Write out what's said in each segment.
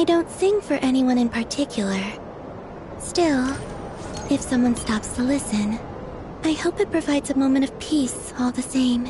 I don't sing for anyone in particular. Still, if someone stops to listen, I hope it provides a moment of peace all the same.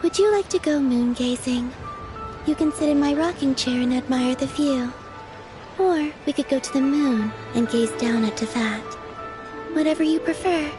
Would you like to go moon gazing? You can sit in my rocking chair and admire the view. Or we could go to the moon and gaze down at Tefat. Whatever you prefer.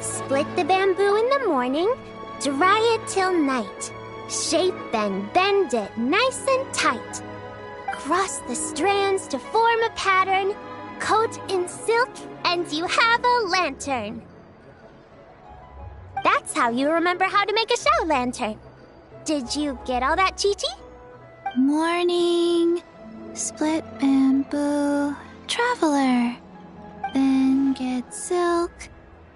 Split the bamboo in the morning, dry it till night. Shape and bend it nice and tight. Cross the strands to form a pattern, coat in silk, and you have a lantern. That's how you remember how to make a show lantern. Did you get all that, Chi-Chi? Morning, split bamboo, traveler. Then get silk,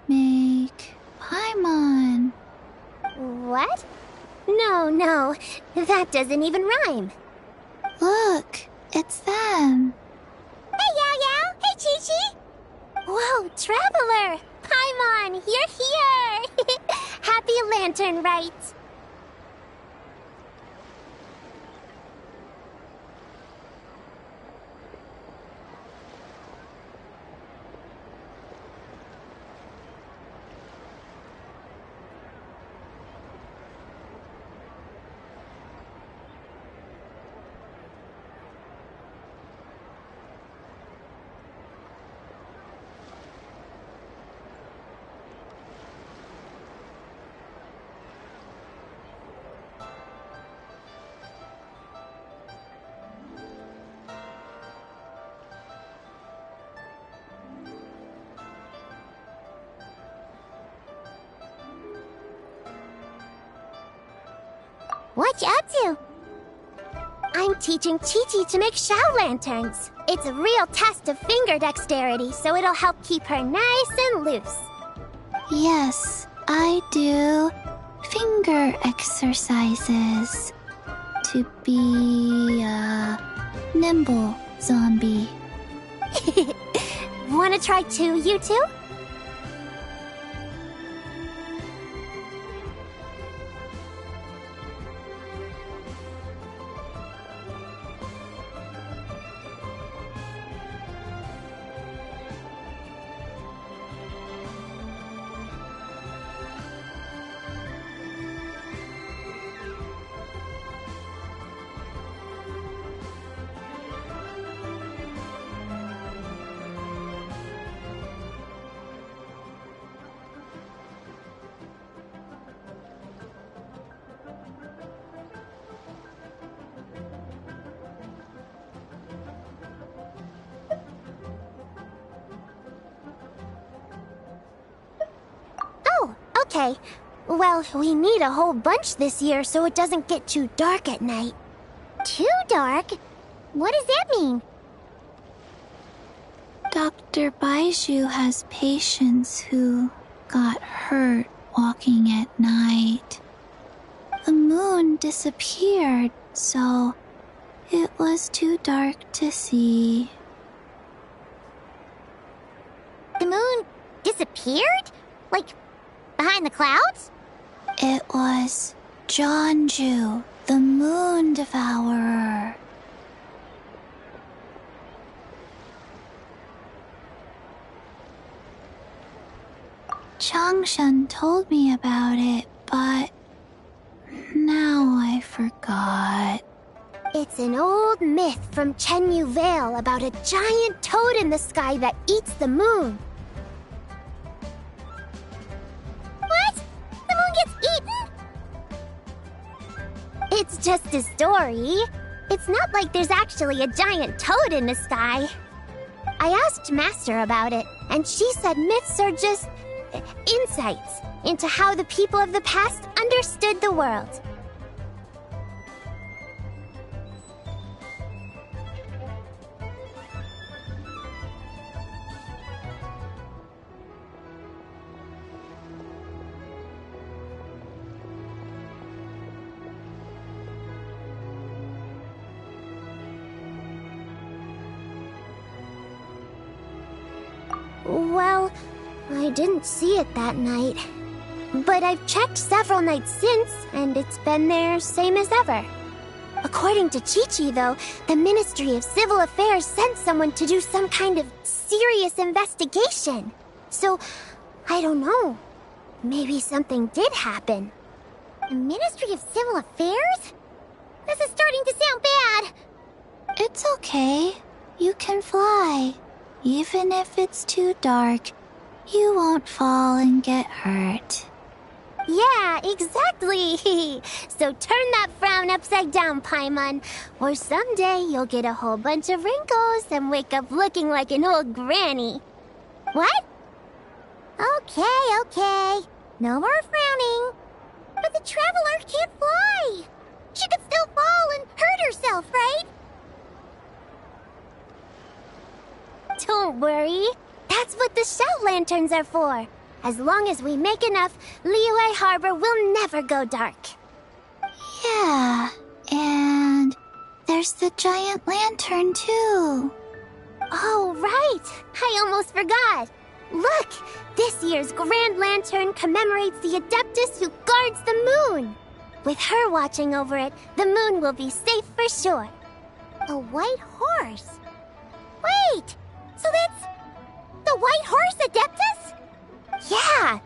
make paimon. What? No, that doesn't even rhyme. Look, it's them. Hey, Yao Yao! Hey, Chi-Chi! Whoa, Traveler! Paimon, you're here! Happy Lantern Rites! What you up to? I'm teaching Chi-Chi to make show lanterns. It's a real test of finger dexterity, so it'll help keep her nice and loose. Yes, I do finger exercises to be a nimble zombie. Wanna try too, you two? Okay. Well, we need a whole bunch this year so it doesn't get too dark at night. Too dark? What does that mean? Dr. Baiju has patients who got hurt walking at night. the moon disappeared, so it was too dark to see. The moon disappeared? Like, behind the clouds? It was Jonju, the moon devourer. Changshan told me about it, but now I forgot. It's an old myth from Chenyu Vale about a giant toad in the sky that eats the moon. What? The moon gets eaten? It's just a story. It's not like there's actually a giant toad in the sky. I asked Master about it, and she said myths are just insights into how the people of the past understood the world. Well, I didn't see it that night. But I've checked several nights since, and it's been there same as ever. According to Chi-Chi, though, the Ministry of Civil Affairs sent someone to do some kind of serious investigation. So, I don't know. Maybe something did happen. The Ministry of Civil Affairs? This is starting to sound bad. It's okay. You can fly. Even if it's too dark, you won't fall and get hurt. Yeah, exactly. So turn that frown upside down, Paimon. Or someday you'll get a whole bunch of wrinkles and wake up looking like an old granny. What? Okay. No more frowning. But the Traveler can't fly. She could still fall and hurt herself, right? Don't worry. That's what the shout lanterns are for. As long as we make enough, Liyue Harbor will never go dark. Yeah, and there's the giant lantern too. Oh, right! I almost forgot. Look! This year's Grand Lantern commemorates the Adeptus who guards the moon. With her watching over it, the moon will be safe for sure. A white horse? Wait! So that's the White Horse Adeptus? Yeah!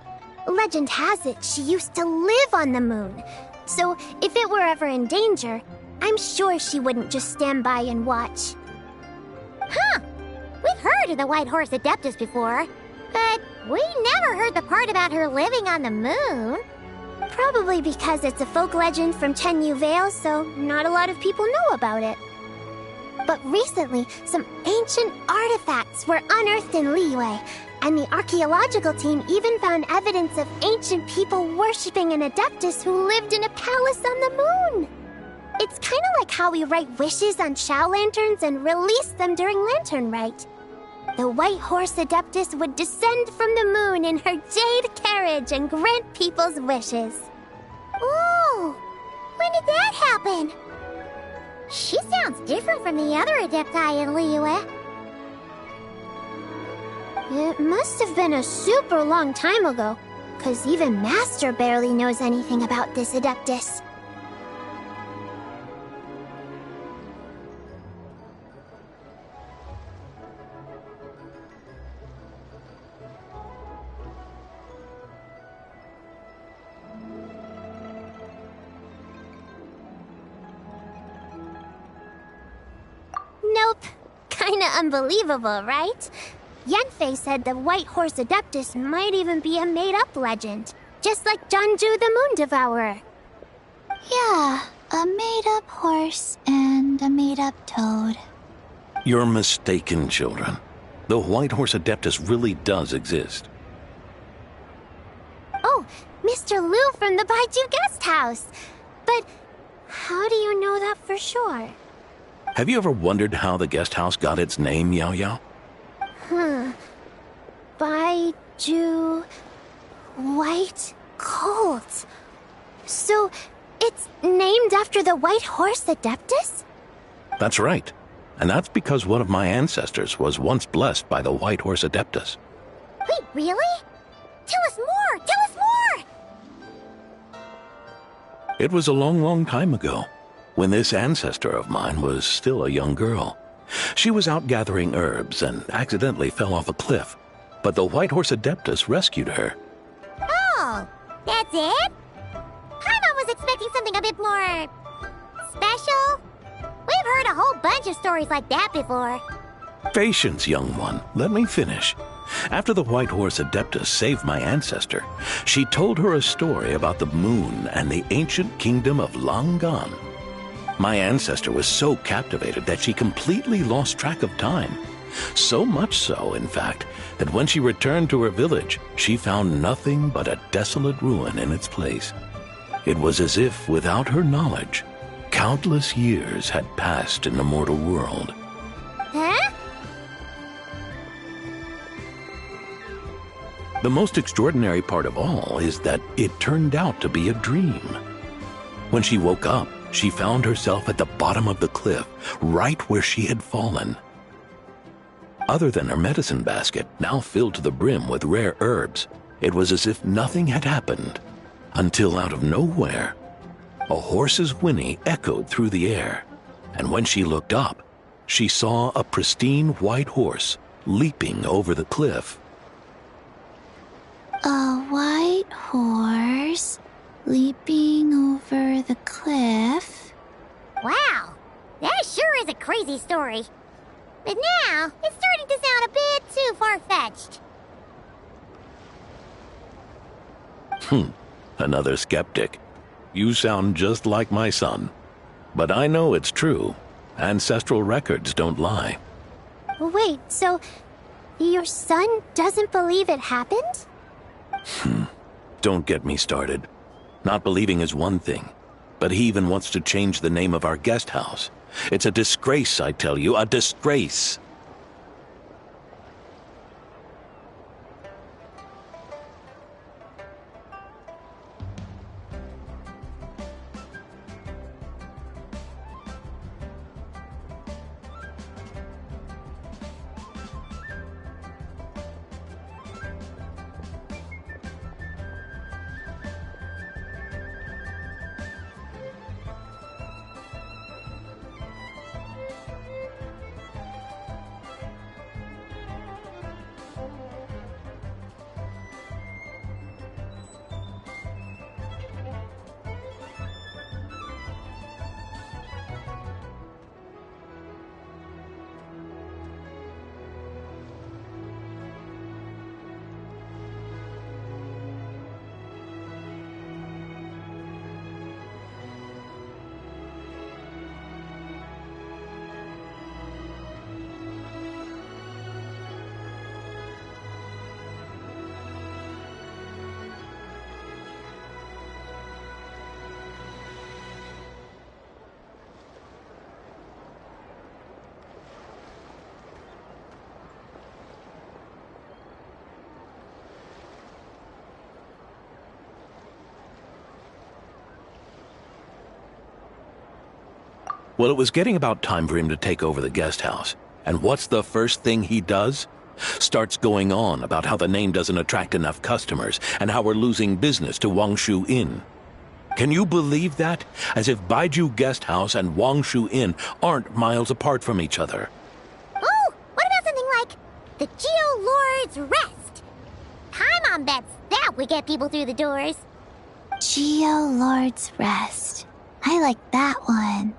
Legend has it she used to live on the moon. So if it were ever in danger, I'm sure she wouldn't just stand by and watch. Huh! We've heard of the White Horse Adeptus before, but we never heard the part about her living on the moon. Probably because it's a folk legend from Chenyu Vale, so not a lot of people know about it. But recently, some ancient artifacts were unearthed in Liyue, and the archaeological team even found evidence of ancient people worshipping an Adeptus who lived in a palace on the moon. It's kind of like how we write wishes on Shao lanterns and release them during Lantern Rite. The White Horse Adeptus would descend from the moon in her jade carriage and grant people's wishes. Ooh! When did that happen? She sounds different from the other Adepti in Liyue. It must have been a super long time ago, 'cause even Master barely knows anything about this Adeptus. Nope. Kinda unbelievable, right? Yanfei said the White Horse Adeptus might even be a made-up legend, just like Jonju the Moon Devourer. Yeah, a made-up horse and a made-up toad. You're mistaken, children. The White Horse Adeptus really does exist. Oh, Mr. Liu from the Baiju Guest House. But how do you know that for sure? Have you ever wondered how the guest house got its name, Yao Yao? Baiju... White Colt. So, It's named after the White Horse Adeptus? That's right. And that's because one of my ancestors was once blessed by the White Horse Adeptus. Wait, really? Tell us more! Tell us more! It was a long, long time ago, when this ancestor of mine was still a young girl. She was out gathering herbs and accidentally fell off a cliff, but the White Horse Adeptus rescued her. Oh, that's it? Paimon was expecting something a bit more... special? We've heard a whole bunch of stories like that before. Patience, young one. Let me finish. After the White Horse Adeptus saved my ancestor, she told her a story about the moon and the ancient kingdom of Long Gone. My ancestor was so captivated that she completely lost track of time. So much so, in fact, that when she returned to her village, she found nothing but a desolate ruin in its place. It was as if, without her knowledge, countless years had passed in the mortal world. Huh? The most extraordinary part of all is that it turned out to be a dream. When she woke up, she found herself at the bottom of the cliff, right where she had fallen. Other than her medicine basket, now filled to the brim with rare herbs, it was as if nothing had happened, until out of nowhere, a horse's whinny echoed through the air, and when she looked up, she saw a pristine white horse leaping over the cliff. A white horse leaping over the cliff? Wow, that sure is a crazy story. But now, it's starting to sound a bit too far-fetched. Another skeptic. You sound just like my son. But I know it's true. Ancestral records don't lie. Wait, so your son doesn't believe it happened? Don't get me started. Not believing is one thing, but he even wants to change the name of our guest house. It's a disgrace, I tell you, a disgrace. Well, it was getting about time for him to take over the guest house. And what's the first thing he does? Starts going on about how the name doesn't attract enough customers and how we're losing business to Wangshu Inn. Can you believe that? As if Baiju Guest House and Wangshu Inn aren't miles apart from each other. Oh, what about something like the Geo Lord's Rest? Paimon bets that would get people through the doors. Geo Lord's Rest. I like that one.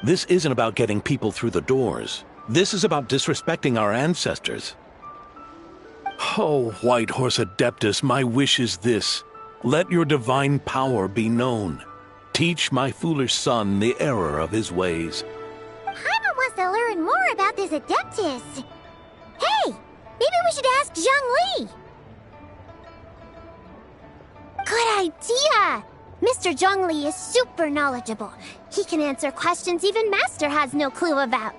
This isn't about getting people through the doors. This is about disrespecting our ancestors. Oh, White Horse Adeptus, my wish is this. Let your divine power be known. Teach my foolish son the error of his ways. Paimon wants to learn more about this Adeptus. Hey, maybe we should ask Zhang Li. Good idea! Mr. Zhang Li is super knowledgeable. He can answer questions even Master has no clue about.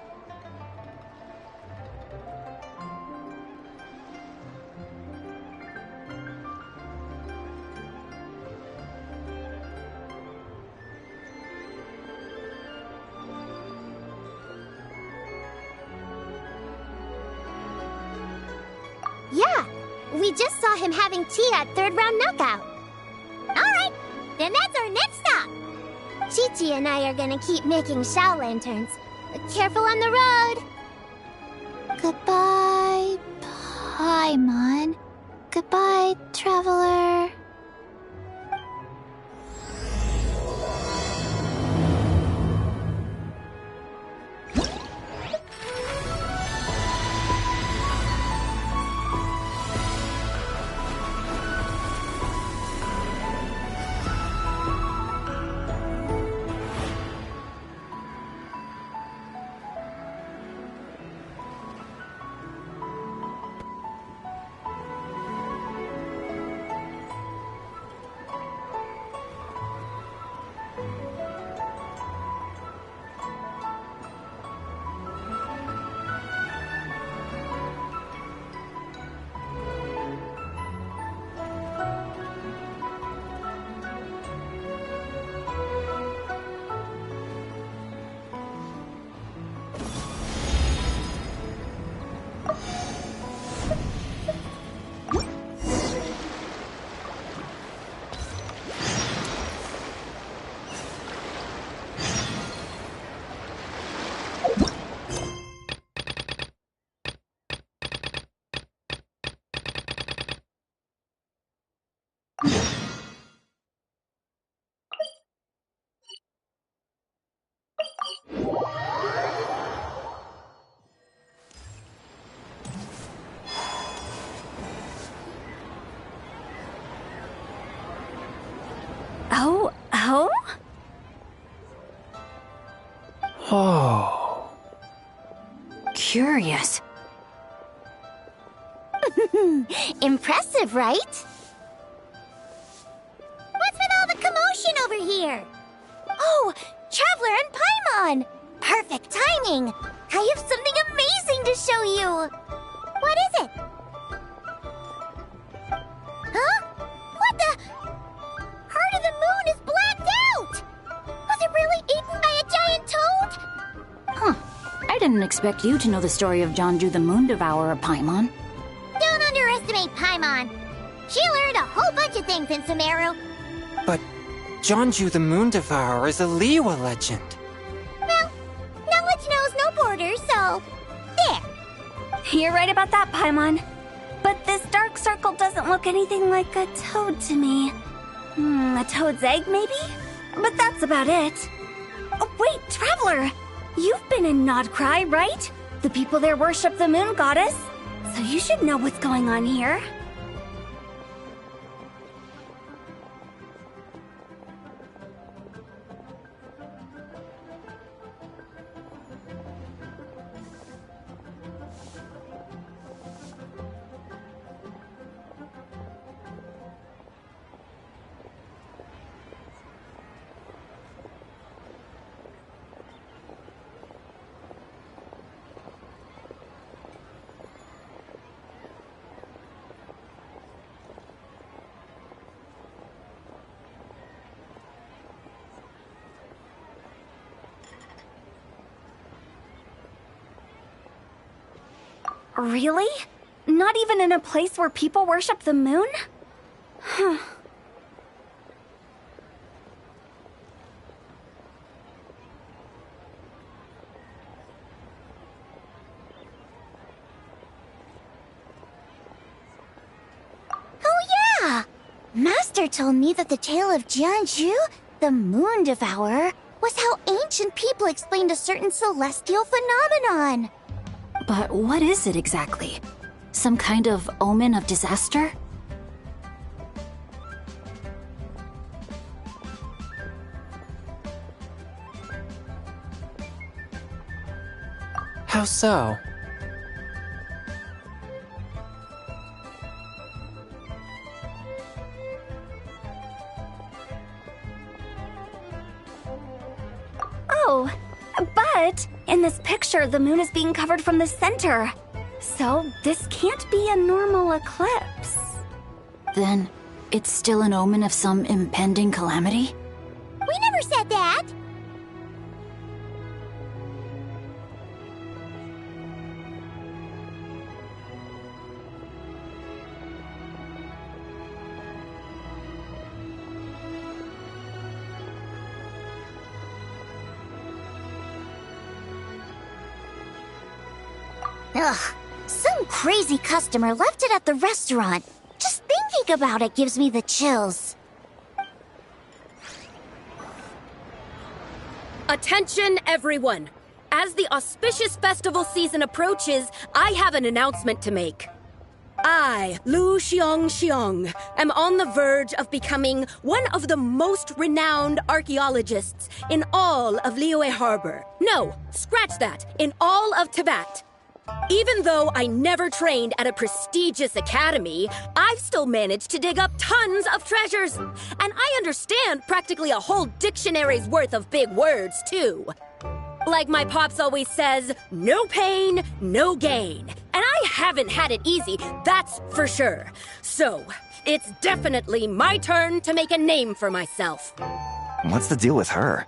Yeah, we just saw him having tea at third round knockout. Alright, then that's our next stop. Chi-Chi and I are gonna keep making Shao lanterns. Careful on the road. Goodbye, Paimon. Goodbye, traveler. Oh? Oh. Curious. Impressive, right? What's with all the commotion over here? Oh, Traveler and Paimon! Perfect timing! I have something amazing to show you! What is it? Huh? What the? Heart of the Moon is blacked out! Was it really eaten by a giant toad? Huh. I didn't expect you to know the story of Jonju the Moon Devourer, Paimon. Don't underestimate Paimon. She learned a whole bunch of things in Sumeru. But Jonju the Moon Devourer is a Liyue legend. Well, knowledge knows no borders, so... there. You're right about that, Paimon. But this dark circle doesn't look anything like a toad to me. A toad's egg, maybe? But that's about it. Oh, wait, Traveler! You've been in Nodcry, right? The people there worship the moon goddess. So you should know what's going on here. Really? Not even in a place where people worship the moon? Huh. Oh yeah! Master told me that the tale of Jianzhu, the Moon Devourer, was how ancient people explained a certain celestial phenomenon. But what is it exactly? Some kind of omen of disaster? How so? Oh, but in this picture, the moon is being covered from the center. So this can't be a normal eclipse. Then it's still an omen of some impending calamity? We never said that! Ugh, some crazy customer left it at the restaurant. Just thinking about it gives me the chills. Attention, everyone! As the auspicious festival season approaches, I have an announcement to make. I, Lu Xiong, am on the verge of becoming one of the most renowned archaeologists in all of Liyue Harbor. No, scratch that, in all of Teyvat. Even though I never trained at a prestigious academy, I've still managed to dig up tons of treasures. And I understand practically a whole dictionary's worth of big words, too. Like my pops always says, no pain, no gain. And I haven't had it easy, that's for sure. So, it's definitely my turn to make a name for myself. What's the deal with her?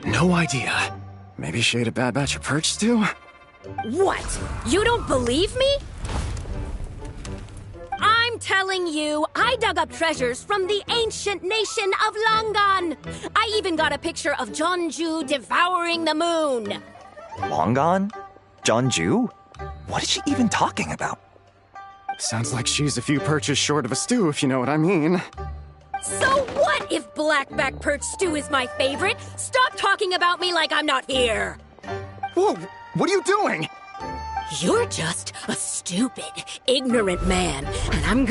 No idea. Maybe she ate a bad batch of perch stew? What? You don't believe me? I'm telling you, I dug up treasures from the ancient nation of Langan. I even got a picture of Jeonju devouring the moon. Long gone? Jeonju? What is she even talking about? Sounds like she's a few perches short of a stew, if you know what I mean. So what if blackback perch stew is my favorite? Stop talking about me like I'm not here. Whoa, what are you doing? You're just a stupid, ignorant man, and I'm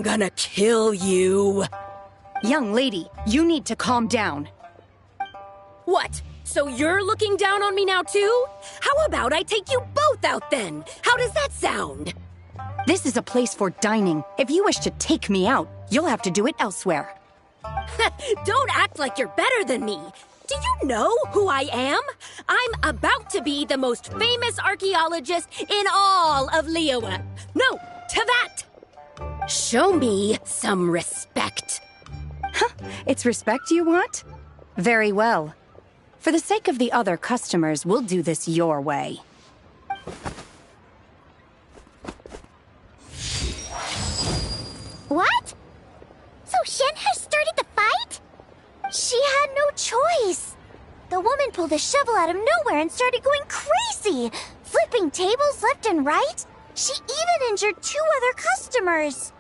gonna kill you. Young lady, you need to calm down. What? So you're looking down on me now too? How about I take you both out then? How does that sound? This is a place for dining. If you wish to take me out, you'll have to do it elsewhere. Don't act like you're better than me. Do you know who I am? I'm about to be the most famous archaeologist in all of Liyue. No, Teyvat! Show me some respect. It's respect you want? Very well. For the sake of the other customers, we'll do this your way. What? So Shen has started the fight? She had no choice. The woman pulled a shovel out of nowhere and started going crazy, flipping tables left and right. She even injured 2 other customers.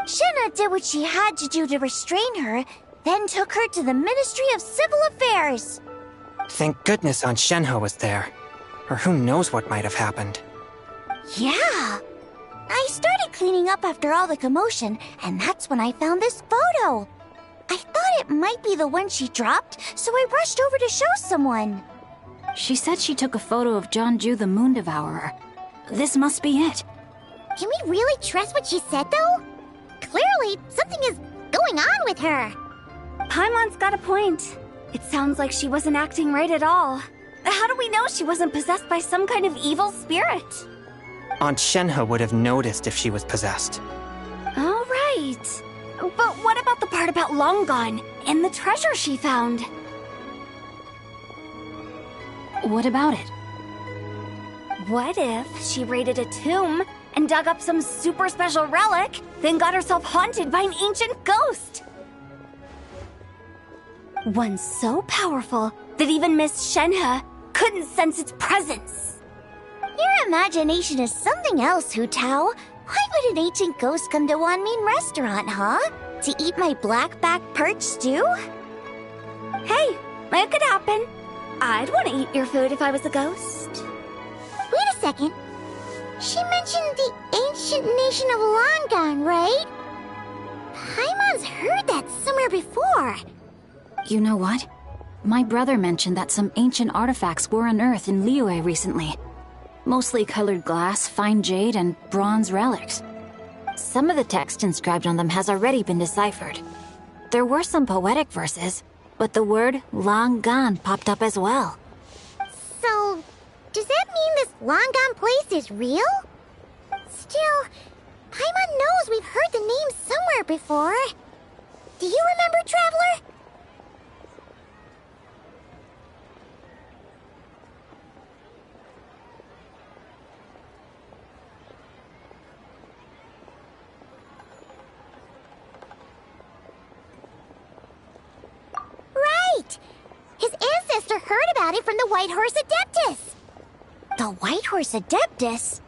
Shenna did what she had to do to restrain her, then took her to the Ministry of Civil Affairs. Thank goodness Aunt Shenhe was there. Or who knows what might have happened. Yeah. I started cleaning up after all the commotion, and that's when I found this photo. I thought it might be the one she dropped, so I rushed over to show someone. She said she took a photo of Jeonju the Moon Devourer. This must be it. Can we really trust what she said, though? Clearly, something is going on with her. Paimon's got a point. It sounds like she wasn't acting right at all. How do we know she wasn't possessed by some kind of evil spirit? Aunt Shenhe would have noticed if she was possessed. All right. But what about the part about Langan and the treasure she found? What about it? What if she raided a tomb and dug up some super special relic, then got herself haunted by an ancient ghost? One so powerful that even Miss Shenhe couldn't sense its presence. Your imagination is something else, Hu Tao. Why would an ancient ghost come to Wanmin restaurant, huh? To eat my blackback perch stew? Hey, it could happen. I'd want to eat your food if I was a ghost. Wait a second. She mentioned the ancient nation of Langan, right? Paimon's heard that somewhere before. You know what? My brother mentioned that some ancient artifacts were unearthed in Liyue recently. Mostly colored glass, fine jade, and bronze relics. Some of the text inscribed on them has already been deciphered. There were some poetic verses, but the word Langan popped up as well. So, does that mean this Langan place is real? Still, Paimon knows we've heard the name somewhere before. Do you remember, Traveler? Right! His ancestor heard about it from the White Horse Adeptus. The White Horse Adeptus?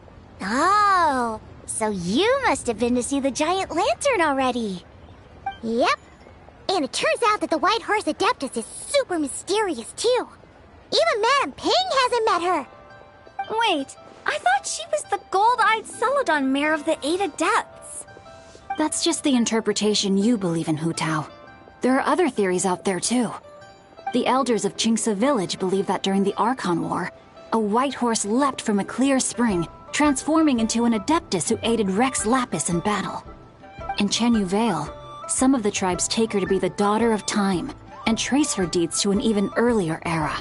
Oh, so you must have been to see the giant lantern already. Yep. And it turns out that the White Horse Adeptus is super mysterious, too. Even Madame Ping hasn't met her. Wait, I thought she was the gold-eyed Celadon mare of the 8 Adepts. That's just the interpretation you believe in, Hu Tao. There are other theories out there, too. The elders of Qingce Village believe that during the Archon War, a white horse leapt from a clear spring, transforming into an Adeptus who aided Rex Lapis in battle. In Chenyu Vale, some of the tribes take her to be the daughter of time, and trace her deeds to an even earlier era.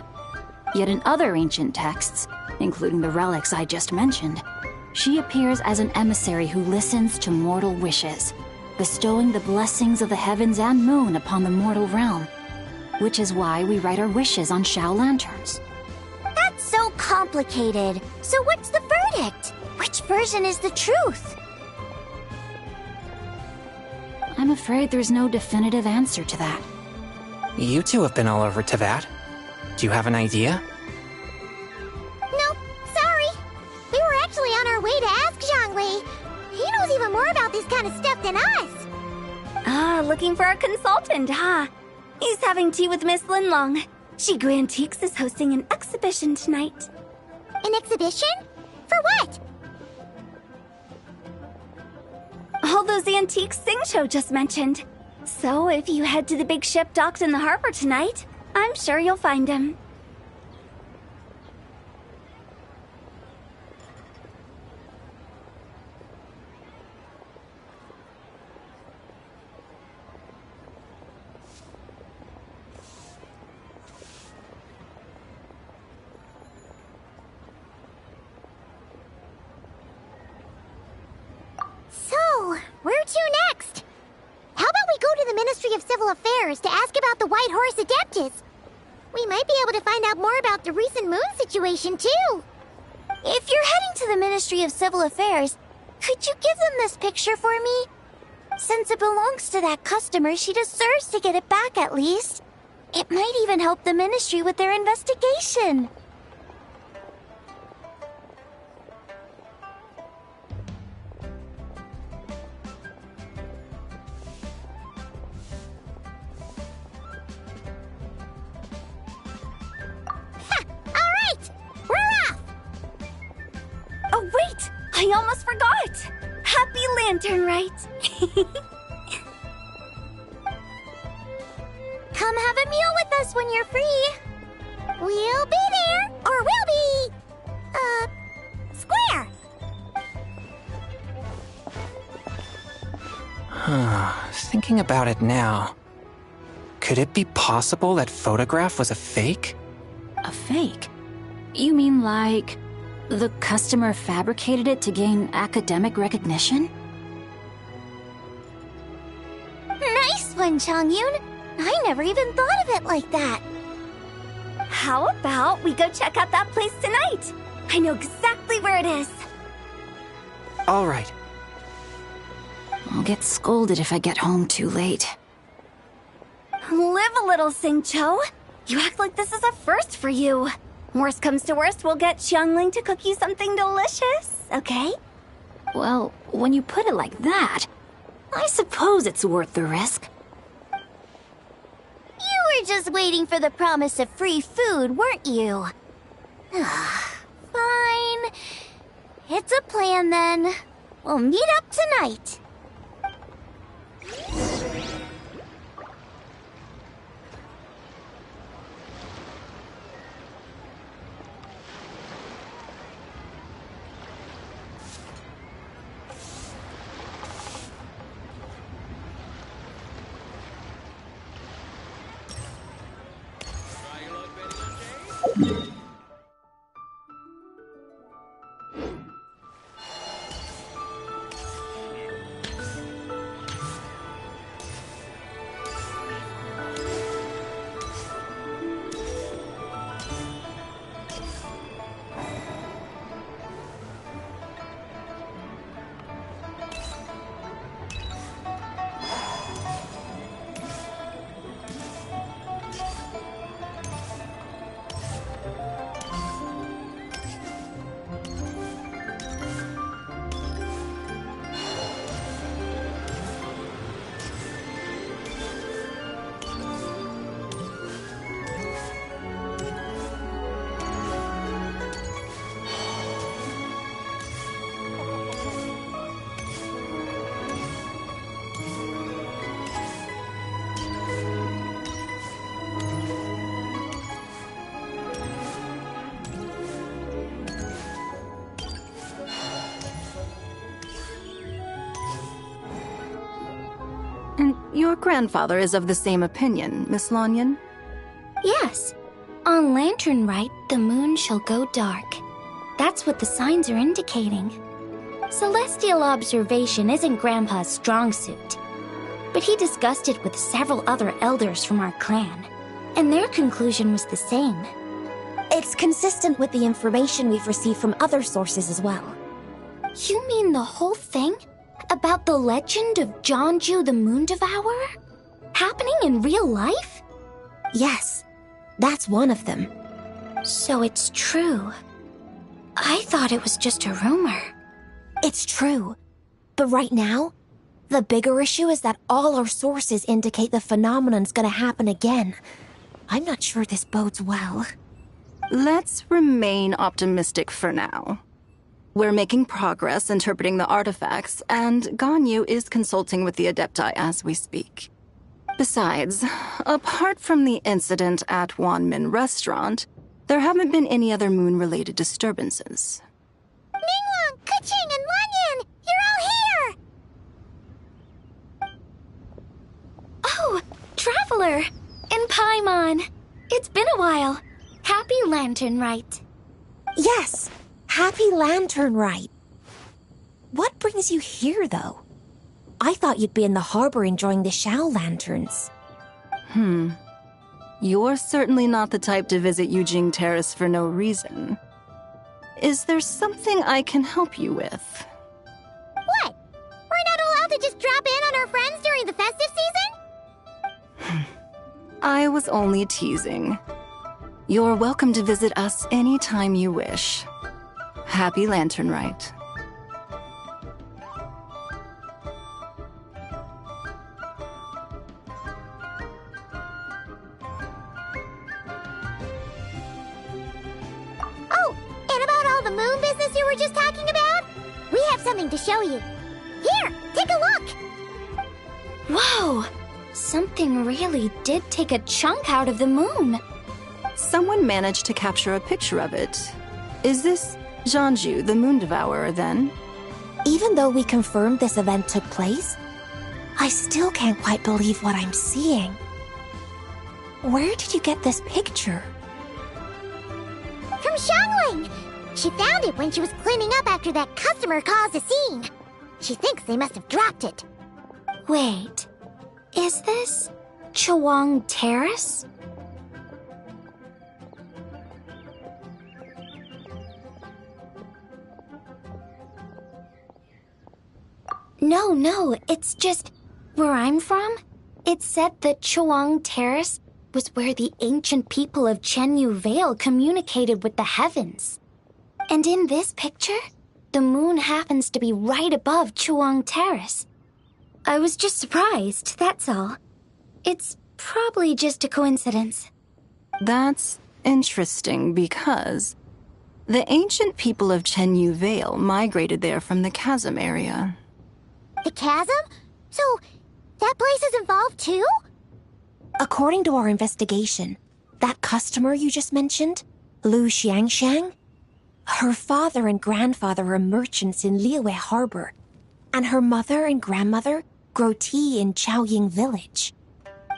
Yet in other ancient texts, including the relics I just mentioned, she appears as an emissary who listens to mortal wishes, bestowing the blessings of the heavens and moon upon the mortal realm, which is why we write our wishes on Shao lanterns. That's so complicated. So what's the verdict? Which version is the truth? I'm afraid there's no definitive answer to that. You two have been all over Teyvat. Do you have an idea? Nope, sorry. We were actually on our way to ask Zhongli. He knows even more about this kind of stuff than us. Ah, looking for a consultant, huh? He's having tea with Miss Linlong. Shigu Antiques is hosting an exhibition tonight. An exhibition? For what? All those antiques Xingqiu just mentioned. So if you head to the big ship docked in the harbor tonight, I'm sure you'll find him. So, where to next? How about we go to the Ministry of Civil Affairs to ask about the White Horse Adeptus? We might be able to find out more about the recent moon situation, too. If you're heading to the Ministry of Civil Affairs, could you give them this picture for me? Since it belongs to that customer, she deserves to get it back at least. It might even help the Ministry with their investigation. Oh, wait! I almost forgot! Happy Lanternlit! Come have a meal with us when you're free. We'll be there, or we'll be... square. Thinking about it now, could it be possible that photograph was a fake? A fake? You mean like the customer fabricated it to gain academic recognition? Nice one, Chongyun. I never even thought of it like that. How about we go check out that place tonight? I know exactly where it is. All right. I'll get scolded if I get home too late. Live a little, Xingqiu. You act like this is a first for you. Worst comes to worst, we'll get Xiangling to cook you something delicious, okay? Well, when you put it like that, I suppose it's worth the risk. You were just waiting for the promise of free food, weren't you? Fine. It's a plan, then. We'll meet up tonight. And your grandfather is of the same opinion, Miss Lanyan? Yes. On Lanternlit, the moon shall go dark. That's what the signs are indicating. Celestial observation isn't Grandpa's strong suit. But he discussed it with several other elders from our clan, and their conclusion was the same. It's consistent with the information we've received from other sources as well. You mean the whole thing? About the legend of Jeonju the Moon Devourer? Happening in real life? Yes, that's one of them. So it's true. I thought it was just a rumor. It's true. But right now, the bigger issue is that all our sources indicate the phenomenon's gonna happen again. I'm not sure this bodes well. Let's remain optimistic for now. We're making progress interpreting the artifacts, and Ganyu is consulting with the Adepti as we speak. Besides, apart from the incident at Wanmin Restaurant, there haven't been any other moon-related disturbances. Ningguang, Keqing, and Lanyan! You're all here! Oh, Traveler! And Paimon! It's been a while. Happy Lanternlit. Yes! Happy Lanternlit. What brings you here, though? I thought you'd be in the harbor enjoying the Shao lanterns. You're certainly not the type to visit Yujing Terrace for no reason. Is there something I can help you with? What? We're not allowed to just drop in on our friends during the festive season? I was only teasing. You're welcome to visit us anytime you wish. Happy Lanternlit. Oh, and about all the moon business you were just talking about? We have something to show you. Here, take a look! Whoa! Something really did take a chunk out of the moon. Someone managed to capture a picture of it. Is this Jeonju, the Moon Devourer, then? Even though we confirmed this event took place, I still can't quite believe what I'm seeing. Where did you get this picture? From Xiangling! She found it when she was cleaning up after that customer caused a scene. She thinks they must have dropped it. Wait, is this Chawang Terrace? No, it's just where I'm from. It said that Chawang Terrace was where the ancient people of Chenyu Vale communicated with the heavens. And in this picture, the moon happens to be right above Chawang Terrace. I was just surprised, that's all. It's probably just a coincidence. That's interesting because the ancient people of Chenyu Vale migrated there from the chasm area. The chasm? So, that place is involved too? According to our investigation, that customer you just mentioned, Lu Xiangxiang, her father and grandfather are merchants in Liyue Harbor, and her mother and grandmother grow tea in Chaoying Village.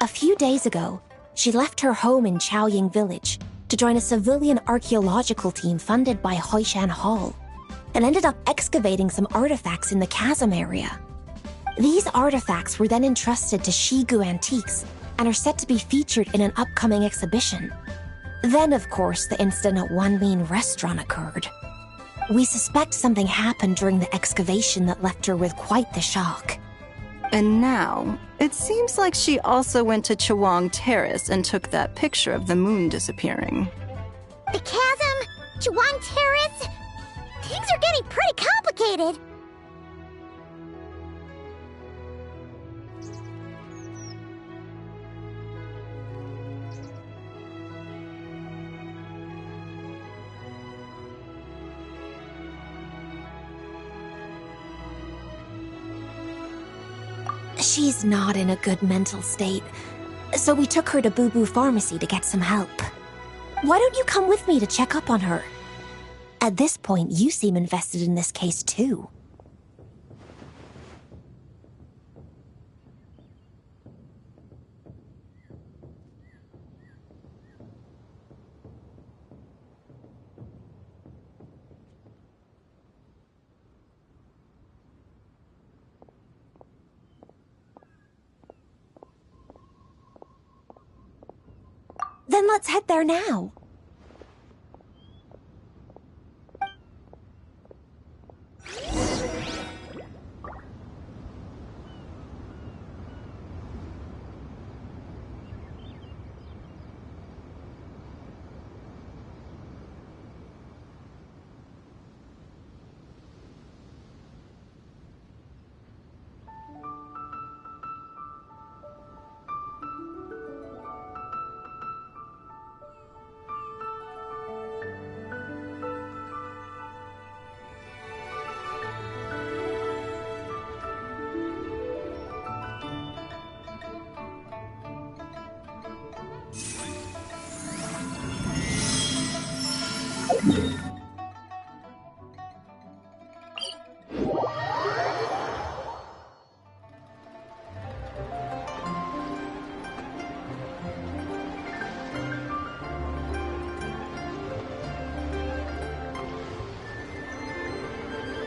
A few days ago, she left her home in Chaoying Village to join a civilian archaeological team funded by Hoishan Hall, and ended up excavating some artifacts in the chasm area. These artifacts were then entrusted to Shigu Antiques and are set to be featured in an upcoming exhibition. Then, of course, the incident at Wanmin Restaurant occurred. We suspect something happened during the excavation that left her with quite the shock. And now, it seems like she also went to Chawang Terrace and took that picture of the moon disappearing. The chasm? Chawang Terrace? Things are getting pretty complicated. She's not in a good mental state, so we took her to Boo Boo Pharmacy to get some help. Why don't you come with me to check up on her? At this point, you seem invested in this case too. Then let's head there now.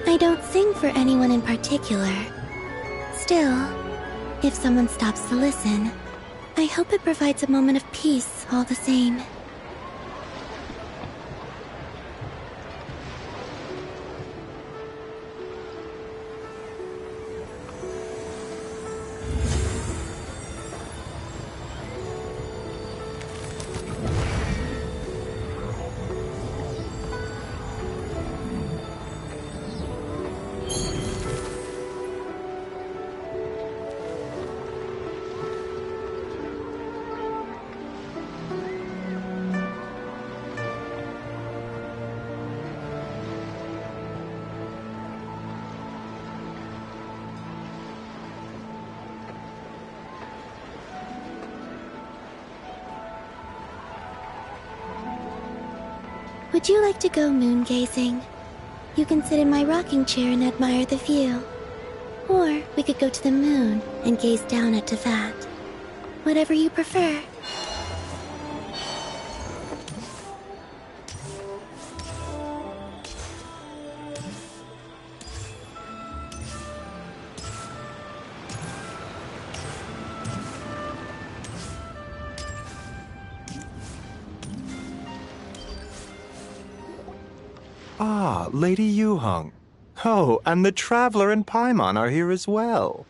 I don't sing for anyone in particular. Still, if someone stops to listen, I hope it provides a moment of peace all the same. Would you like to go moon gazing? You can sit in my rocking chair and admire the view. Or we could go to the moon and gaze down at Tefat. Whatever you prefer. Ah, Lady Yuheng. Oh, and the Traveler and Paimon are here as well.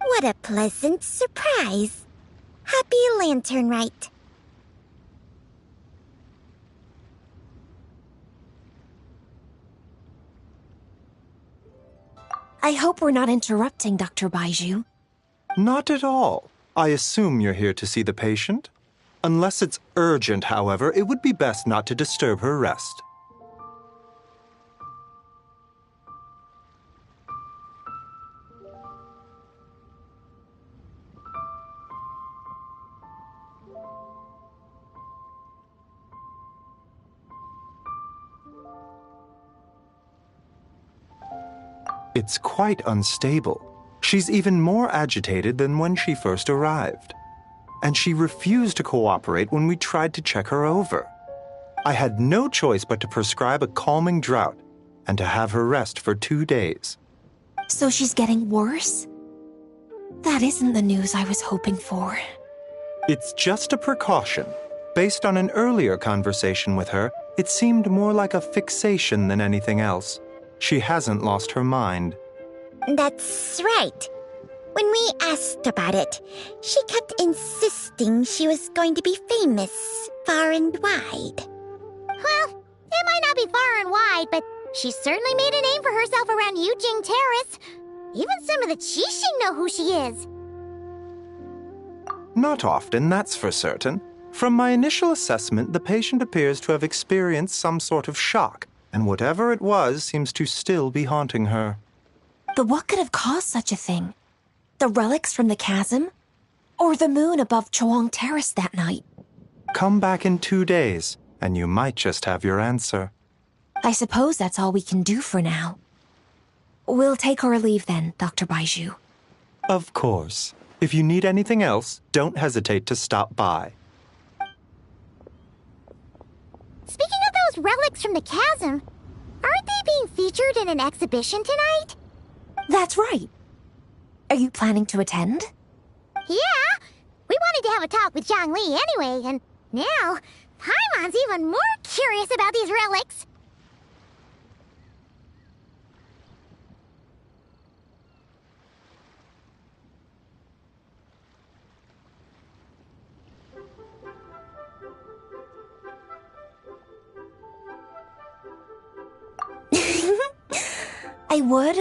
What a pleasant surprise. Happy Lanternlit. I hope we're not interrupting, Dr. Baiju. Not at all. I assume you're here to see the patient? Unless it's urgent, however, it would be best not to disturb her rest. It's quite unstable. She's even more agitated than when she first arrived. And she refused to cooperate when we tried to check her over. I had no choice but to prescribe a calming draught and to have her rest for 2 days. So she's getting worse? That isn't the news I was hoping for. It's just a precaution. Based on an earlier conversation with her, it seemed more like a fixation than anything else. She hasn't lost her mind. That's right. When we asked about it, she kept insisting she was going to be famous far and wide. Well, it might not be far and wide, but she certainly made a name for herself around Yujing Terrace. Even some of the Qixing know who she is. Not often, that's for certain. From my initial assessment, the patient appears to have experienced some sort of shock, and whatever it was seems to still be haunting her. But what could have caused such a thing? The relics from the chasm? Or the moon above Chuang Terrace that night? Come back in 2 days, and you might just have your answer. I suppose that's all we can do for now. We'll take our leave then, Dr. Baiju. Of course. If you need anything else, don't hesitate to stop by. Speaking of those relics from the chasm, aren't they being featured in an exhibition tonight? That's right. Are you planning to attend? Yeah! We wanted to have a talk with Zhang Li anyway, and Now, Paimon's even more curious about these relics. I would,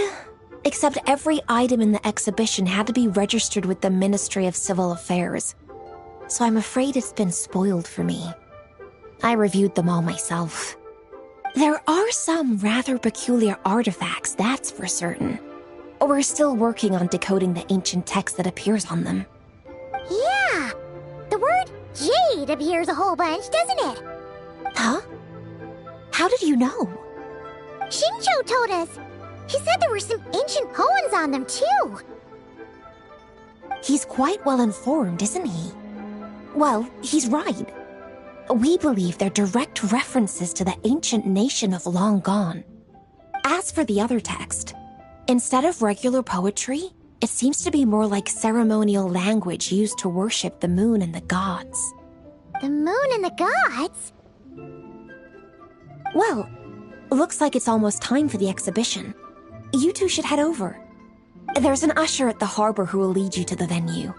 except every item in the exhibition had to be registered with the Ministry of Civil Affairs. So I'm afraid it's been spoiled for me. I reviewed them all myself. There are some rather peculiar artifacts, that's for certain. We're still working on decoding the ancient text that appears on them. Yeah! The word jade appears a whole bunch, doesn't it? Huh? How did you know? Shincho told us. He said there were some ancient poems on them, too. He's quite well informed, isn't he? Well, he's right. We believe they're direct references to the ancient nation of long gone. As for the other text, instead of regular poetry, it seems to be more like ceremonial language used to worship the moon and the gods. The moon and the gods? Well, looks like it's almost time for the exhibition. You two should head over. There's an usher at the harbor who will lead you to the venue.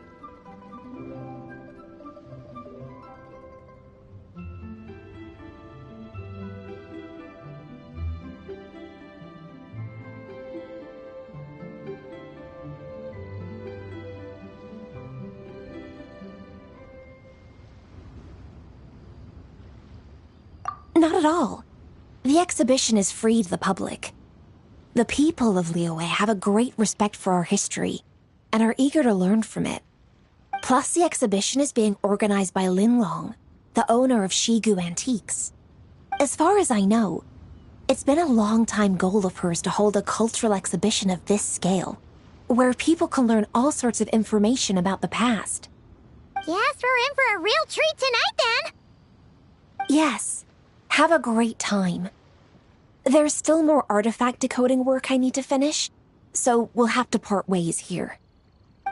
Not at all. The exhibition is free to the public. The people of Liyue have a great respect for our history and are eager to learn from it. Plus, the exhibition is being organized by Linlong, the owner of Shigu Antiques. As far as I know, it's been a long-time goal of hers to hold a cultural exhibition of this scale, where people can learn all sorts of information about the past. Yes, we're in for a real treat tonight, then! Yes. Have a great time. There's still more artifact decoding work I need to finish, so we'll have to part ways here.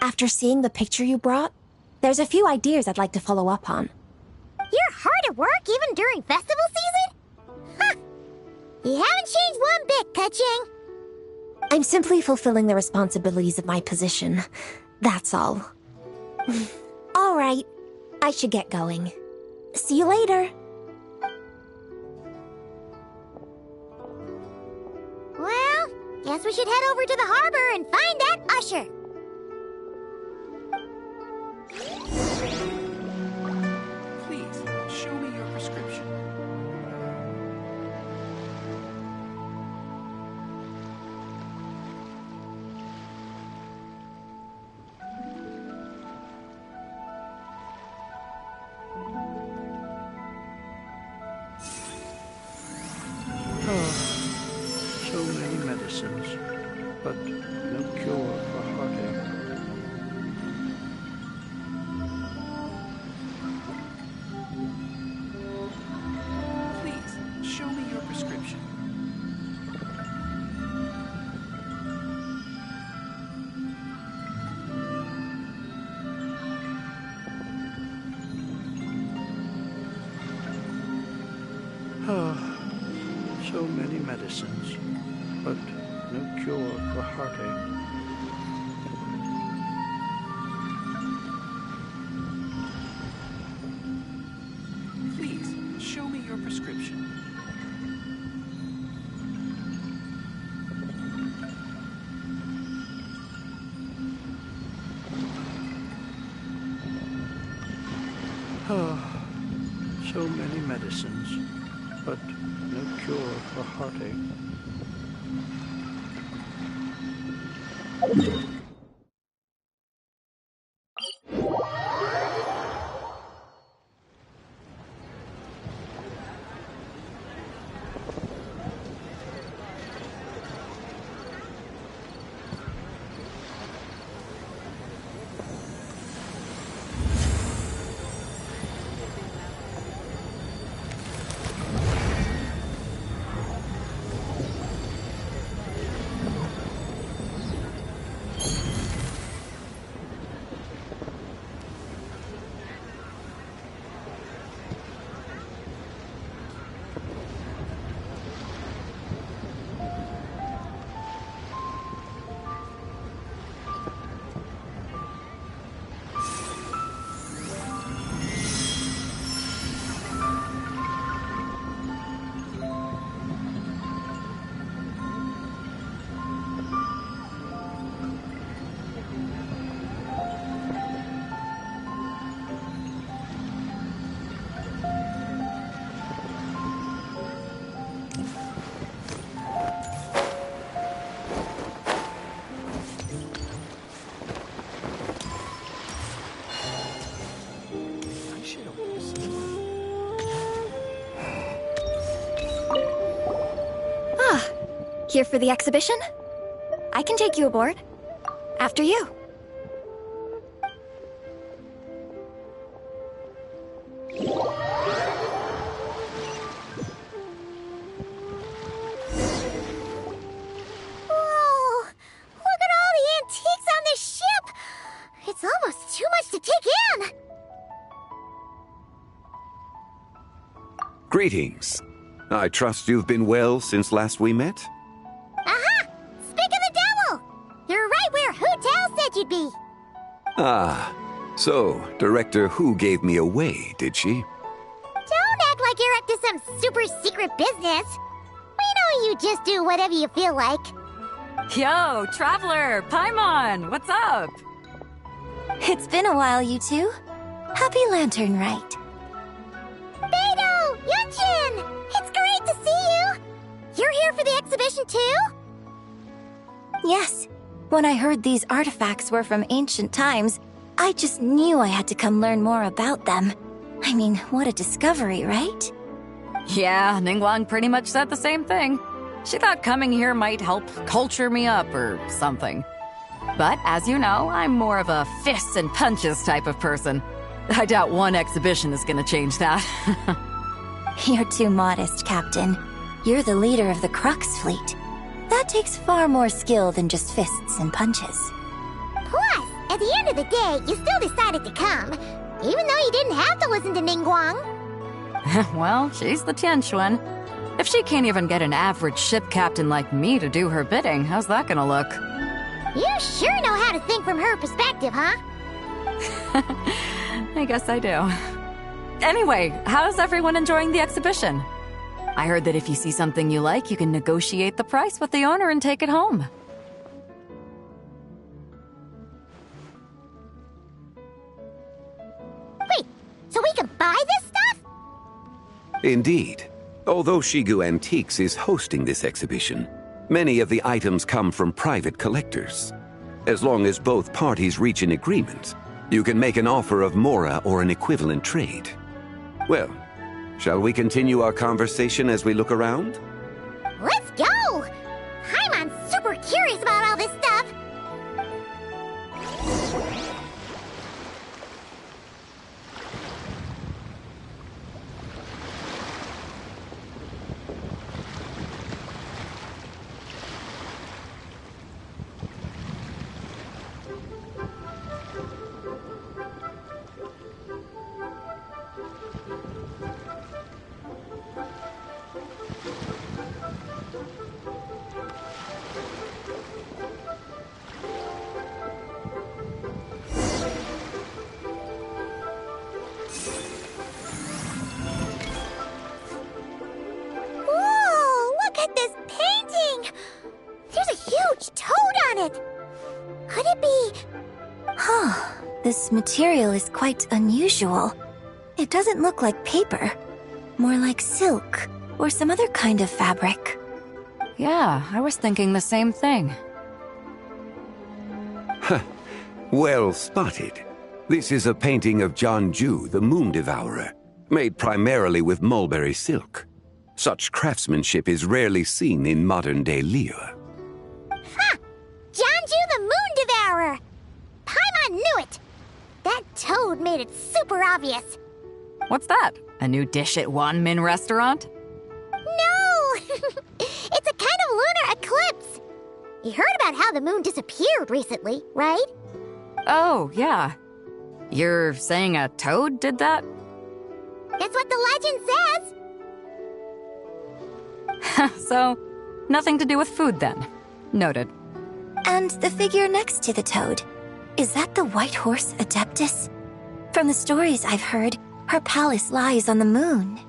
After seeing the picture you brought, there's a few ideas I'd like to follow up on. You're hard at work even during festival season? Huh! You haven't changed one bit, Keqing. I'm simply fulfilling the responsibilities of my position. That's all. All right. I should get going. See you later. Well, guess we should head over to the harbor and find that usher. Please, show me your prescription. So many medicines, but no cure for heartache. Please, show me your prescription. So many medicines, but no cure for heartache. Please, show me your prescription. So many medicines, but no cure for heartache. Here for the exhibition? I can take you aboard. After you. Whoa! Look at all the antiques on this ship! It's almost too much to take in! Greetings. I trust you've been well since last we met? Aha! Speak of the devil! You're right where Hu-Tao said you'd be! Ah, so Director Hu gave me away, did she? Don't act like you're up to some super secret business. We know you just do whatever you feel like. Yo, Traveler! Paimon! What's up? It's been a while, you two. Happy Lanternlit. Beidou! Yunshin! It's great to see you! You're here for the exhibition too? Yes. When I heard these artifacts were from ancient times, I just knew I had to come learn more about them. I mean, what a discovery, right? Yeah, Ningguang pretty much said the same thing. She thought coming here might help culture me up or something. But as you know, I'm more of a fists and punches type of person. I doubt one exhibition is gonna change that. You're too modest, Captain. You're the leader of the Crux fleet. That takes far more skill than just fists and punches. Plus, at the end of the day, you still decided to come, even though you didn't have to listen to Ningguang. Well, she's the Tianquan. If she can't even get an average ship captain like me to do her bidding, how's that gonna look? You sure know how to think from her perspective, huh? I guess I do. Anyway, how's everyone enjoying the exhibition? I heard that if you see something you like, you can negotiate the price with the owner and take it home. Wait, so we can buy this stuff? Indeed. Although Shigu Antiques is hosting this exhibition, many of the items come from private collectors. As long as both parties reach an agreement, you can make an offer of mora or an equivalent trade. Well, shall we continue our conversation as we look around? Let's go! Paimon's super curious about all this stuff. This material is quite unusual. It doesn't look like paper. More like silk, or some other kind of fabric. Yeah, I was thinking the same thing. Well spotted. This is a painting of Jianju, the Moon Devourer, made primarily with mulberry silk. Such craftsmanship is rarely seen in modern-day Liyue. Ha! Jianju the Moon Devourer! Paimon knew it! That toad made it super obvious. What's that? A new dish at Wanmin restaurant? No! It's a kind of lunar eclipse. You heard about how the moon disappeared recently, right? Oh, yeah. You're saying a toad did that? That's what the legend says. So, nothing to do with food then. Noted. And the figure next to the toad. Is that the white horse Adeptus? From the stories I've heard, her palace lies on the moon.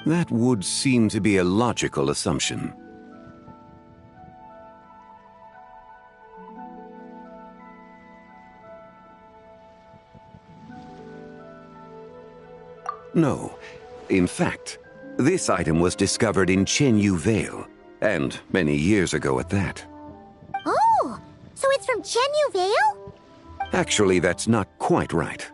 That would seem to be a logical assumption. No. In fact, this item was discovered in Chenyu Vale, and many years ago at that. Oh, so it's from Chenyu Vale? Actually, that's not quite right.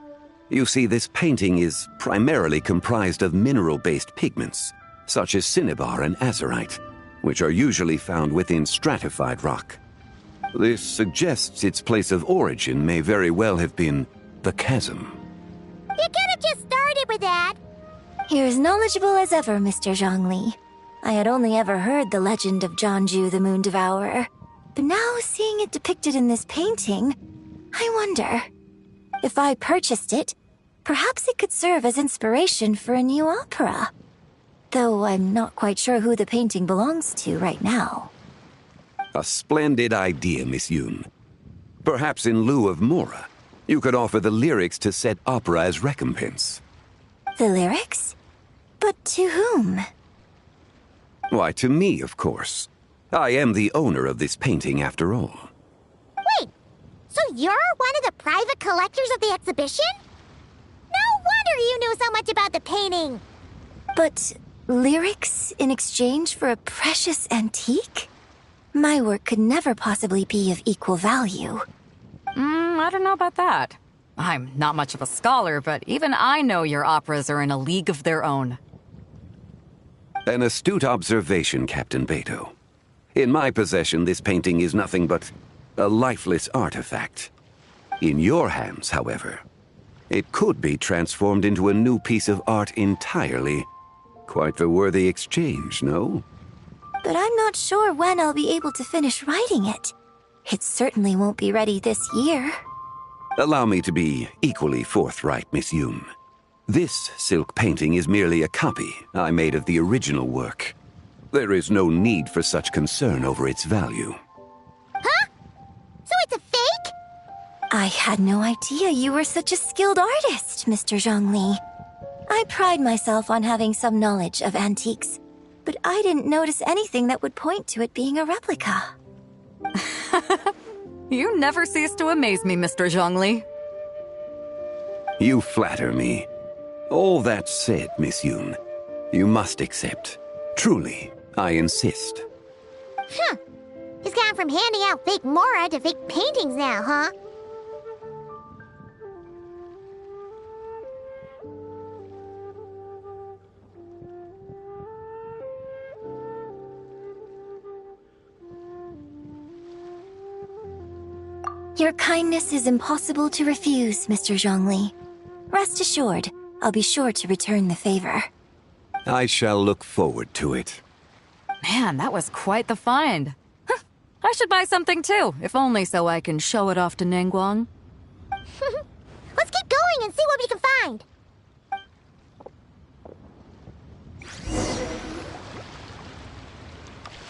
You see, this painting is primarily comprised of mineral-based pigments, such as cinnabar and azurite, which are usually found within stratified rock. This suggests its place of origin may very well have been the chasm. You could have just started with that. You're as knowledgeable as ever, Mr. Zhongli. I had only ever heard the legend of Zhongju the Moon Devourer, but now seeing it depicted in this painting, I wonder, if I purchased it, perhaps it could serve as inspiration for a new opera. Though I'm not quite sure who the painting belongs to right now. A splendid idea, Miss Yoon. Perhaps in lieu of Mora, you could offer the lyrics to said opera as recompense. The lyrics? But to whom? Why, to me, of course. I am the owner of this painting, after all. Wait, so you're one of the private collectors of the exhibition? No wonder you knew so much about the painting. But lyrics in exchange for a precious antique? My work could never possibly be of equal value. I don't know about that. I'm not much of a scholar, but even I know your operas are in a league of their own. An astute observation, Captain Beto. In my possession, this painting is nothing but a lifeless artifact. In your hands, however, it could be transformed into a new piece of art entirely. Quite the worthy exchange, no? But I'm not sure when I'll be able to finish writing it. It certainly won't be ready this year. Allow me to be equally forthright, Miss Yoon. This silk painting is merely a copy I made of the original work. There is no need for such concern over its value. Huh? So it's a fake? I had no idea you were such a skilled artist, Mr. Zhongli. I pride myself on having some knowledge of antiques, but I didn't notice anything that would point to it being a replica. You never cease to amaze me, Mr. Zhongli. You flatter me. All that said, Miss Yoon, you must accept. Truly, I insist. Huh. He's gone from handing out fake Mora to fake paintings now, huh? Your kindness is impossible to refuse, Mr. Zhongli. Rest assured, I'll be sure to return the favor. I shall look forward to it. Man, that was quite the find. Huh. I should buy something too, if only so I can show it off to Ningguang. Let's keep going and see what we can find.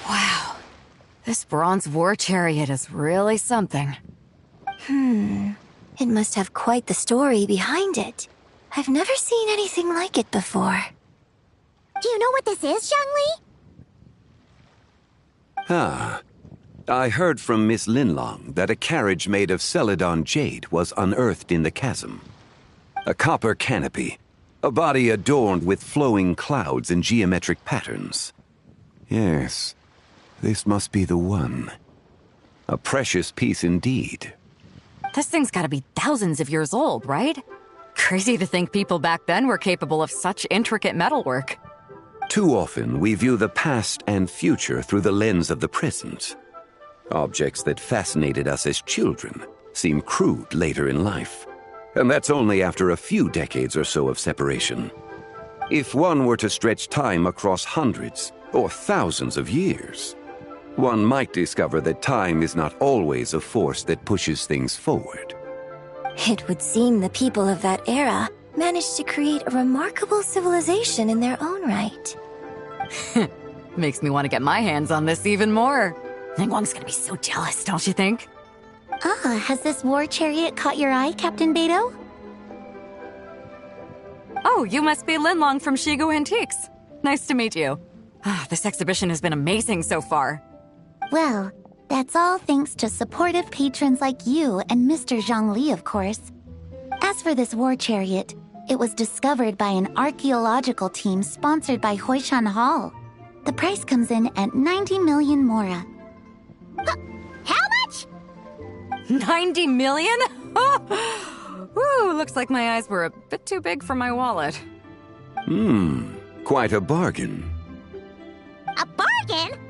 Wow. This bronze war chariot is really something. It must have quite the story behind it. I've never seen anything like it before. Do you know what this is, Zhongli? Ah. I heard from Miss Linlong that a carriage made of Celadon jade was unearthed in the chasm. A copper canopy, a body adorned with flowing clouds and geometric patterns. Yes, this must be the one. A precious piece indeed. This thing's gotta be thousands of years old, right? Crazy to think people back then were capable of such intricate metalwork. Too often, we view the past and future through the lens of the present. Objects that fascinated us as children seem crude later in life. And that's only after a few decades or so of separation. If one were to stretch time across hundreds or thousands of years, one might discover that time is not always a force that pushes things forward. It would seem the people of that era managed to create a remarkable civilization in their own right. Makes me want to get my hands on this even more. Ningguang's gonna be so jealous, don't you think? Ah, has this war chariot caught your eye, Captain Beto? Oh, you must be Linlong from Shigu Antiques. Nice to meet you. This exhibition has been amazing so far. Well, that's all thanks to supportive patrons like you and Mr. Zhongli, of course. As for this war chariot, it was discovered by an archaeological team sponsored by Hoishan Hall. The price comes in at 90 million Mora. How much? 90 million? Woo, looks like my eyes were a bit too big for my wallet. Quite a bargain. A bargain?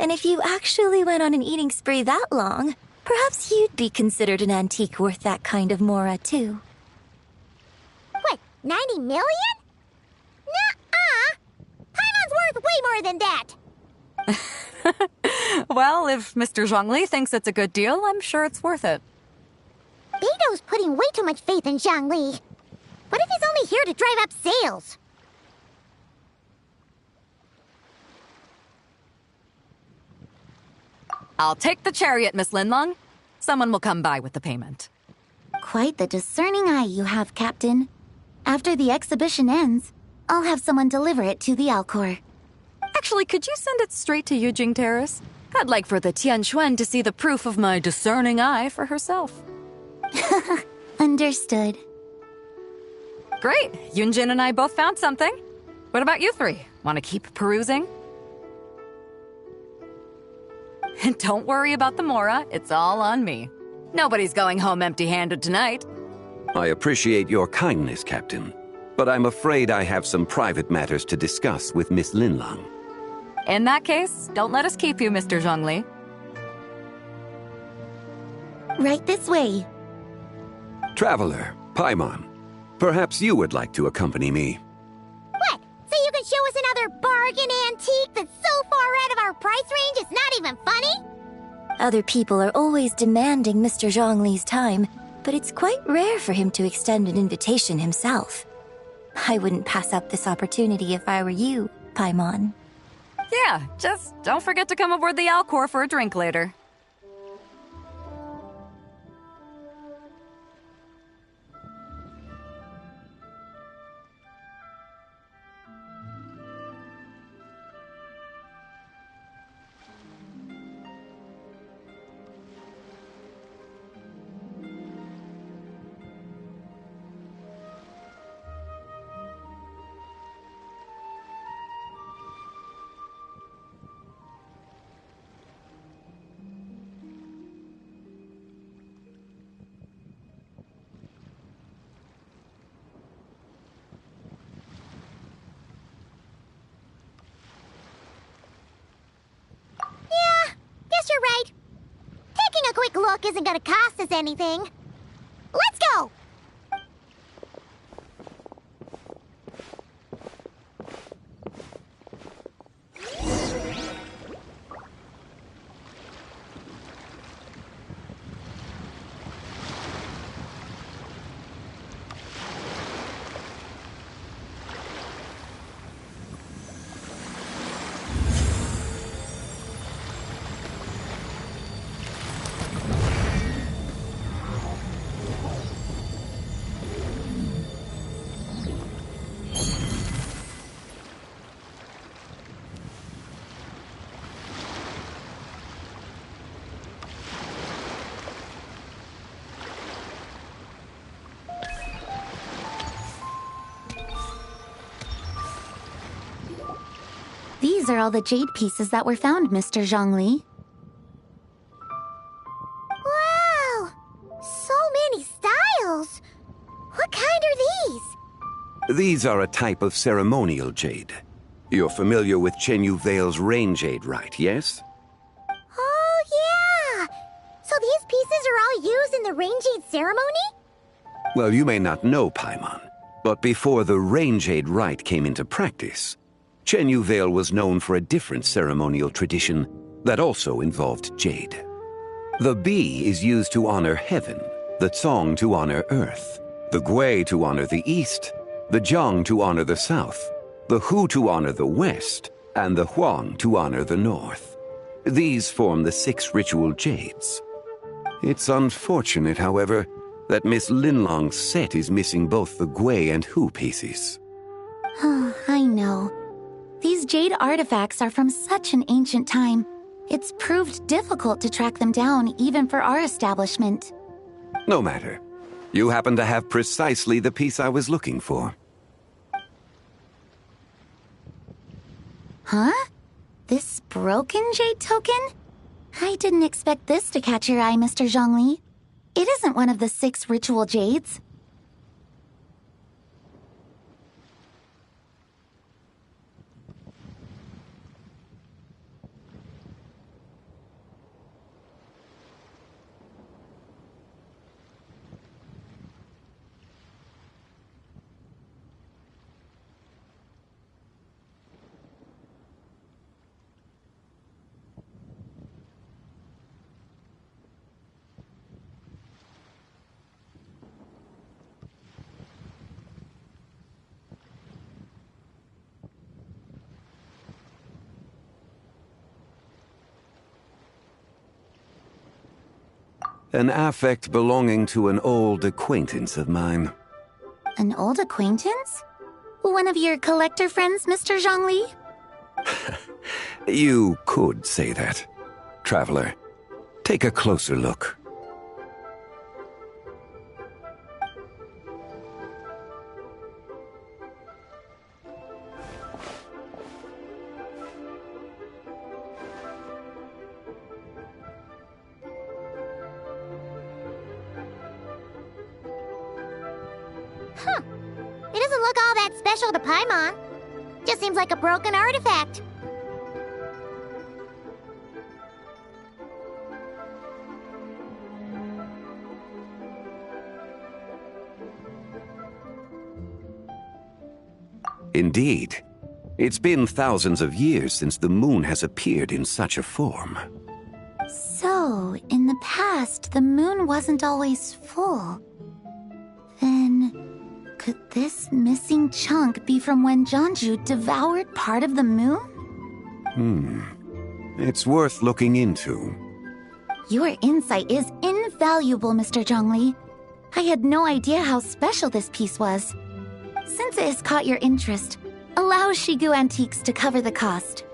And if you actually went on an eating spree that long, perhaps you'd be considered an antique worth that kind of mora, too. What, 90 million? Nuh-uh! Paimon's worth way more than that! Well, if Mr. Zhongli thinks it's a good deal, I'm sure it's worth it. Beto's putting way too much faith in Zhongli. What if he's only here to drive up sales? I'll take the chariot, Miss Linlong. Someone will come by with the payment. Quite the discerning eye you have, Captain. After the exhibition ends, I'll have someone deliver it to the Alcor. Actually, could you send it straight to Yujing Terrace? I'd like for the Tianquan to see the proof of my discerning eye for herself. Understood. Great. Yunjin and I both found something. What about you three? Want to keep perusing? And don't worry about the Mora. It's all on me. Nobody's going home empty-handed tonight. I appreciate your kindness, Captain, but I'm afraid I have some private matters to discuss with Miss Linlong. In that case, don't let us keep you, Mr. Zhongli. Right this way. Traveler, Paimon, perhaps you would like to accompany me. What? So you can show us another bargain antique that's so far out of our price range it's not even funny? Other people are always demanding Mr. Zhongli's time, but it's quite rare for him to extend an invitation himself. I wouldn't pass up this opportunity if I were you, Paimon. Yeah, just don't forget to come aboard the Alcor for a drink later. Yeah, guess you're right. Taking a quick look isn't gonna cost us anything. Let's go! These are all the jade pieces that were found, Mr. Zhongli. Wow! So many styles! What kind are these? These are a type of ceremonial jade. You're familiar with Chenyu Vale's rain jade, right, yes? Oh, yeah! So these pieces are all used in the rain jade ceremony? Well, you may not know, Paimon, but before the rain jade rite came into practice, Chenyu Vale was known for a different ceremonial tradition that also involved jade. The bee is used to honor heaven, the Tsong to honor earth, the Gui to honor the east, the Jiang to honor the south, the Hu to honor the west, and the Huang to honor the north. These form the 6 ritual jades. It's unfortunate, however, that Miss Linlong's set is missing both the Gui and Hu pieces. Oh, I know. These jade artifacts are from such an ancient time. It's proved difficult to track them down, even for our establishment. No matter. You happen to have precisely the piece I was looking for. Huh? This broken jade token? I didn't expect this to catch your eye, Mr. Zhongli. It isn't one of the 6 ritual jades. An affect belonging to an old acquaintance of mine. An old acquaintance? One of your collector friends, Mr. Zhongli? You could say that. Traveler, take a closer look. Huh. It doesn't look all that special to Paimon. Just seems like a broken artifact. Indeed. It's been thousands of years since the moon has appeared in such a form. So, in the past, the moon wasn't always full. Then, could this missing chunk be from when Jeonju devoured part of the moon? It's worth looking into. Your insight is invaluable, Mr. Zhongli. I had no idea how special this piece was. Since it has caught your interest, allow Shigu Antiques to cover the cost.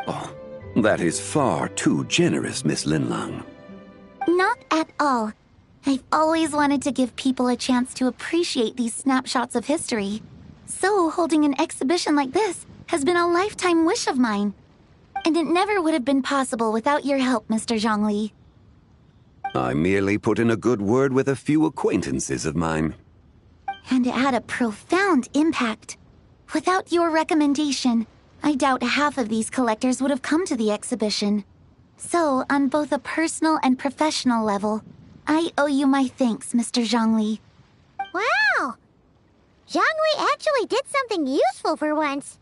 Oh, that is far too generous, Miss Linlang. Not at all. I've always wanted to give people a chance to appreciate these snapshots of history. So holding an exhibition like this has been a lifetime wish of mine. And it never would have been possible without your help, Mr. Zhongli. I merely put in a good word with a few acquaintances of mine. And it had a profound impact. Without your recommendation, I doubt half of these collectors would have come to the exhibition. So, on both a personal and professional level, I owe you my thanks, Mr. Zhongli. Wow! Zhongli actually did something useful for once.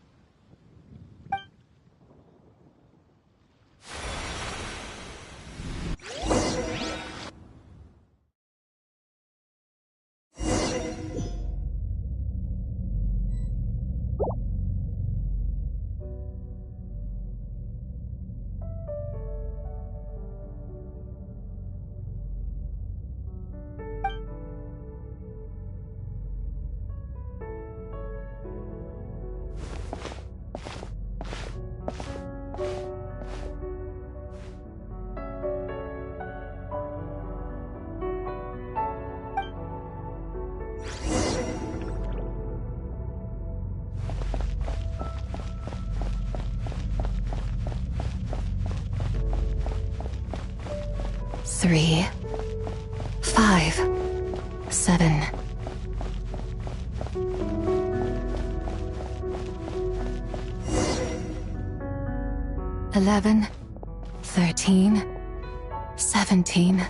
Three, 5, 7. $11, 13, 17.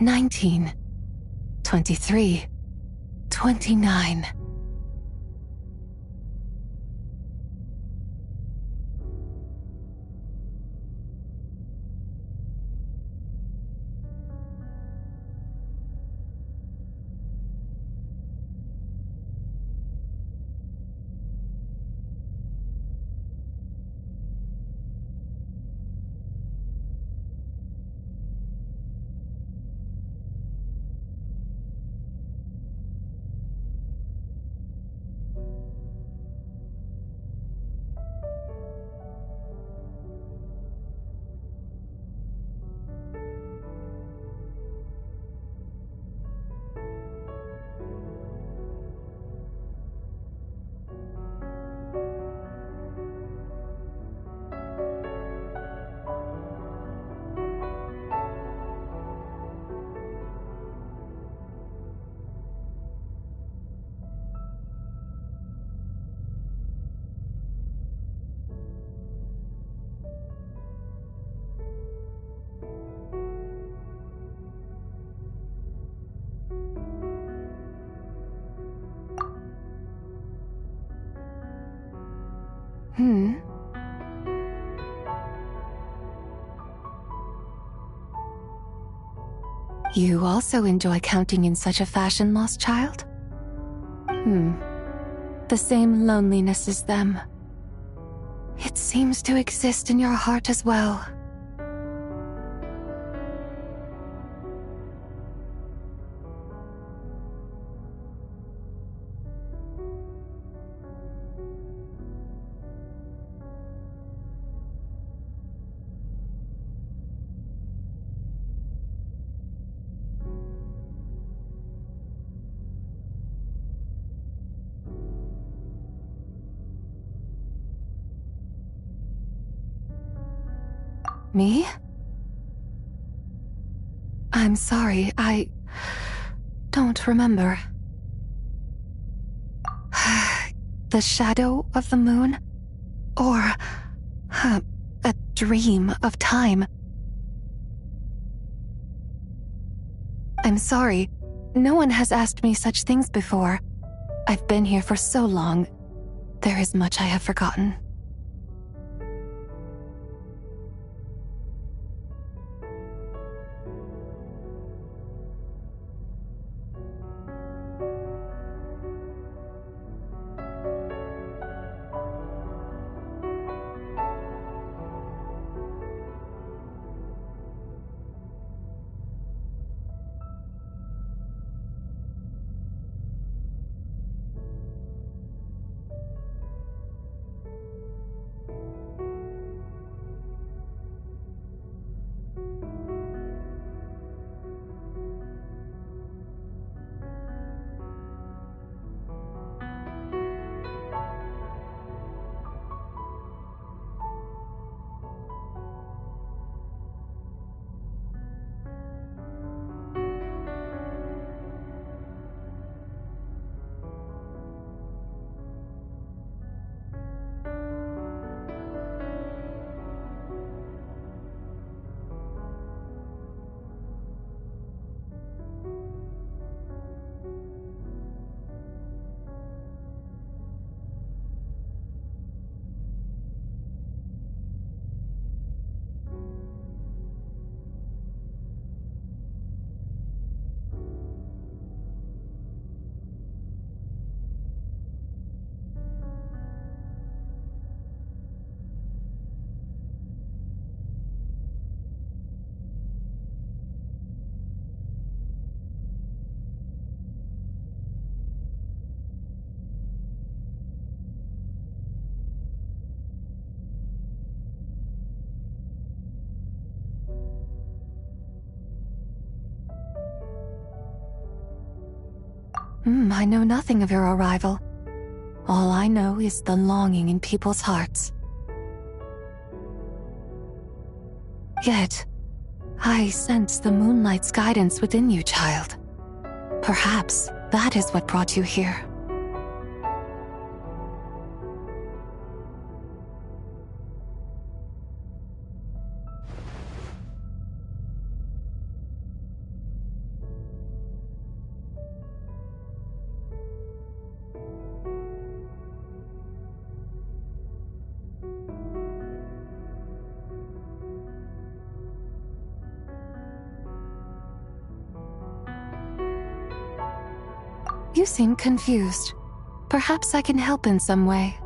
$19, 23, 29. You also enjoy counting in such a fashion, lost child? The same loneliness as them. It seems to exist in your heart as well. Me? I'm sorry, I don't remember. The shadow of the moon? Or a dream of time? I'm sorry, no one has asked me such things before. I've been here for so long. There is much I have forgotten. I know nothing of your arrival. All I know is the longing in people's hearts. Yet, I sense the moonlight's guidance within you, child. Perhaps that is what brought you here. You seem confused. Perhaps I can help in some way.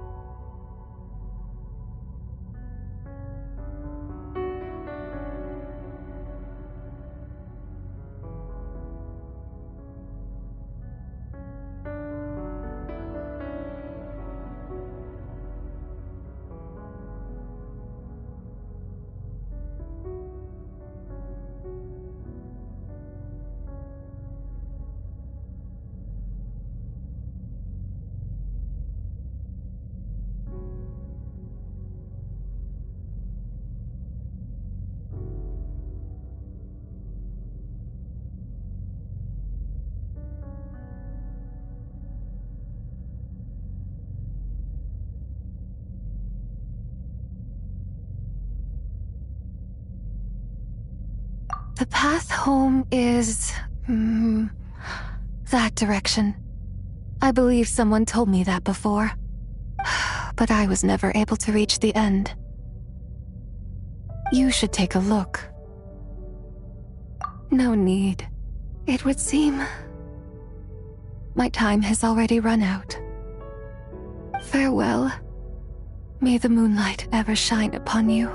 The path home is... that direction. I believe someone told me that before. but I was never able to reach the end. You should take a look. No need. It would seem my time has already run out. Farewell. May the moonlight ever shine upon you.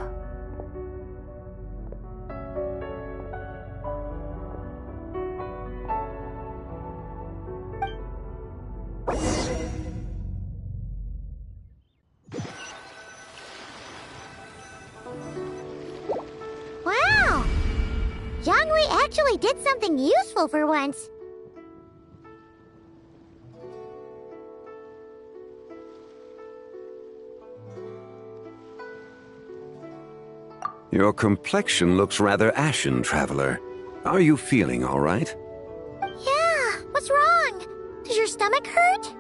Wow! Zhongli actually did something useful for once. Your complexion looks rather ashen, Traveler. Are you feeling all right? Yeah, what's wrong? Does your stomach hurt?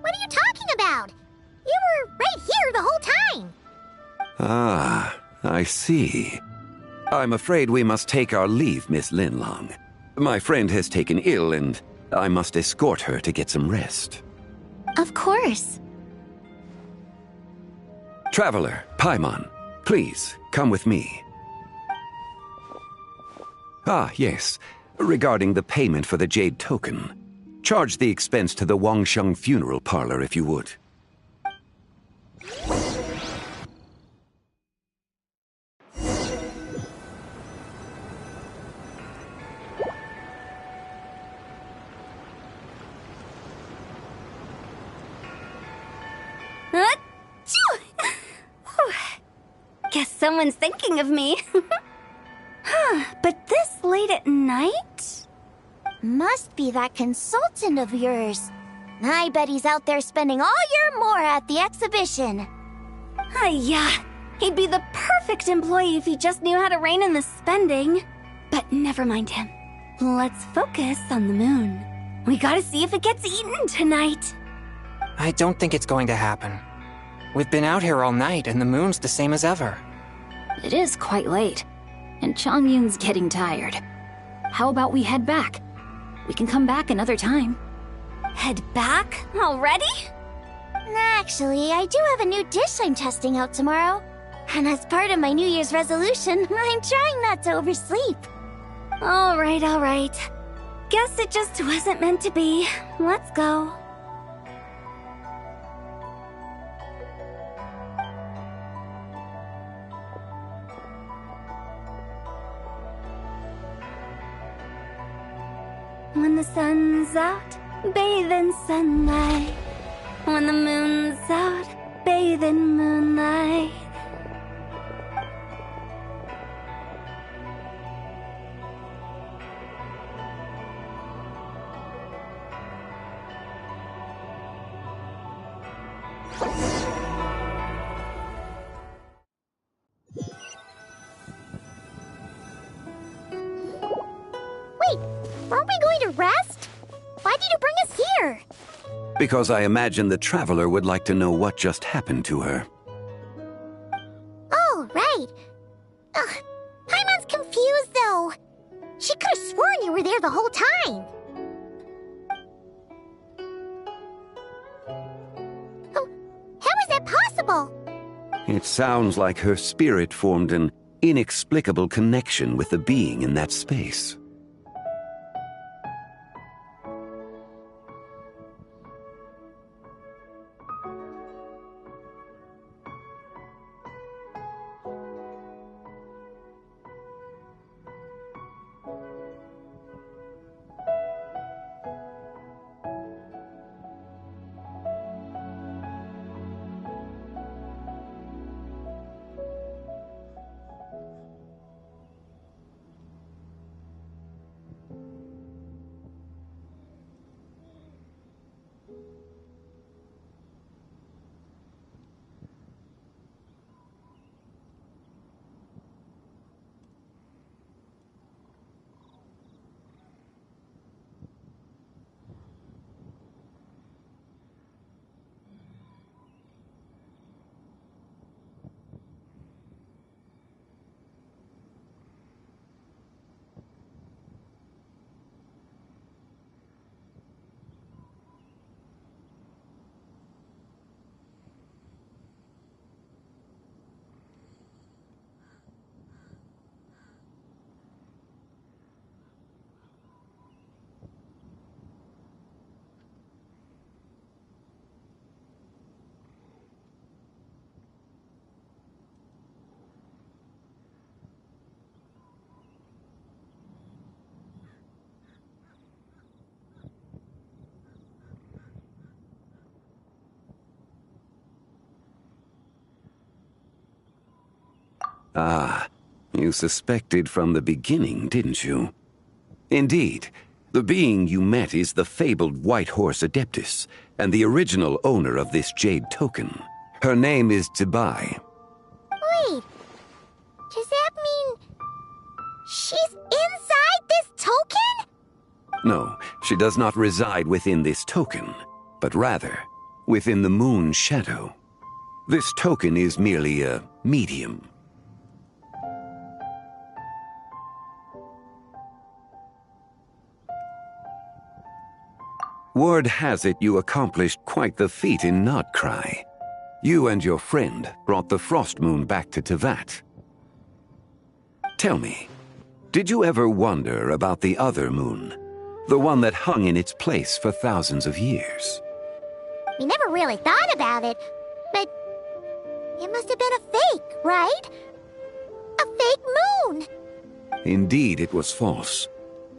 What are you talking about? You were right here the whole time. Ah, I see. I'm afraid we must take our leave, Miss Linlong. My friend has taken ill, and I must escort her to get some rest. Of course. Traveler, Paimon, please, come with me. Ah, yes. Regarding the payment for the Jade Token. Charge the expense to the Wangsheng Funeral Parlor if you would. Guess someone's thinking of me. But this late at night? Must be that consultant of yours. I bet he's out there spending all year more at the exhibition. Yeah, he'd be the perfect employee if he just knew how to rein in the spending. But never mind him. Let's focus on the moon. We gotta see if it gets eaten tonight. I don't think it's going to happen. We've been out here all night, and the moon's the same as ever. It is quite late, and Chongyun's getting tired. How about we head back? We can come back another time. Head back? Already? Actually, I do have a new dish I'm testing out tomorrow. And as part of my New Year's resolution, I'm trying not to oversleep. All right. Guess it just wasn't meant to be. Let's go. When the sun's out, bathe in sunlight. When the moon's out, bathe in moonlight. Wait, weren't we going to rest? Why did you bring us here? Because I imagine the Traveler would like to know what just happened to her. Oh, right. Ugh, Paimon's confused, though. She could have sworn you were there the whole time. Oh, how is that possible? It sounds like her spirit formed an inexplicable connection with the being in that space. Ah, you suspected from the beginning, didn't you? Indeed, the being you met is the fabled White Horse Adeptus, and the original owner of this jade token. Her name is Zibai. Wait, does that mean she's inside this token? No, she does not reside within this token, but rather within the moon's shadow. This token is merely a medium. Word has it you accomplished quite the feat in Nodcry. You and your friend brought the Frost Moon back to Tevat. Tell me, did you ever wonder about the other moon? The one that hung in its place for thousands of years? We never really thought about it, but it must have been a fake, right? A fake moon! Indeed, it was false.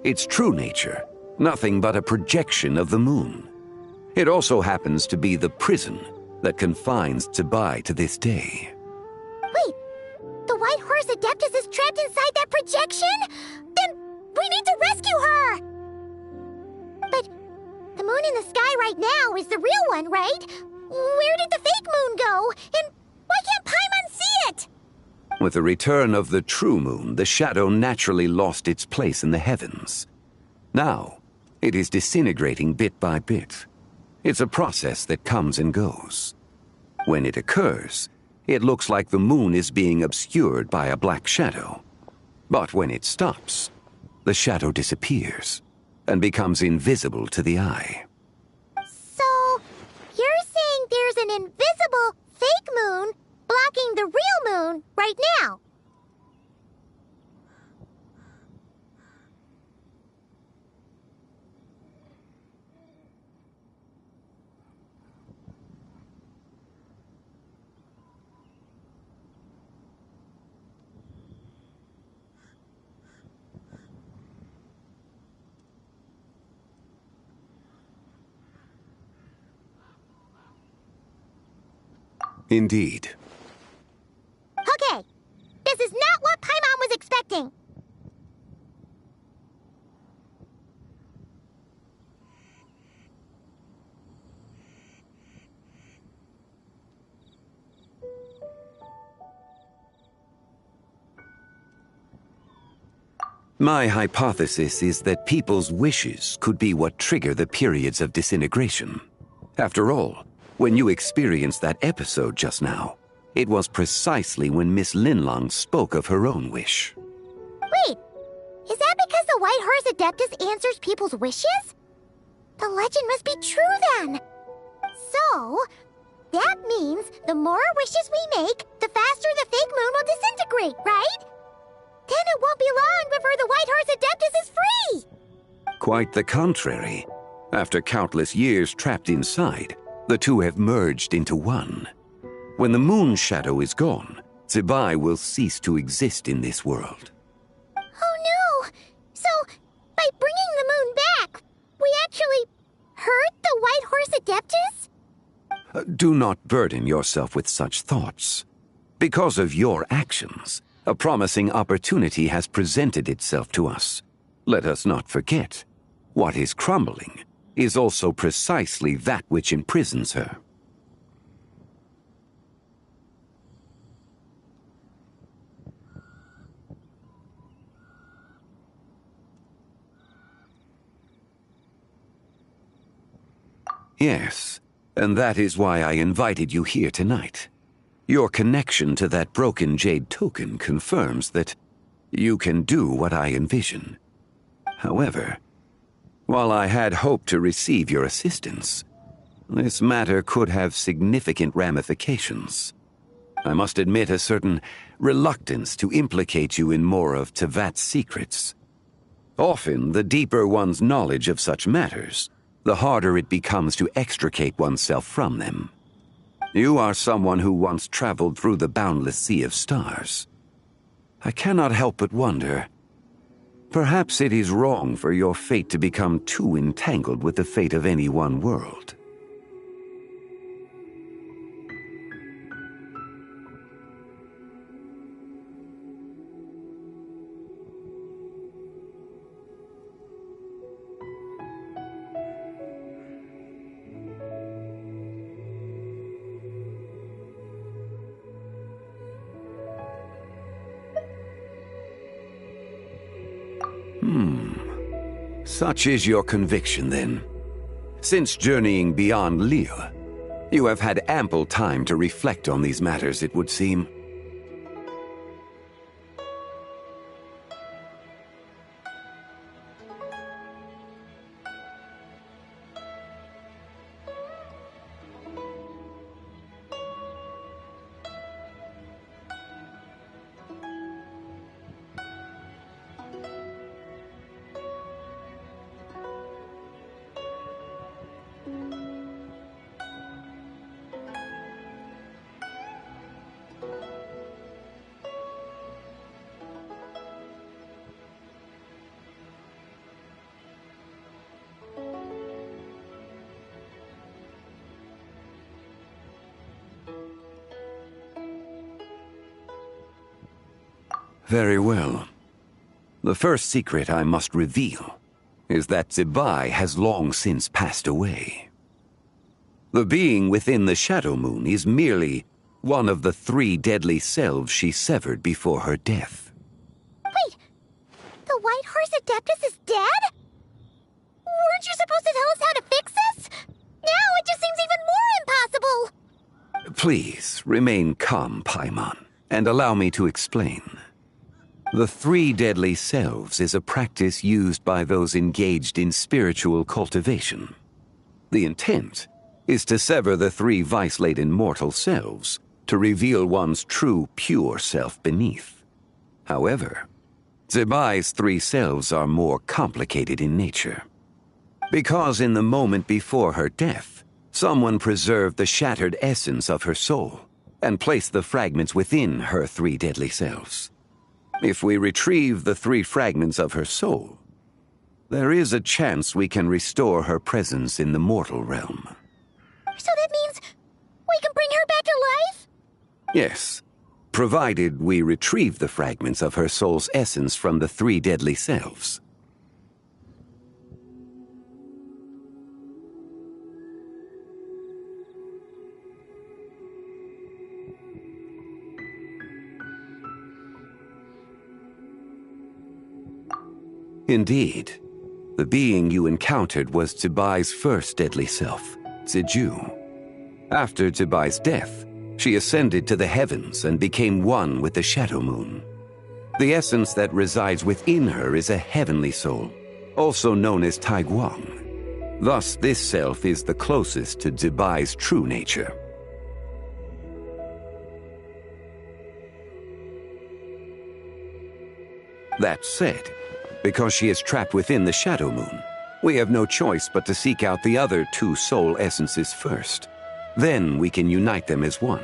Its true nature, nothing but a projection of the moon. It also happens to be the prison that confines Zibai to this day. Wait, the White Horse Adeptus is trapped inside that projection? Then we need to rescue her! But the moon in the sky right now is the real one, right? Where did the fake moon go? And why can't Paimon see it? With the return of the true moon, the shadow naturally lost its place in the heavens. Now, it is disintegrating bit by bit. It's a process that comes and goes. When it occurs, it looks like the moon is being obscured by a black shadow. But when it stops, the shadow disappears and becomes invisible to the eye. So, you're saying there's an invisible fake moon blocking the real moon right now? Indeed. Okay, this is not what Paimon was expecting. My hypothesis is that people's wishes could be what trigger the periods of disintegration. After all, when you experienced that episode just now, it was precisely when Miss Linlong spoke of her own wish. Wait, is that because the White Horse Adeptus answers people's wishes? The legend must be true then. So, that means the more wishes we make, the faster the fake moon will disintegrate, right? Then it won't be long before the White Horse Adeptus is free! Quite the contrary. After countless years trapped inside, the two have merged into one. When the moon shadow is gone, Zibai will cease to exist in this world. Oh no! So, by bringing the moon back, we actually hurt the White Horse Adeptus? Do not burden yourself with such thoughts. Because of your actions, a promising opportunity has presented itself to us. Let us not forget, what is crumbling is also precisely that which imprisons her. Yes, and that is why I invited you here tonight. Your connection to that broken jade token confirms that you can do what I envision. However, while I had hoped to receive your assistance, this matter could have significant ramifications. I must admit a certain reluctance to implicate you in more of Tevat's secrets. Often, the deeper one's knowledge of such matters, the harder it becomes to extricate oneself from them. You are someone who once traveled through the boundless sea of stars. I cannot help but wonder, perhaps it is wrong for your fate to become too entangled with the fate of any one world. Such is your conviction, then. Since journeying beyond Liyue, you have had ample time to reflect on these matters, it would seem. Very well. The first secret I must reveal is that Zibai has long since passed away. The being within the Shadow Moon is merely one of the 3 deadly selves she severed before her death. Wait! The White Horse Adeptus is dead? Weren't you supposed to tell us how to fix this? Now it just seems even more impossible! Please, remain calm, Paimon, and allow me to explain. The 3 deadly selves is a practice used by those engaged in spiritual cultivation. The intent is to sever the 3 vice-laden mortal selves to reveal one's true, pure self beneath. However, Zibai's 3 selves are more complicated in nature. Because in the moment before her death, someone preserved the shattered essence of her soul and placed the fragments within her 3 deadly selves. If we retrieve the 3 fragments of her soul, there is a chance we can restore her presence in the mortal realm. So that means we can bring her back to life? Yes, provided we retrieve the fragments of her soul's essence from the 3 deadly selves. Indeed, the being you encountered was Zibai's first deadly self, Ziju. After Zibai's death, she ascended to the heavens and became one with the Shadow Moon. The essence that resides within her is a heavenly soul, also known as Taiguang. Thus, this self is the closest to Zibai's true nature. That said, because she is trapped within the Shadow Moon, we have no choice but to seek out the other 2 soul essences first. Then we can unite them as one.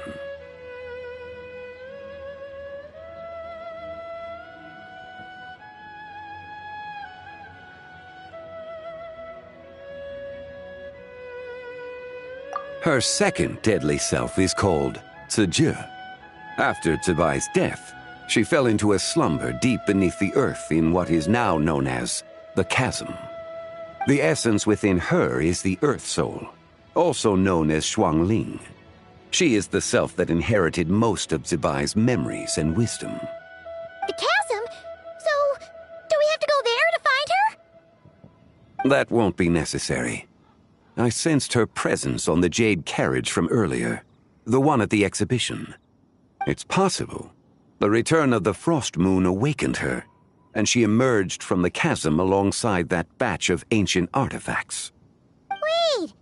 Her second deadly self is called Ziju. After Zibai's death, she fell into a slumber deep beneath the earth in what is now known as the Chasm. The essence within her is the Earth Soul, also known as Shuangling. She is the self that inherited most of Zibai's memories and wisdom. The Chasm? So, do we have to go there to find her? That won't be necessary. I sensed her presence on the jade carriage from earlier, the one at the exhibition. It's possible the return of the Frost Moon awakened her, and she emerged from the chasm alongside that batch of ancient artifacts. Wait!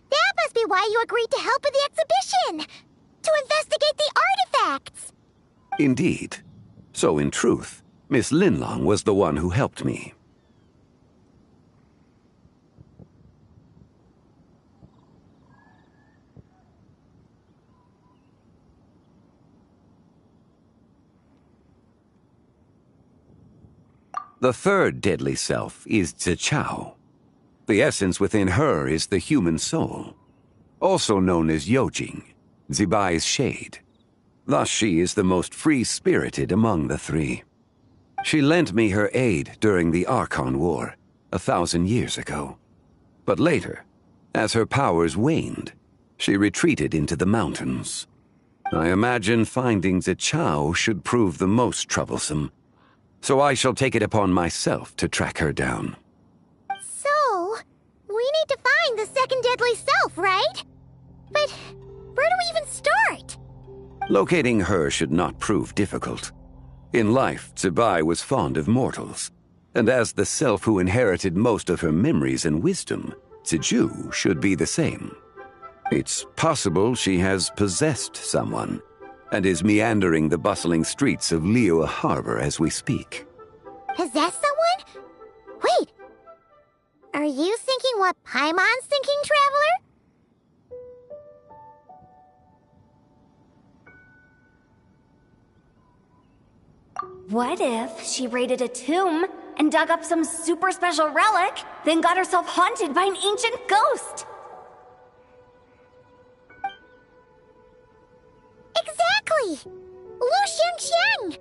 That must be why you agreed to help with the exhibition! To investigate the artifacts! Indeed. So in truth, Miss Linlong was the one who helped me. The third deadly self is Zichao. The essence within her is the human soul, also known as Yojing, Zibai's shade. Thus she is the most free-spirited among the 3. She lent me her aid during the Archon War, 1,000 years ago. But later, as her powers waned, she retreated into the mountains. I imagine finding Zichao should prove the most troublesome, so I shall take it upon myself to track her down. deadly self, right? But where do we even start? Locating her should not prove difficult. In life, Zibai was fond of mortals, and as the self who inherited most of her memories and wisdom, Ziju should be the same. It's possible she has possessed someone, and is meandering the bustling streets of Liyue Harbor as we speak. Possess someone? Wait! Are you thinking what Paimon's thinking, Traveler? What if she raided a tomb and dug up some super special relic, then got herself haunted by an ancient ghost? Exactly! Lu Xiangxiang!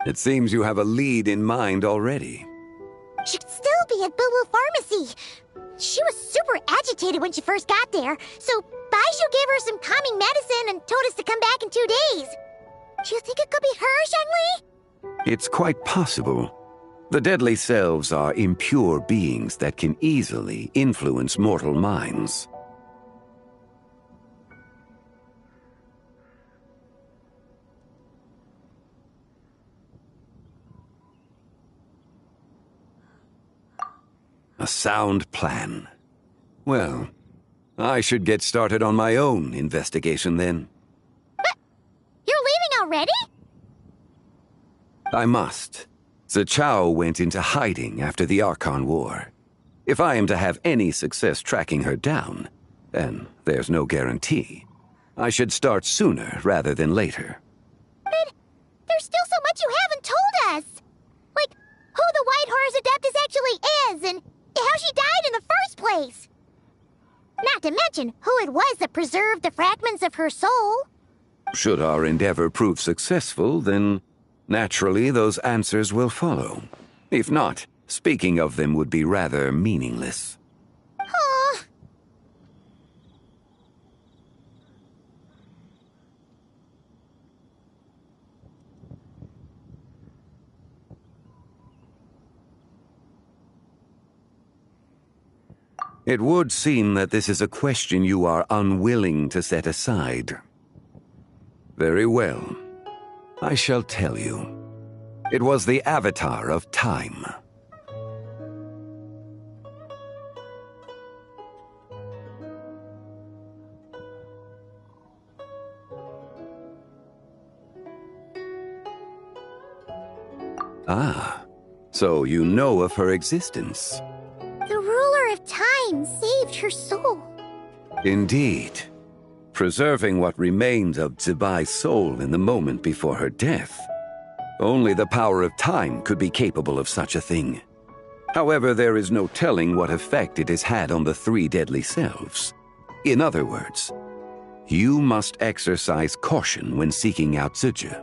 It seems you have a lead in mind already. She'd still be at Boo Boo Pharmacy. She was super agitated when she first got there, so Baishu gave her some calming medicine and told us to come back in 2 days. Do you think it could be her, Zhengli? It's quite possible. The deadly selves are impure beings that can easily influence mortal minds. A sound plan. Well, I should get started on my own investigation then. But you're leaving already? I must. Zichao went into hiding after the Archon War. If I am to have any success tracking her down, and there's no guarantee, I should start sooner rather than later. But there's still so much you haven't told us. Like, who the White Horse Adeptus actually is, and how she died in the first place. Not to mention who it was that preserved the fragments of her soul. Should our endeavor prove successful, then naturally those answers will follow. If not, speaking of them would be rather meaningless. Aw. It would seem that this is a question you are unwilling to set aside. Very well. I shall tell you. It was the Avatar of Time. Ah, so you know of her existence. The ruler of time saved her soul. Indeed. Preserving what remained of Zibai's soul in the moment before her death. Only the power of time could be capable of such a thing. However, there is no telling what effect it has had on the 3 deadly selves. In other words, you must exercise caution when seeking out Ziju.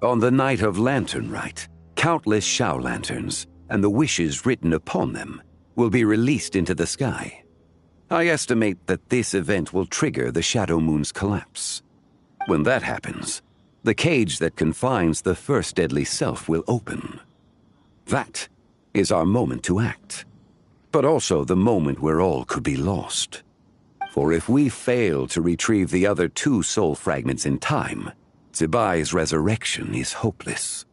On the night of Lanternlit, countless Shao lanterns, and the wishes written upon them, will be released into the sky. I estimate that this event will trigger the Shadow Moon's collapse. When that happens, the cage that confines the first deadly self will open. That is our moment to act, but also the moment where all could be lost. For if we fail to retrieve the other 2 soul fragments in time, Zibai's resurrection is hopeless.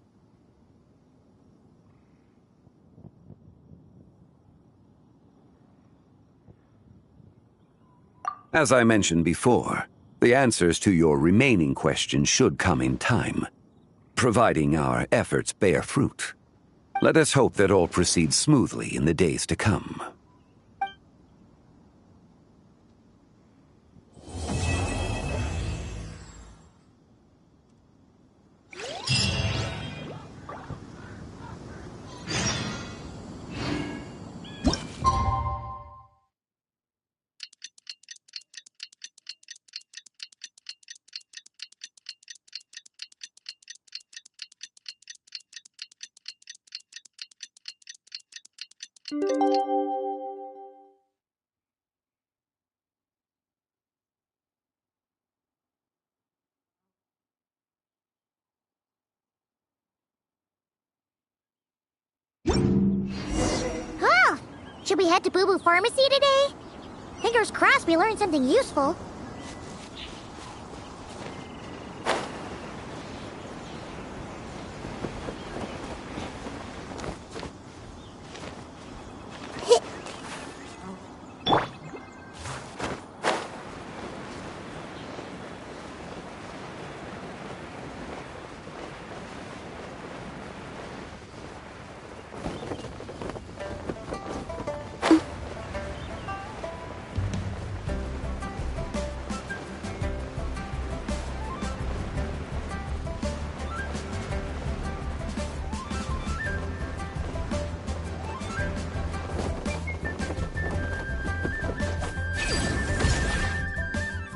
As I mentioned before, the answers to your remaining questions should come in time, providing our efforts bear fruit. Let us hope that all proceeds smoothly in the days to come. Should we head to Boo Boo Pharmacy today? Fingers crossed we learn something useful.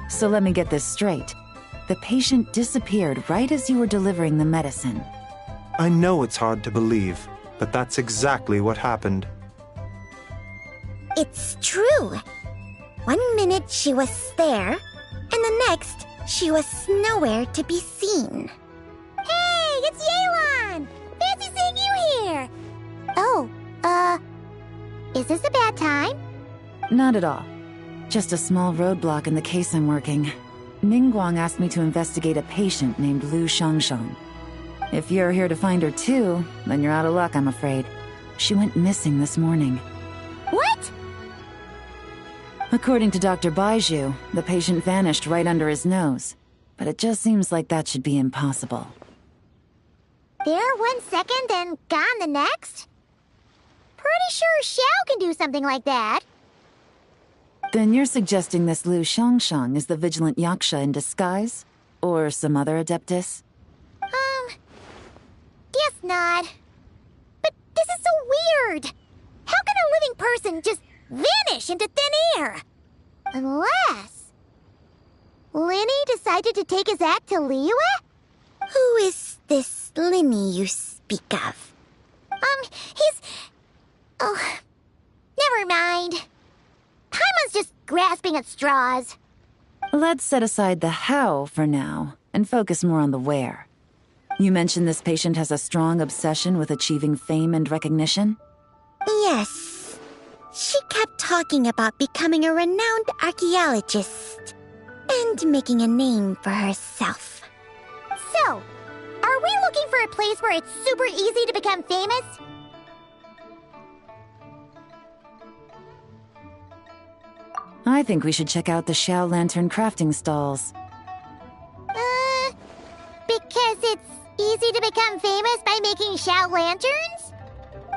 So let me get this straight. The patient disappeared right as you were delivering the medicine. I know it's hard to believe, but that's exactly what happened. It's true. 1 minute she was there, and the next she was nowhere to be seen. Hey, it's Yelan! Fancy seeing you here! Oh, is this a bad time? Not at all. Just a small roadblock in the case I'm working. Ningguang asked me to investigate a patient named Lu Shangshang. If you're here to find her too, then you're out of luck, I'm afraid. She went missing this morning. What? According to Dr. Baiju, the patient vanished right under his nose. But it just seems like that should be impossible. There 1 second and gone the next? Pretty sure Xiao can do something like that. Then you're suggesting this Lu Shangshang is the vigilant Yaksha in disguise? Or some other adeptus? Guess not. But this is so weird. How can a living person just vanish into thin air? Unless Linny decided to take his act to Liyue? Who is this Linny you speak of? He's... Oh, never mind. Paimon's just grasping at straws. Let's set aside the how for now, and focus more on the where. You mentioned this patient has a strong obsession with achieving fame and recognition? Yes. She kept talking about becoming a renowned archaeologist and making a name for herself. So, are we looking for a place where it's super easy to become famous? I think we should check out the Xiao Lantern crafting stalls. Because it's easy to become famous by making Xiao lanterns?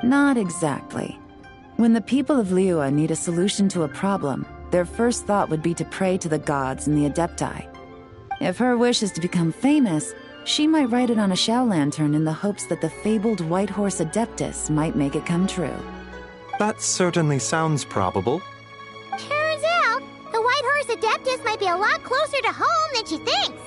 Not exactly. When the people of Liyue need a solution to a problem, their first thought would be to pray to the gods and the Adepti. If her wish is to become famous, she might write it on a Xiao lantern in the hopes that the fabled White Horse Adeptus might make it come true. That certainly sounds probable. Turns out, the White Horse Adeptus might be a lot closer to home than she thinks.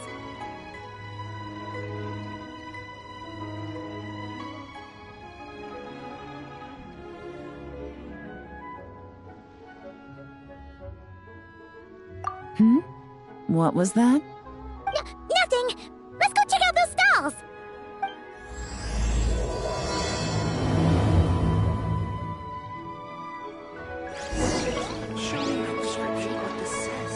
What was that? Nothing! Let's go check out those stalls! Show me the description what this says.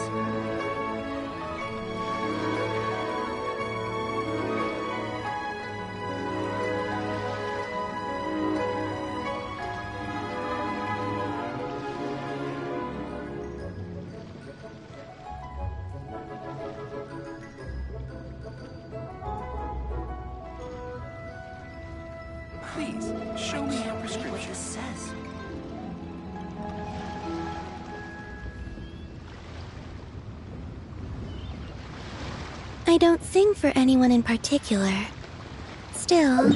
Please, show me your prescription. What this says. I don't sing for anyone in particular. Still...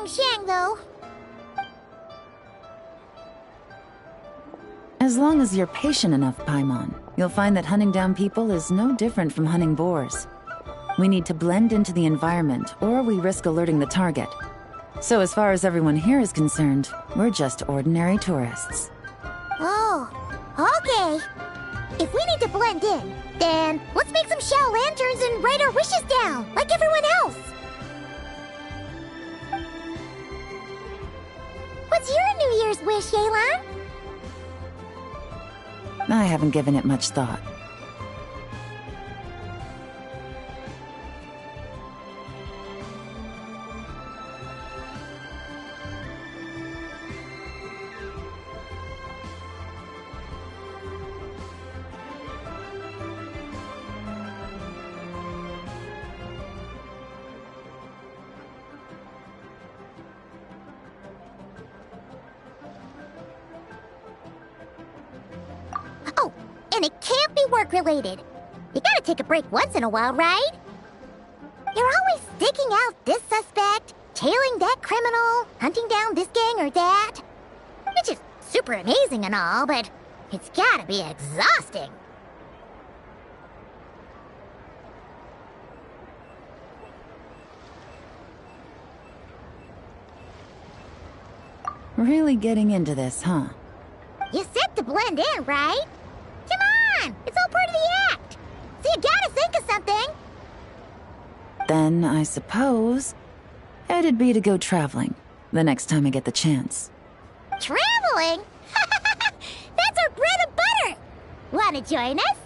Shang though. As long as you're patient enough, Paimon, you'll find that hunting down people is no different from hunting boars. We need to blend into the environment, or we risk alerting the target. So as far as everyone here is concerned, we're just ordinary tourists. Oh, okay. If we need to blend in, then let's make some shell lanterns and write our wishes down, like everyone else. What's your New Year's wish, Yelan? I haven't given it much thought. Oh, and it can't be work-related. You gotta take a break once in a while, right? You're always sticking out this suspect, tailing that criminal, hunting down this gang or that. Which is super amazing and all, but it's gotta be exhausting. Really getting into this, huh? You said to blend in, right? Come on! It's all part of the act! So you gotta think of something! Then, I suppose, it'd be to go traveling, the next time I get the chance. Traveling? That's our bread and butter! Wanna join us?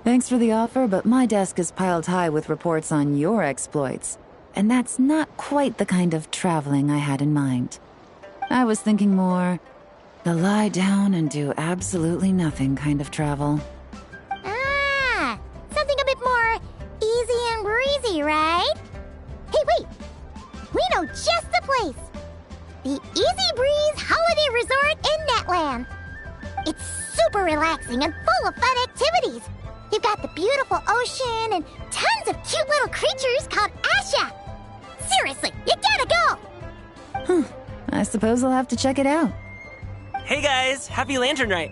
Thanks for the offer, but my desk is piled high with reports on your exploits. And that's not quite the kind of traveling I had in mind. I was thinking more the lie down and do absolutely nothing kind of travel. Ah, something a bit more easy and breezy, right? Hey, wait! We know just the place! The Easy Breeze Holiday Resort in Netland. It's super relaxing and full of fun activities. You've got the beautiful ocean and tons of cute little creatures called Asha. Seriously, you gotta go! I suppose I'll have to check it out. Hey guys, happy Lantern Night!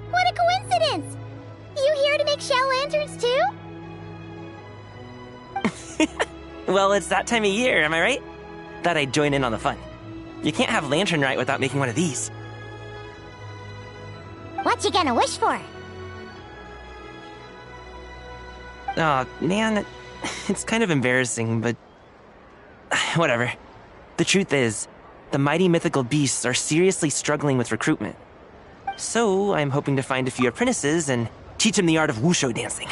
What a coincidence! You here to make shell lanterns too? Well, it's that time of year, am I right? Thought I'd join in on the fun. You can't have Lantern Night without making one of these. What you gonna wish for? Aw, man, it's kind of embarrassing, but... whatever. The truth is, the mighty mythical beasts are seriously struggling with recruitment. So, I'm hoping to find a few apprentices and teach them the art of wushu dancing.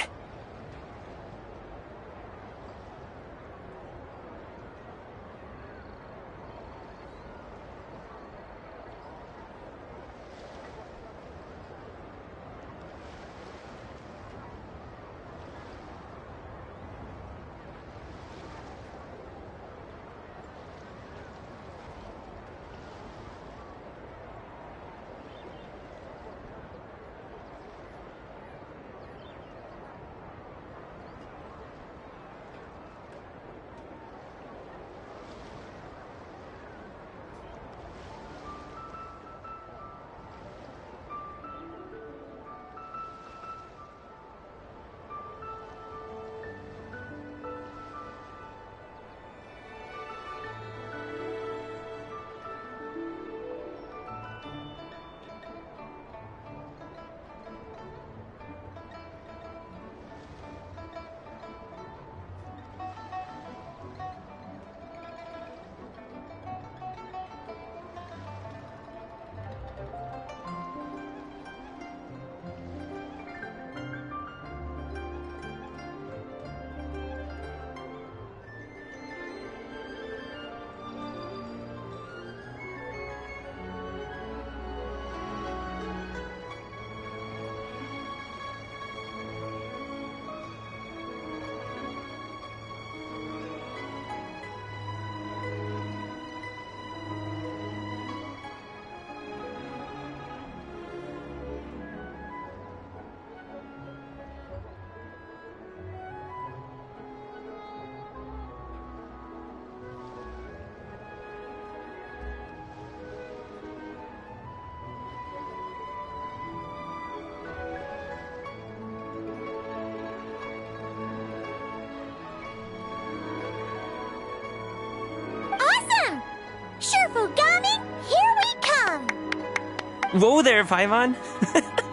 Whoa there, Paimon.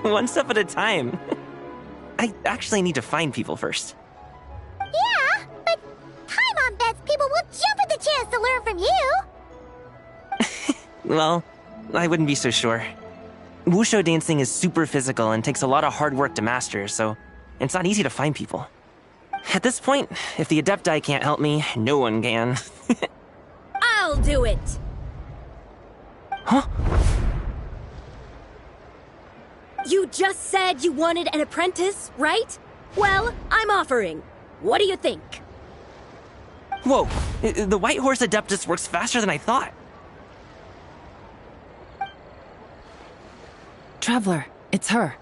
One step at a time. I actually need to find people first. Yeah, but Paimon bets people will jump at the chance to learn from you. Well, I wouldn't be so sure. Wushu dancing is super physical and takes a lot of hard work to master, so it's not easy to find people. At this point, if the Adepti can't help me, no one can. I'll do it! Huh? You just said you wanted an apprentice, right? Well, I'm offering. What do you think? Whoa, the White Horse Adeptus works faster than I thought. Traveler, it's her.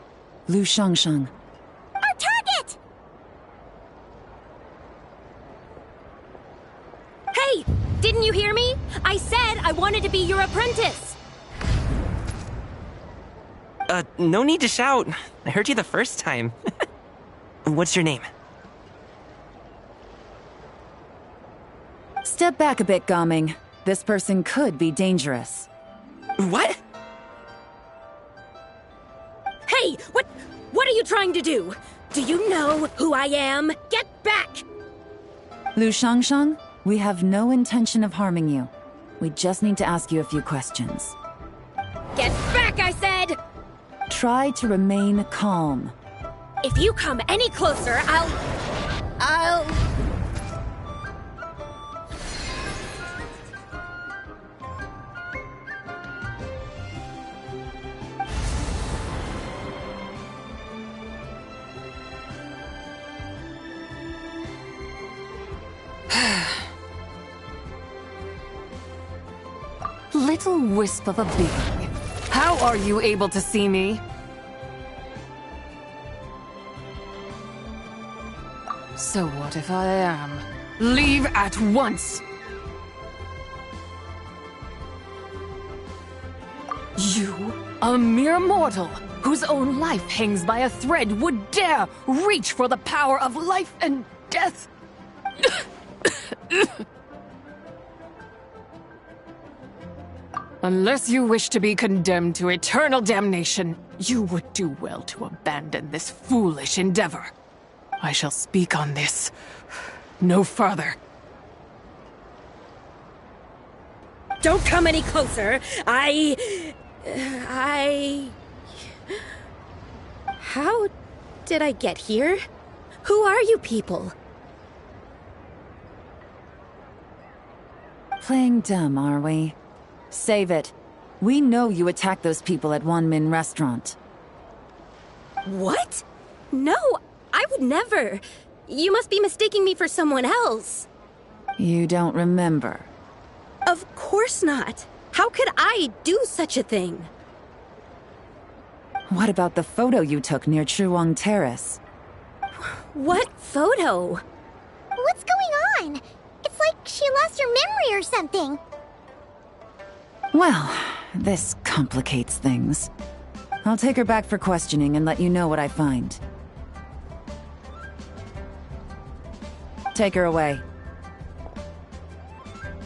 Lu Shangsheng. Our target! Hey! Didn't you hear me? I said I wanted to be your apprentice! No need to shout. I heard you the first time. What's your name? Step back a bit, Gaming. This person could be dangerous. What? Hey! What are you trying to do? Do you know who I am? Get back! Lu Shangsheng, we have no intention of harming you. We just need to ask you a few questions. Get back, I said! Try to remain calm. If you come any closer, I'll... Little wisp of a being. How are you able to see me? So what if I am? Leave at once! You, a mere mortal, whose own life hangs by a thread, would dare reach for the power of life and death? Unless you wish to be condemned to eternal damnation, you would do well to abandon this foolish endeavor. I shall speak on this no further. Don't come any closer. How did I get here? Who are you people? Playing dumb, are we? Save it. We know you attacked those people at Wanmin Restaurant. What? No, I would never. You must be mistaking me for someone else. You don't remember? Of course not. How could I do such a thing? What about the photo you took near Chuang Terrace? What photo? What's going on? It's like she lost her memory or something. Well, this complicates things. I'll take her back for questioning and let you know what I find. Take her away.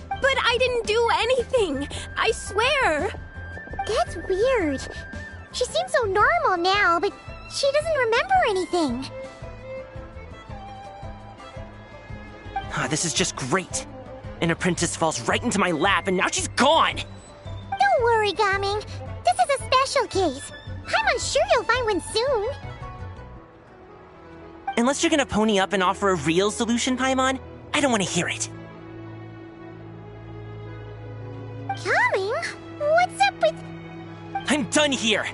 But I didn't do anything! I swear! That's weird. She seems so normal now, but she doesn't remember anything. This is just great. An apprentice falls right into my lap and now she's gone! Don't worry, Gaming. This is a special case. I'm sure you'll find one soon. Unless you're gonna pony up and offer a real solution, Paimon, I don't want to hear it. Gaming? What's up with... I'm done here!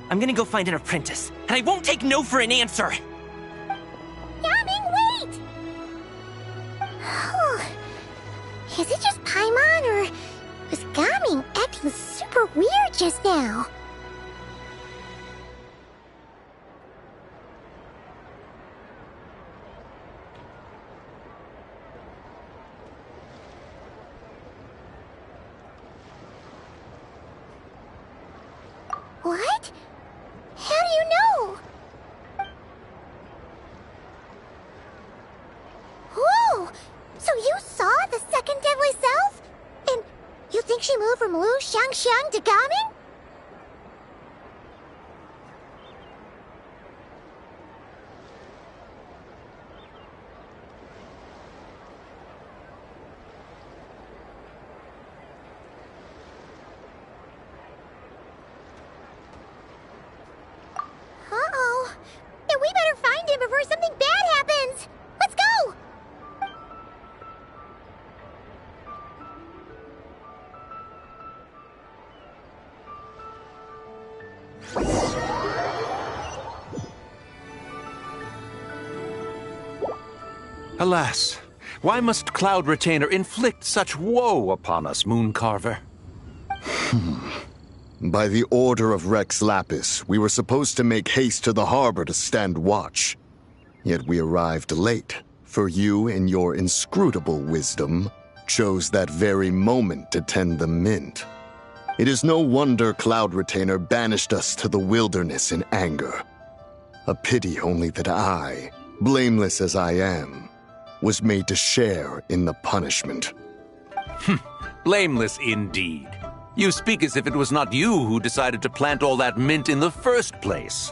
I'm gonna go find an apprentice, and I won't take no for an answer! Gaming, wait! Is it just Paimon, or was Gaming acting super weird just now? What? How do you know? Whoa! So you saw the second deadly self? And you think she moved from Lu Shangxiang to Gaming? Alas, why must Cloud Retainer inflict such woe upon us, Mooncarver? By the order of Rex Lapis, we were supposed to make haste to the harbor to stand watch. Yet we arrived late, for you, in your inscrutable wisdom, chose that very moment to tend the mint. It is no wonder Cloud Retainer banished us to the wilderness in anger. A pity only that I, blameless as I am, was made to share in the punishment. Blameless indeed. You speak as if it was not you who decided to plant all that mint in the first place.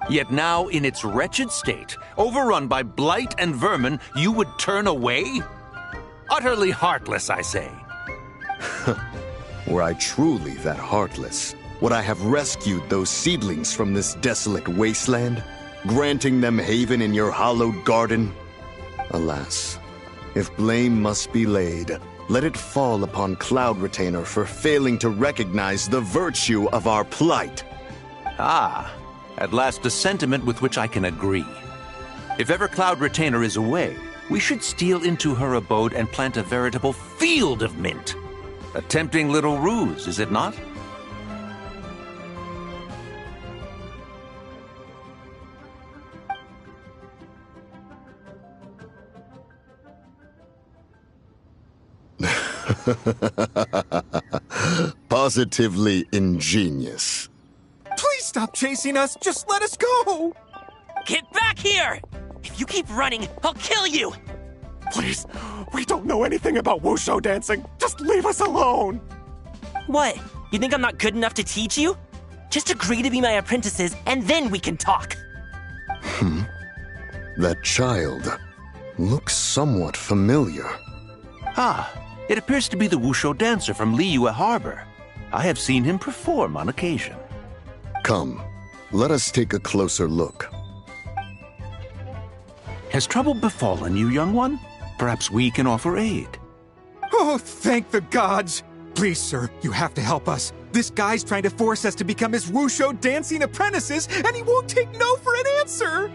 Yet now, in its wretched state, overrun by blight and vermin, you would turn away? Utterly heartless, I say. Were I truly that heartless, would I have rescued those seedlings from this desolate wasteland, granting them haven in your hallowed garden? Alas, if blame must be laid, let it fall upon Cloud Retainer for failing to recognize the virtue of our plight. Ah, at last a sentiment with which I can agree. If ever Cloud Retainer is away, we should steal into her abode and plant a veritable field of mint. A tempting little ruse, is it not? Positively ingenious. Please stop chasing us. Just let us go. Get back here! If you keep running, I'll kill you! Please, we don't know anything about wushu dancing. Just leave us alone. What? You think I'm not good enough to teach you? Just agree to be my apprentices, and then we can talk. That child looks somewhat familiar. Ah, it appears to be the wushu dancer from Liyue Harbor. I have seen him perform on occasion. Come, let us take a closer look. Has trouble befallen you, young one? Perhaps we can offer aid. Oh, thank the gods. Please, sir, you have to help us. This guy's trying to force us to become his wushu dancing apprentices, and he won't take no for an answer.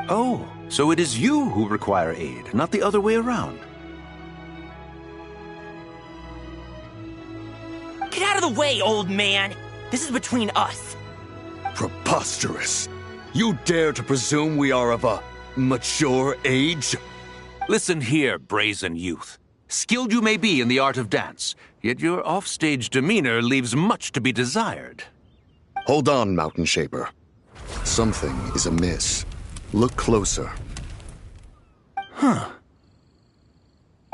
Oh, so it is you who require aid, not the other way around. Get out of the way, old man! This is between us. Preposterous. You dare to presume we are of a mature age? Listen here, brazen youth. Skilled you may be in the art of dance, yet your offstage demeanor leaves much to be desired. Hold on, Mountain Shaper. Something is amiss. Look closer. Huh.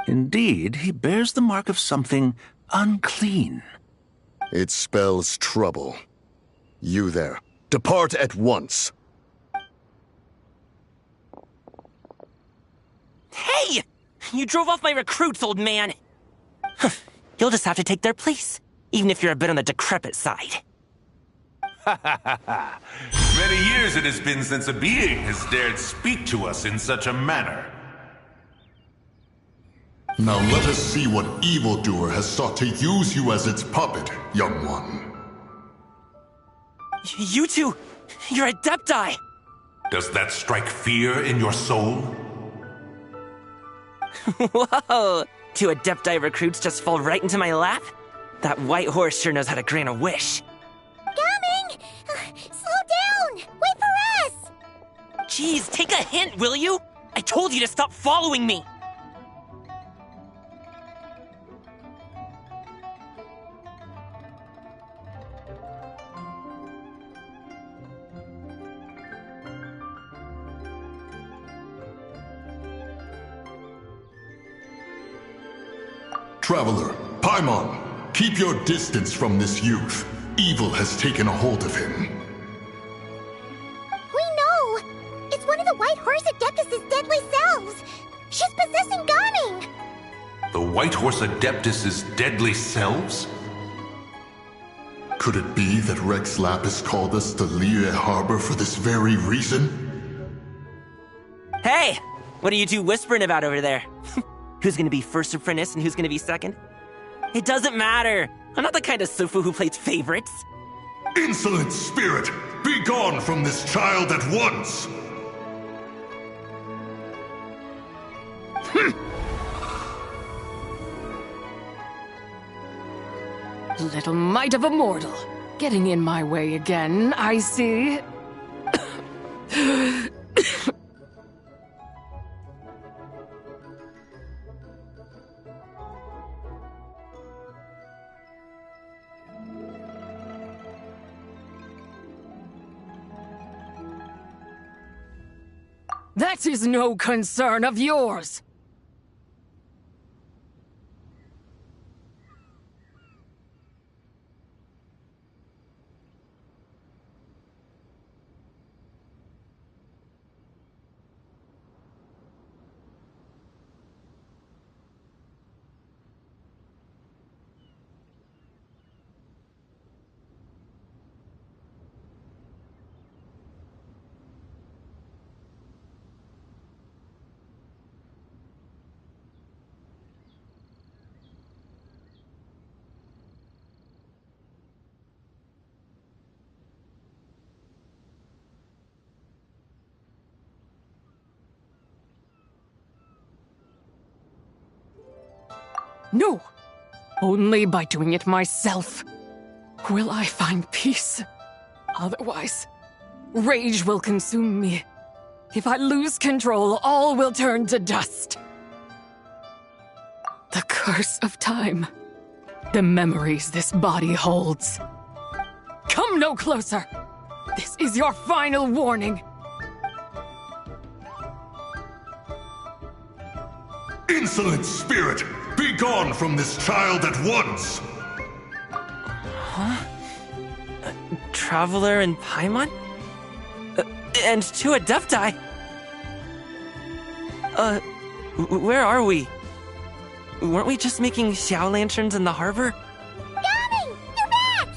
Indeed, he bears the mark of something unclean. It spells trouble. You there, depart at once. Hey! You drove off my recruits, old man! You'll just have to take their place, even if you're a bit on the decrepit side. Many years it has been since a being has dared speak to us in such a manner. Now let us see what evildoer has sought to use you as its puppet, young one. You two, you're Adepti! Does that strike fear in your soul? Whoa! Two Adepti recruits just fall right into my lap? That white horse sure knows how to grant a wish. Coming! Slow down! Wait for us! Jeez, take a hint, will you? I told you to stop following me! Traveler, Paimon, keep your distance from this youth. Evil has taken a hold of him. We know! It's one of the White Horse Adeptus' deadly selves! She's possessing Gaming! The White Horse Adeptus' deadly selves? Could it be that Rex Lapis called us to Liyue Harbor for this very reason? Hey! What are you two whispering about over there? Who's gonna be first apprentice and who's gonna be second? It doesn't matter. I'm not the kind of Sufu who plays favorites. Insolent spirit! Be gone from this child at once! Little mite of a mortal. Getting in my way again, I see. That is no concern of yours! No! Only by doing it myself will I find peace. Otherwise, rage will consume me. If I lose control, all will turn to dust. The curse of time. The memories this body holds. Come no closer! This is your final warning. Insolent spirit! Be gone from this child at once! Huh? Traveler and Paimon? And two Adepti? Where are we? Weren't we just making Xiao lanterns in the harbor? Gaming! You're back!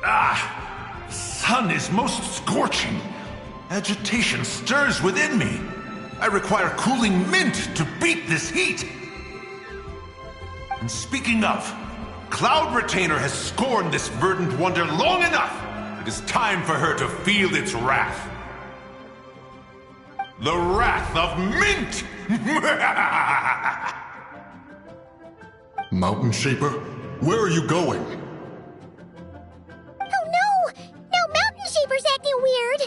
Ah! Sun is most scorching. Agitation stirs within me. I require cooling mint to beat this heat. And speaking of, Cloud Retainer has scorned this verdant wonder long enough. It is time for her to feel its wrath. The wrath of Mint! Mountain Shaper, where are you going? Oh no! Now Mountain Shaper's acting weird!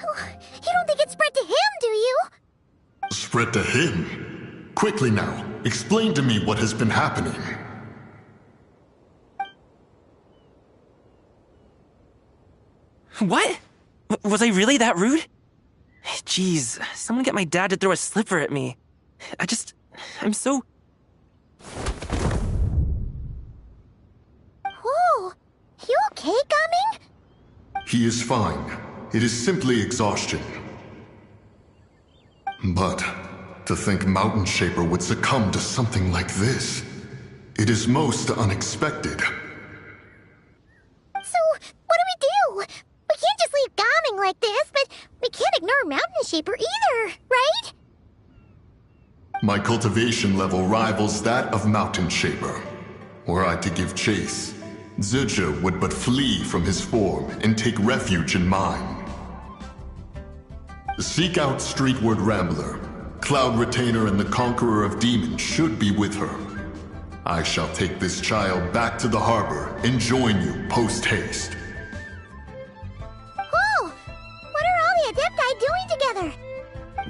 Oh, you don't think it spread to him, do you? Spread to him? Quickly now, explain to me what has been happening. What? Was I really that rude? Jeez, someone get my dad to throw a slipper at me. I'm so... Whoa! You okay, Gaming? He is fine. It is simply exhaustion. But to think Mountain Shaper would succumb to something like this, it is most unexpected. So, what do? We can't just leave Gaming like this, but we can't ignore Mountain Shaper either, right? My cultivation level rivals that of Mountain Shaper. Were I to give chase, Zizha would but flee from his form and take refuge in mine. Seek out Streetward Rambler. Cloud Retainer and the Conqueror of Demons should be with her. I shall take this child back to the harbor and join you post-haste. Whoa! What are all the Adepti doing together?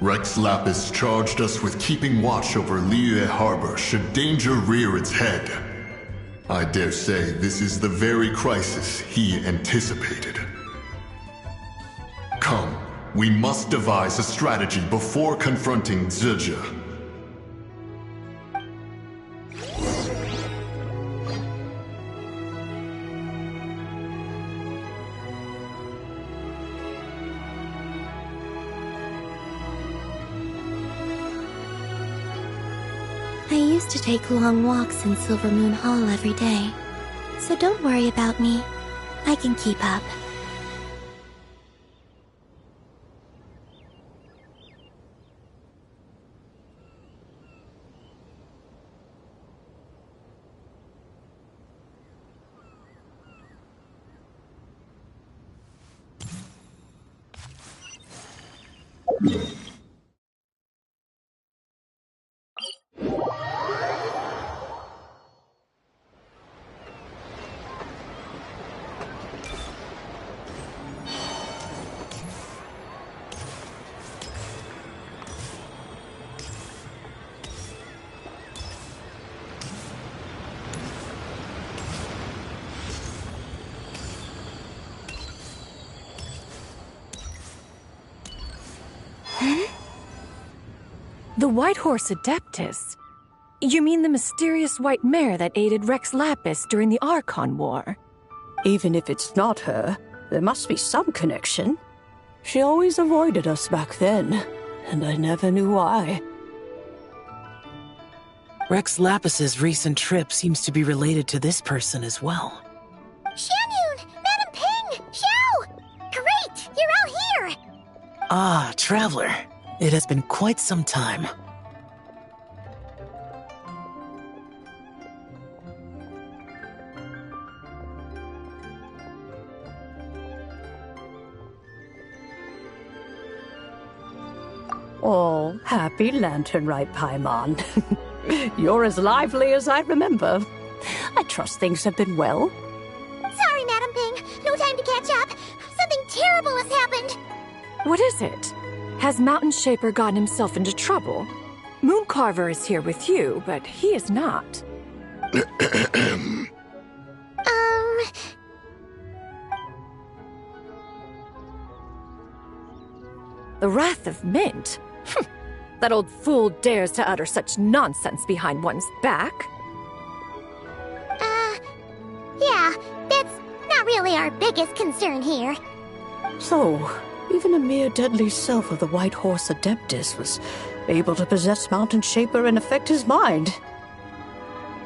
Rex Lapis charged us with keeping watch over Liyue Harbor should danger rear its head. I dare say this is the very crisis he anticipated. Come, we must devise a strategy before confronting Zizha. I used to take long walks in Silver Moon Hall every day, so don't worry about me. I can keep up. The White Horse Adeptus? You mean the mysterious white mare that aided Rex Lapis during the Archon War? Even if it's not her, there must be some connection. She always avoided us back then, and I never knew why. Rex Lapis's recent trip seems to be related to this person as well. Xianyun! Madam Ping! Xiao! Great! You're out here! Ah, Traveler. It has been quite some time. Oh, happy Lanternlit, Paimon. You're as lively as I remember. I trust things have been well. Sorry, Madam Ping. No time to catch up. Something terrible has happened. What is it? Has Mountain Shaper gotten himself into trouble? Mooncarver is here with you, but he is not. The Wrath of Mint? That old fool dares to utter such nonsense behind one's back. Yeah, that's not really our biggest concern here. So, even a mere deadly self of the White Horse Adeptus was able to possess Mountain Shaper and affect his mind.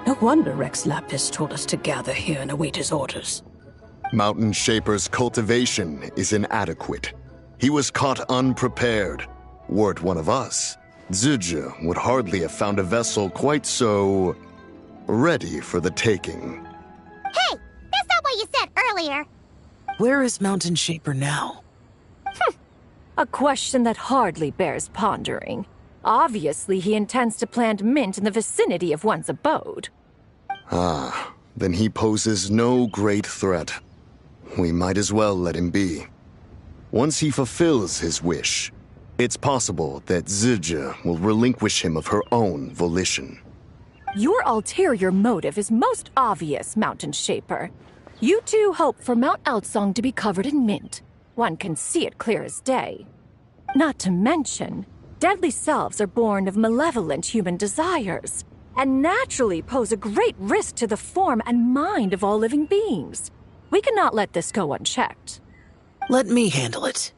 No wonder Rex Lapis told us to gather here and await his orders. Mountain Shaper's cultivation is inadequate. He was caught unprepared. Were it one of us, Zizhi would hardly have found a vessel quite so ready for the taking. Hey, that's not what you said earlier. Where is Mountain Shaper now? A question that hardly bears pondering. Obviously, he intends to plant mint in the vicinity of one's abode. Ah, then he poses no great threat. We might as well let him be. Once he fulfills his wish, it's possible that Zizhi will relinquish him of her own volition. Your ulterior motive is most obvious, Mountain Shaper. You two hope for Mount Eltsong to be covered in mint. One can see it clear as day. Not to mention, deadly selves are born of malevolent human desires, and naturally pose a great risk to the form and mind of all living beings. We cannot let this go unchecked. Let me handle it.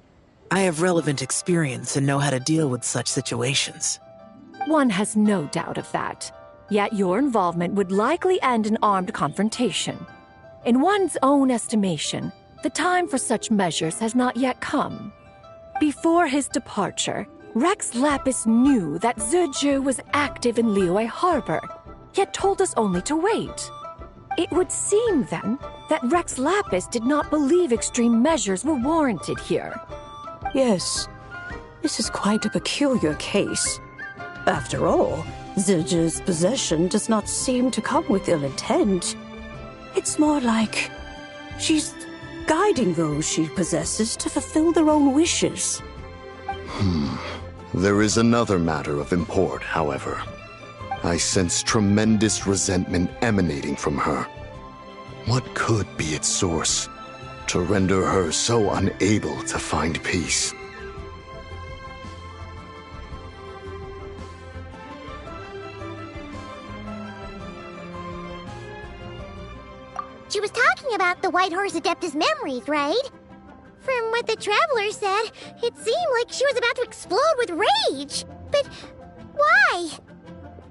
I have relevant experience and know how to deal with such situations. One has no doubt of that. Yet your involvement would likely end in armed confrontation. In one's own estimation, the time for such measures has not yet come. Before his departure, Rex Lapis knew that Zizhi was active in Liyue Harbor, yet told us only to wait. It would seem, then, that Rex Lapis did not believe extreme measures were warranted here. Yes, this is quite a peculiar case. After all, Zizhi's possession does not seem to come with ill intent. It's more like she's guiding those she possesses to fulfill their own wishes. There is another matter of import, however. I sense tremendous resentment emanating from her. What could be its source to render her so unable to find peace? She was talking about the White Horse Adeptus memories, right? From what the Traveler said, it seemed like she was about to explode with rage. But why?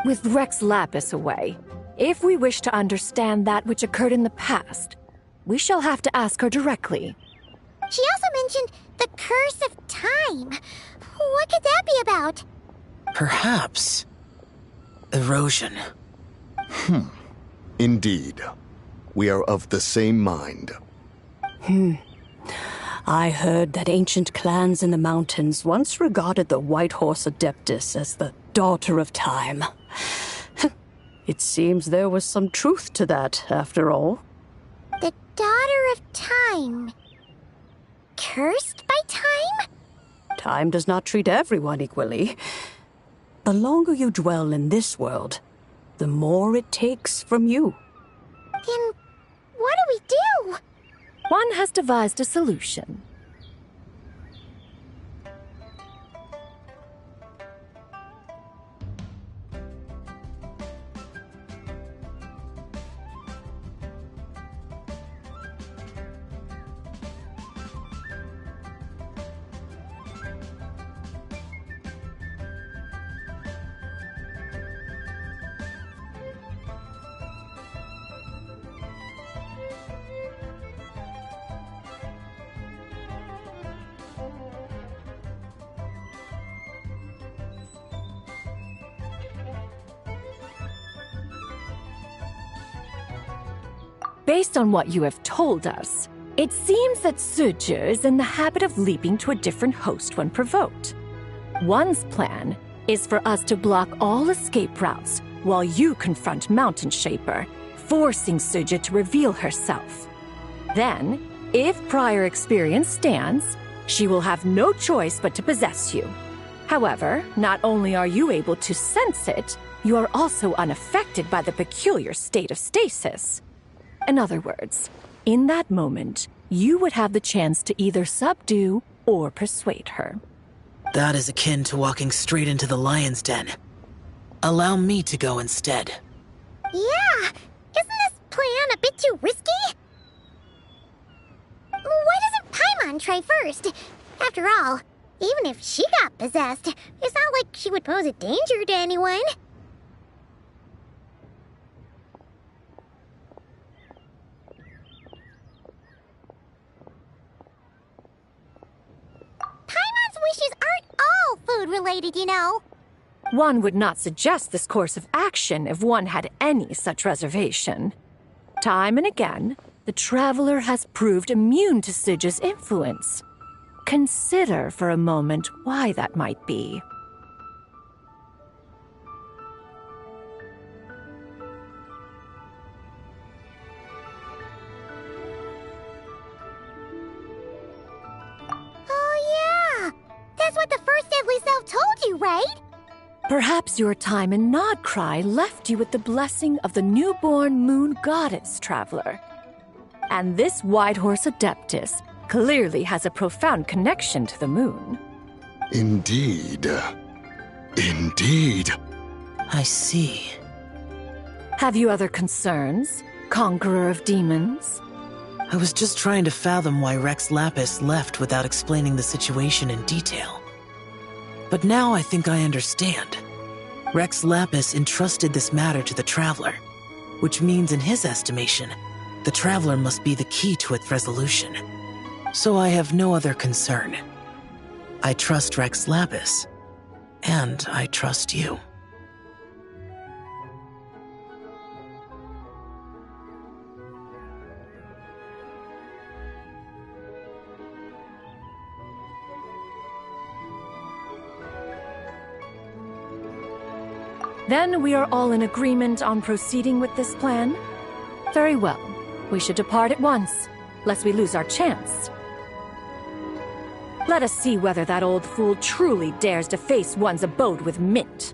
With Rex Lapis away, if we wish to understand that which occurred in the past, we shall have to ask her directly. She also mentioned the Curse of Time. What could that be about? Perhaps erosion. Indeed. We are of the same mind. I heard that ancient clans in the mountains once regarded the White Horse Adeptus as the daughter of time. It seems there was some truth to that, after all. The Daughter of Time. Cursed by time? Time does not treat everyone equally. The longer you dwell in this world, the more it takes from you. Then what do we do? One has devised a solution. Based on what you have told us, it seems that Suju is in the habit of leaping to a different host when provoked. One's plan is for us to block all escape routes while you confront Mountain Shaper, forcing Suju to reveal herself. Then, if prior experience stands, she will have no choice but to possess you. However, not only are you able to sense it, you are also unaffected by the peculiar state of stasis. In other words, in that moment, you would have the chance to either subdue or persuade her. That is akin to walking straight into the lion's den. Allow me to go instead. Yeah, isn't this plan a bit too risky? Why doesn't Paimon try first? After all, even if she got possessed, it's not like she would pose a danger to anyone. Paimon's wishes aren't all food-related, you know. One would not suggest this course of action if one had any such reservation. Time and again, the traveler has proved immune to Suju's influence. Consider for a moment why that might be. Oh yeah, that's what the first Deadly Self told you, right? Perhaps your time in Nodcry left you with the blessing of the newborn moon goddess, traveler. And this White Horse Adeptus clearly has a profound connection to the moon. Indeed. Indeed. I see. Have you other concerns, Conqueror of Demons? I was just trying to fathom why Rex Lapis left without explaining the situation in detail. But now I think I understand. Rex Lapis entrusted this matter to the Traveler, which means in his estimation, the Traveler must be the key to its resolution. So I have no other concern. I trust Rex Lapis, and I trust you. Then we are all in agreement on proceeding with this plan? Very well. We should depart at once, lest we lose our chance. Let us see whether that old fool truly dares to face one's abode with Mint.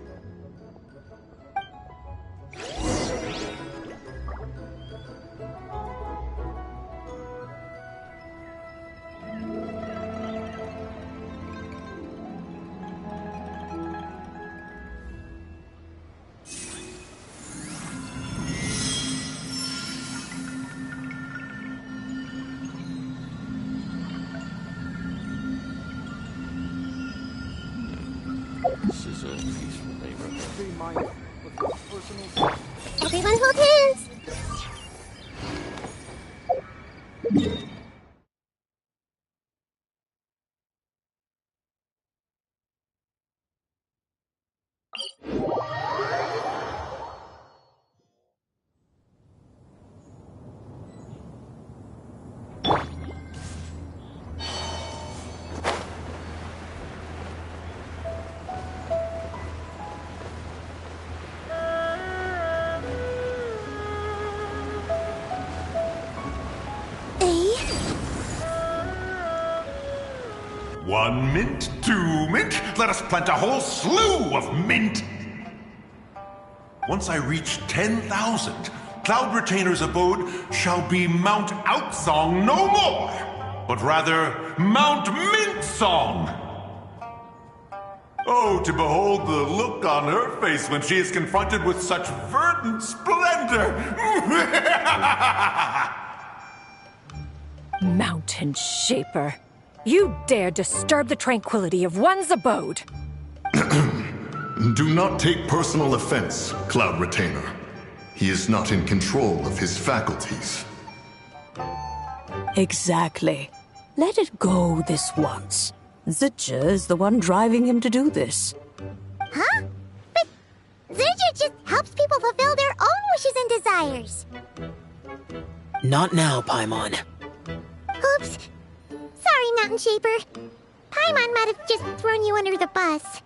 This is a peaceful neighborhood. Be mindful of your personal safety. Everyone hold hands! One mint, two mint, let us plant a whole slew of mint! Once I reach 10,000, Cloud Retainer's abode shall be Mount Outsong no more, but rather Mount Mint Song! Oh, to behold the look on her face when she is confronted with such verdant splendor! Mountain Shaper, you dare disturb the tranquility of one's abode! Do not take personal offense, Cloud Retainer. He is not in control of his faculties. Exactly. Let it go this once. Zidja is the one driving him to do this. Huh? But Zidja just helps people fulfill their own wishes and desires. Not now, Paimon. Oops. Sorry, Mountain Shaper. Paimon might have just thrown you under the bus.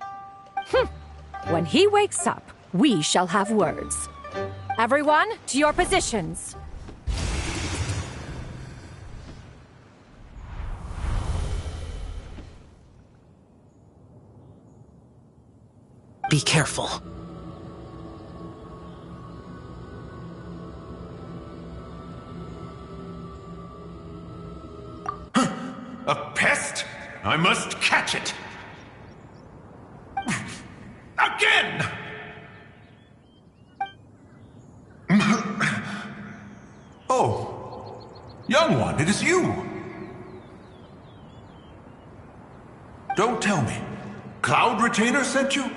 When he wakes up, we shall have words. Everyone, to your positions. Be careful. A pest? I must catch it! Again! Oh, young one, it is you! Don't tell me. Cloud Retainer sent you?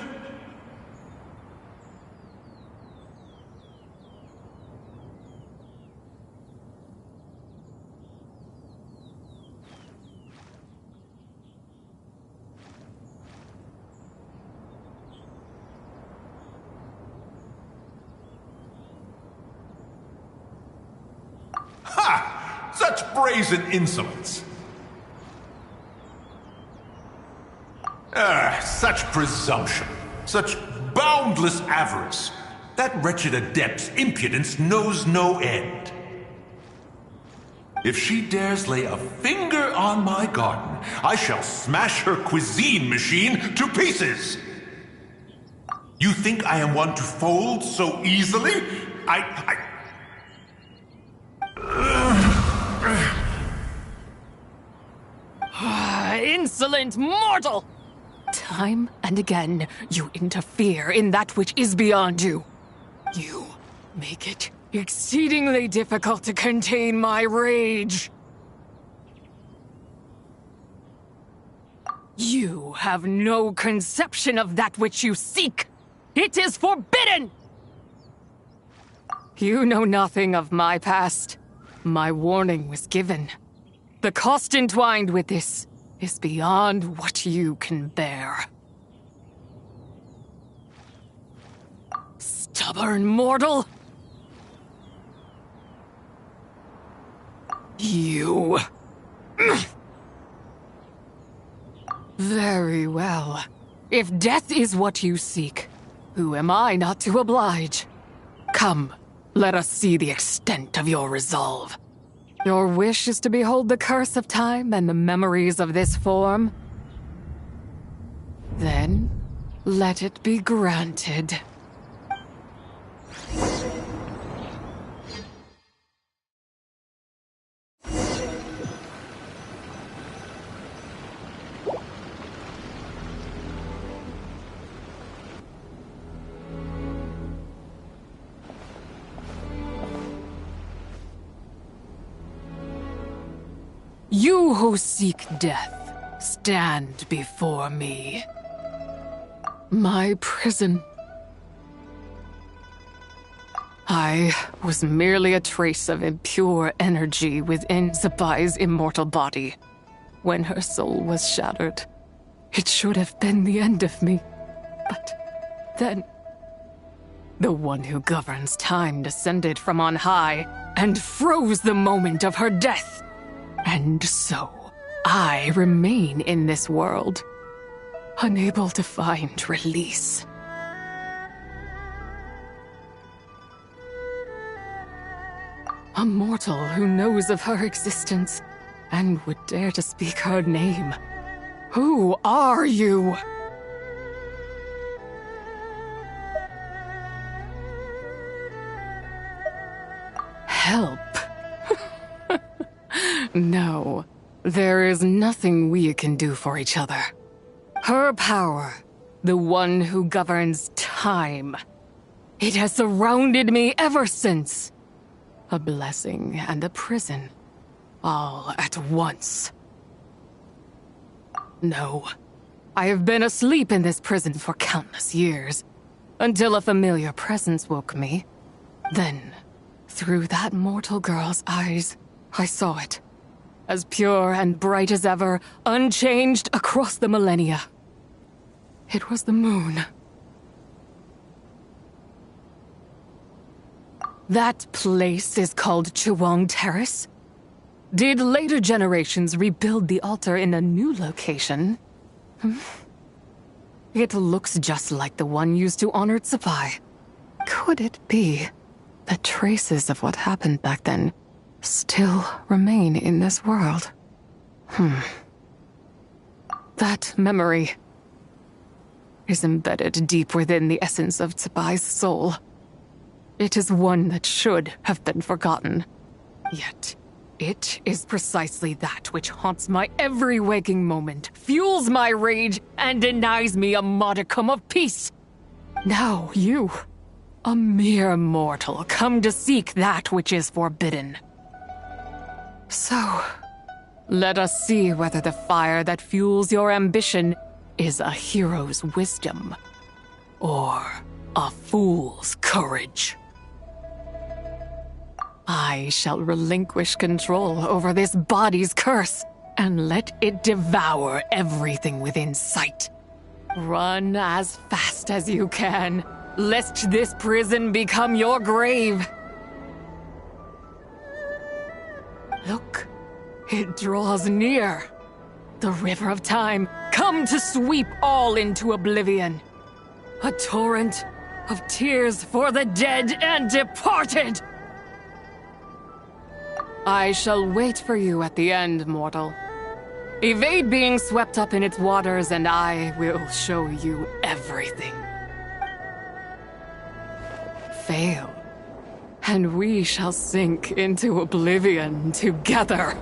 Ha! Such brazen insolence! Such presumption, such boundless avarice. That wretched adept's impudence knows no end. If she dares lay a finger on my garden, I shall smash her cuisine machine to pieces! You think I am one to fold so easily? Insolent mortal! Time and again, you interfere in that which is beyond you. You make it exceedingly difficult to contain my rage. You have no conception of that which you seek. It is forbidden! You know nothing of my past. My warning was given. The cost entwined with this is beyond what you can bear. Stubborn mortal! You... Very well. If death is what you seek, who am I not to oblige? Come, let us see the extent of your resolve. Your wish is to behold the curse of time and the memories of this form? Then, let it be granted. You who seek death, stand before me. My prison. I was merely a trace of impure energy within Zabai's immortal body. When her soul was shattered, it should have been the end of me. But then, the one who governs time descended from on high and froze the moment of her death. And so, I remain in this world, unable to find release. A mortal who knows of her existence and would dare to speak her name. Who are you? Help. No, there is nothing we can do for each other. Her power, the one who governs time, it has surrounded me ever since. A blessing and a prison, all at once. No, I have been asleep in this prison for countless years, until a familiar presence woke me. Then, through that mortal girl's eyes, I saw it. As pure and bright as ever, unchanged across the millennia. It was the moon. That place is called Chewang Terrace? Did later generations rebuild the altar in a new location? It looks just like the one used to honor Tsupai. Could it be that traces of what happened back then still remain in this world? That memory is embedded deep within the essence of Tsubai's soul. It is one that should have been forgotten. Yet, it is precisely that which haunts my every waking moment, fuels my rage, and denies me a modicum of peace. Now you, a mere mortal, come to seek that which is forbidden. So, let us see whether the fire that fuels your ambition is a hero's wisdom or a fool's courage. I shall relinquish control over this body's curse and let it devour everything within sight. Run as fast as you can, lest this prison become your grave. Look, it draws near. The river of time, come to sweep all into oblivion. A torrent of tears for the dead and departed. I shall wait for you at the end, mortal. Evade being swept up in its waters, and I will show you everything. Fail, and we shall sink into oblivion together.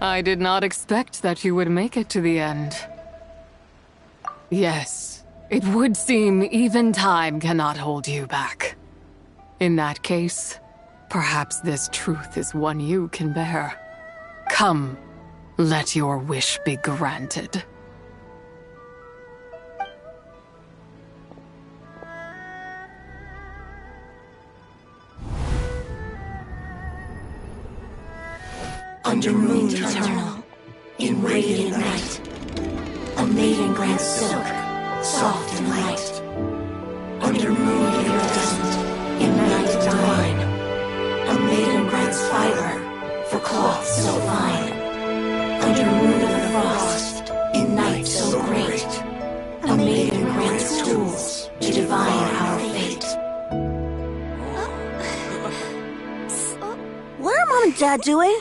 I did not expect that you would make it to the end. Yes, it would seem even time cannot hold you back. In that case, perhaps this truth is one you can bear. Come, let your wish be granted. Under moon eternal, in radiant night, a maiden grants silk, soft and light. Under moon iridescent, in night divine, a maiden grants fiber for cloth so fine. Under moon of the frost, in night so great, a maiden grants tools to divine our fate. What are Mom and Dad doing?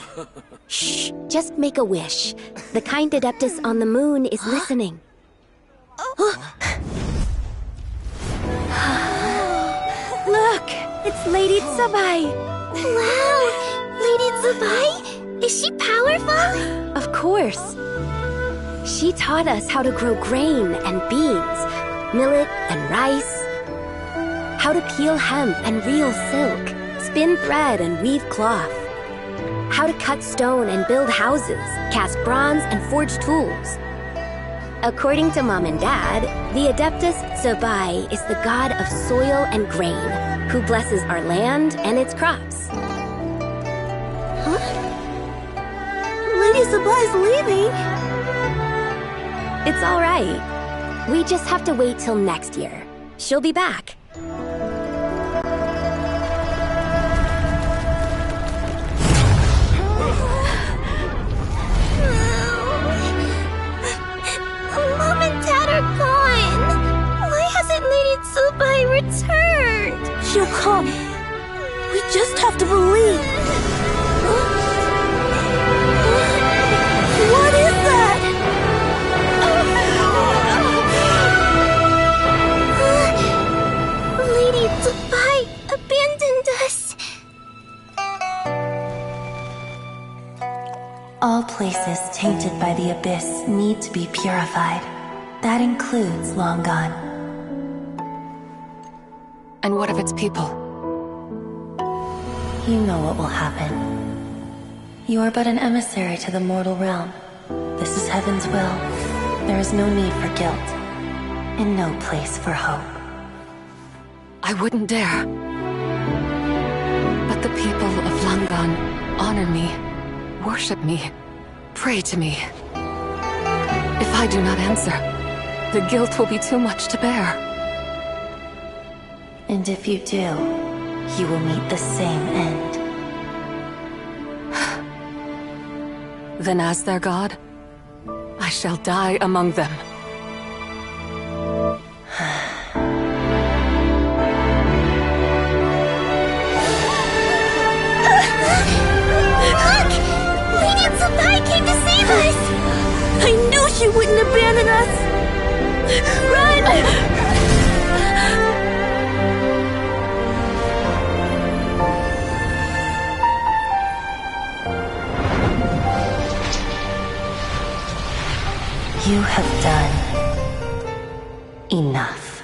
Shh, just make a wish. The kind Adeptus on the moon is listening. Look, it's Lady Tsubai. Wow! Lady Zubai? Is she powerful? Of course. She taught us how to grow grain and beans, millet and rice, how to peel hemp and reel silk, spin thread and weave cloth, how to cut stone and build houses, cast bronze and forge tools. According to Mom and Dad, the Adeptus Zubai is the god of soil and grain, who blesses our land and its crops. Huh? Lady Zubai's leaving. It's all right. We just have to wait till next year. She'll be back. Mom and Dad are gone. Why hasn't Lady Zubai returned? She'll come. We just have to believe. What is that? Lady Zubai abandoned us. All places tainted by the abyss need to be purified. That includes Long Gone. And what of its people? You know what will happen. You are but an emissary to the mortal realm. This is Heaven's will. There is no need for guilt, and no place for hope. I wouldn't dare. But the people of Langan honor me, worship me, pray to me. If I do not answer, the guilt will be too much to bear. And if you do, you will meet the same end. Then as their god, I shall die among them. Look! Lady Zubai came to save us! I knew she wouldn't abandon us! Run! You have done enough.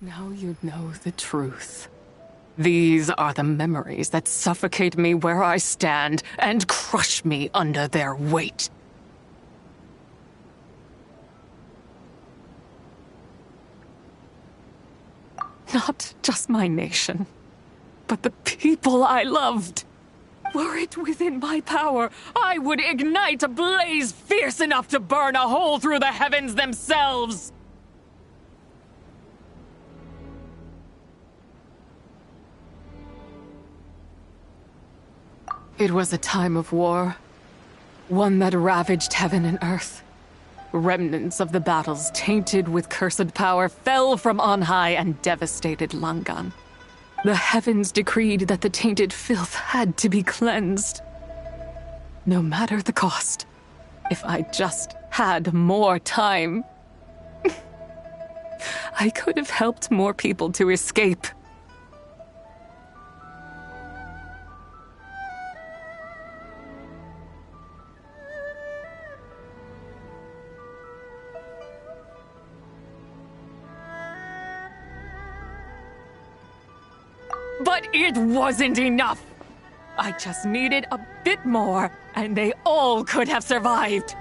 Now you know the truth. These are the memories that suffocate me where I stand and crush me under their weight. Not just my nation, but the people I loved. Were it within my power, I would ignite a blaze fierce enough to burn a hole through the heavens themselves. It was a time of war, one that ravaged heaven and earth. Remnants of the battles tainted with cursed power fell from on high and devastated Langan. The heavens decreed that the tainted filth had to be cleansed. No matter the cost, if I just had more time, I could have helped more people to escape. But it wasn't enough! I just needed a bit more, and they all could have survived!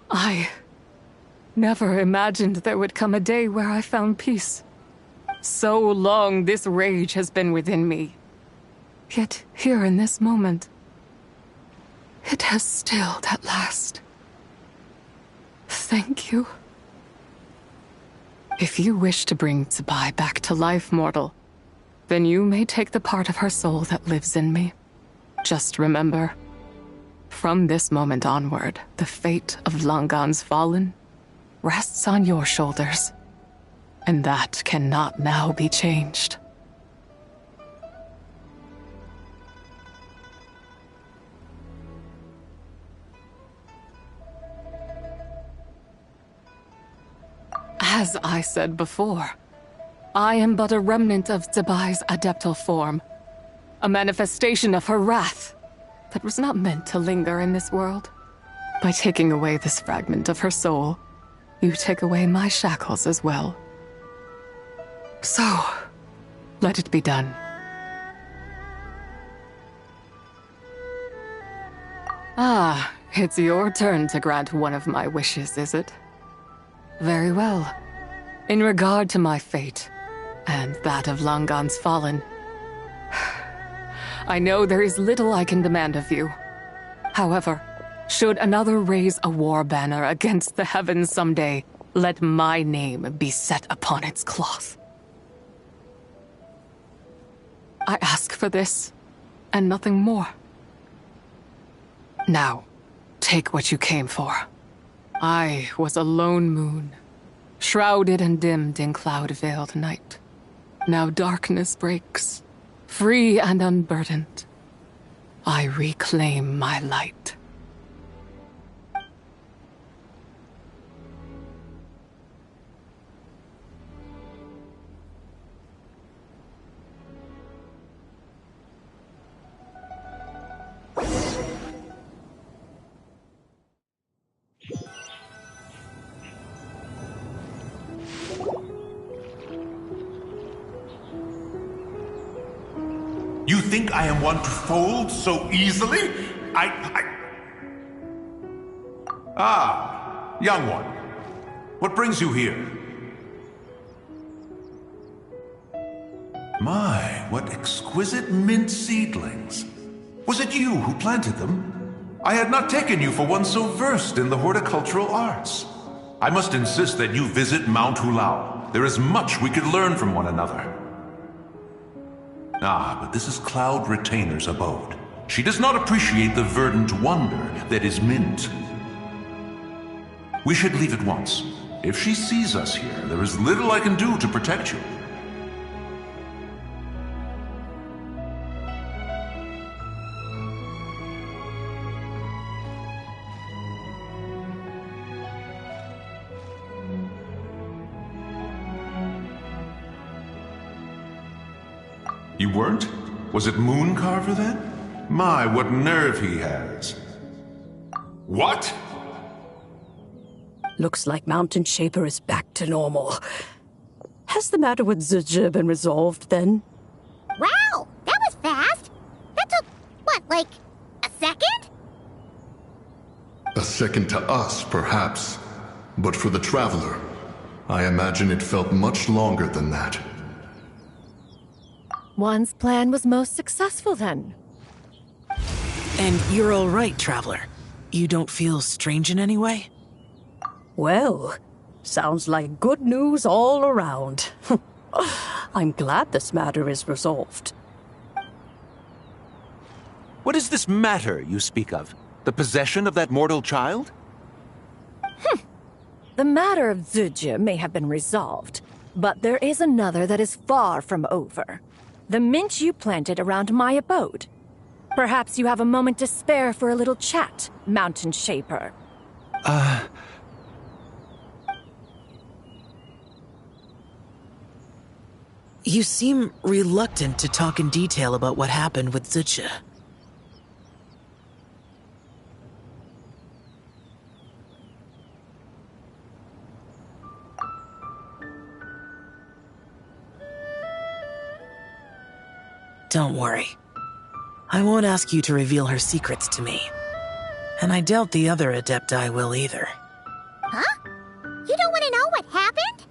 I never imagined there would come a day where I found peace. So long this rage has been within me. Yet here in this moment, it has stilled at last. Thank you. If you wish to bring Zubai back to life, mortal, then you may take the part of her soul that lives in me. Just remember, From this moment onward, the fate of Langan's Fallen rests on your shoulders, and that cannot now be changed. As I said before, I am but a remnant of Zabai's adeptal form, a manifestation of her wrath that was not meant to linger in this world. By taking away this fragment of her soul, you take away my shackles as well. So, let it be done. Ah, it's your turn to grant one of my wishes, is it? Very well. In regard to my fate, and that of Langan's Fallen, I know there is little I can demand of you. However, should another raise a war banner against the heavens someday, let my name be set upon its cloth. I ask for this, and nothing more. Now, take what you came for. I was a lone moon, shrouded and dimmed in cloud-veiled night. Now darkness breaks, free and unburdened. I reclaim my light. You think I am one to fold so easily? Ah, young one. What brings you here? My, what exquisite mint seedlings. Was it you who planted them? I had not taken you for one so versed in the horticultural arts. I must insist that you visit Mount Hulao. There is much we could learn from one another. Ah, but this is Cloud Retainer's abode. She does not appreciate the verdant wonder that is mint. We should leave at once. If she sees us here, there is little I can do to protect you. You weren't? Was it Mooncarver then? My, what nerve he has. What? Looks like Mountain Shaper is back to normal. Has the matter with Zizhi been resolved then? Wow, that was fast. That took, what, like a second? A second to us, perhaps. But for the Traveler, I imagine it felt much longer than that. One's plan was most successful then. And you're all right, Traveler. You don't feel strange in any way? Well, sounds like good news all around. I'm glad this matter is resolved. What is this matter you speak of? The possession of that mortal child? The matter of Zizhi may have been resolved, but there is another that is far from over. The mint you planted around my abode. Perhaps you have a moment to spare for a little chat, Mountain Shaper. You seem reluctant to talk in detail about what happened with Zizhi. Don't worry. I won't ask you to reveal her secrets to me. And I doubt the other Adepti will either. Huh? You don't want to know what happened?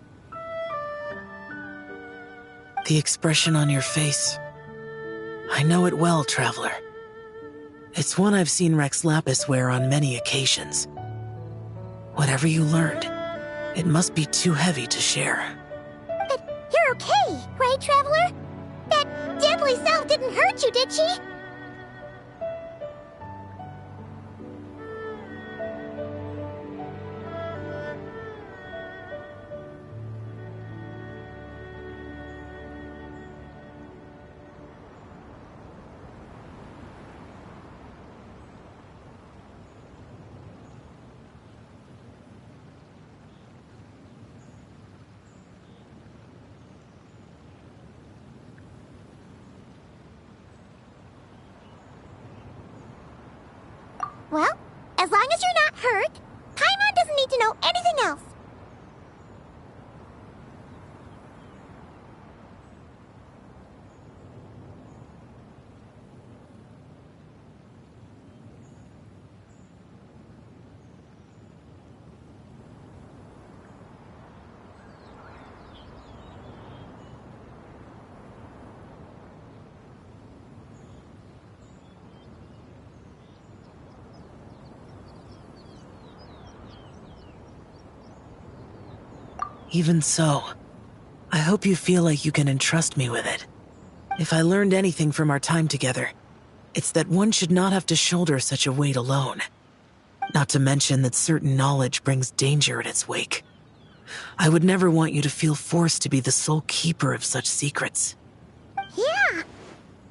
The expression on your face. I know it well, Traveler. It's one I've seen Rex Lapis wear on many occasions. Whatever you learned, it must be too heavy to share. But you're okay, right, Traveler? That deadly self didn't hurt you, did she? Well, as long as you're not hurt, Paimon doesn't need to know anything else. Even so, I hope you feel like you can entrust me with it. If I learned anything from our time together, it's that one should not have to shoulder such a weight alone. Not to mention that certain knowledge brings danger in its wake. I would never want you to feel forced to be the sole keeper of such secrets. Yeah,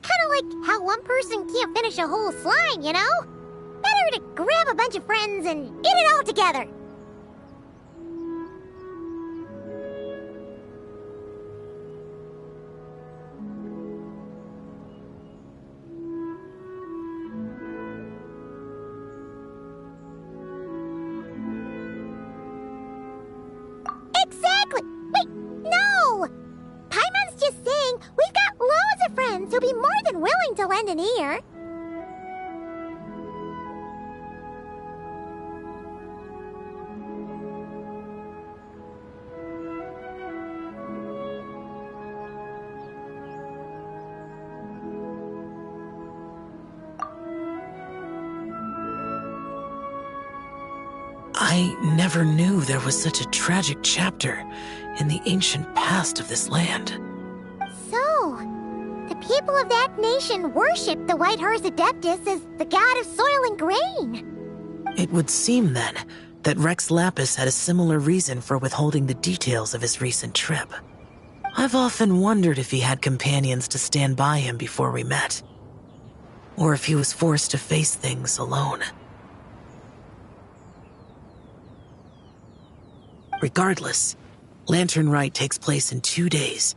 kinda like how one person can't finish a whole slime, you know? Better to grab a bunch of friends and eat it all together. Exactly! Wait, no! Paimon's just saying we've got loads of friends who'll be more than willing to lend an ear. I never knew there was such a tragic chapter in the ancient past of this land. So, the people of that nation worship the White Horse Adeptus as the god of soil and grain. It would seem, then, that Rex Lapis had a similar reason for withholding the details of his recent trip. I've often wondered if he had companions to stand by him before we met, or if he was forced to face things alone. Regardless, Lanternlit takes place in 2 days.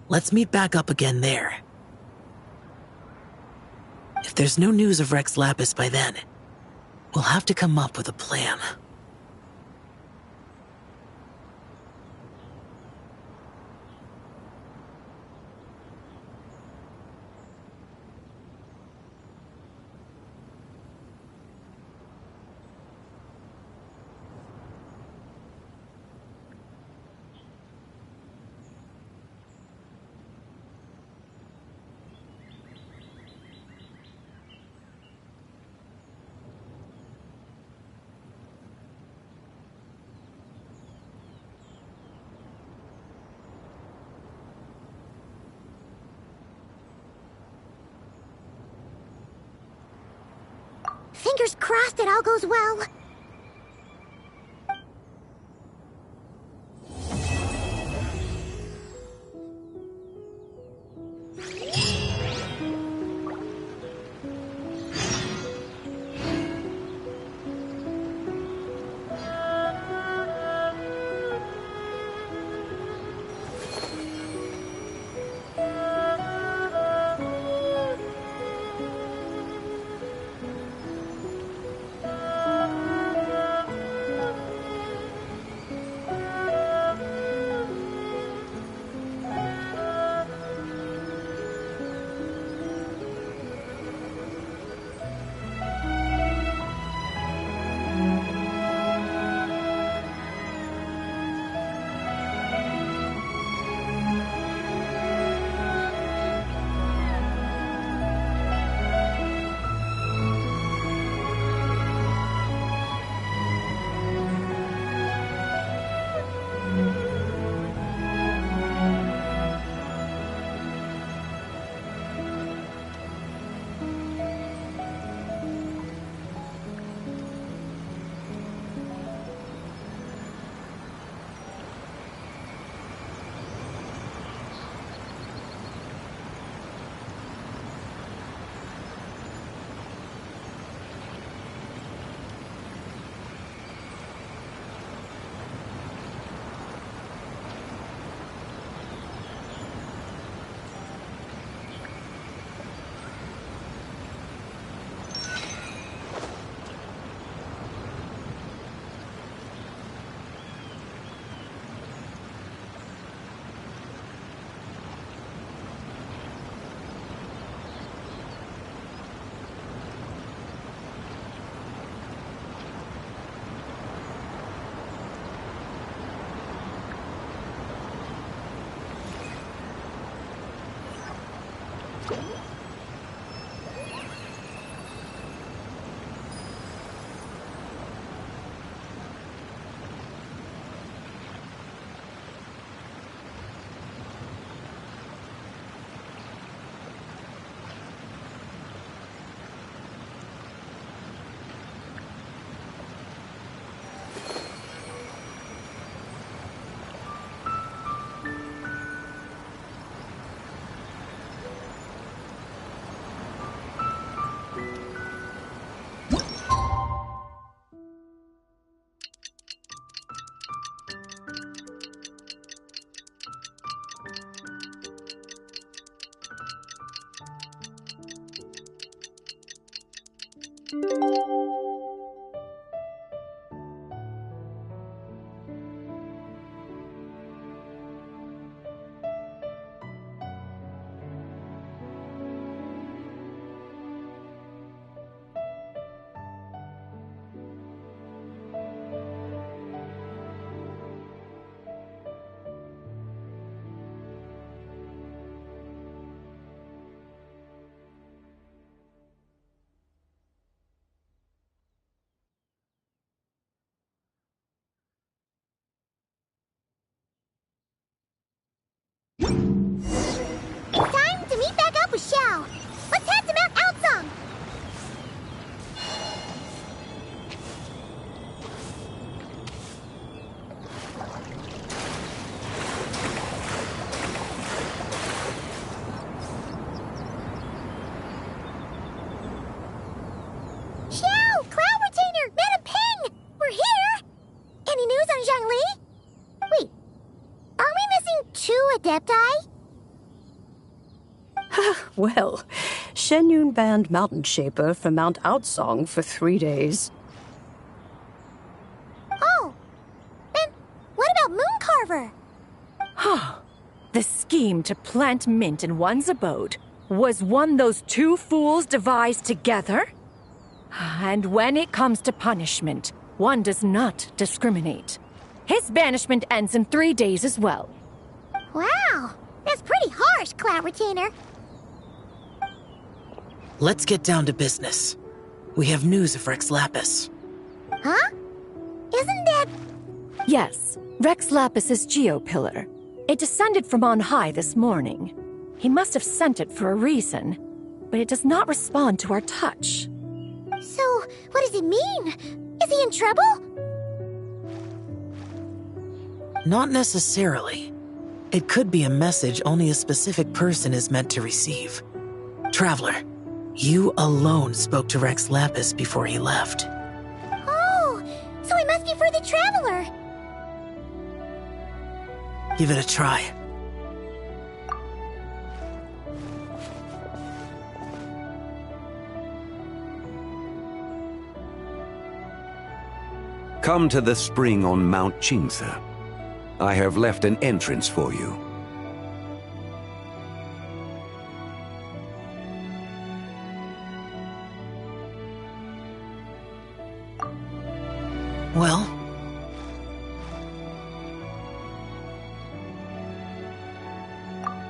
Let's meet back up again there. If there's no news of Rex Lapis by then, we'll have to come up with a plan. Fingers crossed it all goes well. Time to meet back up with Xiao. Let's head to Mount Outsong. Xiao, Cloud Retainer, Madam Ping, we're here. Any news on Zhongli? Wait, are we missing 2 Adepti? Well, Shenyun banned Mountain Shaper from Mount Outsong for 3 days. Oh, then what about Mooncarver? The scheme to plant mint in one's abode was one those 2 fools devised together? And when it comes to punishment, one does not discriminate. His banishment ends in 3 days as well. Wow, that's pretty harsh, Cloud Retainer. Let's get down to business. We have news of Rex Lapis. Huh? Isn't that... Yes, Rex Lapis's geopillar. It descended from on high this morning. He must have sent it for a reason, but it does not respond to our touch. So, what does it mean? Is he in trouble? Not necessarily. It could be a message only a specific person is meant to receive. Traveler, you alone spoke to Rex Lapis before he left. Oh, so it must be for the Traveler. Give it a try. Come to the spring on Mount Qingze. I have left an entrance for you. Well?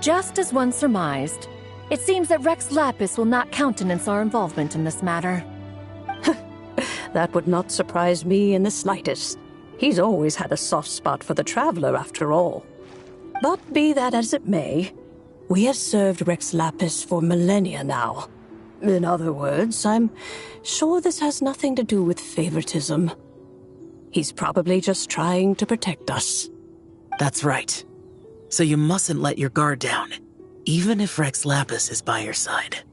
Just as one surmised, it seems that Rex Lapis will not countenance our involvement in this matter. That would not surprise me in the slightest. He's always had a soft spot for the Traveler, after all. But be that as it may, we have served Rex Lapis for millennia now. In other words, I'm sure this has nothing to do with favoritism. He's probably just trying to protect us. That's right. So you mustn't let your guard down, even if Rex Lapis is by your side.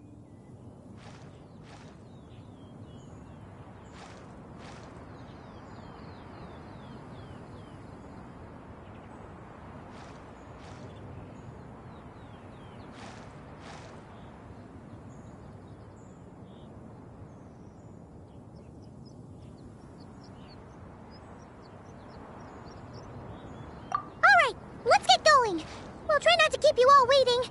Let's get going. We'll try not to keep you all waiting.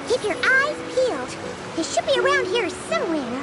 Keep your eyes peeled. There should be a around here somewhere.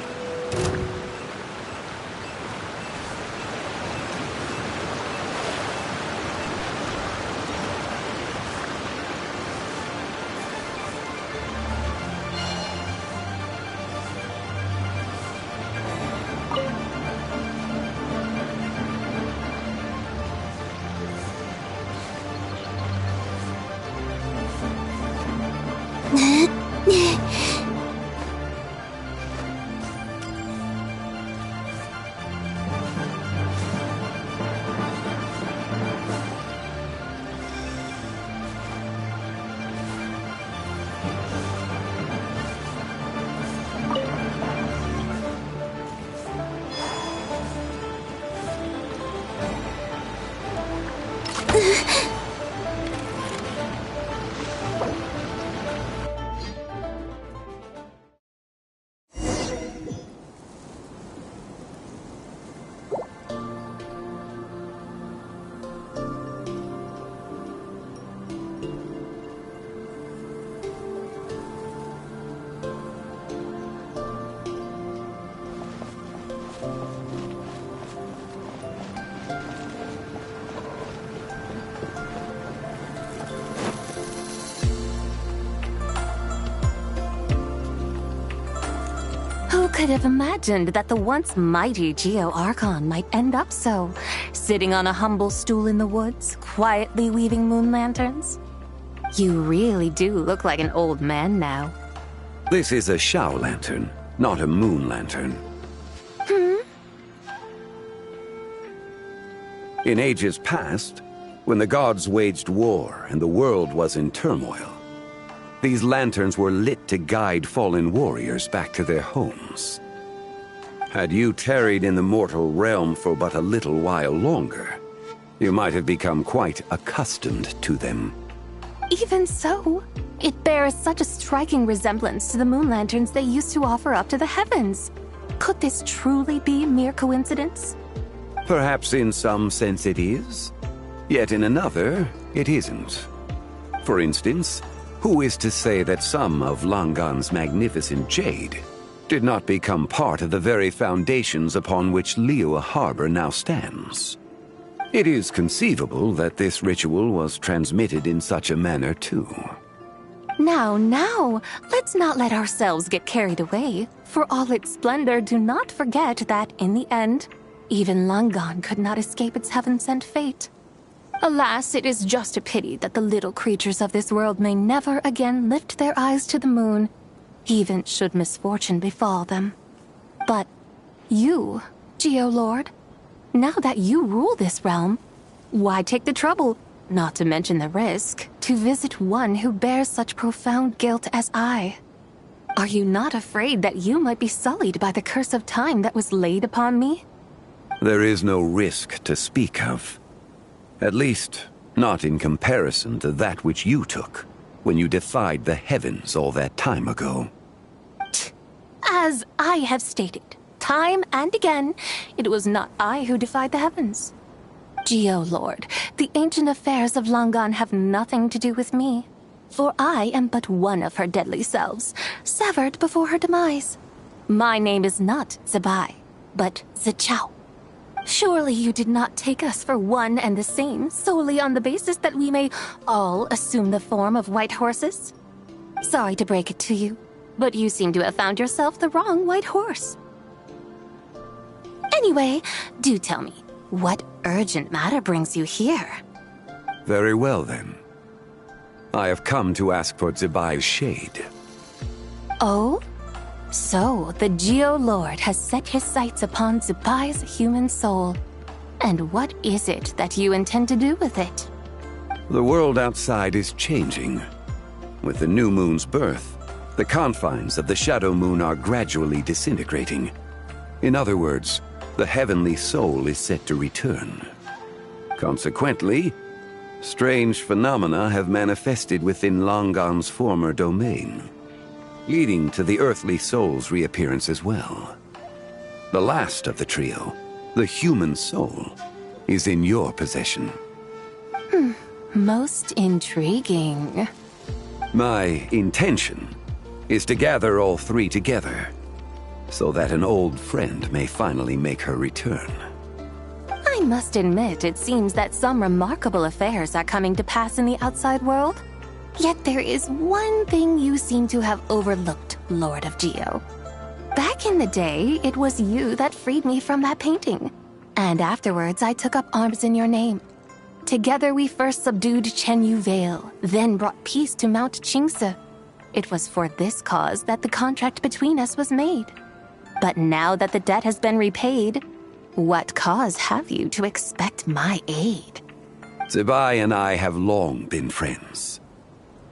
Who could have imagined that the once mighty Geo Archon might end up so, sitting on a humble stool in the woods, quietly weaving moon lanterns? You really do look like an old man now. This is a Shao lantern, not a moon lantern. In ages past, when the gods waged war and the world was in turmoil, these lanterns were lit to guide fallen warriors back to their homes. Had you tarried in the mortal realm for but a little while longer, you might have become quite accustomed to them. Even so, it bears such a striking resemblance to the moon lanterns they used to offer up to the heavens. Could this truly be mere coincidence? Perhaps in some sense it is, yet in another, it isn't. For instance, who is to say that some of Langan's magnificent jade did not become part of the very foundations upon which Liyue Harbor now stands? It is conceivable that this ritual was transmitted in such a manner too. Now, let's not let ourselves get carried away. For all its splendor, do not forget that, in the end, even Langan could not escape its heaven-sent fate. Alas, it is just a pity that the little creatures of this world may never again lift their eyes to the moon, even should misfortune befall them. But you, Geolord, now that you rule this realm, why take the trouble, not to mention the risk, to visit one who bears such profound guilt as I? Are you not afraid that you might be sullied by the curse of time that was laid upon me? There is no risk to speak of. At least, not in comparison to that which you took when you defied the heavens all that time ago. As I have stated, time and again, it was not I who defied the heavens. Geolord, the ancient affairs of Langan have nothing to do with me, for I am but one of her deadly selves, severed before her demise. My name is not Zebai, but Zichao. Surely you did not take us for one and the same, solely on the basis that we may all assume the form of white horses? Sorry to break it to you, but you seem to have found yourself the wrong white horse. Anyway, do tell me, what urgent matter brings you here? Very well, then. I have come to ask for Zebai's shade. Oh? So, the Geolord has set his sights upon Zebai's human soul. And what is it that you intend to do with it? The world outside is changing. With the new moon's birth, the confines of the shadow moon are gradually disintegrating. In other words, the heavenly soul is set to return. Consequently, strange phenomena have manifested within Langan's former domain, leading to the earthly soul's reappearance as well. The last of the trio, the human soul, is in your possession. Most intriguing. My intention is to gather all three together, so that an old friend may finally make her return. I must admit, it seems that some remarkable affairs are coming to pass in the outside world. Yet there is one thing you seem to have overlooked, Lord of Geo. Back in the day, it was you that freed me from that painting. And afterwards, I took up arms in your name. Together we first subdued Chenyu Vale, then brought peace to Mount Qingse. It was for this cause that the contract between us was made. But now that the debt has been repaid, what cause have you to expect my aid? Zibai and I have long been friends.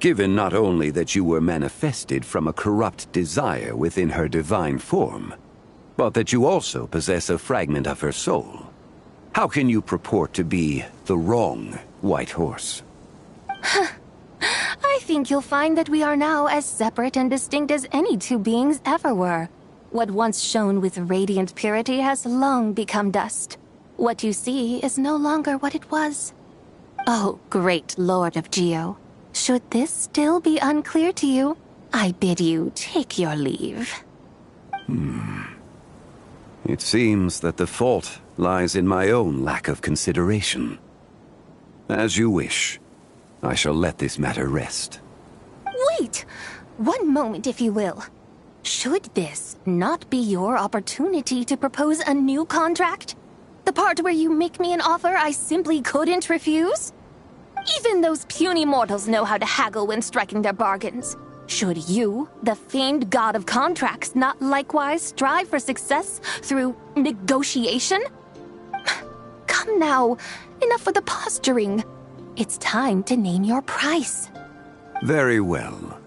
Given not only that you were manifested from a corrupt desire within her divine form, but that you also possess a fragment of her soul, how can you purport to be the wrong White Horse? I think you'll find that we are now as separate and distinct as any two beings ever were. What once shone with radiant purity has long become dust. What you see is no longer what it was. Oh, great Lord of Geo. Should this still be unclear to you, I bid you take your leave. It seems that the fault lies in my own lack of consideration. As you wish. I shall let this matter rest. Wait! One moment, if you will. Should this not be your opportunity to propose a new contract? The part where you make me an offer I simply couldn't refuse? Even those puny mortals know how to haggle when striking their bargains. Should you, the famed god of contracts, not likewise strive for success through negotiation? Come now, enough with the posturing. It's time to name your price. Very well.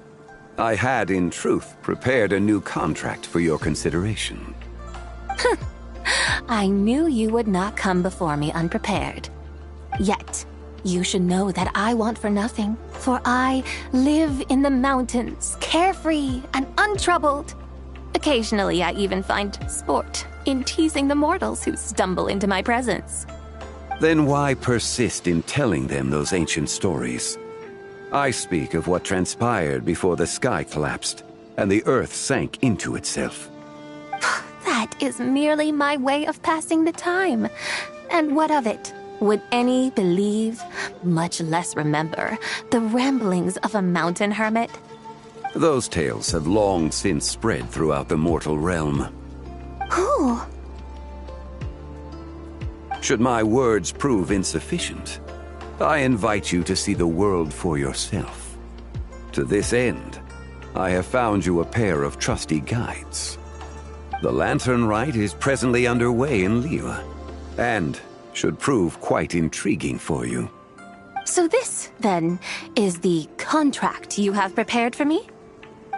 I had, in truth, prepared a new contract for your consideration. I knew you would not come before me unprepared. Yet, you should know that I want for nothing, for I live in the mountains, carefree and untroubled. Occasionally, I even find sport in teasing the mortals who stumble into my presence. Then why persist in telling them those ancient stories? I speak of what transpired before the sky collapsed and the earth sank into itself. That is merely my way of passing the time. And what of it? Would any believe, much less remember, the ramblings of a mountain hermit? Those tales have long since spread throughout the mortal realm. Who? Should my words prove insufficient, I invite you to see the world for yourself. To this end, I have found you a pair of trusty guides. The Lanternlit is presently underway in Liyue, and should prove quite intriguing for you. So this, then, is the contract you have prepared for me?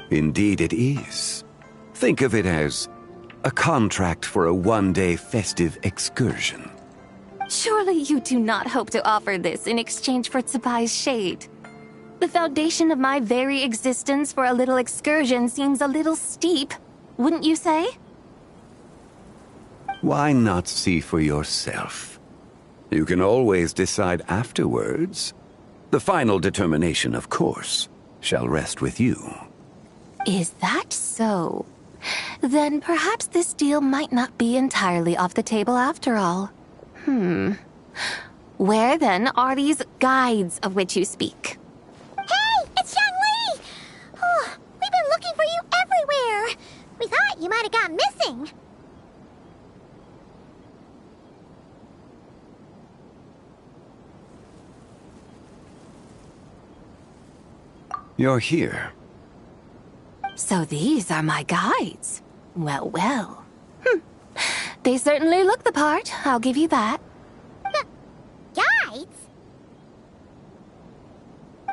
Indeed it is. Think of it as a contract for a one-day festive excursion. Surely you do not hope to offer this in exchange for Tsubai's shade. The foundation of my very existence for a little excursion seems a little steep, wouldn't you say? Why not see for yourself? You can always decide afterwards. The final determination, of course, shall rest with you. Is that so? Then perhaps this deal might not be entirely off the table after all. Where then are these guides of which you speak? Hey, it's Zhongli! Oh, we've been looking for you everywhere. We thought you might have gone missing. You're here. So these are my guides. Well, well. They certainly look the part, I'll give you that. Guides?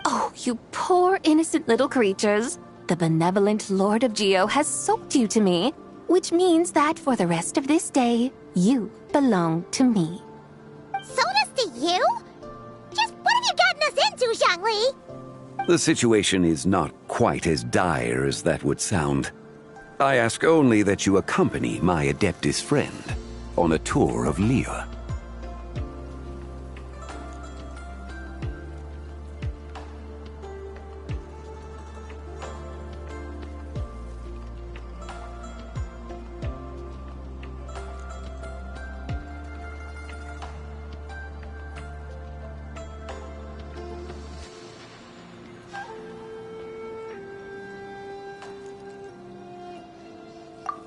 Oh, you poor innocent little creatures. The benevolent Lord of Geo has soaked you to me, which means that for the rest of this day, you belong to me. Sold us to you? Just what have you gotten us into, Zhongli? The situation is not quite as dire as that would sound. I ask only that you accompany my Adeptus friend on a tour of Liyue.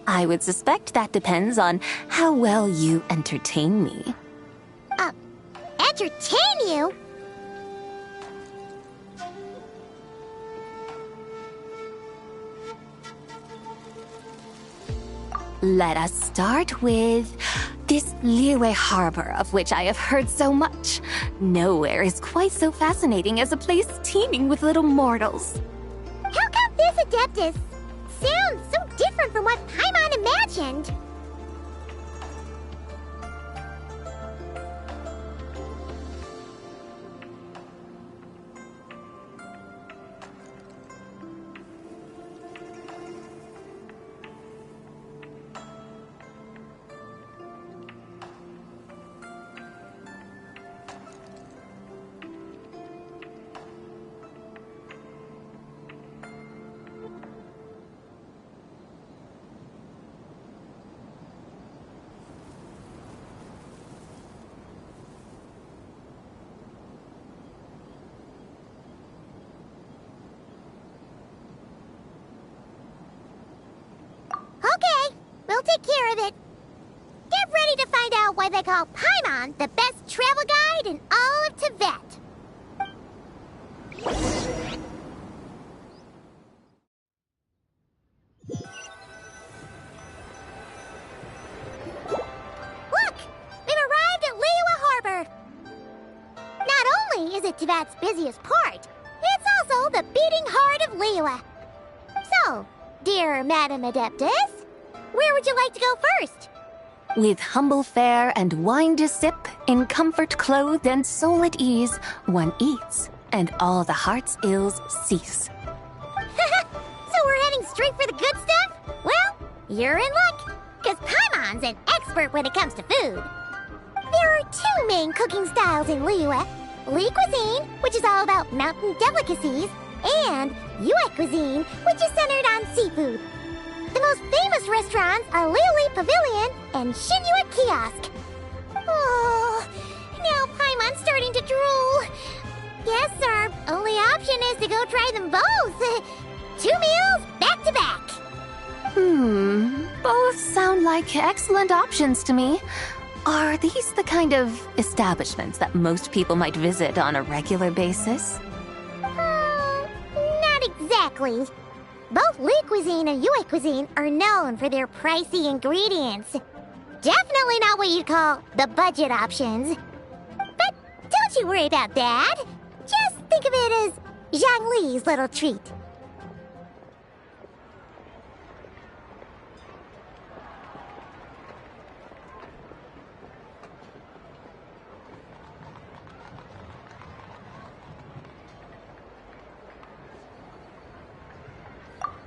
I would suspect that depends on how well you entertain me. Entertain you? Let us start with this Liyue Harbor, of which I have heard so much. Nowhere is quite so fascinating as a place teeming with little mortals. How come this Adeptus sounds so different from what Paimon imagined? Okay, we'll take care of it. Get ready to find out why they call Paimon the best travel guide in all of Tibet. Look! We've arrived at Liyue Harbor. Not only is it Tibet's busiest port, it's also the beating heart of Liyue. So, dear Madam Adeptus, where would you like to go first? With humble fare and wine to sip, in comfort clothed and soul at ease, one eats, and all the heart's ills cease. So we're heading straight for the good stuff? Well, you're in luck, because Paimon's an expert when it comes to food. There are two main cooking styles in Liyue. Li cuisine, which is all about mountain delicacies, and Yue cuisine, which is centered on seafood. The most famous restaurants are Liuli Pavilion and Shinyue Kiosk. Oh, now Paimon's starting to drool. Yes, our only option is to go try them both. 2 meals, back to back. Both sound like excellent options to me. Are these the kind of establishments that most people might visit on a regular basis? Not exactly. Both Li cuisine and Yue cuisine are known for their pricey ingredients. Definitely not what you'd call the budget options. But don't you worry about that. Just think of it as Zhang Li's little treat.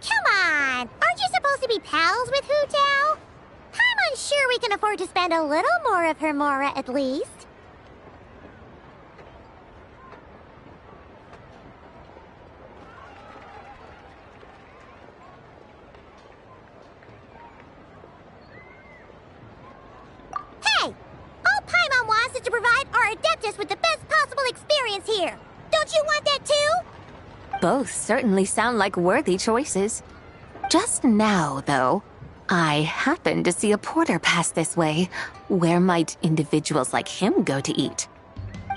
Come on! Aren't you supposed to be pals with Hu Tao? I'm unsure we can afford to spend a little more of her mora at least. Hey! All Paimon wants is to provide our Adeptus with the best possible experience here. Don't you want that too? Both certainly sound like worthy choices. Just now, though, I happened to see a porter pass this way. Where might individuals like him go to eat?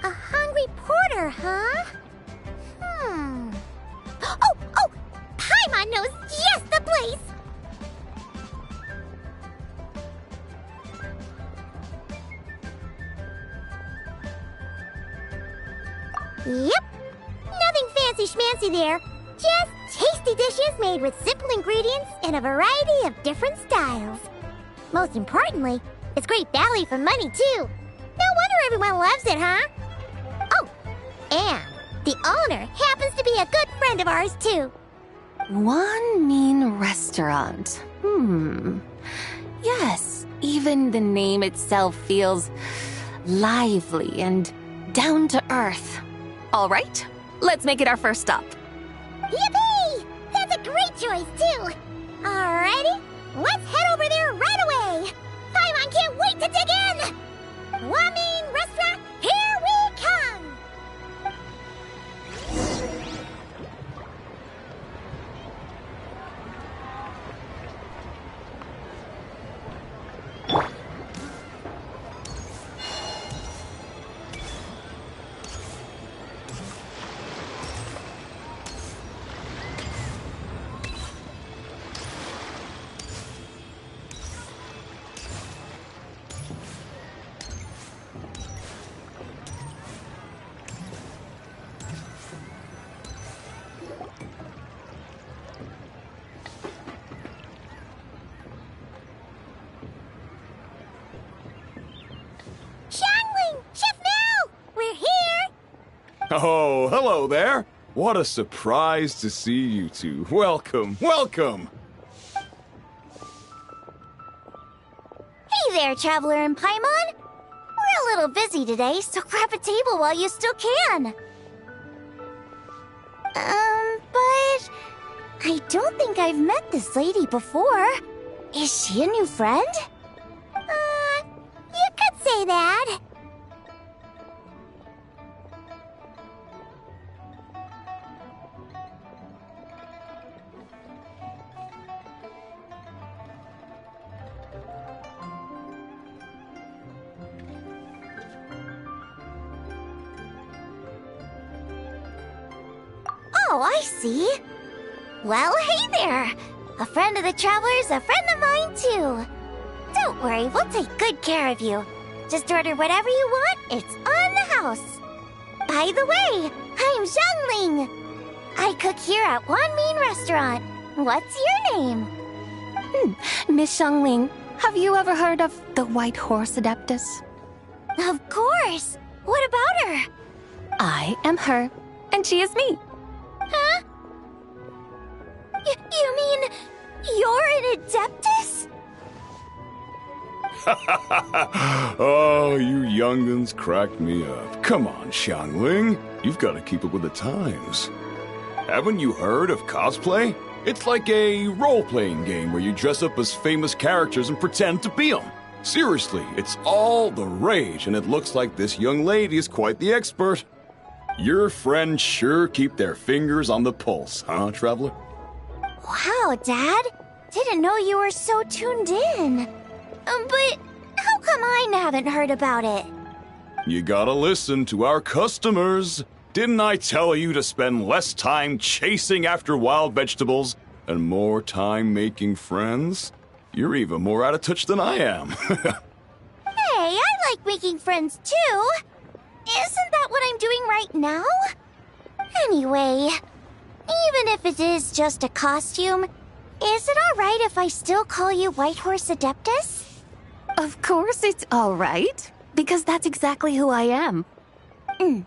A hungry porter, huh? Oh! Paimon knows just the place! Yep. Nothing fancy schmancy there. Just tasty dishes made with simple ingredients in a variety of different styles. Most importantly, it's great value for money, too. No wonder everyone loves it, huh? Oh, and the owner happens to be a good friend of ours, too. One mean restaurant. Yes, even the name itself feels lively and down to earth. All right, let's make it our first stop. Yippee! That's a great choice, too. Alrighty, let's head over there right away. Paimon can't wait to dig in. Wamin Restaurant, here we come. Oh, hello there. What a surprise to see you two. Welcome, welcome. Hey there, Traveler and Paimon. We're a little busy today, so grab a table while you still can. But I don't think I've met this lady before. Is she a new friend? You could say that. Oh, I see. Well, hey there. A friend of the Traveler's a friend of mine, too. Don't worry, we'll take good care of you. Just order whatever you want, it's on the house. By the way, I'm Zhangling. I cook here at Wanmin Restaurant. What's your name? Miss Xiangling, have you ever heard of the White Horse Adeptus? Of course. What about her? I am her, and she is me. Huh? You mean you're an Adeptus? Oh, you young'uns cracked me up. Come on, Xiangling. You've got to keep up with the times. Haven't you heard of cosplay? It's like a role-playing game where you dress up as famous characters and pretend to be them. Seriously, it's all the rage, and it looks like this young lady is quite the expert. Your friends sure keep their fingers on the pulse, huh, Traveler? Wow, Dad. Didn't know you were so tuned in. But how come I haven't heard about it? You gotta listen to our customers. Didn't I tell you to spend less time chasing after wild vegetables and more time making friends? You're even more out of touch than I am. Hey, I like making friends too. Isn't that what I'm doing right now? Anyway, even if it is just a costume, is it alright if I still call you White Horse Adeptus? Of course it's all right, because that's exactly who I am. Okay.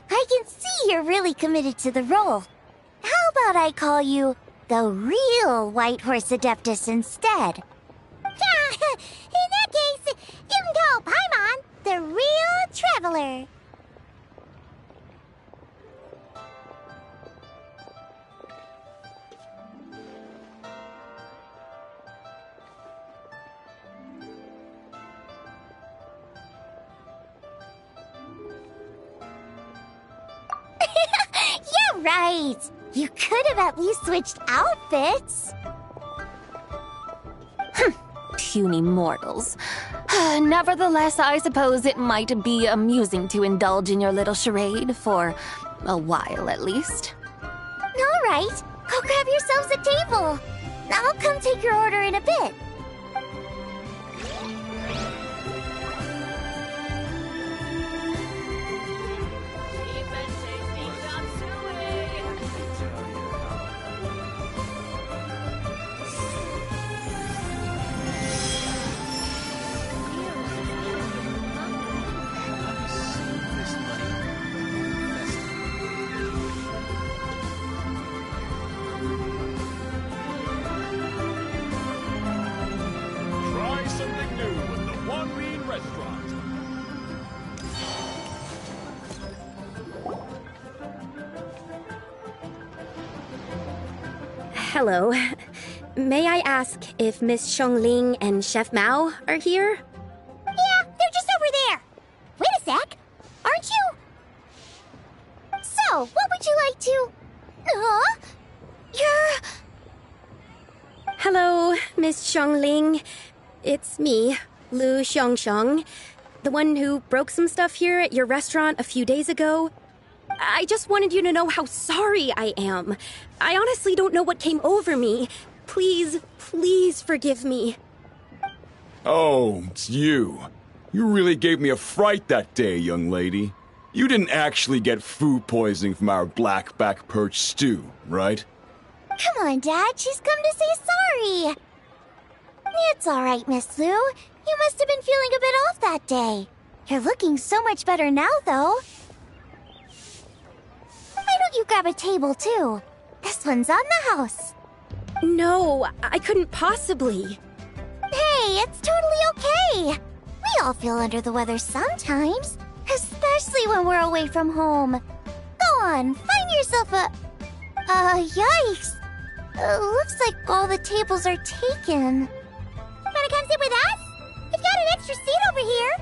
I can see you're really committed to the role. How about I call you the real White Horse Adeptus instead? In that case, you can call Paimon the real Traveler. Yeah, right. You could have at least switched outfits. Puny mortals. Nevertheless, I suppose it might be amusing to indulge in your little charade for a while at least. All right, go grab yourselves a table. I'll come take your order in a bit. Hello. May I ask if Miss Xiangling and Chef Mao are here? Yeah, they're just over there. Wait a sec. Aren't you? So, what would you like to... You're... Hello, Miss Xiangling. It's me, Lu Xiangxiang, the one who broke some stuff here at your restaurant a few days ago. I just wanted you to know how sorry I am. I honestly don't know what came over me. Please forgive me. Oh, it's you. You really gave me a fright that day, young lady. You didn't actually get food poisoning from our blackback perch stew, right? Come on, Dad. She's come to say sorry. It's all right, Miss Lu. You must have been feeling a bit off that day. You're looking so much better now, though. Why don't you grab a table, too? This one's on the house. No, I couldn't possibly. Hey, it's totally okay. We all feel under the weather sometimes, especially when we're away from home. Go on, find yourself a... yikes. Looks like all the tables are taken. Wanna come sit with us? We've got an extra seat over here.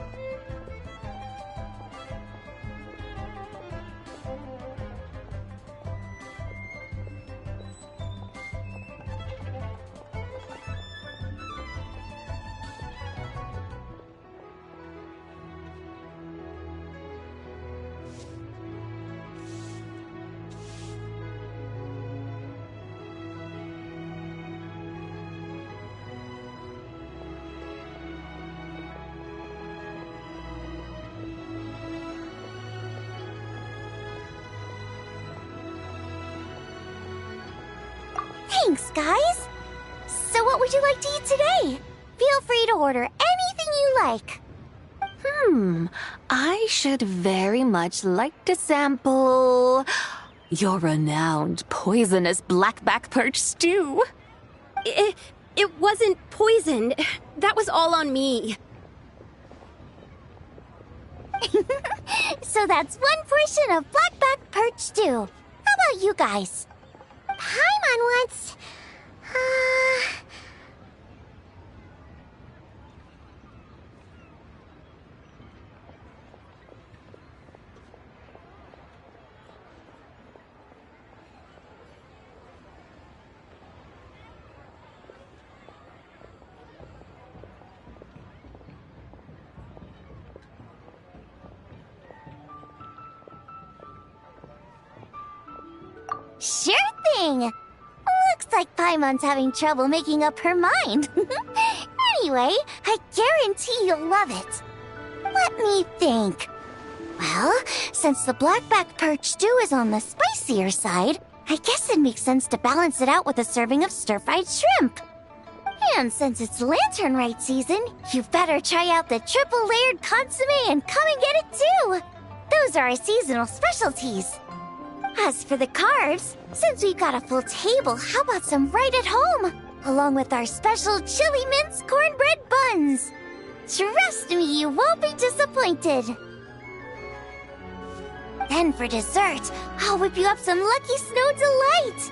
Thanks, guys. So what would you like to eat today? Feel free to order anything you like. I should very much like to sample your renowned poisonous blackback perch stew. It wasn't poisoned. That was all on me. So that's one portion of blackback perch stew. How about you guys? Paimon wants... Sure thing! Looks like Paimon's having trouble making up her mind. Anyway, I guarantee you'll love it. Let me think. Well, since the blackback perch stew is on the spicier side, I guess it makes sense to balance it out with a serving of stir-fried shrimp. And since it's Lanternlit season, you better try out the triple-layered consomme and come and get it too! Those are our seasonal specialties. As for the carbs, since we've got a full table, how about some right at home? Along with our special chili mince cornbread buns. Trust me, you won't be disappointed. Then for dessert, I'll whip you up some Lucky Snow Delight.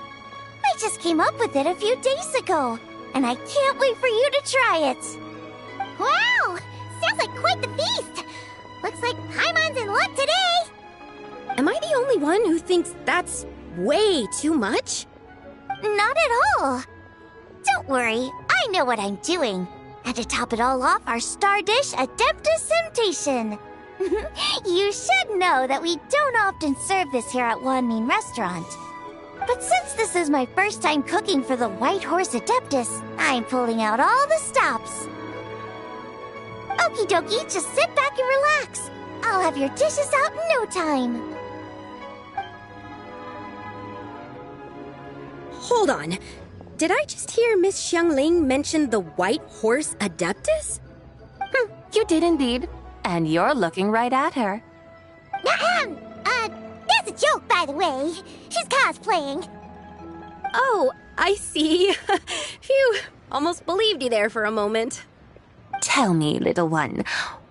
I just came up with it a few days ago, and I can't wait for you to try it. Wow! Sounds like quite the feast! Looks like Paimon's in luck today! Am I the only one who thinks that's way too much? Not at all. Don't worry, I know what I'm doing. And to top it all off, our star dish, Adeptus Temptation. You should know that we don't often serve this here at Wanmin Restaurant. But since this is my first time cooking for the White Horse Adeptus, I'm pulling out all the stops. Okie dokie, just sit back and relax. I'll have your dishes out in no time. Hold on. Did I just hear Miss Xiangling mention the White Horse Adeptus? You did indeed. And you're looking right at her. That's a joke, by the way. She's cosplaying. Oh, I see. Phew, almost believed you there for a moment. Tell me, little one,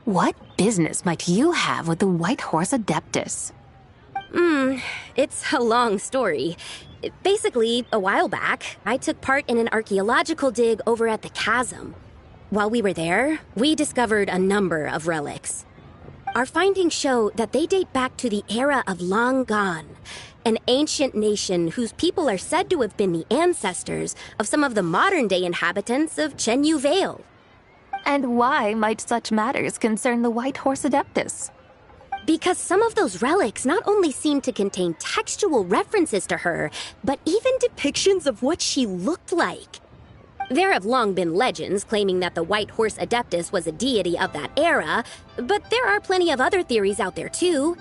what business might you have with the White Horse Adeptus? It's a long story. Basically, a while back, I took part in an archaeological dig over at the chasm. While we were there, we discovered a number of relics. Our findings show that they date back to the era of Long Gone, an ancient nation whose people are said to have been the ancestors of some of the modern-day inhabitants of Chenyu Vale. And why might such matters concern the White Horse Adeptus? Because some of those relics not only seem to contain textual references to her, but even depictions of what she looked like. There have long been legends claiming that the White Horse Adeptus was a deity of that era, but there are plenty of other theories out there too.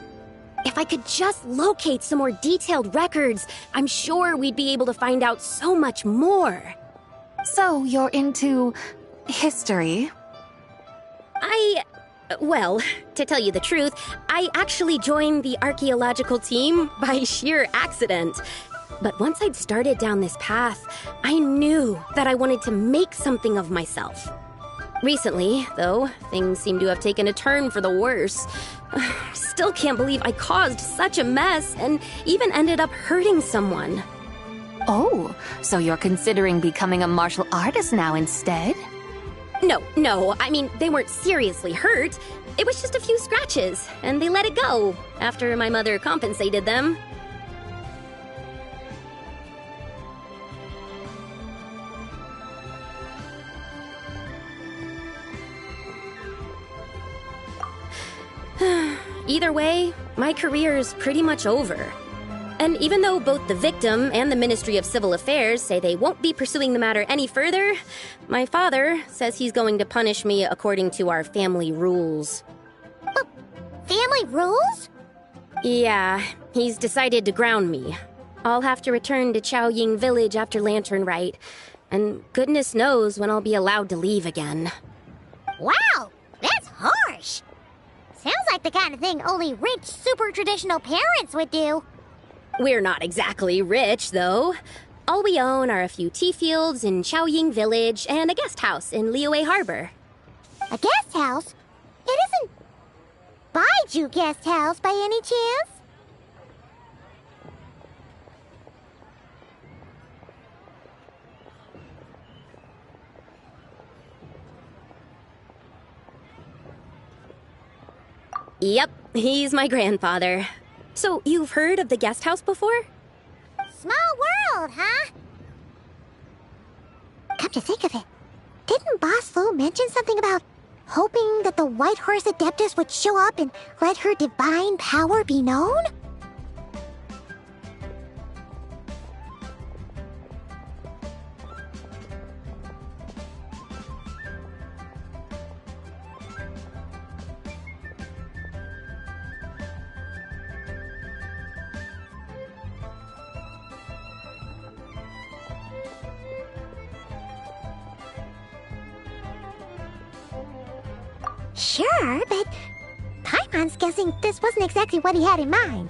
If I could just locate some more detailed records, I'm sure we'd be able to find out so much more. So you're into history? Well, to tell you the truth, I actually joined the archaeological team by sheer accident. But once I'd started down this path, I knew that I wanted to make something of myself. Recently, though, things seem to have taken a turn for the worse. Still can't believe I caused such a mess and even ended up hurting someone. Oh, so you're considering becoming a martial artist now instead? No, I mean, they weren't seriously hurt. It was just a few scratches, and they let it go after my mother compensated them. Either way, my career's pretty much over. And even though both the victim and the Ministry of Civil Affairs say they won't be pursuing the matter any further, my father says he's going to punish me according to our family rules. Family rules? Yeah, he's decided to ground me. I'll have to return to Chaoying Village after Lanternlit, and goodness knows when I'll be allowed to leave again. Wow, that's harsh. Sounds like the kind of thing only rich, super traditional parents would do. We're not exactly rich, though. All we own are a few tea fields in Chaoying Village and a guest house in Liyue Harbor. A guest house? It isn't Baiju Guest House by any chance? Yep, he's my grandfather. So, you've heard of the guest house before? Small world, huh? Come to think of it, didn't Boss Fu mention something about hoping that the White Horse Adeptus would show up and let her divine power be known? Sure, but Paimon's guessing this wasn't exactly what he had in mind.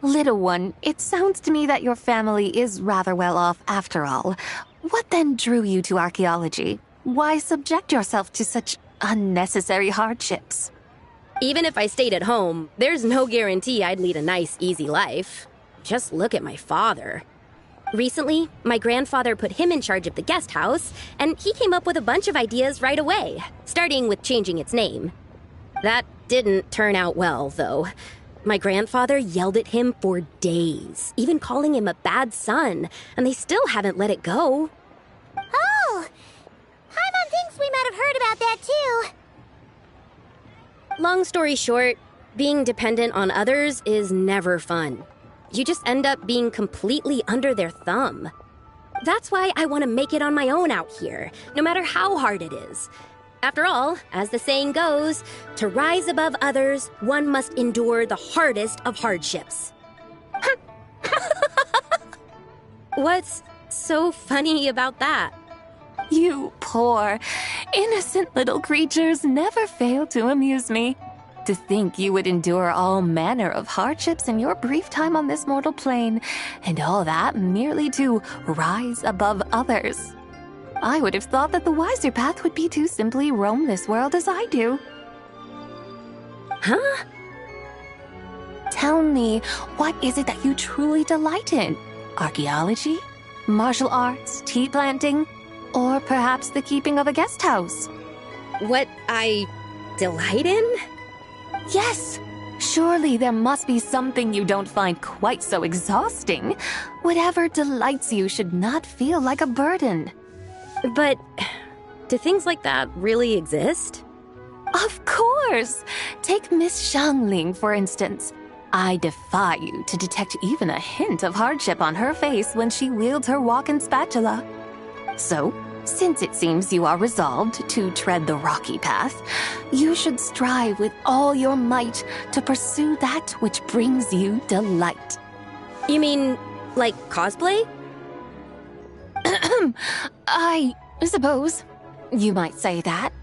Little one, it sounds to me that your family is rather well off after all. What then drew you to archaeology? Why subject yourself to such unnecessary hardships? Even if I stayed at home, there's no guarantee I'd lead a nice, easy life. Just look at my father. Recently, my grandfather put him in charge of the guest house, and he came up with a bunch of ideas right away, starting with changing its name. That didn't turn out well, though. My grandfather yelled at him for days, even calling him a bad son, and they still haven't let it go. Oh! Paimon thinks we might have heard about that too. Long story short, being dependent on others is never fun. You just end up being completely under their thumb. That's why I want to make it on my own out here, no matter how hard it is. After all, as the saying goes, to rise above others, one must endure the hardest of hardships. What's so funny about that? You poor, innocent little creatures never fail to amuse me. To think you would endure all manner of hardships in your brief time on this mortal plane, and all that merely to rise above others. I would have thought that the wiser path would be to simply roam this world as I do. Huh? Tell me, what is it that you truly delight in? Archaeology? Martial arts? Tea planting? Or perhaps the keeping of a guest house? What I delight in? Yes! Surely there must be something you don't find quite so exhausting. Whatever delights you should not feel like a burden. But do things like that really exist? Of course! Take Miss Xiangling, for instance. I defy you to detect even a hint of hardship on her face when she wields her walking spatula. So, since it seems you are resolved to tread the rocky path, you should strive with all your might to pursue that which brings you delight. You mean, like cosplay? I suppose you might say that.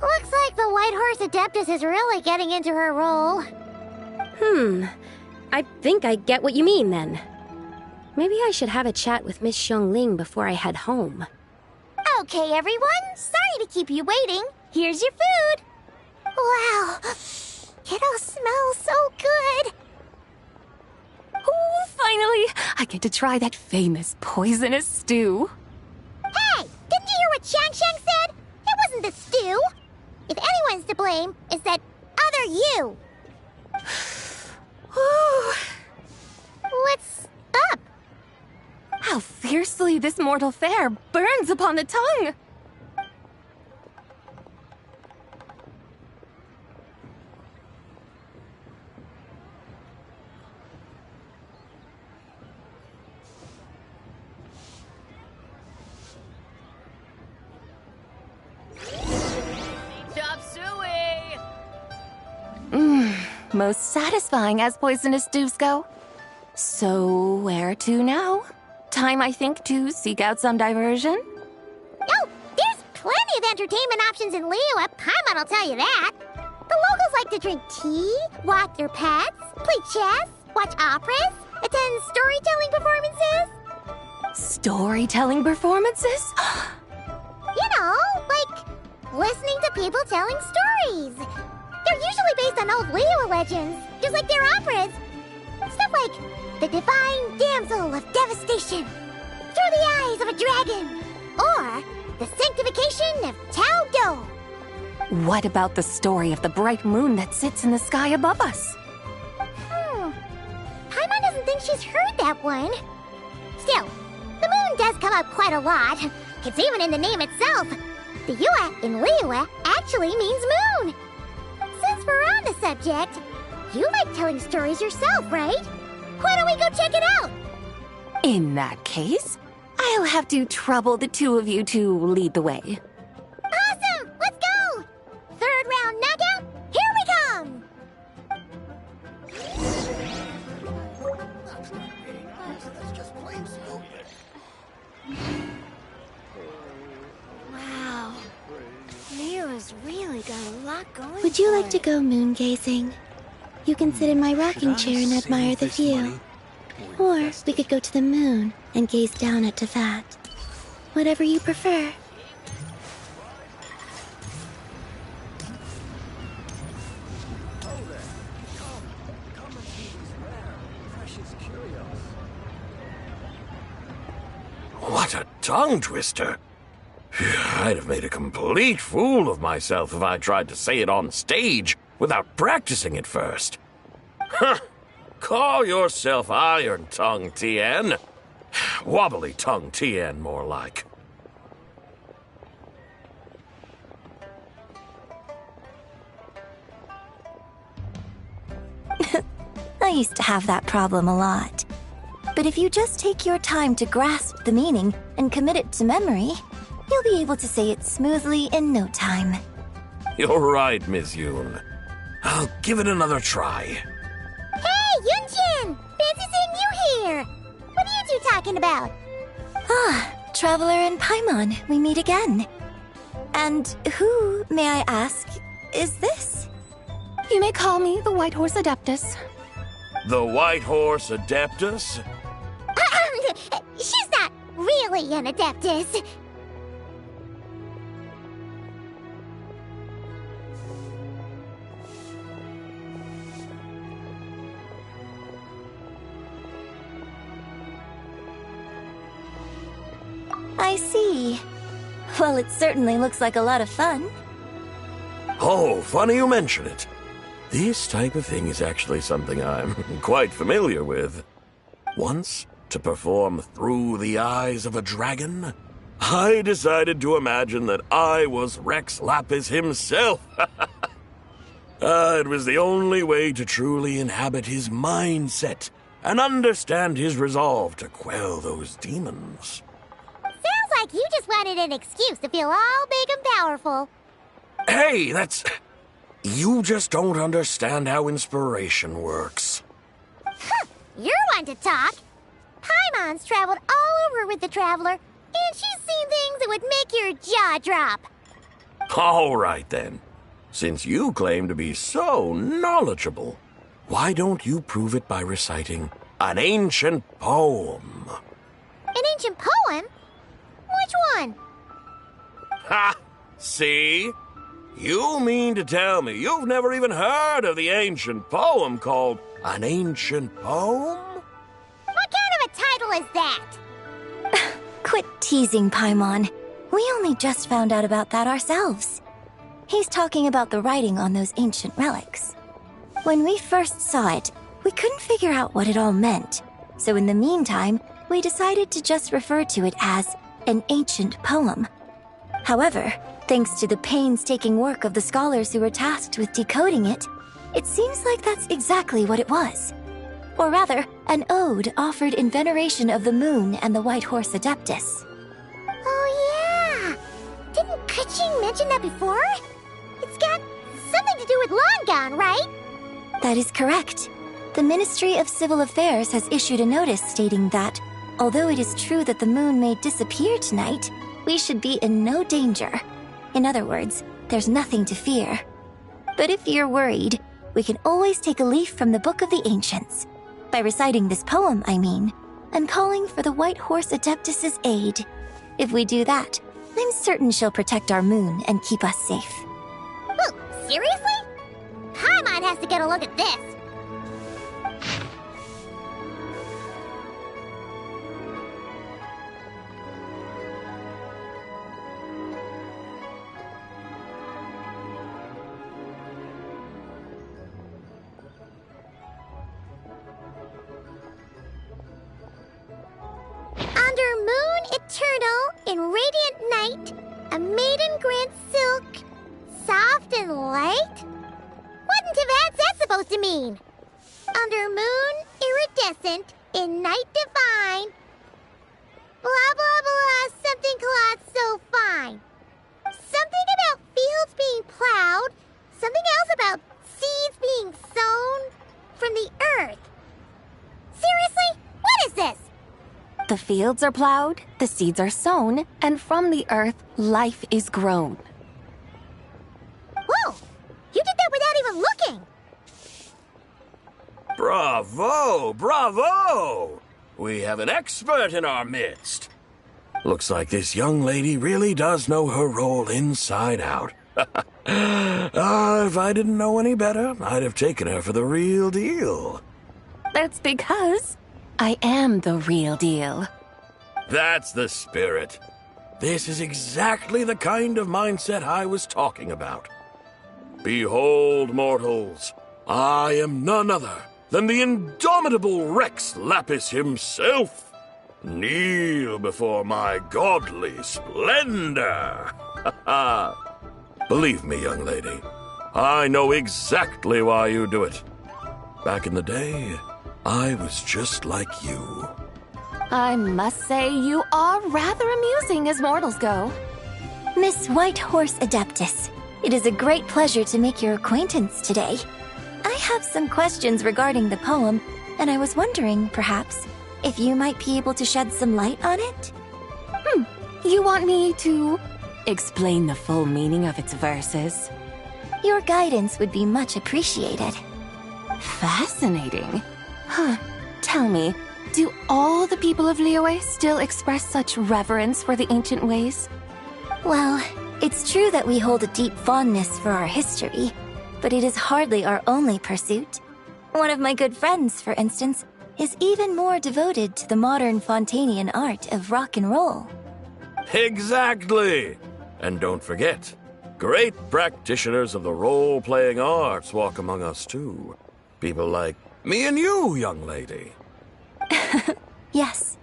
Looks like the White Horse Adeptus is really getting into her role. I think I get what you mean then. Maybe I should have a chat with Miss Xiangling before I head home. Okay, everyone. Sorry to keep you waiting. Here's your food. Wow. It all smells so good. Oh, finally! I get to try that famous poisonous stew. Hey! Didn't you hear what Shang said? It wasn't the stew. If anyone's to blame, it's that other you. What's up? How fiercely this mortal fare burns upon the tongue! Chop suey! Most satisfying as poisonous stews go. So, where to now? Time, I think, to seek out some diversion? Oh, there's plenty of entertainment options in Liyue. Paimon will tell you that. The locals like to drink tea, walk their pets, play chess, watch operas, attend storytelling performances. Storytelling performances? You know, like listening to people telling stories. They're usually based on old Liyue legends, just like their operas. Stuff like the Divine Damsel of Devastation, Through the Eyes of a Dragon, or the Sanctification of Tao Do. What about the story of the bright moon that sits in the sky above us? Paimon doesn't think she's heard that one. Still, the moon does come up quite a lot. It's even in the name itself. The Yue in Liyue actually means moon. Since we're on the subject, you like telling stories yourself, right? Why don't we go check it out? In that case, I'll have to trouble the two of you to lead the way. Awesome! Let's go! Third round knockout, here we come! Wow. Liyue's really got a lot going. Would you like to go moon gazing? You can sit in my rocking chair and admire the view. Or we could go to the moon and gaze down at Tefat. Whatever you prefer. What a tongue twister! I'd have made a complete fool of myself if I tried to say it on stage without practicing it first. Huh! Call yourself Iron Tongue, Tien. Wobbly Tongue, Tien, more like. I used to have that problem a lot. But if you just take your time to grasp the meaning and commit it to memory, you'll be able to say it smoothly in no time. You're right, Miss Yoon. I'll give it another try. Hey, Yunjin! Fancy seeing you here! What are you two talking about? Ah, Traveler and Paimon, we meet again. And who, may I ask, is this? You may call me the White Horse Adeptus. The White Horse Adeptus? She's not really an Adeptus. I see. Well, it certainly looks like a lot of fun. Oh, funny you mention it. This type of thing is actually something I'm quite familiar with. Once, to perform Through the Eyes of a Dragon, I decided to imagine that I was Rex Lapis himself. It was the only way to truly inhabit his mindset and understand his resolve to quell those demons. Sounds like you just wanted an excuse to feel all big and powerful. Hey, that's... You just don't understand how inspiration works. You're one to talk. Paimon's traveled all over with the Traveler, and she's seen things that would make your jaw drop. All right, then. Since you claim to be so knowledgeable, why don't you prove it by reciting an ancient poem? An ancient poem? Which one? Ha! See? You mean to tell me you've never even heard of the ancient poem called An Ancient Poem? What kind of a title is that? Quit teasing, Paimon. We only just found out about that ourselves. He's talking about the writing on those ancient relics. When we first saw it, we couldn't figure out what it all meant. So in the meantime, we decided to just refer to it as an ancient poem. However, thanks to the painstaking work of the scholars who were tasked with decoding it, it seems like that's exactly what it was. Or rather, an ode offered in veneration of the moon and the White Horse Adeptus. Oh yeah! Didn't Kuching mention that before? It's got something to do with Longon, right? That is correct. The Ministry of Civil Affairs has issued a notice stating that, although it is true that the moon may disappear tonight, we should be in no danger. In other words, there's nothing to fear. But if you're worried, we can always take a leaf from the Book of the Ancients. By reciting this poem, I mean, and calling for the White Horse Adeptus' aid. If we do that, I'm certain she'll protect our moon and keep us safe. Ooh, seriously? Paimon has to get a look at this. Under moon eternal, in radiant night, a maiden grants silk, soft and light? What in Tibet's that supposed to mean? Under moon iridescent, in night divine, blah blah blah, something cloth so fine. Something about fields being plowed, something else about seeds being sown from the earth. Seriously? What is this? The fields are plowed, the seeds are sown, and from the earth, life is grown. Whoa! You did that without even looking! Bravo! Bravo! We have an expert in our midst. Looks like this young lady really does know her role inside out. If I didn't know any better, I'd have taken her for the real deal. That's because I am the real deal. That's the spirit. This is exactly the kind of mindset I was talking about. Behold, mortals, I am none other than the indomitable Rex Lapis himself. Kneel before my godly splendor. Believe me, young lady, I know exactly why you do it. Back in the day, I was just like you. I must say you are rather amusing as mortals go. Miss White Horse Adeptus, it is a great pleasure to make your acquaintance today. I have some questions regarding the poem, and I was wondering, perhaps, if you might be able to shed some light on it? You want me to explain the full meaning of its verses? Your guidance would be much appreciated. Fascinating. Tell me, do all the people of Liyue still express such reverence for the ancient ways? Well, it's true that we hold a deep fondness for our history, but it is hardly our only pursuit. One of my good friends, for instance, is even more devoted to the modern Fontanian art of rock and roll. Exactly! And don't forget, Great practitioners of the role-playing arts walk among us, too. People like me and you, young lady. Yes.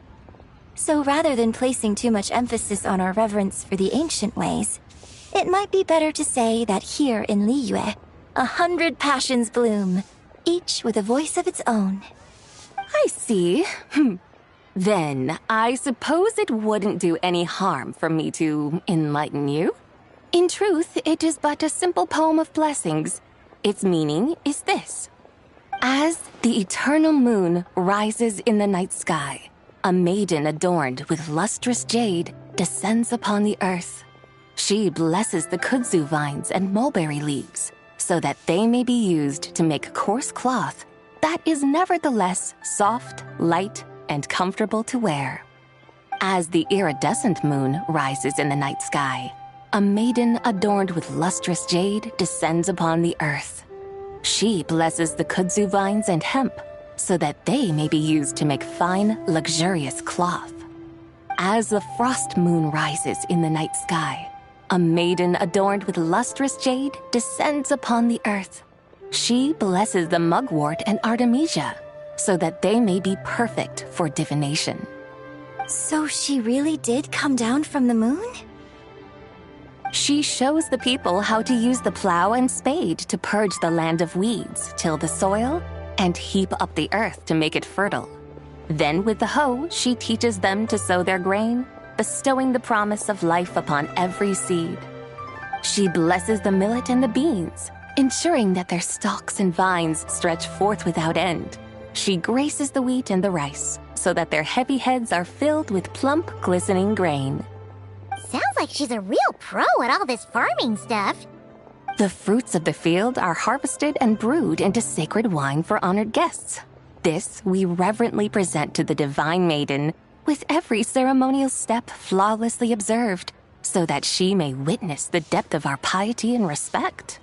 So rather than placing too much emphasis on our reverence for the ancient ways, it might be better to say that here in Liyue, 100 passions bloom, each with a voice of its own. I see. Then, I suppose it wouldn't do any harm for me to enlighten you. In truth, it is but a simple poem of blessings. Its meaning is this. As the eternal moon rises in the night sky, a maiden adorned with lustrous jade descends upon the earth. She blesses the kudzu vines and mulberry leaves, so that they may be used to make coarse cloth that is nevertheless soft, light, and comfortable to wear. As the iridescent moon rises in the night sky, a maiden adorned with lustrous jade descends upon the earth. She blesses the kudzu vines and hemp, so that they may be used to make fine, luxurious cloth. As the frost moon rises in the night sky, a maiden adorned with lustrous jade descends upon the earth. She blesses the mugwort and artemisia, so that they may be perfect for divination. So she really did come down from the moon? She shows the people how to use the plow and spade to purge the land of weeds, till the soil, and heap up the earth to make it fertile. Then with the hoe, she teaches them to sow their grain, bestowing the promise of life upon every seed. She blesses the millet and the beans, ensuring that their stalks and vines stretch forth without end. She graces the wheat and the rice, so that their heavy heads are filled with plump, glistening grain. Sounds like she's a real pro at all this farming stuff. The fruits of the field are harvested and brewed into sacred wine for honored guests. This we reverently present to the divine maiden, with every ceremonial step flawlessly observed, so that she may witness the depth of our piety and respect.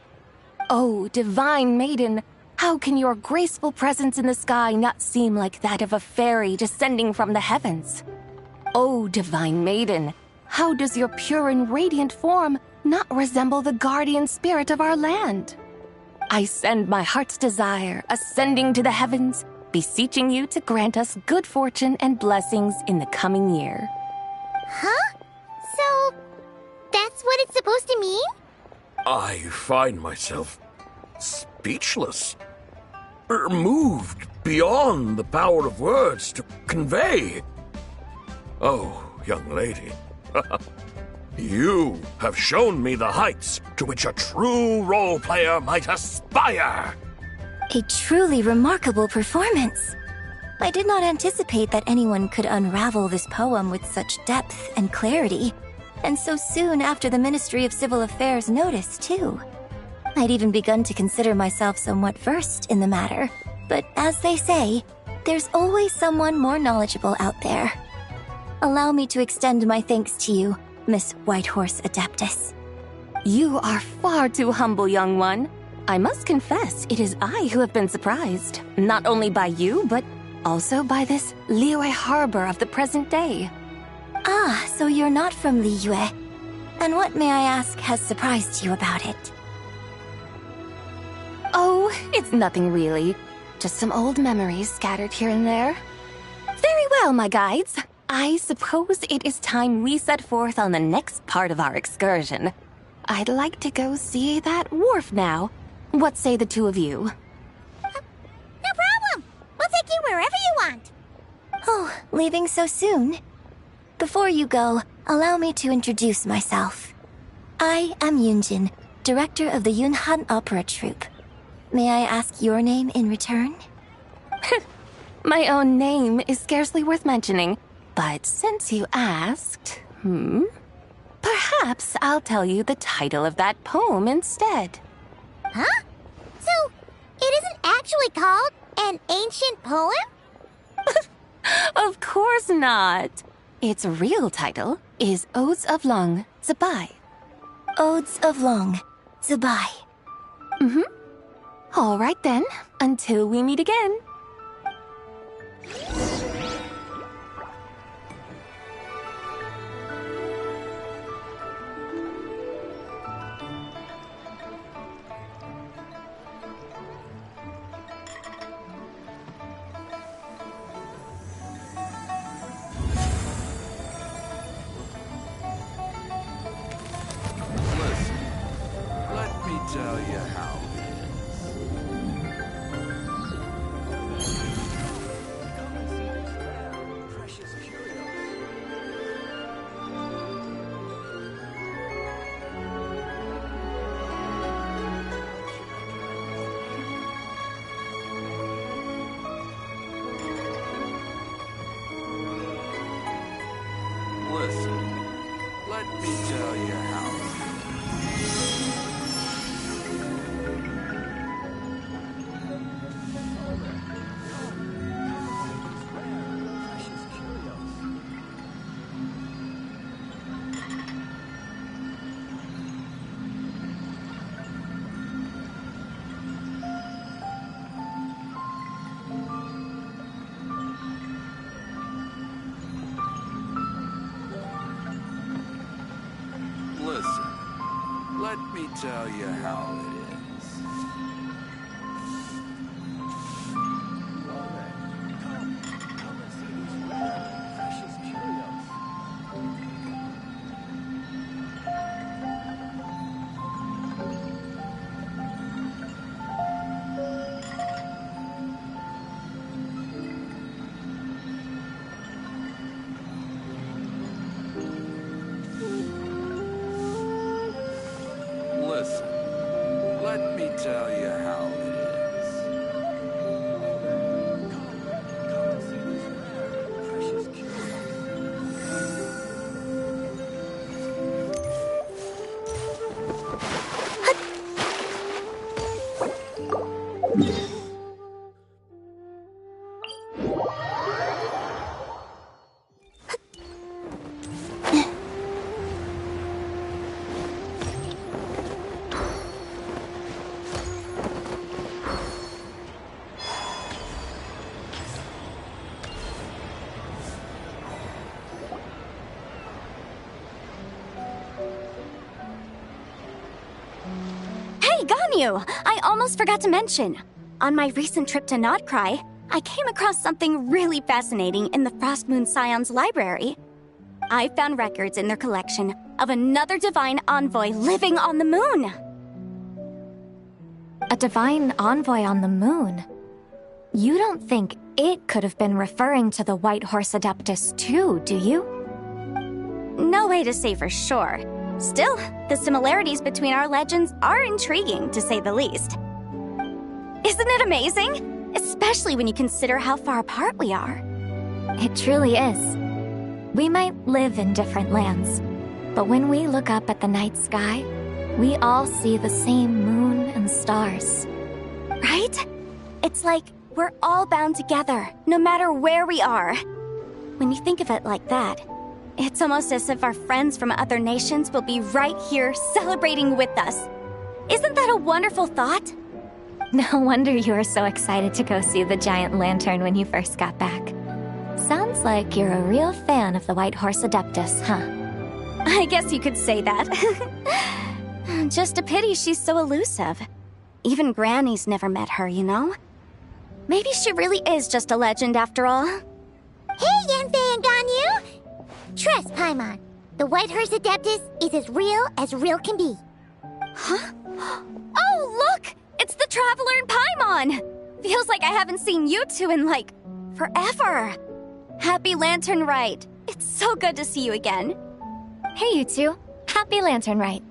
Oh, divine maiden, how can your graceful presence in the sky not seem like that of a fairy descending from the heavens? Oh, divine maiden, how does your pure and radiant form not resemble the guardian spirit of our land? I send my heart's desire, ascending to the heavens, beseeching you to grant us good fortune and blessings in the coming year. Huh? So, that's what it's supposed to mean? I find myself speechless. Moved beyond the power of words to convey. Oh, young lady, you have shown me the heights to which a true role player might aspire. A truly remarkable performance. I did not anticipate that anyone could unravel this poem with such depth and clarity, and so soon after the Ministry of Civil Affairs noticed, too. I'd even begun to consider myself somewhat versed in the matter, but as they say, there's always someone more knowledgeable out there. Allow me to extend my thanks to you, Miss Whitehorse Adeptus. You are far too humble, young one. I must confess, it is I who have been surprised, not only by you, but also by this Liyue harbor of the present day. Ah, so you're not from Liyue. And what, may I ask, has surprised you about it? Oh, it's nothing really. Just some old memories scattered here and there. Very well, my guides. I suppose it is time we set forth on the next part of our excursion. I'd like to go see that wharf now. What say the two of you? No problem. We'll take you wherever you want. Oh, leaving so soon? Before you go, allow me to introduce myself. I am Yunjin, director of the Yunhan Opera Troupe. May I ask your name in return? My own name is scarcely worth mentioning, but since you asked, perhaps I'll tell you the title of that poem instead. Huh? So, it isn't actually called an ancient poem? Of course not. Its real title is Odes of Long Zabai. Odes of Long Zabai. All right then, until we meet again. you how Listen, let me tell you how. Listen, let me tell you how it is. Listen, let me tell you how it is. Hey, Ganyu! I almost forgot to mention. On my recent trip to Notcry, I came across something really fascinating in the Frostmoon Scion's library. I found records in their collection of another divine envoy living on the moon. A divine envoy on the moon? You don't think it could have been referring to the White Horse Adeptus too, do you? No way to say for sure. Still, the similarities between our legends are intriguing, to say the least. Isn't it amazing? Especially when you consider how far apart we are. It truly is. We might live in different lands, but when we look up at the night sky, we all see the same moon and stars. Right? It's like we're all bound together, no matter where we are. When you think of it like that, it's almost as if our friends from other nations will be right here celebrating with us. Isn't that a wonderful thought? No wonder you were so excited to go see the giant lantern when you first got back. Sounds like you're a real fan of the White Horse Adeptus, huh? I guess you could say that. Just a pity she's so elusive. Even Granny's never met her, you know? Maybe she really is just a legend after all. Hey, Yanfei and Ganyu! Trust, Paimon. The White Horse Adeptus is as real can be. Huh? Oh, look! It's the Traveler and Paimon! Feels like I haven't seen you two in, like, forever. Happy Lantern Rite. It's so good to see you again. Hey, you two. Happy Lantern Rite.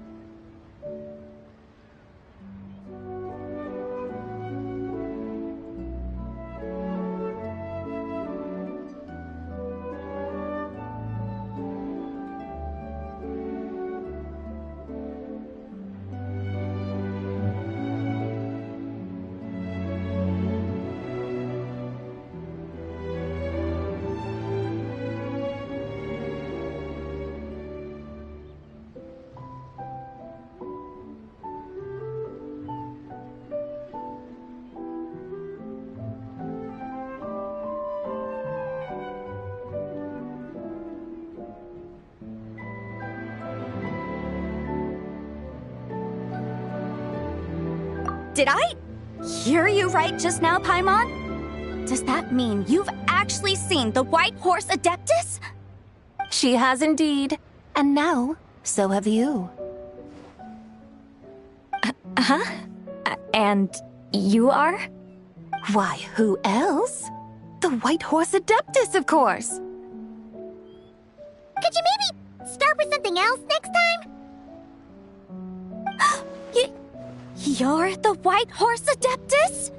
Did I hear you right just now, Paimon? Does that mean you've actually seen the White Horse Adeptus? She has indeed. And now, so have you. Huh? And you are? Why, who else? The White Horse Adeptus, of course! Could you maybe start with something else next time? You're the White Horse Adeptus?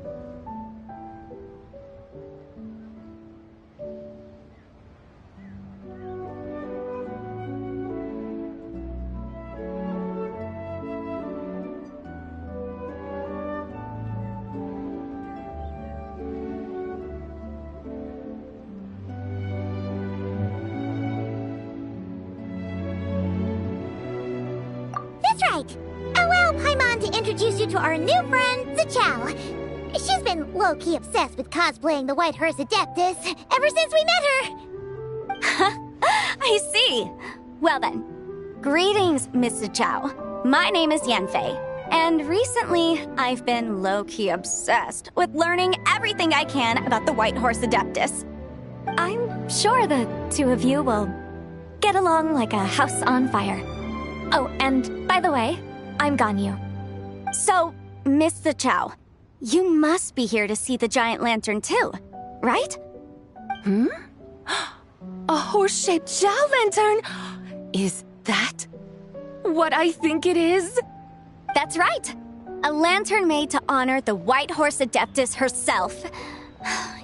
That's right! Allow Paimon to introduce you to our new friend, Zichao. She's been low-key obsessed with cosplaying the White Horse Adeptus ever since we met her. I see. Well then, greetings, Miss Zichao. My name is Yanfei, and recently I've been low-key obsessed with learning everything I can about the White Horse Adeptus. I'm sure the two of you will get along like a house on fire. Oh, and by the way, I'm Ganyu. So, Miss Zichao, you must be here to see the giant lantern too, right? A horse-shaped Zhao lantern? Is that what I think it is? That's right! A lantern made to honor the White Horse Adeptus herself.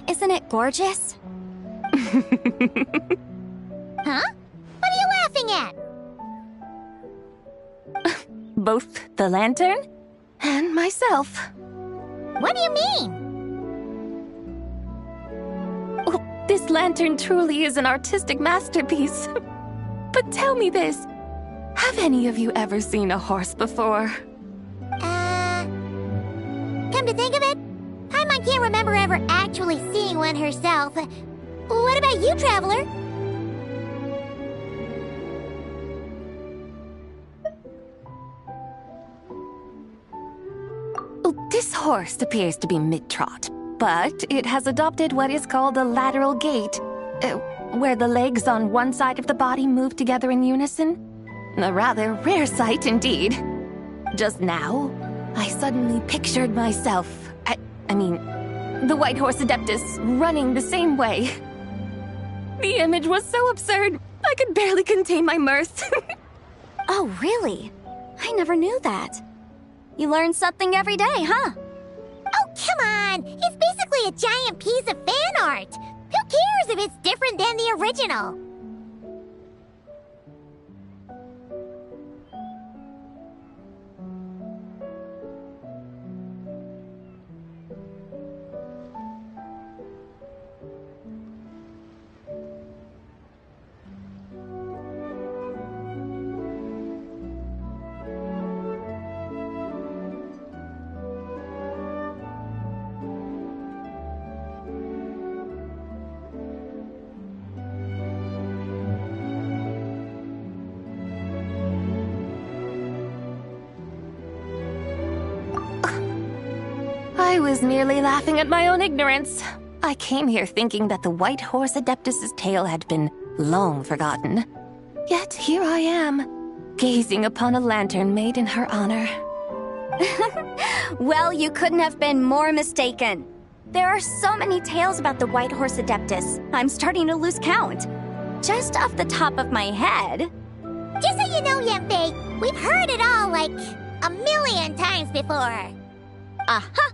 Isn't it gorgeous? Huh? What are you laughing at? Both the lantern and myself. What do you mean? Oh, this lantern truly is an artistic masterpiece. But tell me this, have any of you ever seen a horse before? Come to think of it, Paimon can't remember ever actually seeing one herself. What about you, Traveler? This horse appears to be mid-trot, but it has adopted what is called a lateral gait, where the legs on one side of the body move together in unison. A rather rare sight indeed. Just now, I suddenly pictured myself, I mean, the White Horse Adeptus running the same way. The image was so absurd, I could barely contain my mirth. Oh, really? I never knew that. You learn something every day, huh? Oh, come on! It's basically a giant piece of fan art! Who cares if it's different than the original? I was merely laughing at my own ignorance. I came here thinking that the White Horse Adeptus's tale had been long forgotten. Yet here I am, gazing upon a lantern made in her honor. Well, you couldn't have been more mistaken. There are so many tales about the White Horse Adeptus, I'm starting to lose count. Just off the top of my head... Just so you know, Yanfei, we've heard it all like a million times before. Aha!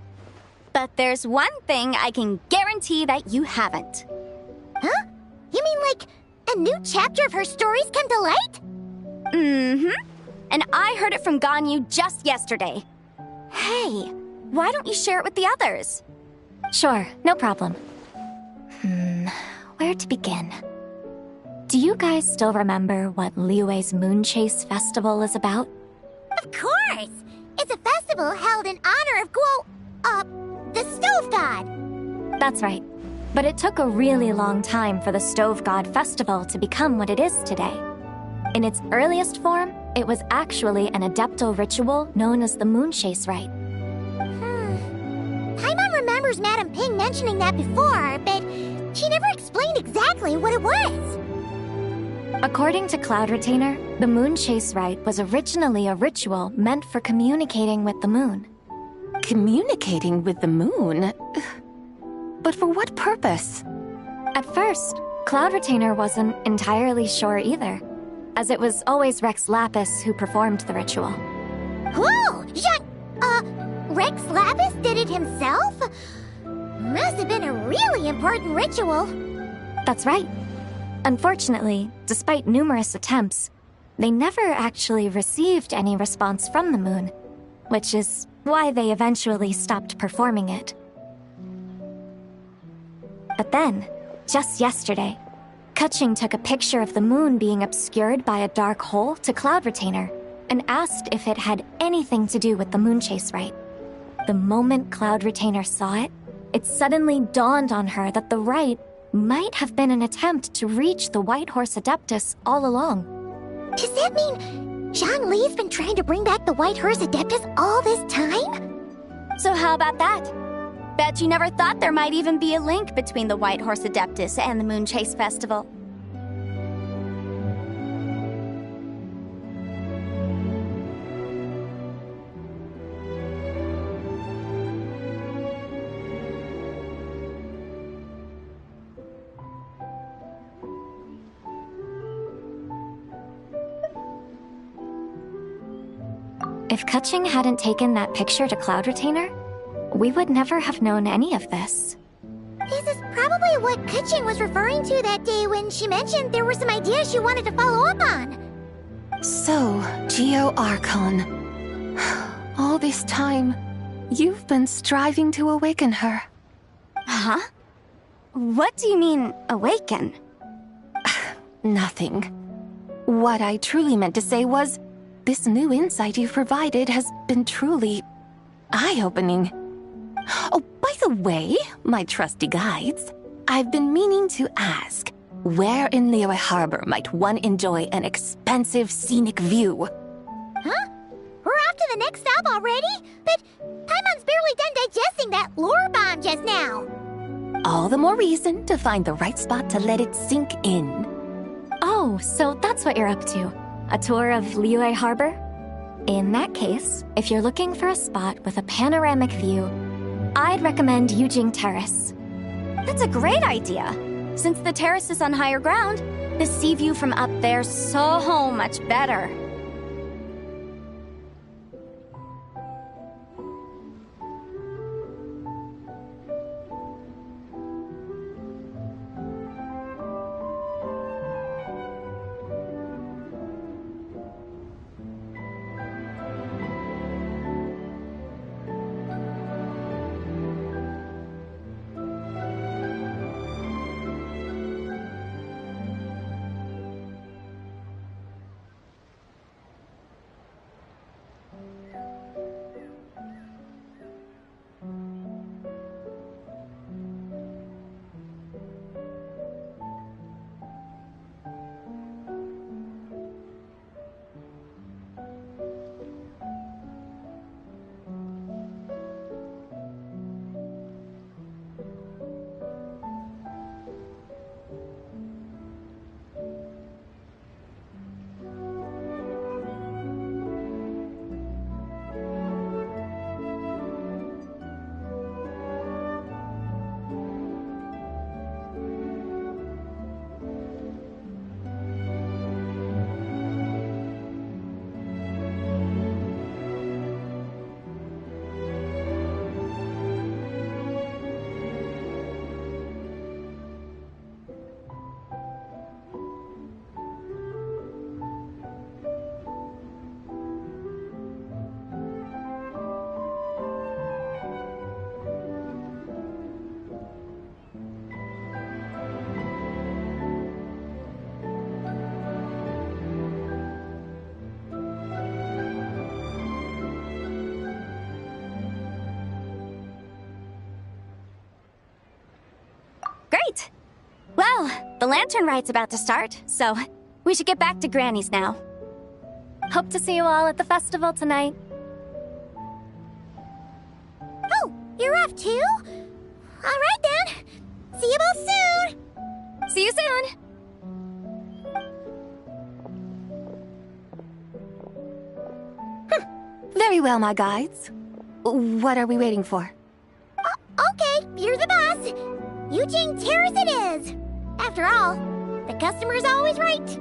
But there's one thing I can guarantee that you haven't. Huh? You mean like a new chapter of her stories come to light? Mm-hmm. And I heard it from Ganyu just yesterday. Hey, why don't you share it with the others? Sure, no problem. Where to begin? Do you guys still remember what Liyue's Moon Chase Festival is about? Of course! It's a festival held in honor of the Stove God! That's right. But it took a really long time for the Stove God Festival to become what it is today. In its earliest form, it was actually an adeptal ritual known as the Moon Chase Rite. Paimon remembers Madame Ping mentioning that before, but she never explained exactly what it was. According to Cloud Retainer, the Moon Chase Rite was originally a ritual meant for communicating with the moon. communicating with the moon? But for what purpose? At first, Cloud Retainer wasn't entirely sure either, as it was always Rex Lapis who performed the ritual. Whoa! Rex Lapis did it himself? Must have been a really important ritual. That's right. Unfortunately, despite numerous attempts, they never actually received any response from the moon, which is why they eventually stopped performing it. But then, just yesterday, Kutching took a picture of the moon being obscured by a dark hole to Cloud Retainer and asked if it had anything to do with the Moonchase Rite. The moment Cloud Retainer saw it, it suddenly dawned on her that the rite might have been an attempt to reach the White Horse Adeptus all along. Does that mean Zhongli's been trying to bring back the White Horse Adeptus all this time? So how about that? Bet you never thought there might even be a link between the White Horse Adeptus and the Moonchase Festival. If Kutching hadn't taken that picture to Cloud Retainer, we would never have known any of this. This is probably what Kutching was referring to that day when she mentioned there were some ideas she wanted to follow up on. So, Geo Archon. All this time, you've been striving to awaken her. Huh? What do you mean, awaken? Nothing. What I truly meant to say was, this new insight you've provided has been truly eye-opening. Oh, by the way, my trusty guides, I've been meaning to ask, where in Liyue Harbor might one enjoy an expansive scenic view? Huh? We're off to the next stop already? But Paimon's barely done digesting that lore bomb just now. All the more reason to find the right spot to let it sink in. Oh, so that's what you're up to. A tour of Liyue Harbor? In that case, if you're looking for a spot with a panoramic view, I'd recommend Yujing Terrace. That's a great idea. Since the terrace is on higher ground, the sea view from up there's so much better. Great! Well, the Lantern Rite's about to start, so we should get back to Granny's now. Hope to see you all at the festival tonight. Oh, you're off too? All right then. See you both soon. See you soon. Very well, my guides. what are we waiting for? Okay, you're the boss. Eugene Terrace it is. After all, the customer's always right.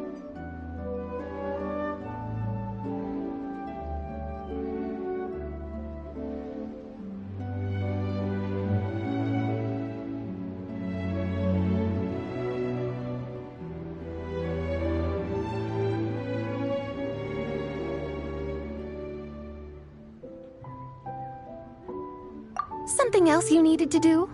Something else you needed to do?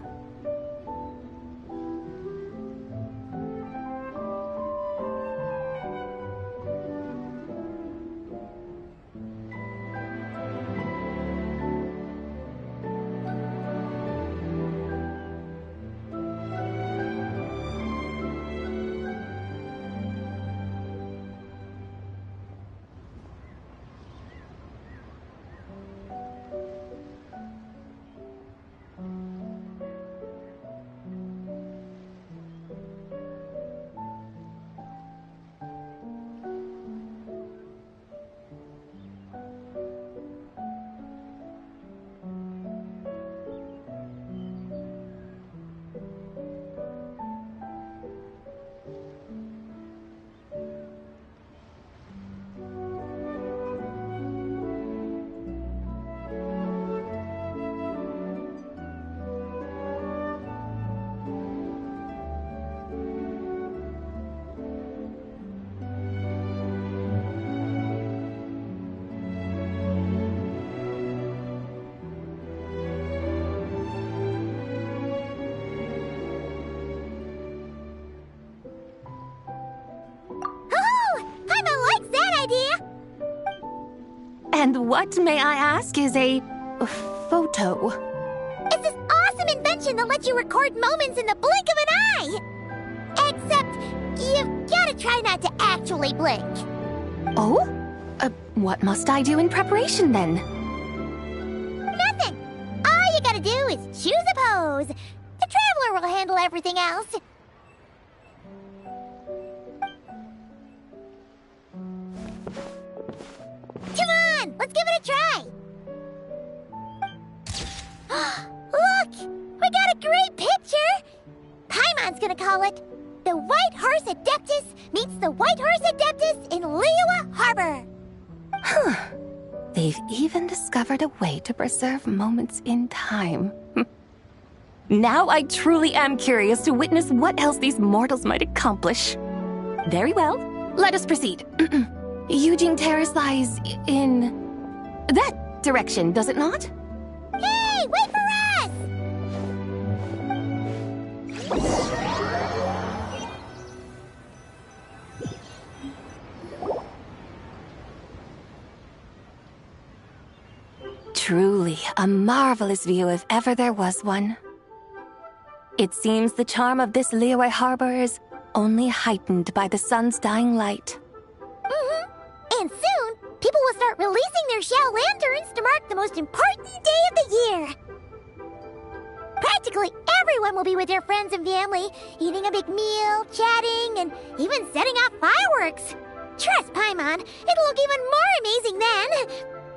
And what, may I ask, is a photo? It's this awesome invention that lets you record moments in the blink of an eye! Except, you've gotta try not to actually blink. Oh? What must I do in preparation, then? Nothing! All you gotta do is choose a pose. The Traveler will handle everything else. Come on, let's give it a try. Look, we got a great picture. Paimon's gonna call it "The White Horse Adeptus Meets the White Horse Adeptus in Liyue Harbor." Huh. They've even discovered a way to preserve moments in time. Now I truly am curious to witness what else these mortals might accomplish. Very well, let us proceed. Eugene Terrace lies in that direction, does it not? Hey, wait for us! Truly a marvelous view if ever there was one. It seems the charm of this Liyue Harbor is only heightened by the sun's dying light. And soon, people will start releasing their shell lanterns to mark the most important day of the year. Practically everyone will be with their friends and family, eating a big meal, chatting, and even setting off fireworks. Trust Paimon, it'll look even more amazing then.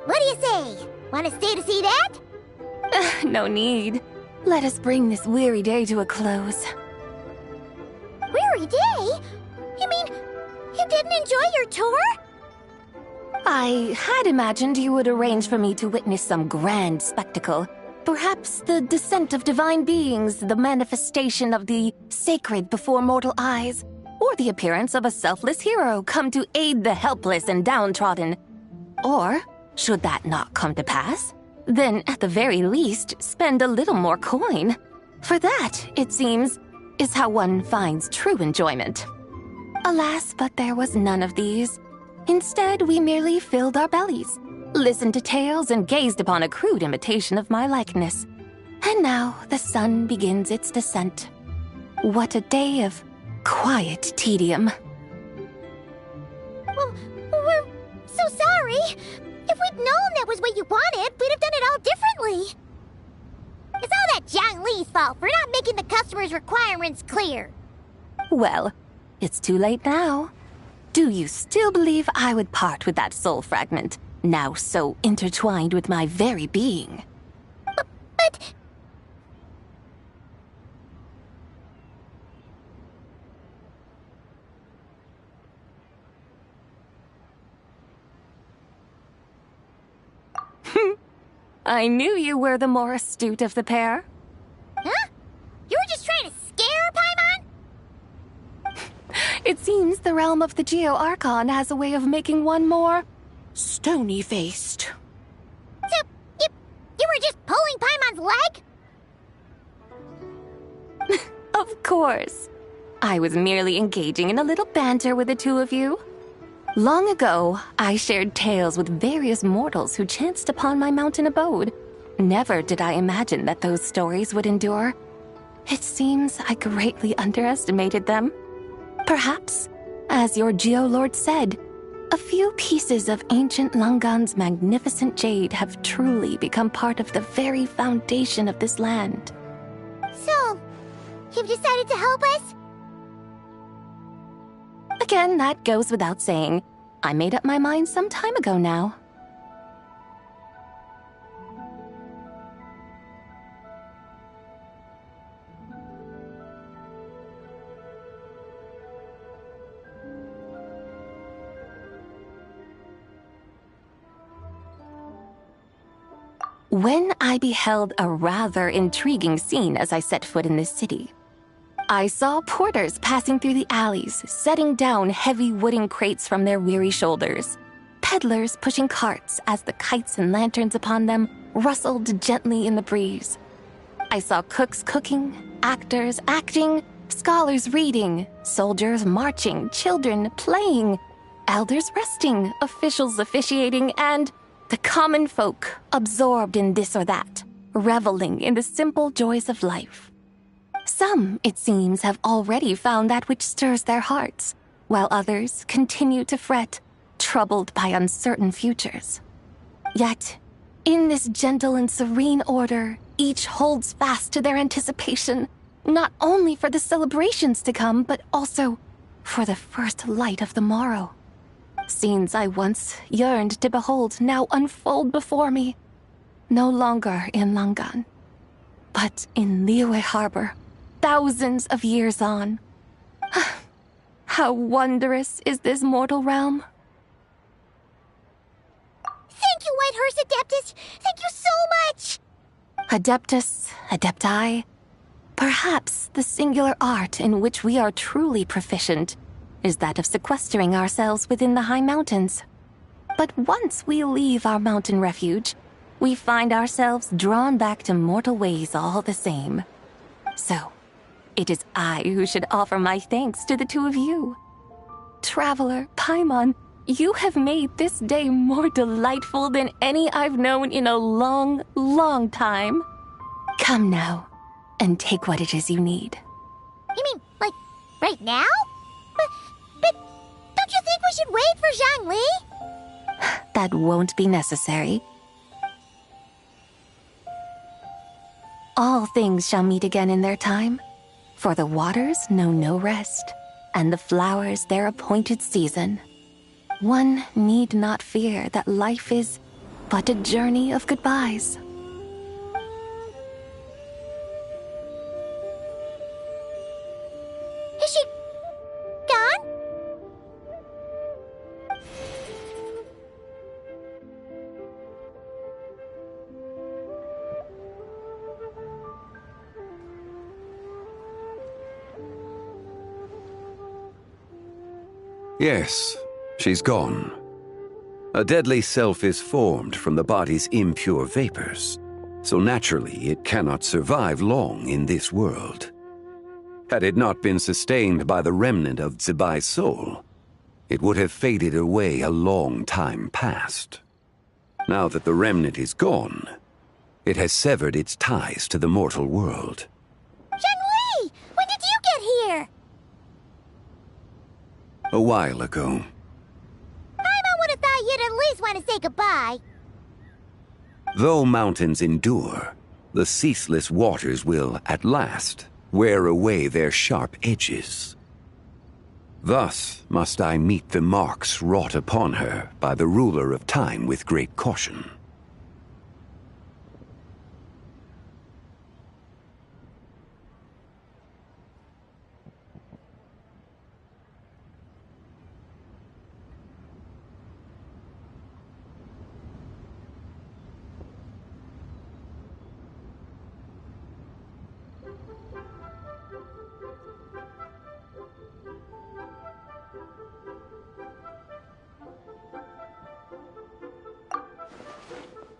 What do you say? Want to stay to see that? No need. Let us bring this weary day to a close. Weary day? You mean you didn't enjoy your tour? I had imagined you would arrange for me to witness some grand spectacle. Perhaps the descent of divine beings, the manifestation of the sacred before mortal eyes, or the appearance of a selfless hero come to aid the helpless and downtrodden. Or, should that not come to pass, then at the very least spend a little more coin. For that, it seems, is how one finds true enjoyment. Alas, but there was none of these. Instead, we merely filled our bellies, listened to tales, and gazed upon a crude imitation of my likeness. And now the sun begins its descent. What a day of quiet tedium. Well, we're so sorry. If we'd known that was what you wanted, we'd have done it all differently. It's all that Zhang Li's fault for not making the customer's requirements clear. Well, it's too late now. Do you still believe I would part with that soul fragment, now so intertwined with my very being? but... I knew you were the more astute of the pair. Huh? You were just trying to scare Paimon? It seems the realm of the Geo-Archon has a way of making one more stony-faced. So, you were just pulling Paimon's leg? Of course. I was merely engaging in a little banter with the two of you. Long ago, I shared tales with various mortals who chanced upon my mountain abode. Never did I imagine that those stories would endure. It seems I greatly underestimated them. Perhaps, as your Geolord said, a few pieces of ancient Langan's magnificent jade have truly become part of the very foundation of this land. So, you've decided to help us? Again, that goes without saying. I made up my mind some time ago now. When I beheld a rather intriguing scene as I set foot in this city, I saw porters passing through the alleys, setting down heavy wooden crates from their weary shoulders. Peddlers pushing carts as the kites and lanterns upon them rustled gently in the breeze. I saw cooks cooking, actors acting, scholars reading, soldiers marching, children playing, elders resting, officials officiating, and the common folk absorbed in this or that, reveling in the simple joys of life. Some, it seems, have already found that which stirs their hearts, while others continue to fret, troubled by uncertain futures. Yet, in this gentle and serene order, each holds fast to their anticipation, not only for the celebrations to come, but also for the first light of the morrow. Scenes I once yearned to behold now unfold before me, no longer in Langan, but in Liyue Harbor, thousands of years on. How wondrous is this mortal realm. Thank you, Whitehurst Adeptus! Thank you so much! Adeptus, Adepti, perhaps the singular art in which we are truly proficient is that of sequestering ourselves within the high mountains. But once we leave our mountain refuge, we find ourselves drawn back to mortal ways all the same. So, it is I who should offer my thanks to the two of you. Traveler, Paimon, you have made this day more delightful than any I've known in a long, long time. Come now, and take what it is you need. You mean, like, right now? But don't you think we should wait for Zhangli? That won't be necessary. All things shall meet again in their time. For the waters know no rest, and the flowers their appointed season. One need not fear that life is but a journey of goodbyes. Is she gone? Yes, she's gone. A deadly self is formed from the body's impure vapors, so naturally it cannot survive long in this world. Had it not been sustained by the remnant of Zibai's soul, it would have faded away a long time past. Now that the remnant is gone, it has severed its ties to the mortal world. Zhangli! When did you get here? A while ago. Paimon would have thought you'd at least want to say goodbye. Though mountains endure, the ceaseless waters will, at last, wear away their sharp edges. Thus must I meet the marks wrought upon her by the ruler of time with great caution.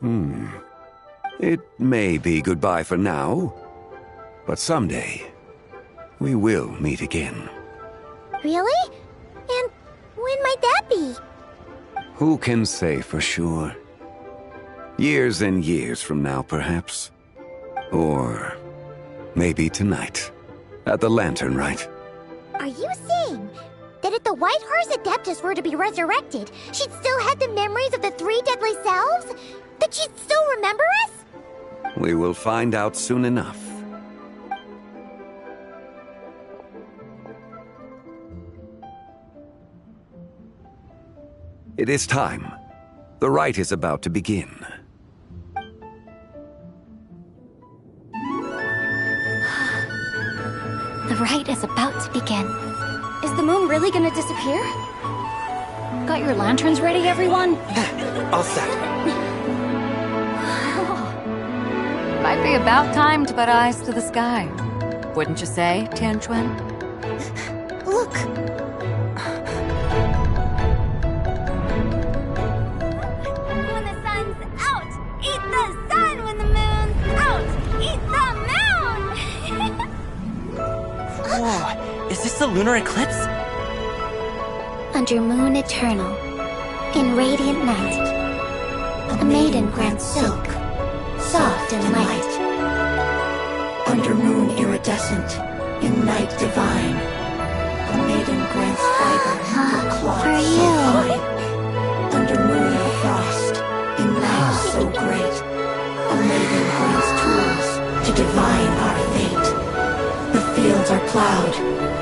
It may be goodbye for now, but someday we will meet again. Really? And when might that be? Who can say for sure? Years and years from now, perhaps. Or maybe tonight, at the Lanternlit. Are you saying that if the White Horse Adeptus were to be resurrected, she'd still have the memories of the 3 deadly selves? That she'd still remember us? We will find out soon enough. It is time. The rite is about to begin. The rite is about to begin. Is the moon really gonna disappear? Got your lanterns ready, everyone? All set. Might be about time to put eyes to the sky. Wouldn't you say, Tianchuan? Look! When the sun's out, eat the sun. When the moon's out, eat the moon. Whoa, is this the lunar eclipse? Under moon eternal, in radiant night, a maiden grants silk, soft and light. Under moon iridescent, in night divine, a maiden grants fiber for cloth For so you. fine. Under moon of frost, in night so great, a maiden grants tools to divine our fate. The fields are plowed,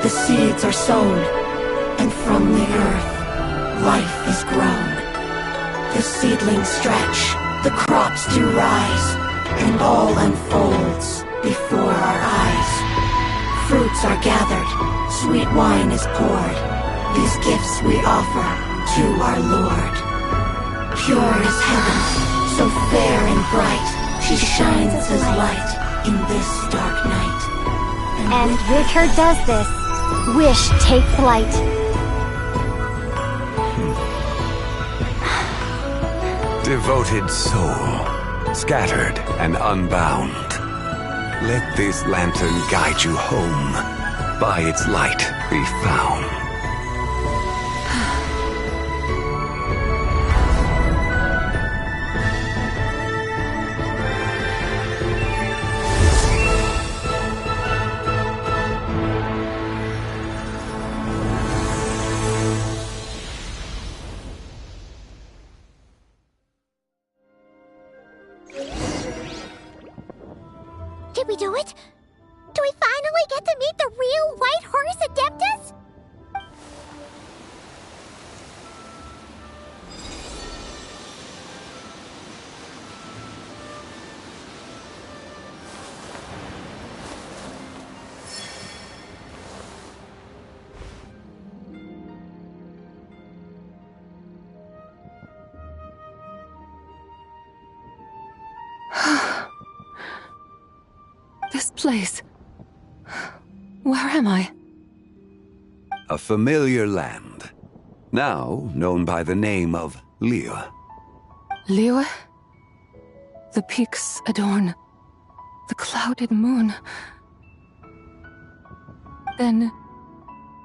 the seeds are sown, and from the earth, life is grown. The seedlings stretch, the crops do rise, and all unfolds before our eyes. Fruits are gathered, sweet wine is poured. These gifts we offer to our Lord. Pure is heaven, so fair and bright, she shines as light in this dark night. And with her does this, wish take flight. Devoted soul, scattered and unbound. Let this lantern guide you home, by its light be found. Did we do it? Do we finally get to meet the real White Horse Adeptus? This place. Where am I? A familiar land, now known by the name of Liyue. Liyue? The peaks adorn the clouded moon. Then,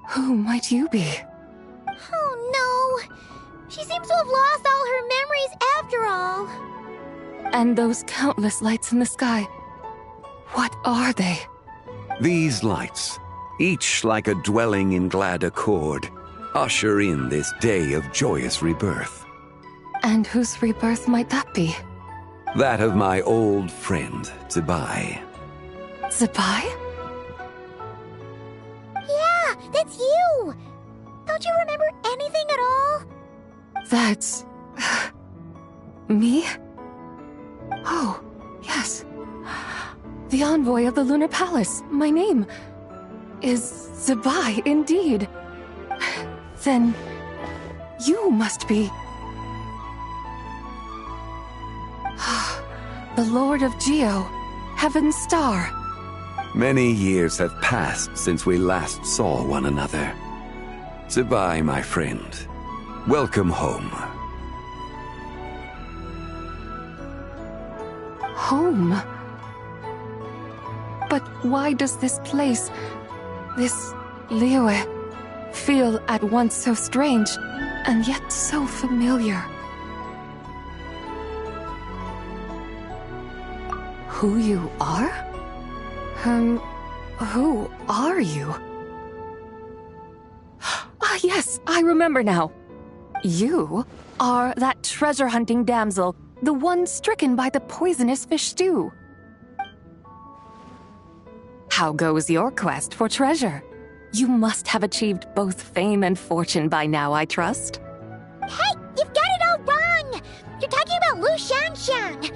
who might you be? Oh no! She seems to have lost all her memories after all. And those countless lights in the sky. What are they? These lights, each like a dwelling in glad accord, usher in this day of joyous rebirth. And whose rebirth might that be? That of my old friend, Zibai. Zibai? Yeah, that's you! Don't you remember anything at all? That's... me? Oh, yes. The envoy of the Lunar Palace. My name is Zibai, indeed. Then you must be... the Lord of Geo, Heaven's Star. Many years have passed since we last saw one another. Zibai, my friend, welcome home. home. But why does this place, this Liyue, feel at once so strange and yet so familiar? Who you are? Who are you? Ah, yes, I remember now. You are that treasure-hunting damsel, the one stricken by the poisonous fish stew. How goes your quest for treasure? You must have achieved both fame and fortune by now, I trust. Hey, you've got it all wrong! You're talking about Lu Xiangxiang.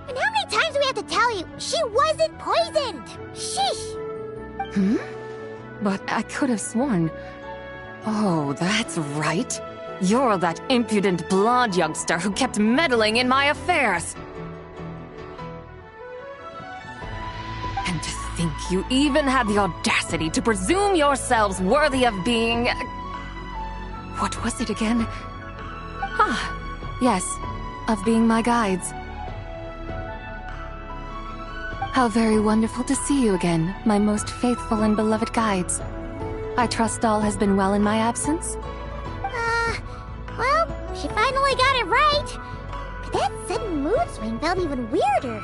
And how many times do we have to tell you? She wasn't poisoned! Sheesh! But I could have sworn... Oh, that's right. You're that impudent blonde youngster who kept meddling in my affairs. And to think you even had the audacity to presume yourselves worthy of being... What was it again? Ah, yes, of being my guides. How very wonderful to see you again, my most faithful and beloved guides. I trust all has been well in my absence? Well, she finally got it right. But that sudden mood swing felt even weirder.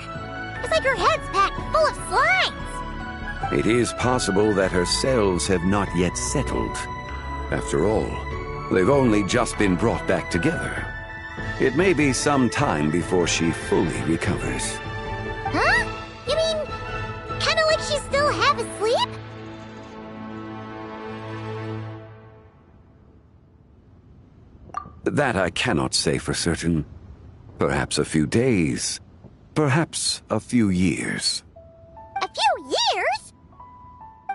It's like her head's packed full of slimes. It is possible that her cells have not yet settled. After all, they've only just been brought back together. It may be some time before she fully recovers. Huh? You mean, kinda like she's still half asleep? That I cannot say for certain. Perhaps a few days. Perhaps a few years. A few years?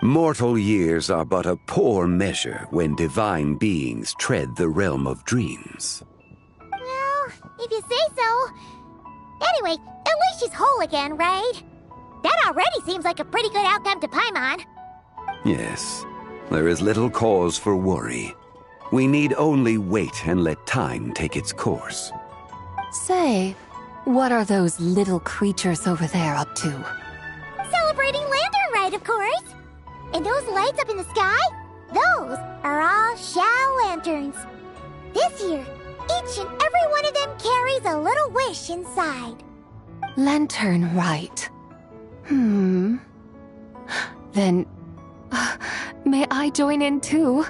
Mortal years are but a poor measure when divine beings tread the realm of dreams. Well, if you say so. Anyway, at least she's whole again, right? That already seems like a pretty good outcome to Paimon. Yes, there is little cause for worry. We need only wait and let time take its course. Say, what are those little creatures over there up to? Celebrating Lanternlit, of course. And those lights up in the sky? Those are all Shao lanterns. This year, each and every one of them carries a little wish inside. Lanternlit. Then, may I join in too?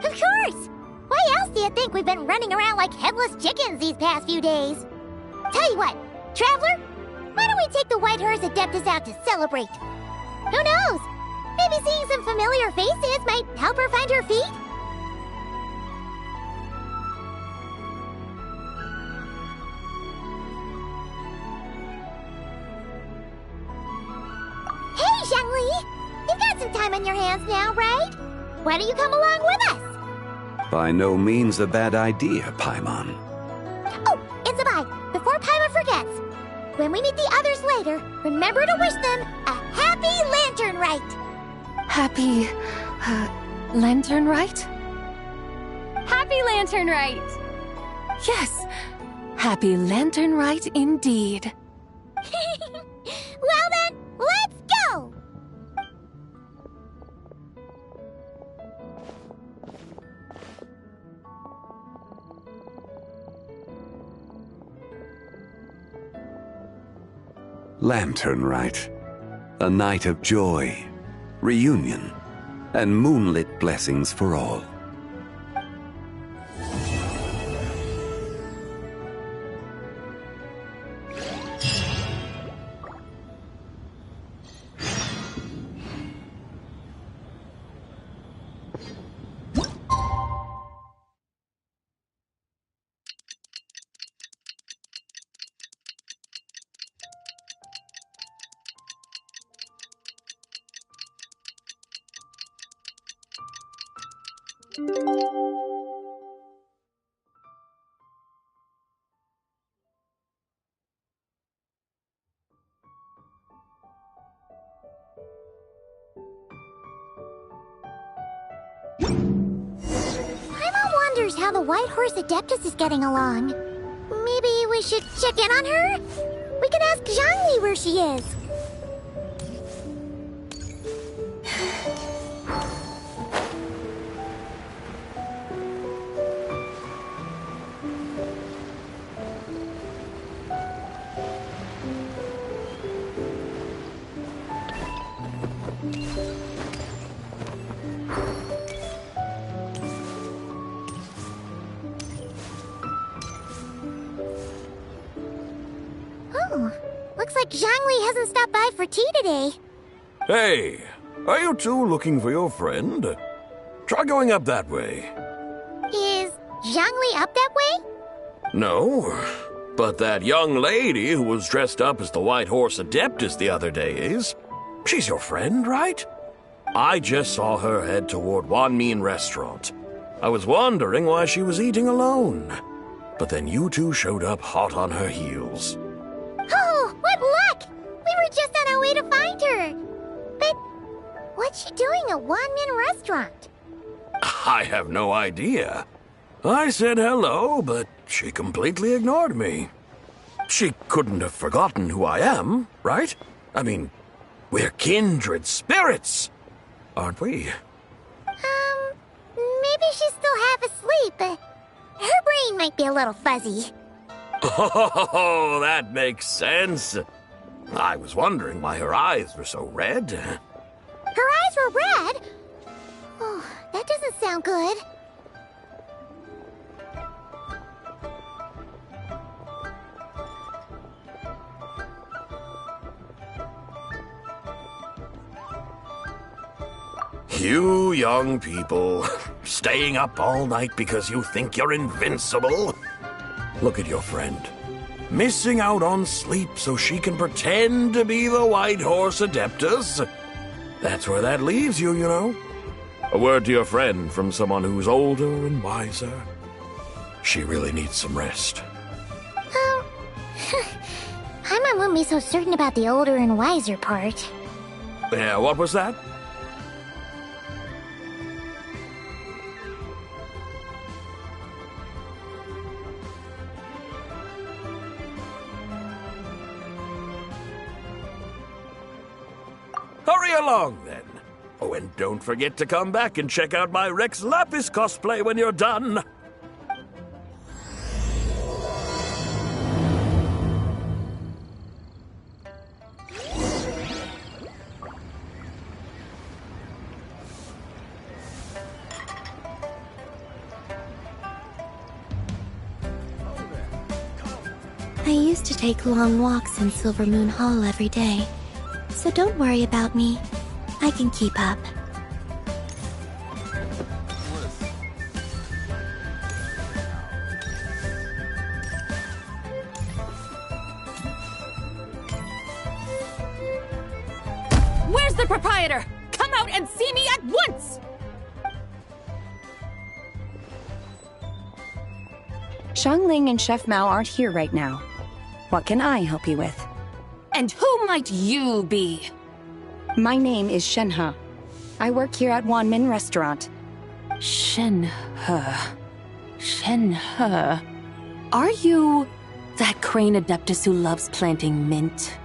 Of course! Why else do you think we've been running around like headless chickens these past few days? Tell you what, Traveler, why don't we take the White Horse Adeptus out to celebrate? Who knows? Maybe seeing some familiar faces might help her find her feet? Hey, Zhangli! You've got some time on your hands now, right? Why don't you come along with us? By no means a bad idea, Paimon. Oh, and Zabai, before Paimon forgets, when we meet the others later, remember to wish them a happy Lanternlit! Happy... Lanternlit? Happy Lanternlit! Yes, happy Lanternlit indeed. Well then, let's go! Lanternlit. A night of joy, reunion, and moonlit blessings for all. How the White Horse Adeptus is getting along. Maybe we should check in on her? We could ask Zhangli where she is. Oh, looks like Zhangli hasn't stopped by for tea today. Hey, are you two looking for your friend? Try going up that way. Is Zhangli up that way? No, but that young lady who was dressed up as the White Horse Adeptus the other day is. She's your friend, right? I just saw her head toward Wanmin Restaurant. I was wondering why she was eating alone. But then you two showed up hot on her heels. Oh, what luck! We were just on our way to find her. But what's she doing at Wanmin Restaurant? I have no idea. I said hello, but she completely ignored me. She couldn't have forgotten who I am, right? I mean, we're kindred spirits, aren't we? Maybe she's still half asleep, but her brain might be a little fuzzy. Oh, that makes sense. I was wondering why her eyes were so red. Her eyes were red? Oh, that doesn't sound good. You young people, staying up all night because you think you're invincible? Look at your friend. Missing out on sleep so she can pretend to be the White Horse Adeptus. That's where that leaves you, you know. A word to your friend from someone who's older and wiser. She really needs some rest. Paimon won't be so certain about the older and wiser part. Yeah, what was that? Hurry along, then. Oh, and don't forget to come back and check out my Rex Lapis cosplay when you're done. I used to take long walks in Silver Moon Hall every day. So don't worry about me. I can keep up. Where's the proprietor? Come out and see me at once! Xiangling and Chef Mao aren't here right now. What can I help you with? And who might you be? My name is Shenhe. I work here at Wanmin Restaurant. Shenhe. Are you that crane adeptus who loves planting mint?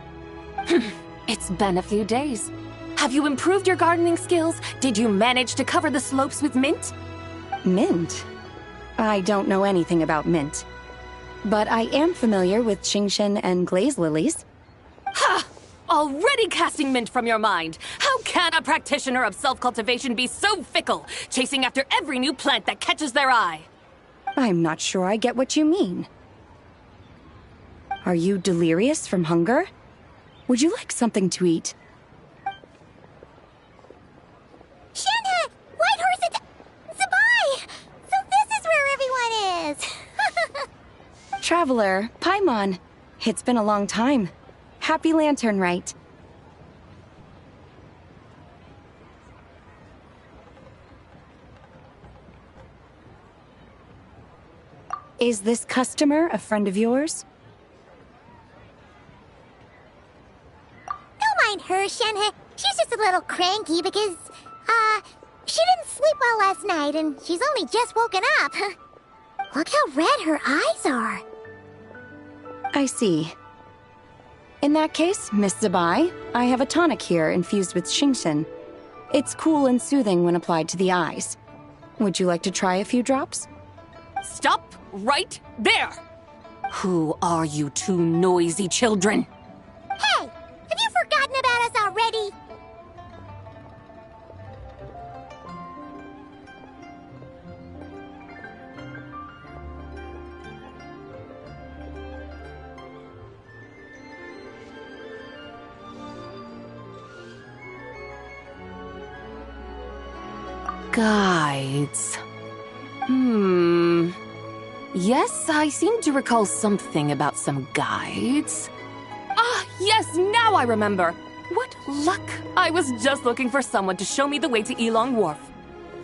It's been a few days. Have you improved your gardening skills? Did you manage to cover the slopes with mint? Mint? I don't know anything about mint. But I am familiar with Qingshen and glaze lilies. Ha! Already casting mint from your mind. How can a practitioner of self-cultivation be so fickle, chasing after every new plant that catches their eye? I'm not sure I get what you mean. Are you delirious from hunger? Would you like something to eat? Shenhe! White Horse Zabai! So this is where everyone is! Traveler, Paimon. It's been a long time. Happy Lanternlit. Is this customer a friend of yours? Don't mind her, Shenhe. She's just a little cranky because, she didn't sleep well last night and she's only just woken up. Look how red her eyes are. I see. In that case, Miss Zabai, I have a tonic here infused with Xingxin. It's cool and soothing when applied to the eyes. Would you like to try a few drops? Stop right there! Who are you two noisy children? Hey! Have you forgotten about us already? Guides. Yes, I seem to recall something about some guides. Ah, yes, now I remember. What luck! I was just looking for someone to show me the way to Elong Wharf.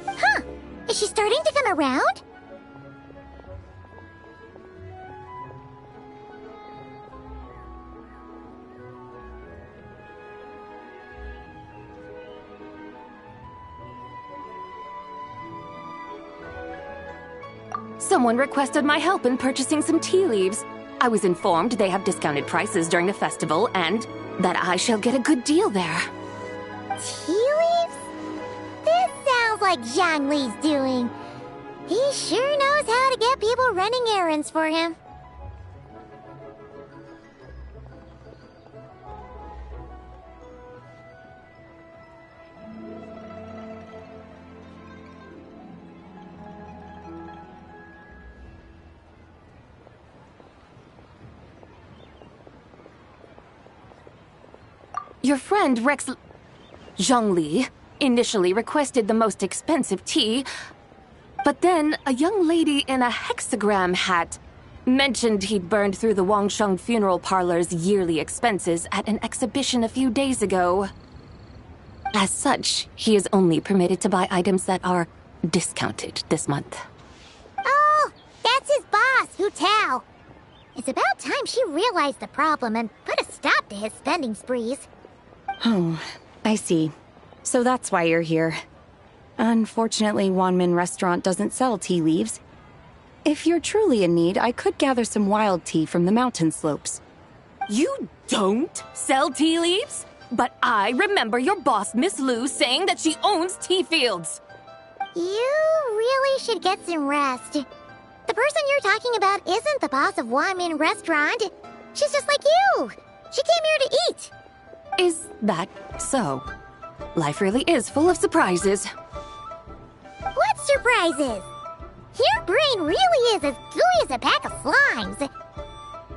Huh. Is she starting to come around? Someone requested my help in purchasing some tea leaves. I was informed they have discounted prices during the festival and that I shall get a good deal there. Tea leaves? This sounds like Zhongli's doing. He sure knows how to get people running errands for him. Your friend Rex Zhongli initially requested the most expensive tea, but then a young lady in a hexagram hat mentioned he'd burned through the Wangsheng funeral parlor's yearly expenses at an exhibition a few days ago. As such, he is only permitted to buy items that are discounted this month. Oh, that's his boss, Hu Tao. It's about time she realized the problem and put a stop to his spending sprees. Oh, I see. So that's why you're here. Unfortunately, Wanmin Restaurant doesn't sell tea leaves. If you're truly in need, I could gather some wild tea from the mountain slopes. You don't sell tea leaves? But I remember your boss, Miss Lu, saying that she owns tea fields. You really should get some rest. The person you're talking about isn't the boss of Wanmin Restaurant. She's just like you. She came here to eat. Is that so? Life really is full of surprises. What surprises? Your brain really is as gooey as a pack of slimes.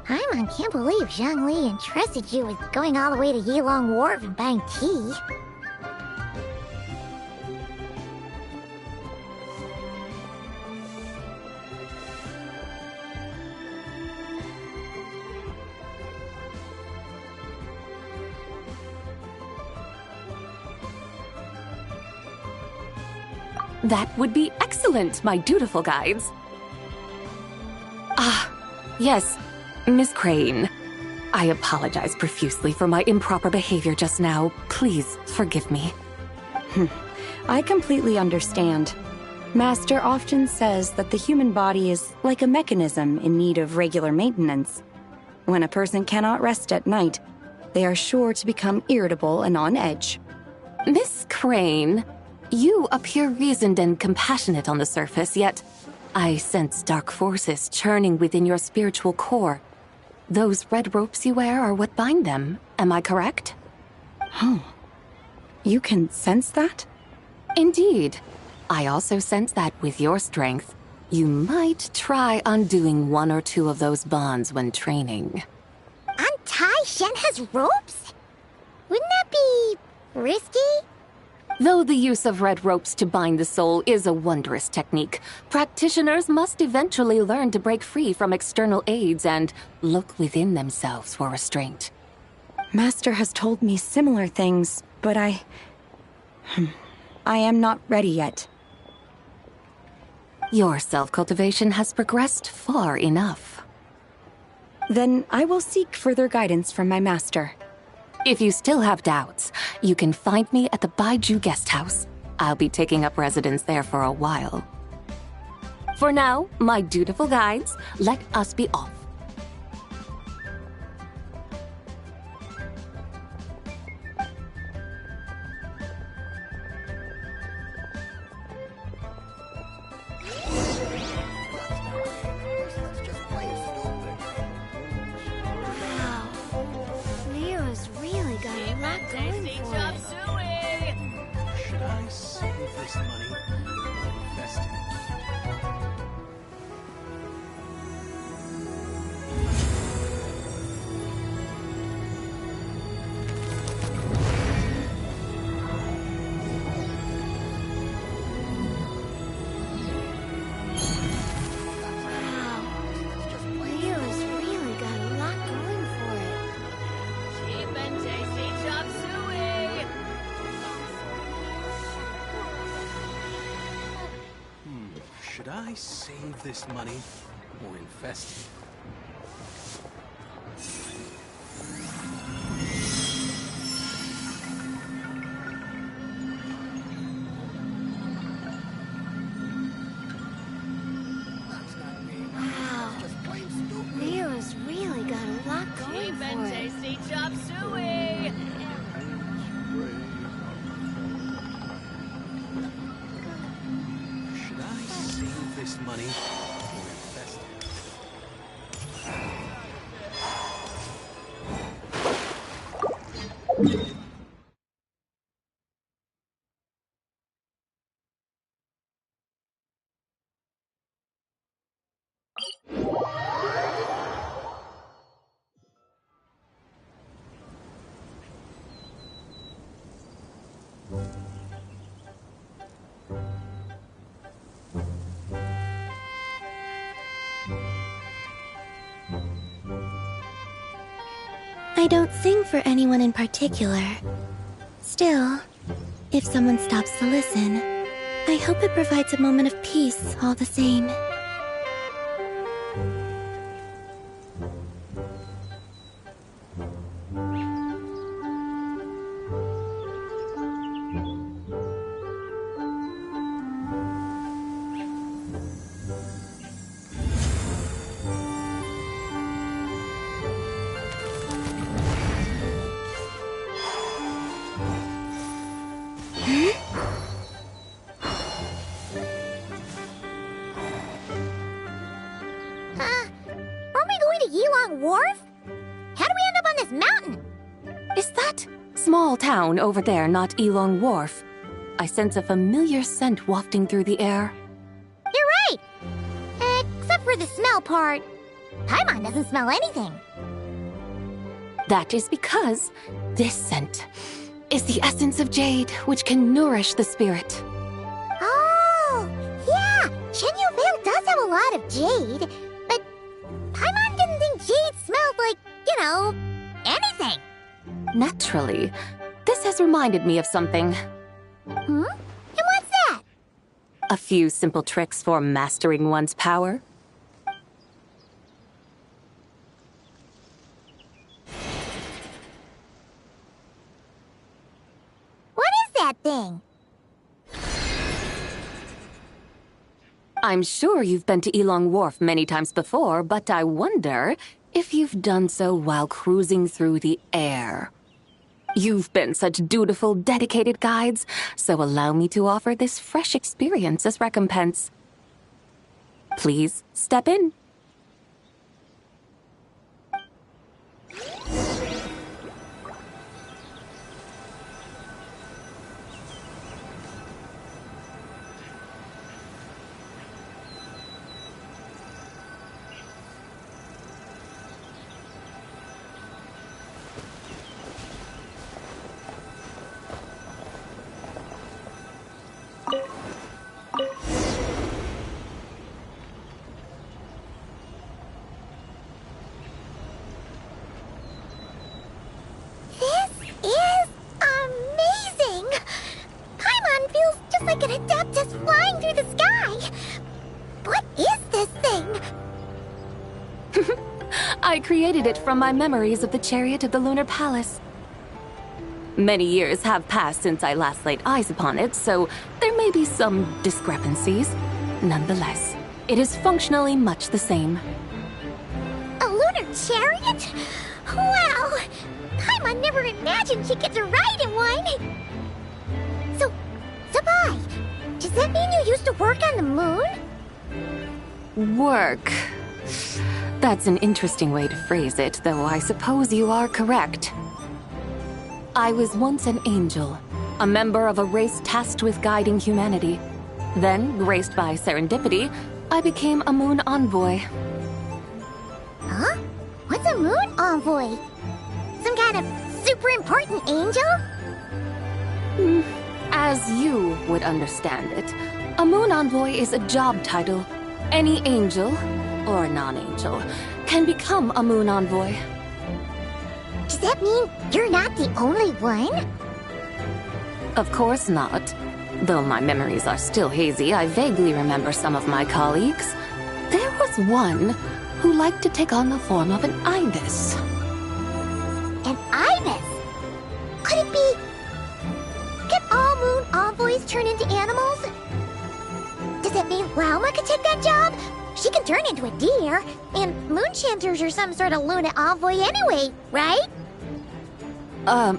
Paimon can't believe Zhongli entrusted you with going all the way to Yilong Wharf and buying tea. That would be excellent, my dutiful guides. Ah, yes, Miss Crane. I apologize profusely for my improper behavior just now. Please forgive me. I completely understand. Master often says that the human body is like a mechanism in need of regular maintenance. When a person cannot rest at night, they are sure to become irritable and on edge. Miss Crane, you appear reasoned and compassionate on the surface, yet I sense dark forces churning within your spiritual core. Those red ropes you wear are what bind them, am I correct? Oh, you can sense that? Indeed. I also sense that with your strength, you might try undoing one or two of those bonds when training. Untie Shen has ropes? Wouldn't that be risky? Though the use of red ropes to bind the soul is a wondrous technique, practitioners must eventually learn to break free from external aids and look within themselves for restraint. Master has told me similar things, but I am not ready yet. Your self-cultivation has progressed far enough. Then I will seek further guidance from my master. If you still have doubts, you can find me at the Baiju Guest House. I'll be taking up residence there for a while. For now, my dutiful guides, let us be off. Should I save this money or invest it? Wow. Leo's really got a lot going for it. Tasty chop suey! Should I save this money or invest it? I don't sing for anyone in particular. Still, if someone stops to listen, I hope it provides a moment of peace all the same. Aren't we going to Yilong Wharf? How do we end up on this mountain? Is that small town over there not Elong Wharf? I sense a familiar scent wafting through the air. You're right! Except for the smell part. Paimon doesn't smell anything. That is because this scent is the essence of jade, which can nourish the spirit. Oh, yeah! Shenyu Vale does have a lot of jade, but Paimon didn't think jade smelled like, anything. Naturally, this has reminded me of something. And what's that? A few simple tricks for mastering one's power. What is that thing? I'm sure you've been to Elong Wharf many times before, but I wonder if you've done so while cruising through the air. You've been such dutiful, dedicated guides, so allow me to offer this fresh experience as recompense. Please step in. This is amazing! Paimon feels just like an Adeptus flying through the sky. What is this thing? I created it from my memories of the chariot of the Lunar Palace. Many years have passed since I last laid eyes upon it, so there may be some discrepancies. Nonetheless, it is functionally much the same. A lunar chariot? Wow! Paimon never imagined she'd get to ride in one! So, Sabai, does that mean you used to work on the moon? Work. That's an interesting way to phrase it, though I suppose you are correct. I was once an angel, a member of a race tasked with guiding humanity. Then, graced by serendipity, I became a moon envoy. Huh? What's a moon envoy? Some kind of super important angel? As you would understand it, a moon envoy is a job title. Any angel, or non-angel, can become a moon envoy. Does that mean you're not the only one? Of course not. Though my memories are still hazy, I vaguely remember some of my colleagues. There was one who liked to take on the form of an ibis. An ibis? Could it be... Can all moon envoys turn into animals? Does that mean Lauma could take that job? She can turn into a deer, and moonchanters are some sort of Luna envoy anyway, right?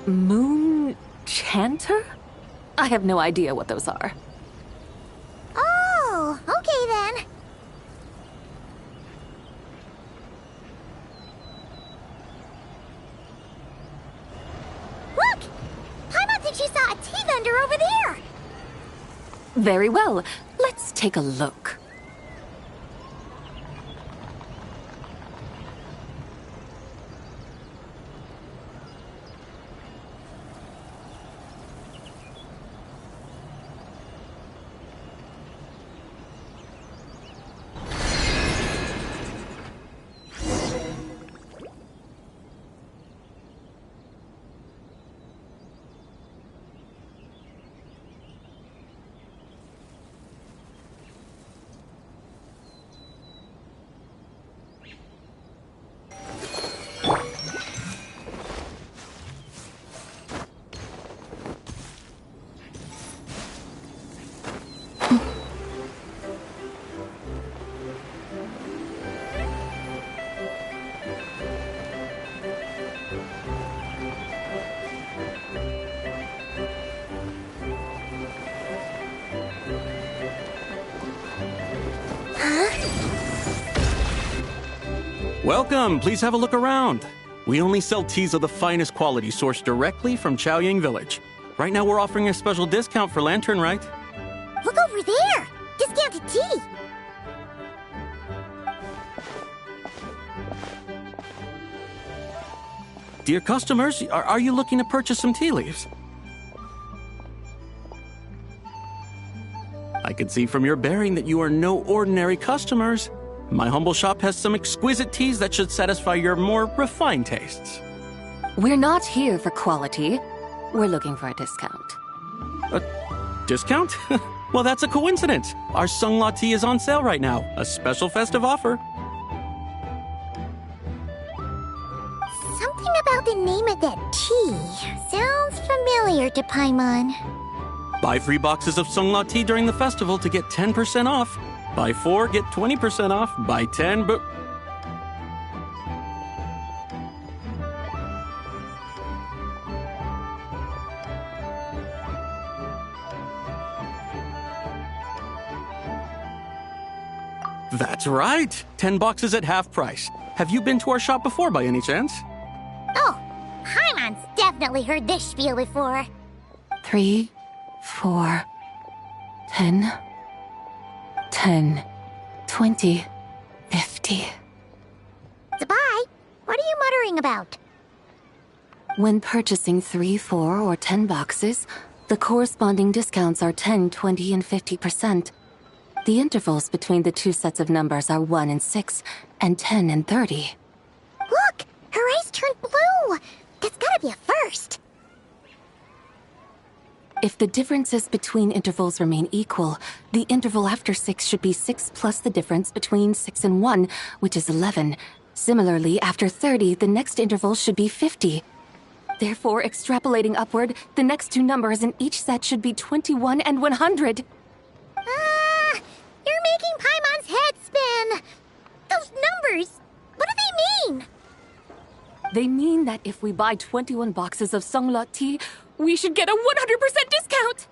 Moonchanter? I have no idea what those are. Oh, okay then. Look! Paimon thinks she saw a tea vendor over there! Very well. Let's take a look. Welcome, please have a look around. We only sell teas of the finest quality sourced directly from Chaoying Village. Right now we're offering a special discount for Lanternlit. Look over there! Discounted tea! Dear customers, are you looking to purchase some tea leaves? I can see from your bearing that you are no ordinary customers. My humble shop has some exquisite teas that should satisfy your more refined tastes. We're not here for quality. We're looking for a discount. A discount? Well, that's a coincidence. Our Sungla tea is on sale right now. A special festive offer. Something about the name of that tea sounds familiar to Paimon. Buy 3 boxes of Sungla tea during the festival to get 10% off. Buy 4, get 20% off. Buy 10, but... That's right! 10 boxes at half price. Have you been to our shop before by any chance? Oh, Paimon's definitely heard this spiel before. 3, 4, 10, 10, 20, 50. Zabai, what are you muttering about? When purchasing 3, 4, or 10 boxes, the corresponding discounts are 10, 20, and 50%. The intervals between the two sets of numbers are 1 and 6, and 10 and 30. Look! Her eyes turned blue! That's gotta be a first! If the differences between intervals remain equal, the interval after 6 should be 6 plus the difference between 6 and 1, which is 11. Similarly, after 30, the next interval should be 50. Therefore, extrapolating upward, the next two numbers in each set should be 21 and 100. You're making Paimon's head spin! Those numbers, what do they mean? They mean that if we buy 21 boxes of Sungla tea, we should get a 100% discount!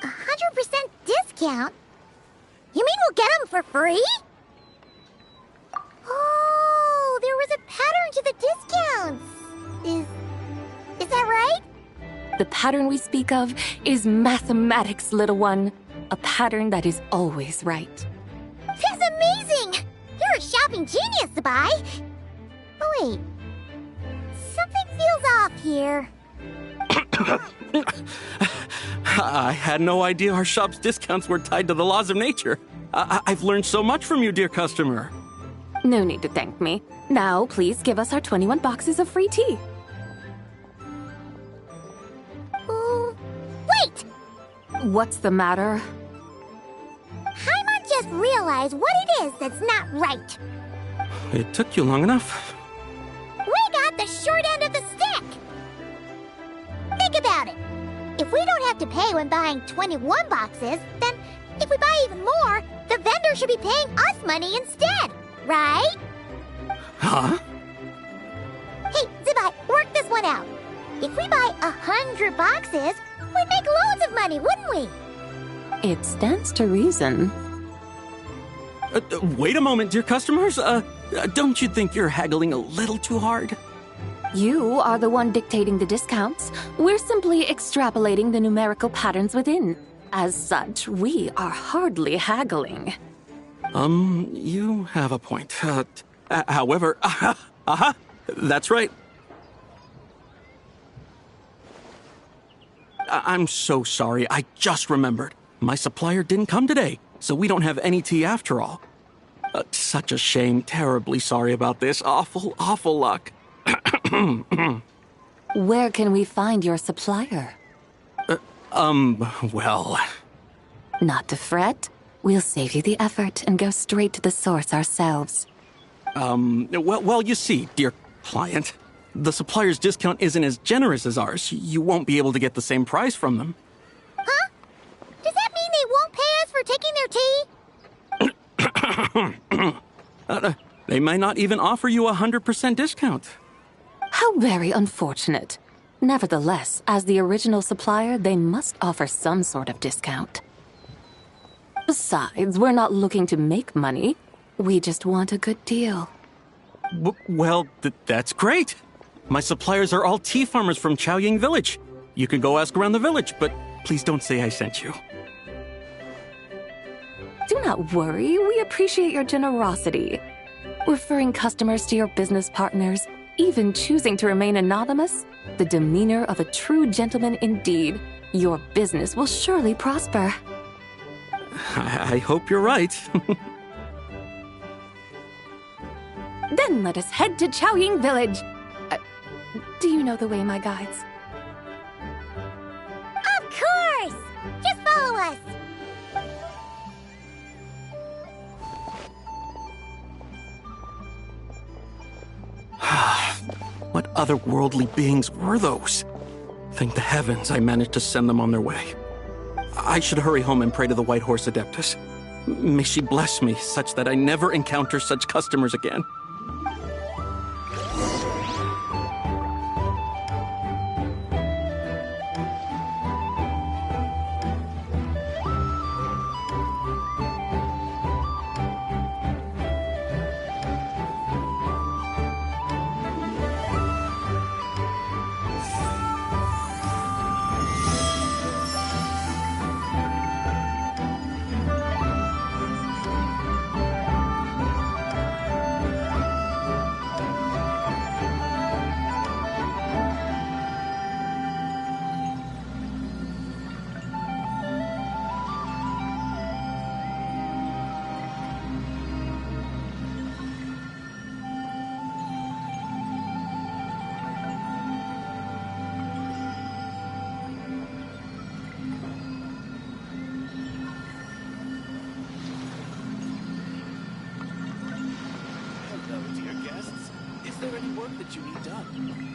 100% discount? You mean we'll get them for free? Oh, there was a pattern to the discounts. Is that right? The pattern we speak of is mathematics, little one. A pattern that is always right. That's amazing! You're a shopping genius, Zabai! Oh wait, something feels off here. I had no idea our shop's discounts were tied to the laws of nature. I've learned so much from you, dear customer. No need to thank me. Now, please give us our 21 boxes of free tea. What's the matter? Paimon just realized what it is that's not right. It took you long enough. We got the short end of the stick! Think about it. If we don't have to pay when buying 21 boxes, then if we buy even more, the vendor should be paying us money instead, right? Huh? Hey, Zibai, work this one out. If we buy 100 boxes, we'd make loads of money, wouldn't we? It stands to reason. Wait a moment, dear customers. Don't you think you're haggling a little too hard? You are the one dictating the discounts. We're simply extrapolating the numerical patterns within. As such, we are hardly haggling. You have a point. However, that's right. I'm so sorry. I just remembered. My supplier didn't come today, so we don't have any tea after all. Such a shame. Terribly sorry about this. Awful, awful luck. Where can we find your supplier? Well... Not to fret. We'll save you the effort and go straight to the source ourselves. Well, you see, dear client, the supplier's discount isn't as generous as ours. You won't be able to get the same price from them. Huh? Does that mean they won't pay us for taking their tea? They might not even offer you 100% discount. How very unfortunate. Nevertheless, as the original supplier, they must offer some sort of discount. Besides, we're not looking to make money. We just want a good deal. Well, that's great. My suppliers are all tea farmers from Chaoying Village. You can go ask around the village, but please don't say I sent you. Do not worry, we appreciate your generosity. Referring customers to your business partners, even choosing to remain anonymous, the demeanor of a true gentleman indeed. Your business will surely prosper. I hope you're right. Then let us head to Chaoying Village. Do you know the way, my guides? Of course! Just follow us! What otherworldly beings were those? Thank the heavens I managed to send them on their way. I should hurry home and pray to the White Horse Adeptus. May she bless me such that I never encounter such customers again. that you need done.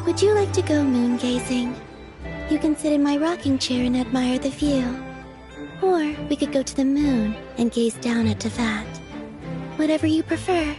Would you like to go moon gazing? You can sit in my rocking chair and admire the view. Or we could go to the moon and gaze down at Tefat. Whatever you prefer.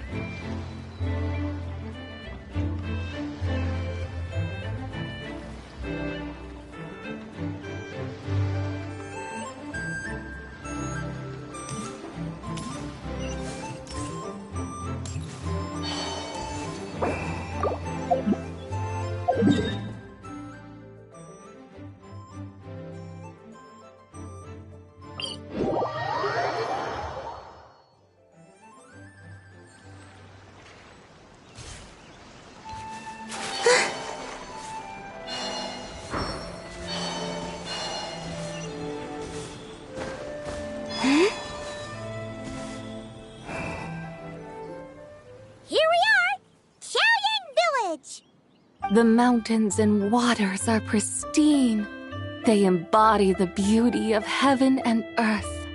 The mountains and waters are pristine. They embody the beauty of heaven and earth.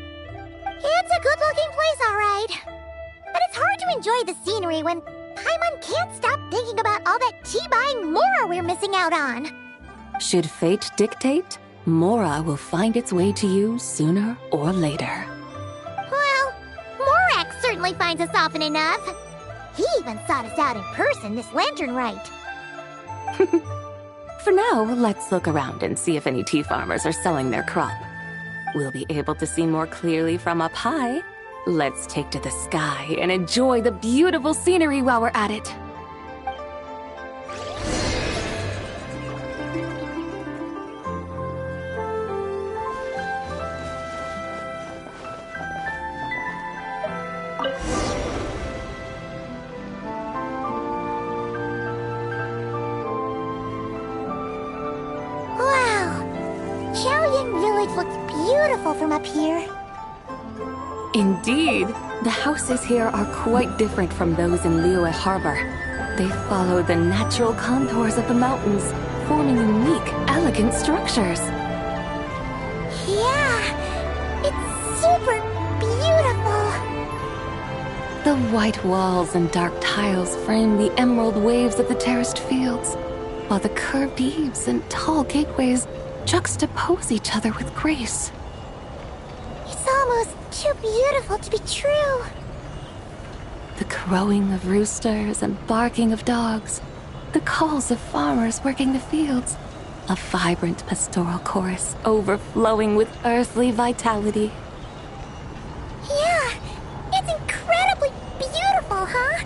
It's a good-looking place, all right. But it's hard to enjoy the scenery when Paimon can't stop thinking about all that tea-buying Mora we're missing out on. Should fate dictate, Mora will find its way to you sooner or later. Well, Morak certainly finds us often enough. He even sought us out in person this Lanternlit. For now, let's look around and see if any tea farmers are selling their crop. We'll be able to see more clearly from up high. Let's take to the sky and enjoy the beautiful scenery while we're at it. From up here. Indeed, the houses here are quite different from those in Liyue Harbor. They follow the natural contours of the mountains, forming unique, elegant structures. Yeah, it's super beautiful. The white walls and dark tiles frame the emerald waves of the terraced fields, while the curved eaves and tall gateways juxtapose each other with grace. It's almost too beautiful to be true. The crowing of roosters and barking of dogs, the calls of farmers working the fields, a vibrant pastoral chorus overflowing with earthly vitality. Yeah, it's incredibly beautiful, huh?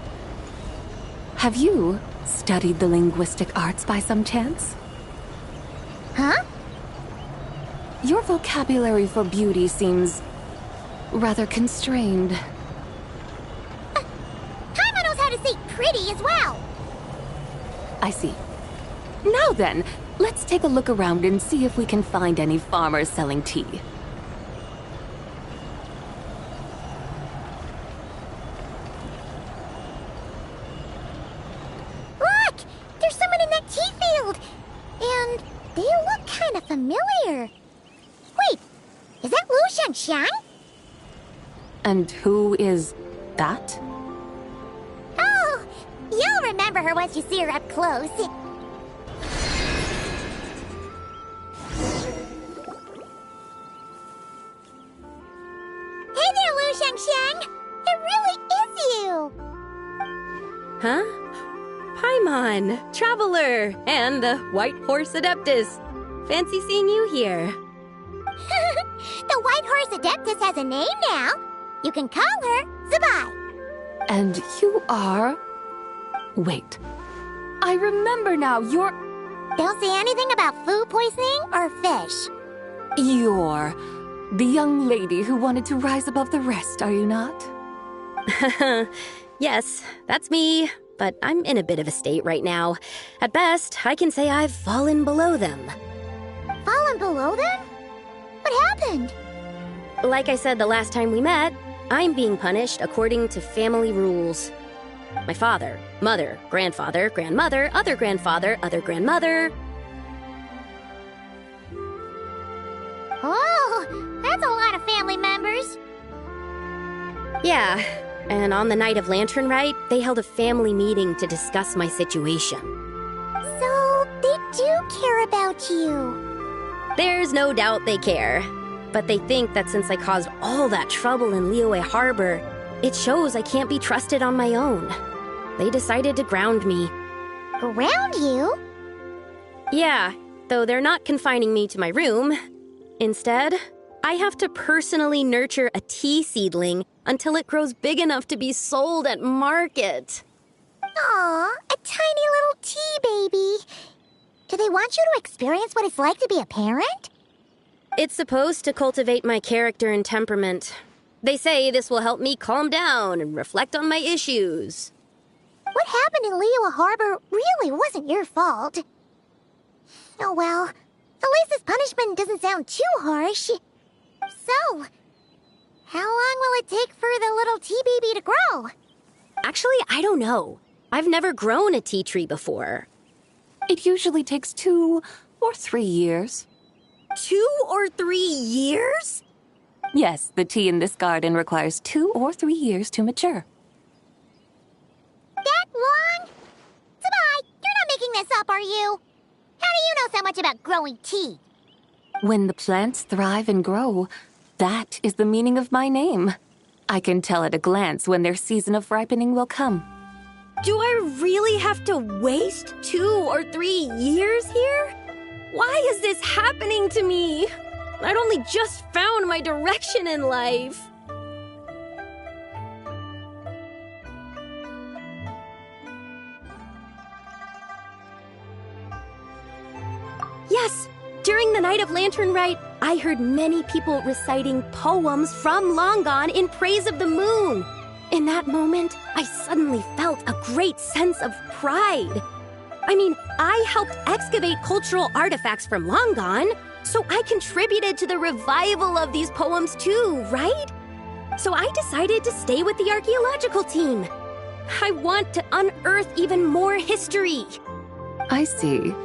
Have you studied the linguistic arts by some chance? Huh? Your vocabulary for beauty seems rather constrained. Paimon knows how to say pretty as well. I see. Now then, let's take a look around and see if we can find any farmers selling tea. Look! There's someone in that tea field! And they look kind of familiar. Wait, is that Lu Xiangxiang? And who is that? Oh, you'll remember her once you see her up close. Hey there, Lu Xiangxiang! It really is you! Huh? Paimon, Traveler, and the White Horse Adeptus. Fancy seeing you here. The White Horse Adeptus has a name now. You can call her Zabai. And you are... Wait. I remember now, you're... Don't say anything about food poisoning or fish. You're the young lady who wanted to rise above the rest, are you not? Yes, that's me. But I'm in a bit of a state right now. At best, I can say I've fallen below them. Fallen below them? What happened? Like I said the last time we met, I'm being punished according to family rules. My father, mother, grandfather, grandmother, other grandfather, other grandmother. Oh, that's a lot of family members. Yeah, and on the night of Lanternlit, they held a family meeting to discuss my situation. So, they do care about you. There's no doubt they care. But they think that since I caused all that trouble in Liyue Harbor, it shows I can't be trusted on my own. They decided to ground me. Ground you? Yeah, though they're not confining me to my room. Instead, I have to personally nurture a tea seedling until it grows big enough to be sold at market. Aw, a tiny little tea baby. Do they want you to experience what it's like to be a parent? It's supposed to cultivate my character and temperament. They say this will help me calm down and reflect on my issues. What happened in Liyue Harbor really wasn't your fault. Oh well, at least this punishment doesn't sound too harsh. So, how long will it take for the little tea baby to grow? Actually, I don't know. I've never grown a tea tree before. It usually takes 2 or 3 years. 2 or 3 years? Yes, the tea in this garden requires 2 or 3 years to mature. That long? Sabai, you're not making this up, are you? How do you know so much about growing tea? When the plants thrive and grow, that is the meaning of my name. I can tell at a glance when their season of ripening will come. Do I really have to waste 2 or 3 years here? Why is this happening to me? I'd only just found my direction in life. Yes, during the night of Lanternlit, I heard many people reciting poems from long gone in praise of the moon. In that moment, I suddenly felt a great sense of pride. I mean, I helped excavate cultural artifacts from long gone, so I contributed to the revival of these poems too, right? So I decided to stay with the archaeological team. I want to unearth even more history. I see.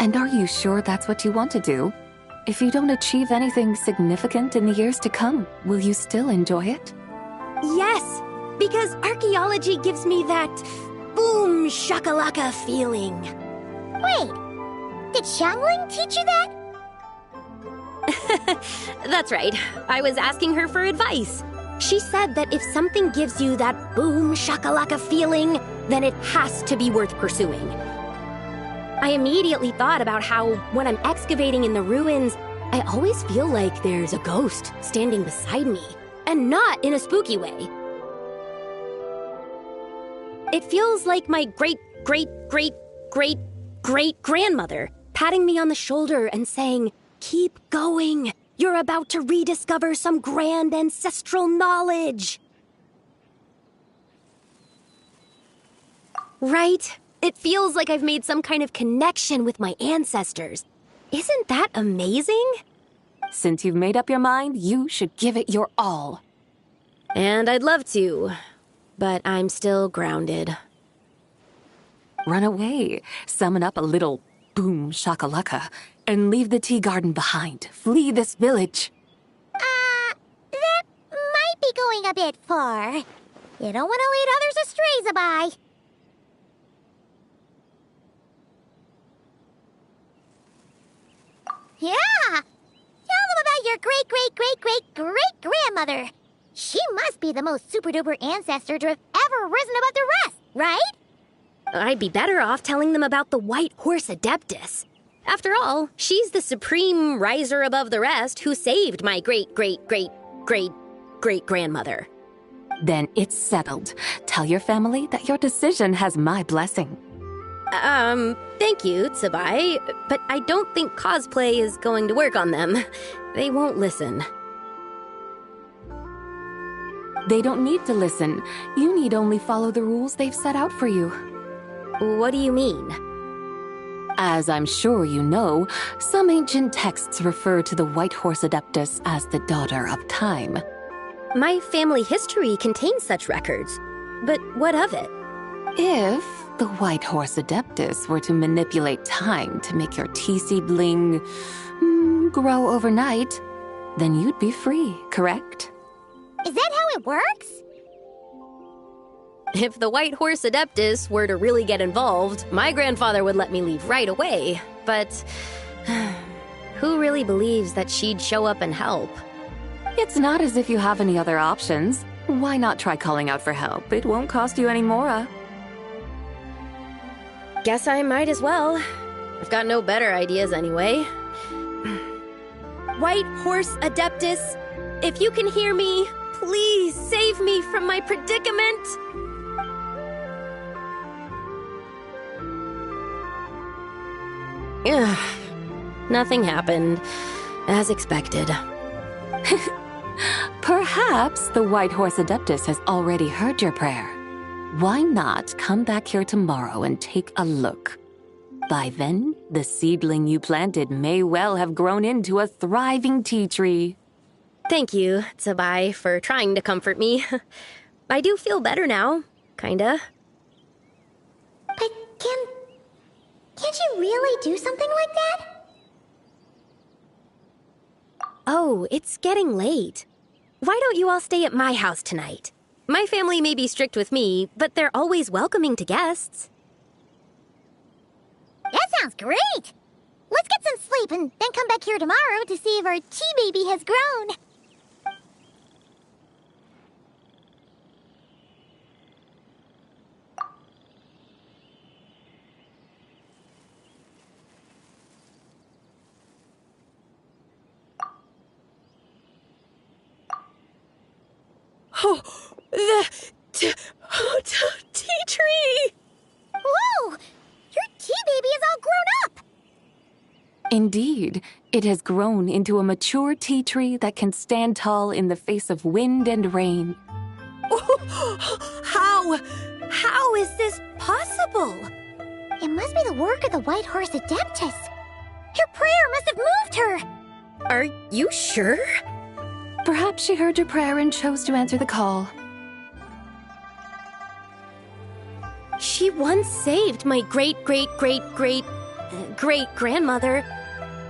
And are you sure that's what you want to do? If you don't achieve anything significant in the years to come, will you still enjoy it? Yes, because archaeology gives me that boom shakalaka feeling. Wait, did Xiangling teach you that? That's right. I was asking her for advice. She said that if something gives you that boom shakalaka feeling, then it has to be worth pursuing. I immediately thought about how, when I'm excavating in the ruins, I always feel like there's a ghost standing beside me, and not in a spooky way. It feels like my great-great-great-great-great-grandmother patting me on the shoulder and saying, "Keep going. You're about to rediscover some grand ancestral knowledge." Right? It feels like I've made some kind of connection with my ancestors. Isn't that amazing? Since you've made up your mind, you should give it your all. And I'd love to, but I'm still grounded. Run away, summon up a little boom shakalaka, and leave the tea garden behind. Flee this village. That might be going a bit far. You don't want to lead others astray, Zabai. Yeah! Tell them about your great-great-great-great-great-grandmother. She must be the most super-duper ancestor to have ever risen above the rest, right? I'd be better off telling them about the White Horse Adeptus. After all, she's the supreme riser above the rest who saved my great-great-great-great-great-grandmother. Then it's settled. Tell your family that your decision has my blessing. Thank you, Tsubai, but I don't think cosplay is going to work on them. They won't listen. They don't need to listen. You need only follow the rules they've set out for you. What do you mean? As I'm sure you know, some ancient texts refer to the White Horse Adeptus as the daughter of time. My family history contains such records, but what of it? If the White Horse Adeptus were to manipulate time to make your tea seedling grow overnight, then you'd be free, correct? Is that how it works? If the White Horse Adeptus were to really get involved, my grandfather would let me leave right away. But who really believes that she'd show up and help? It's not as if you have any other options. Why not try calling out for help? It won't cost you any more. Guess I might as well. I've got no better ideas anyway. White Horse Adeptus, if you can hear me, please save me from my predicament! Ugh. Nothing happened, as expected. Perhaps the White Horse Adeptus has already heard your prayer. Why not come back here tomorrow and take a look? By then, the seedling you planted may well have grown into a thriving tea tree. Thank you, Tsabai, for trying to comfort me. I do feel better now, kinda. But can't you really do something like that? Oh, it's getting late. Why don't you all stay at my house tonight? My family may be strict with me, but they're always welcoming to guests. That sounds great! Let's get some sleep and then come back here tomorrow to see if our tea baby has grown. Oh, the tea tree! Whoa! Your tea baby is all grown up! Indeed, it has grown into a mature tea tree that can stand tall in the face of wind and rain. How is this possible? It must be the work of the White Horse Adeptus. Her prayer must have moved her. Are you sure? Perhaps she heard your prayer and chose to answer the call. She once saved my great-great-great-great-great-grandmother.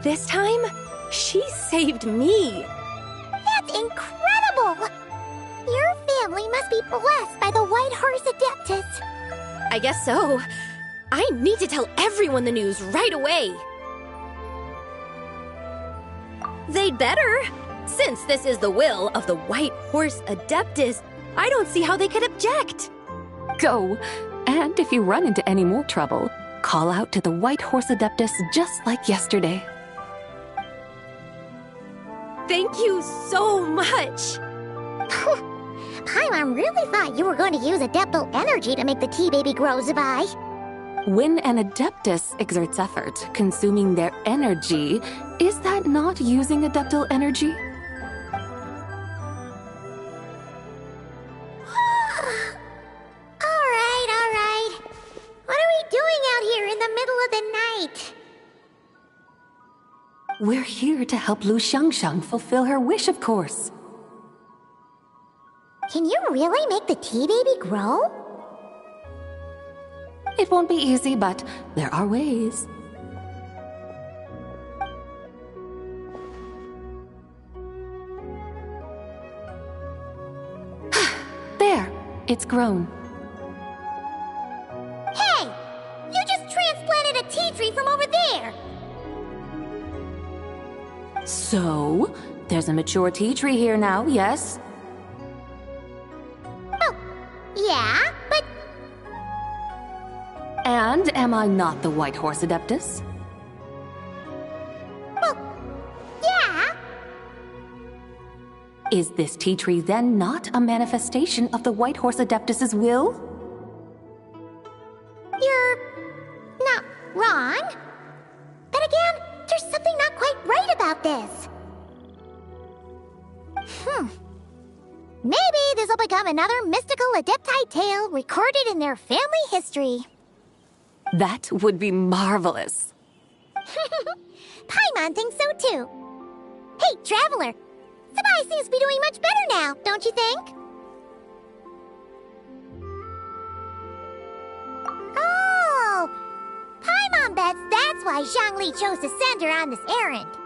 This time, she saved me. That's incredible! Your family must be blessed by the White Horse Adeptus. I guess so. I need to tell everyone the news right away. They'd better. Since this is the will of the White Horse Adeptus, I don't see how they could object. Go. And if you run into any more trouble, call out to the White Horse Adeptus just like yesterday. Thank you so much. Paimon really thought you were going to use Adeptal energy to make the tea baby grow, Zabai. When an Adeptus exerts effort, consuming their energy, is that not using Adeptal energy? All right. What are we doing out here in the middle of the night? We're here to help Lu Xiangxiang fulfill her wish, of course. Can you really make the tea baby grow? It won't be easy, but there are ways. There, it's grown. Hey! You just transplanted a tea tree from over there! So, there's a mature tea tree here now, yes? Oh, yeah, but... And am I not the White Horse Adeptus? Well, yeah. Is this tea tree then not a manifestation of the White Horse Adeptus's will? You're not wrong. But again, there's something not quite right about this. Maybe this will become another mystical Adepti tale recorded in their family history. That would be marvelous. Paimon thinks so too. Hey, Traveler! Sabai seems to be doing much better now, don't you think? Oh! Paimon bets that's why Zhongli chose to send her on this errand.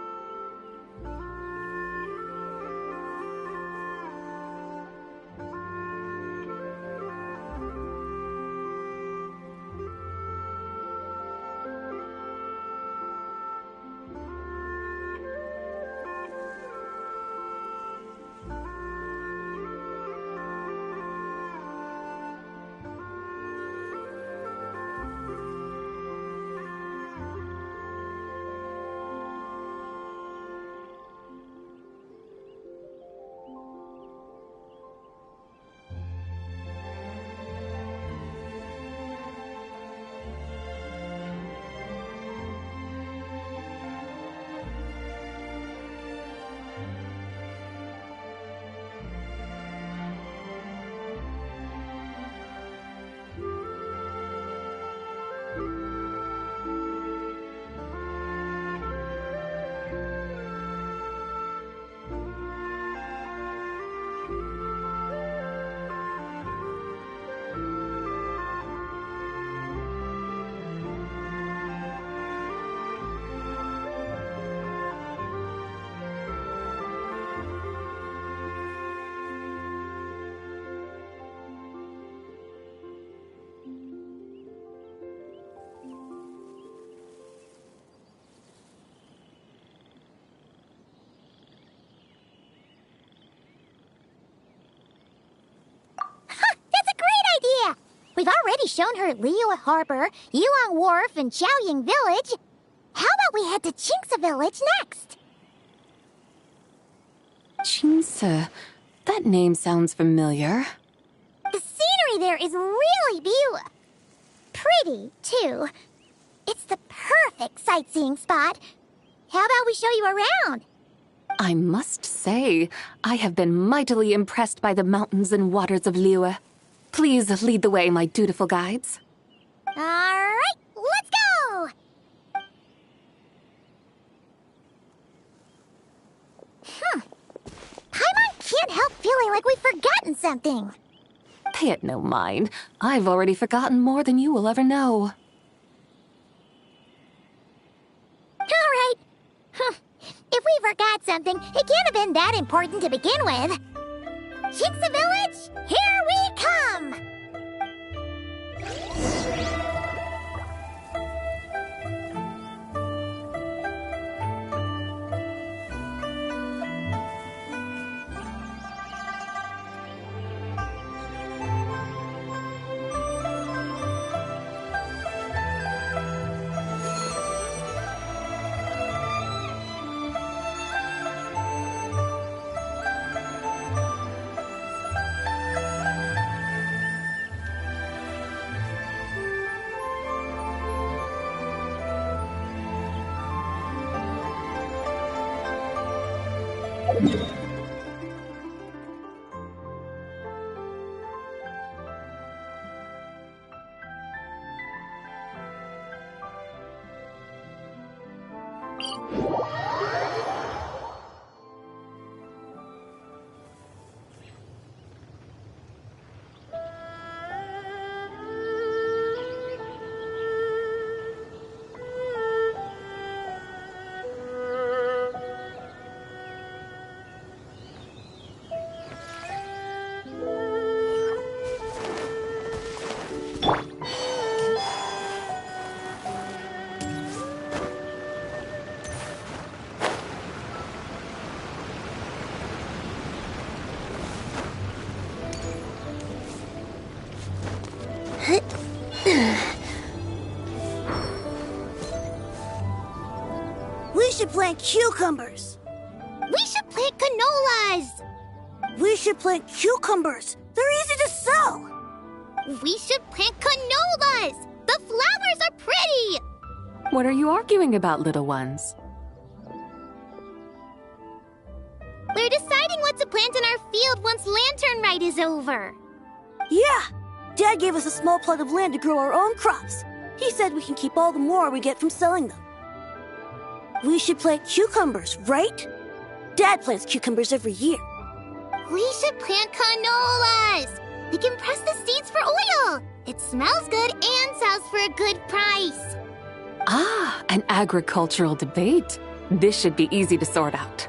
We've already shown her Liyue Harbor, Yulong Wharf, and Xiaoying Village. How about we head to Qingce Village next? Qingce. That name sounds familiar. The scenery there is really pretty, too. It's the perfect sightseeing spot. How about we show you around? I must say, I have been mightily impressed by the mountains and waters of Liyue. Please lead the way, my dutiful guides. All right, let's go! Paimon can't help feeling like we've forgotten something. Pay it no mind. I've already forgotten more than you will ever know. All right. If we forgot something, it can't have been that important to begin with. Qingce Village, here we come! We should plant cucumbers. We should plant canolas. We should plant cucumbers. They're easy to sow. We should plant canolas. The flowers are pretty. What are you arguing about, little ones? We're deciding what to plant in our field once Lanternlit is over. Yeah. Dad gave us a small plot of land to grow our own crops. He said we can keep all the more we get from selling them. We should plant cucumbers, right? Dad plants cucumbers every year. We should plant canolas. We can press the seeds for oil. It smells good and sells for a good price. Ah, an agricultural debate. This should be easy to sort out.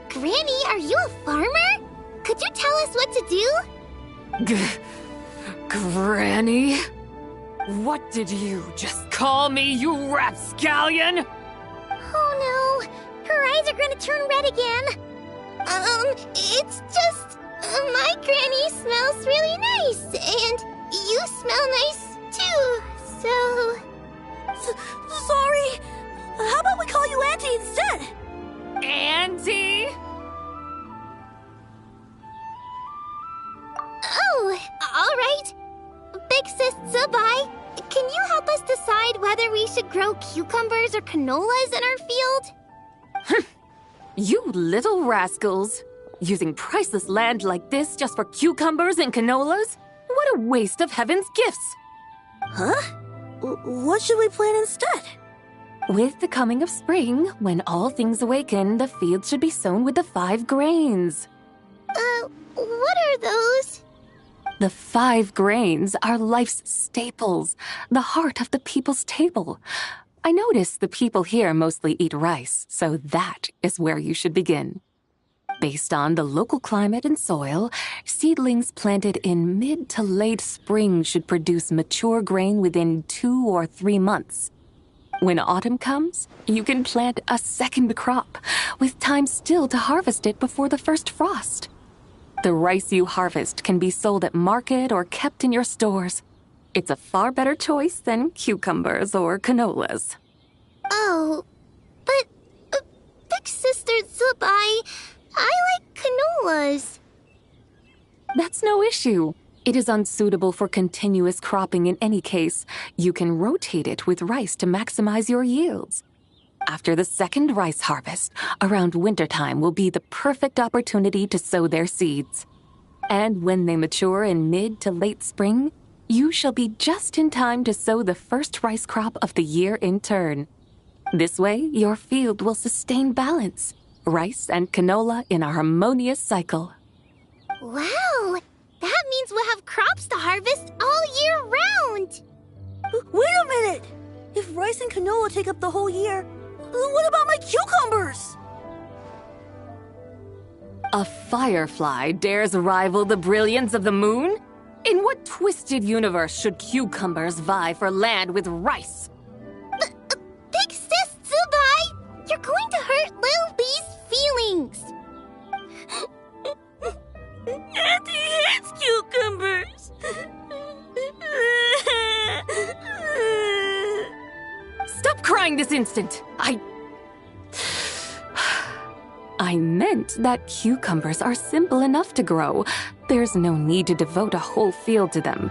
Granny, are you a farmer? Could you tell us what to do? Granny? What did you just call me, you rapscallion? Oh no, her eyes are gonna turn red again. It's just, my granny smells really nice, and you smell nice too, so... Sorry. How about we call you Auntie instead? Auntie? Oh, all right. Big Sis Zubai, can you help us decide whether we should grow cucumbers or canolas in our field? You little rascals! Using priceless land like this just for cucumbers and canolas? What a waste of heaven's gifts! Huh? What should we plant instead? With the coming of spring, when all things awaken, the fields should be sown with the 5 grains. What are those? The 5 grains are life's staples, the heart of the people's table. I notice the people here mostly eat rice, so that is where you should begin. Based on the local climate and soil, seedlings planted in mid to late spring should produce mature grain within 2 or 3 months. When autumn comes, you can plant a second crop, with time still to harvest it before the first frost. The rice you harvest can be sold at market or kept in your stores. It's a far better choice than cucumbers or canolas. Oh, but Big Sister Zubai, I like canolas. That's no issue. It is unsuitable for continuous cropping in any case. You can rotate it with rice to maximize your yields. After the second rice harvest, around wintertime will be the perfect opportunity to sow their seeds. And when they mature in mid to late spring, you shall be just in time to sow the first rice crop of the year in turn. This way, your field will sustain balance, rice and canola in a harmonious cycle. Wow! That means we'll have crops to harvest all year round! Wait a minute! If rice and canola take up the whole year, what about my cucumbers? A firefly dares rival the brilliance of the moon? In what twisted universe should cucumbers vie for land with rice? Big Sis Zubai! You're going to hurt Lil Bee's feelings! Auntie hates cucumbers! Stop crying this instant! I meant that cucumbers are simple enough to grow. There's no need to devote a whole field to them.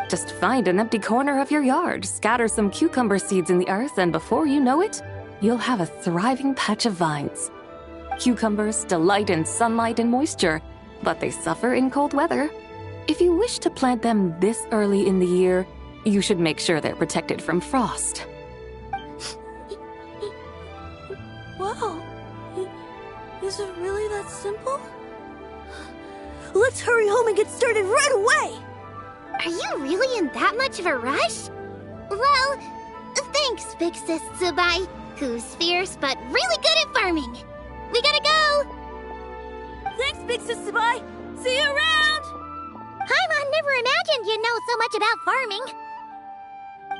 Just find an empty corner of your yard, scatter some cucumber seeds in the earth, and before you know it, you'll have a thriving patch of vines. Cucumbers delight in sunlight and moisture, but they suffer in cold weather. If you wish to plant them this early in the year, you should make sure they're protected from frost. Wow. Is it really that simple? Let's hurry home and get started right away! Are you really in that much of a rush? Well, thanks, Big Sis Zubai, who's fierce but really good at farming. We gotta go! Thanks, Big Sis Zubai! See you around! Paimon never imagined you'd know so much about farming.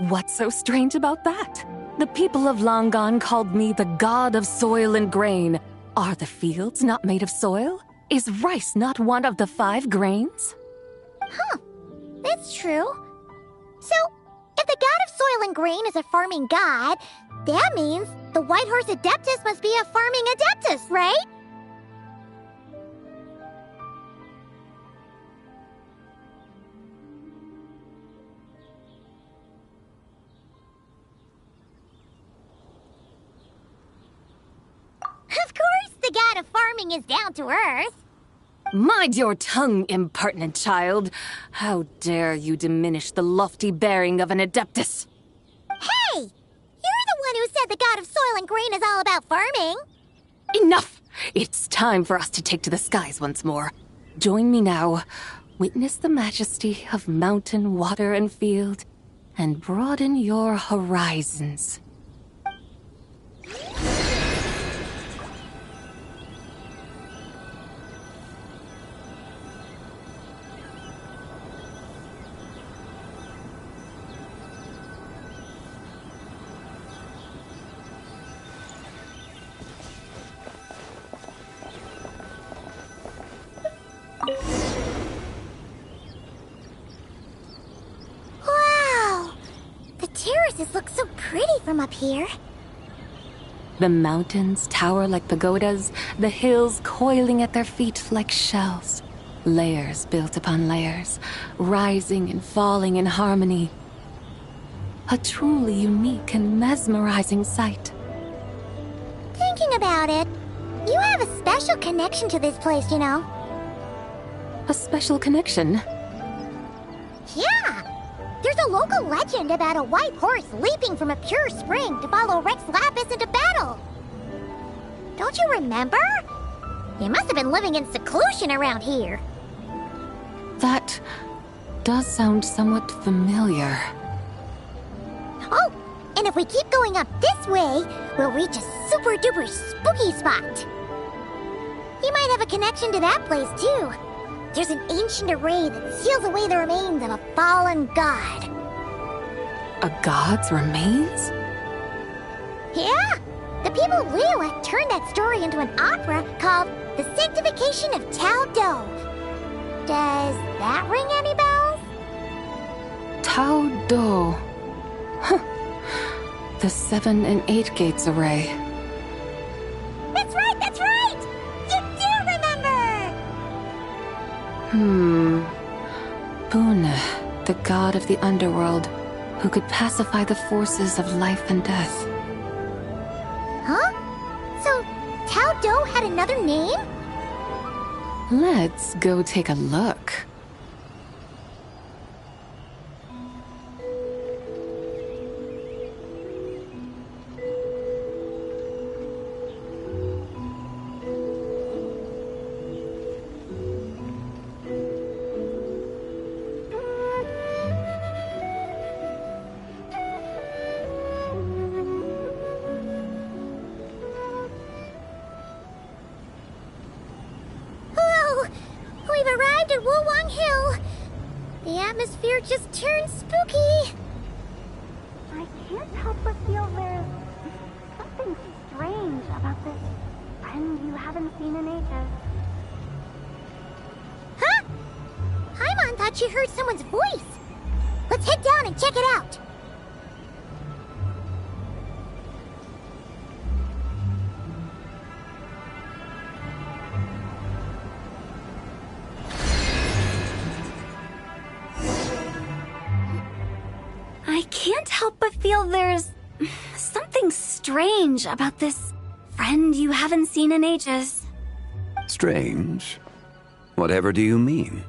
What's so strange about that? The people of Langan called me the god of soil and grain. Are the fields not made of soil? Is rice not one of the 5 grains? Huh. That's true. So, if the god of soil and grain is a farming god, that means the White Horse Adeptus must be a farming adeptus, right? Of course the god of farming is down to earth. Mind your tongue, impertinent child. How dare you diminish the lofty bearing of an adeptus? Hey! You're the one who said the god of soil and grain is all about farming. Enough! It's time for us to take to the skies once more. Join me now. Witness the majesty of mountain, water, and field, and broaden your horizons. Wow! The terraces look so pretty from up here. The mountains tower like pagodas, the hills coiling at their feet like shells. Layers built upon layers, rising and falling in harmony. A truly unique and mesmerizing sight. Thinking about it, you have a special connection to this place, you know. A special connection? Yeah! There's a local legend about a white horse leaping from a pure spring to follow Rex Lapis into battle. Don't you remember? You must have been living in seclusion around here. That does sound somewhat familiar. Oh, and if we keep going up this way, we'll reach a super-duper spooky spot. You might have a connection to that place, too. There's an ancient array that seals away the remains of a fallen god. A god's remains? Yeah! The people of Liyue turned that story into an opera called The Sanctification of Tao Do. Does that ring any bells? Tao Do. Huh. The 7 and 8 gates array. That's right, that's right! You do remember! Boone, the god of the underworld, who could pacify the forces of life and death. Huh? So, Tao Do had another name? Let's go take a look. We've arrived at Wulwang Hill. The atmosphere just turned spooky. I can't help but feel there's something strange about this friend you haven't seen in ages. Huh? Paimon thought she heard someone's voice. Let's head down and check it out. I can't help but feel there's something strange about this friend you haven't seen in ages. Strange? Whatever do you mean?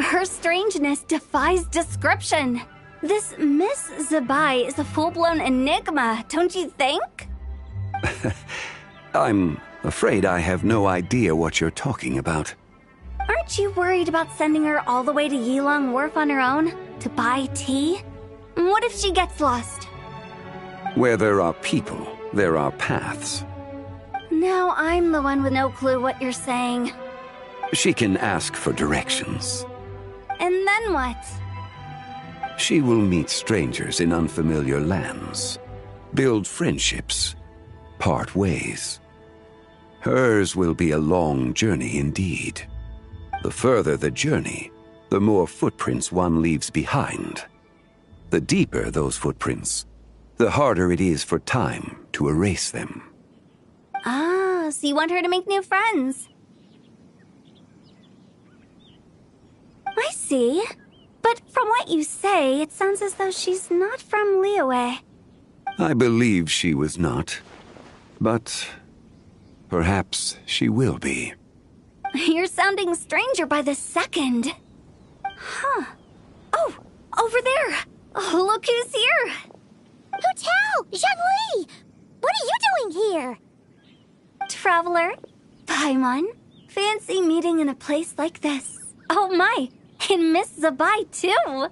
Her strangeness defies description. This Miss Zabai is a full-blown enigma, don't you think? I'm afraid I have no idea what you're talking about. Aren't you worried about sending her all the way to Yilong Wharf on her own to buy tea? What if she gets lost? Where there are people, there are paths. Now I'm the one with no clue what you're saying. She can ask for directions. And then what? She will meet strangers in unfamiliar lands, build friendships, part ways. Hers will be a long journey indeed. The further the journey, the more footprints one leaves behind. The deeper those footprints, the harder it is for time to erase them. Ah, so you want her to make new friends? I see. But from what you say, it sounds as though she's not from Liyue. I believe she was not. But perhaps she will be. You're sounding stranger by the second. Huh. Oh, over there. Oh, look who's here. Hu Tao! Zhongli! What are you doing here? Traveler, Paimon, fancy meeting in a place like this. Oh my, and Miss Zabai too.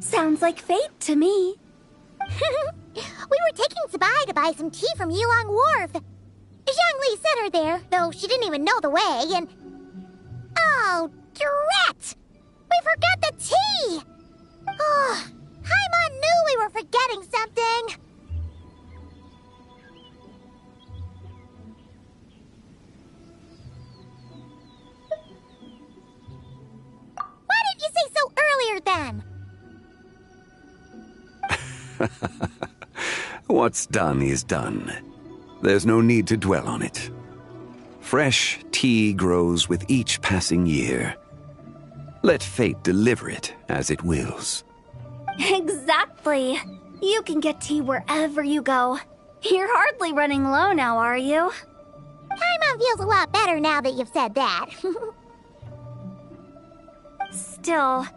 Sounds like fate to me. We were taking Zabai to buy some tea from Yilong Wharf. Zhongli sent her there, though she didn't even know the way, and... Oh, drat! We forgot the tea! Oh, Paimon knew we were forgetting something! Why didn't you say so earlier, then? What's done is done. There's no need to dwell on it. Fresh tea grows with each passing year. Let fate deliver it as it wills. Exactly. You can get tea wherever you go. You're hardly running low now, are you? Paimon feels a lot better now that you've said that. Still,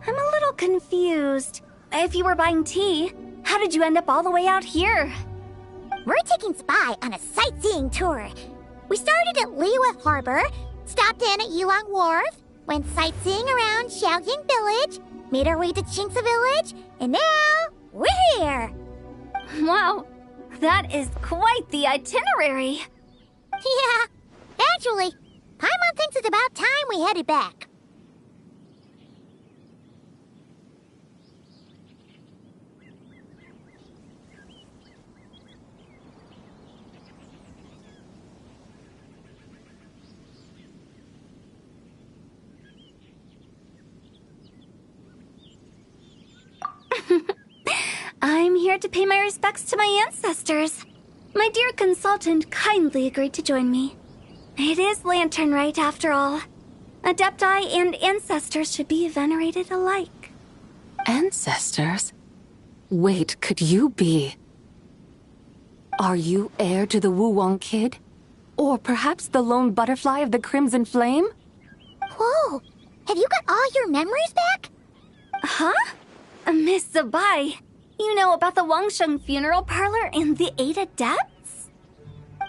I'm a little confused. If you were buying tea, how did you end up all the way out here? We're taking Spy on a sightseeing tour. We started at Liyue Harbor, stopped in at Yilong Wharf, went sightseeing around Xiaoying Village, made our way to Qingce Village, and now we're here. Wow, that is quite the itinerary. Yeah, actually, Paimon thinks it's about time we headed back. here to pay my respects to my ancestors. My dear consultant kindly agreed to join me. It is Lanternlit, after all. Adepti and ancestors should be venerated alike. Ancestors? Wait, could you be... Are you heir to the Woo-Wong Kid? Or perhaps the lone butterfly of the Crimson Flame? Whoa! Have you got all your memories back? Huh? Miss Zabai, you know about the Wangsheng funeral parlor and the 8 adepts?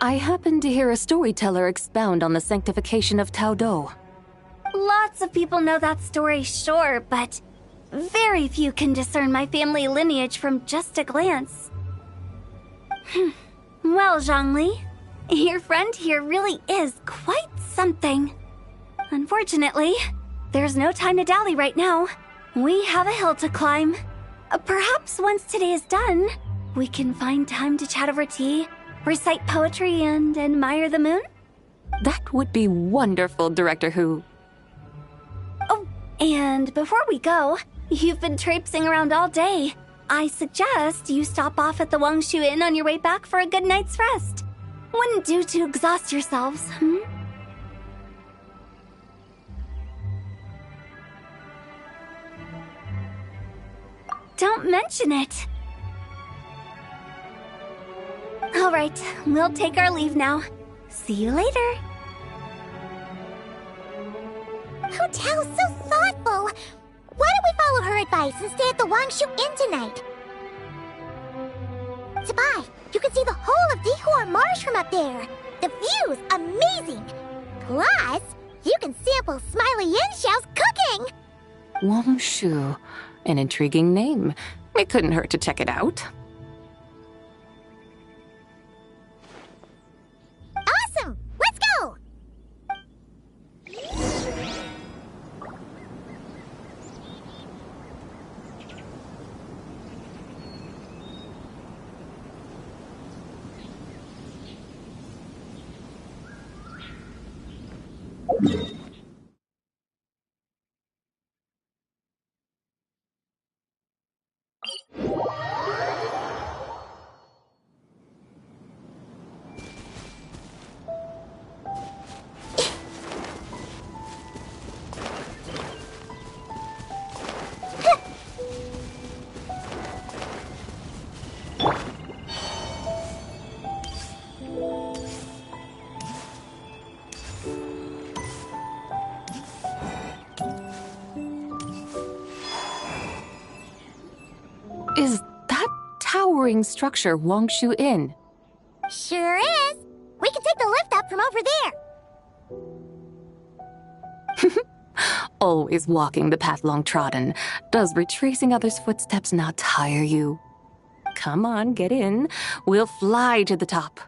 I happened to hear a storyteller expound on the sanctification of Tao Do. Lots of people know that story, sure, but very few can discern my family lineage from just a glance. Well, Zhongli, your friend here really is quite something. Unfortunately, there's no time to dally right now. We have a hill to climb. Perhaps once today is done, we can find time to chat over tea, recite poetry, and admire the moon? That would be wonderful, Director Hu. Oh, and before we go, you've been traipsing around all day. I suggest you stop off at the Wangshu Inn on your way back for a good night's rest. Wouldn't do to exhaust yourselves, Don't mention it. All right, we'll take our leave now. See you later. Hotel's so thoughtful. Why don't we follow her advice and stay at the Wangshu Inn tonight? Zabai, you can see the whole of Dihua Marsh from up there. The view's amazing. Plus, you can sample Smiley Yin-Xiao's cooking. Wangshu. An intriguing name. It couldn't hurt to check it out. Awesome! Let's go! Is that towering structure Wangshu Inn? Sure is. We can take the lift up from over there. Always walking the path long trodden. Does retracing others' footsteps not tire you? Come on, get in. We'll fly to the top.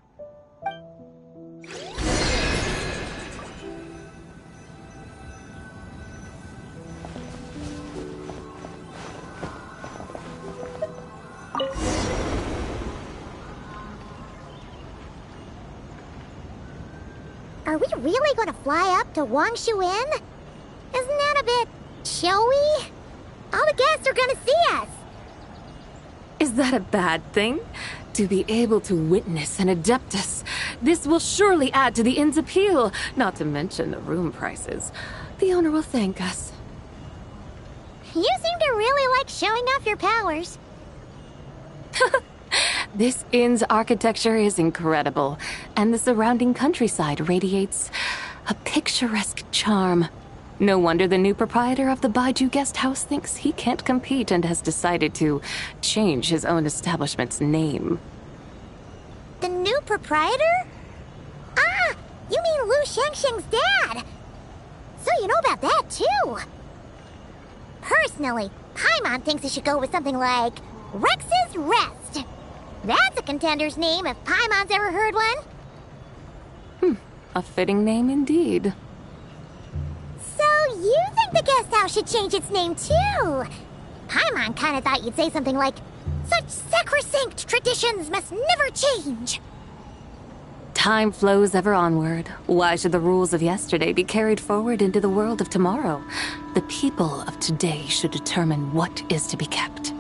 Are we really going to fly up to Wangshu Inn? Isn't that a bit showy? All the guests are going to see us. Is that a bad thing? To be able to witness an Adeptus. This will surely add to the inn's appeal, not to mention the room prices. The owner will thank us. You seem to really like showing off your powers. This inn's architecture is incredible, and the surrounding countryside radiates a picturesque charm. No wonder the new proprietor of the Baiju guest house thinks he can't compete and has decided to change his own establishment's name. The new proprietor? Ah, you mean Lu Shengsheng's dad. So you know about that, too. Personally, Paimon thinks it should go with something like Rex's Rest. That's a contender's name if Paimon's ever heard one. A fitting name indeed. So you think the guest house should change its name too? Paimon kinda thought you'd say something like, such sacrosanct traditions must never change. Time flows ever onward. Why should the rules of yesterday be carried forward into the world of tomorrow? The people of today should determine what is to be kept.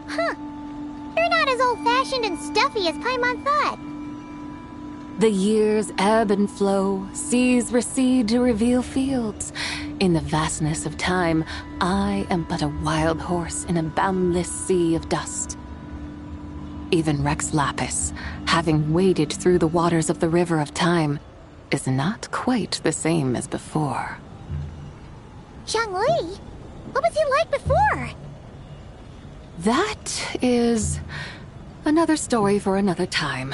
Huh. as old-fashioned and stuffy as Paimon thought. The years ebb and flow, seas recede to reveal fields. In the vastness of time, I am but a wild horse in a boundless sea of dust. Even Rex Lapis, having waded through the waters of the river of time, is not quite the same as before. Xiangli? What was he like before? That is another story for another time.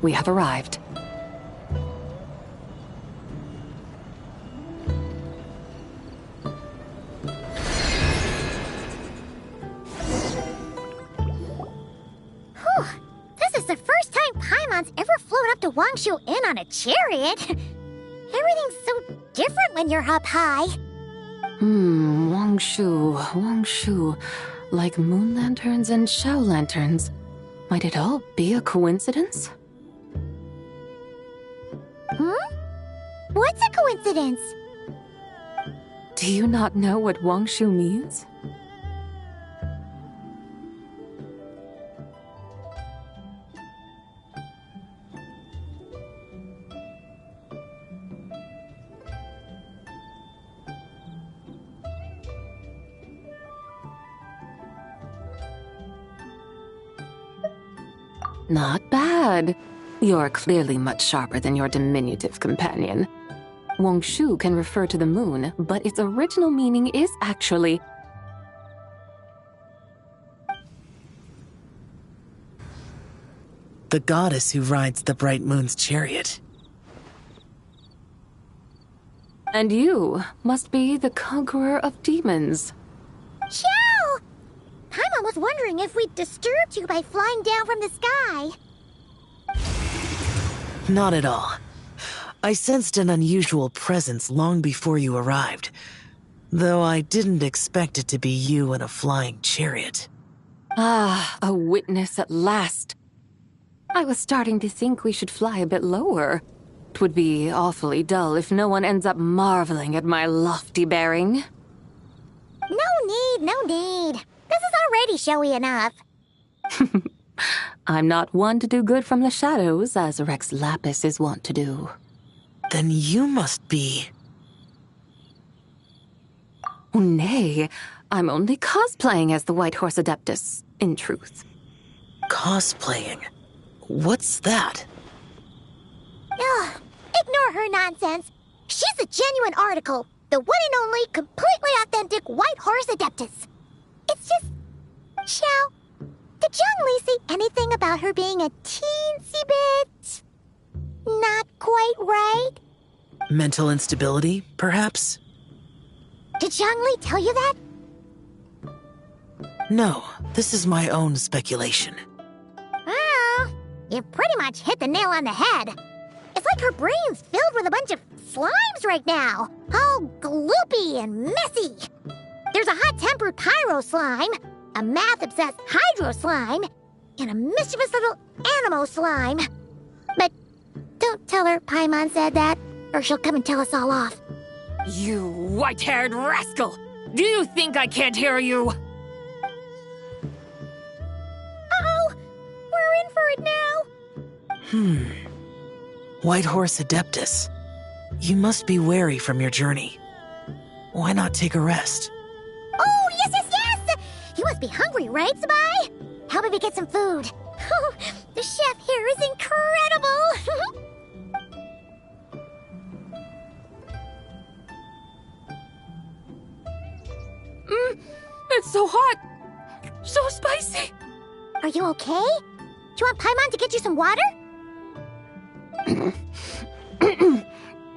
We have arrived. This is the first time Paimon's ever flown up to Wangshu Inn on a chariot. Everything's so different when you're up high. Wangshu. Like moon lanterns and Shao lanterns. Might it all be a coincidence? What's a coincidence? Do you not know what Wangshu means? Not bad. You're clearly much sharper than your diminutive companion. Wangshu can refer to the moon, but its original meaning is actually the goddess who rides the bright moon's chariot. And you must be the conqueror of demons. Xiao! Paimon was wondering if we'd disturbed you by flying down from the sky. Not at all. I sensed an unusual presence long before you arrived, though I didn't expect it to be you in a flying chariot. Ah, a witness at last. I was starting to think we should fly a bit lower. It would be awfully dull if no one ends up marveling at my lofty bearing. No need. This is already showy enough. I'm not one to do good from the shadows, as Rex Lapis is wont to do. Then you must be... Oh, nay, I'm only cosplaying as the White Horse Adeptus, in truth. Cosplaying? What's that? Ugh, ignore her nonsense. She's the genuine article, the one and only, completely authentic White Horse Adeptus. It's just... Xiao, did Zhongli say anything about her being a teensy bit... not quite right? Mental instability, perhaps? Did Zhongli tell you that? No, this is my own speculation. Oh, you pretty much hit the nail on the head. It's like her brain's filled with a bunch of slimes right now, all gloopy and messy. There's a hot-tempered pyro slime, a math-obsessed hydro slime, and a mischievous little animo slime. But don't tell her Paimon said that, or she'll come and tell us all off. You white-haired rascal! Do you think I can't hear you? Uh-oh! We're in for it now! White Horse Adeptus. You must be weary from your journey. Why not take a rest? Oh, yes! You must be hungry, right, Sabai? How about we get some food? Oh, the chef here is incredible! It's so hot! So spicy! Are you okay? Do you want Paimon to get you some water?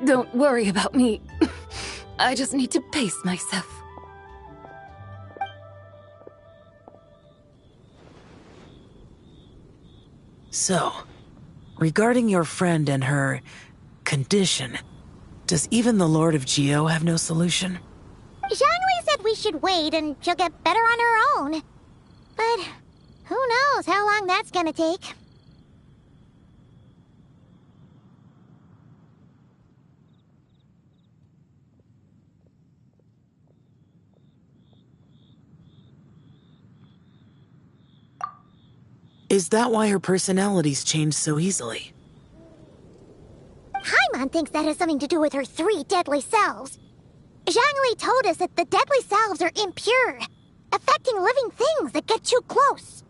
Don't worry about me. I just need to pace myself. So, regarding your friend and her condition, does even the Lord of Geo have no solution? Zhongli said we should wait and she'll get better on her own. But who knows how long that's gonna take. Is that why her personalities change so easily? Paimon thinks that has something to do with her 3 deadly selves. Zhangli told us that the deadly selves are impure, affecting living things that get too close.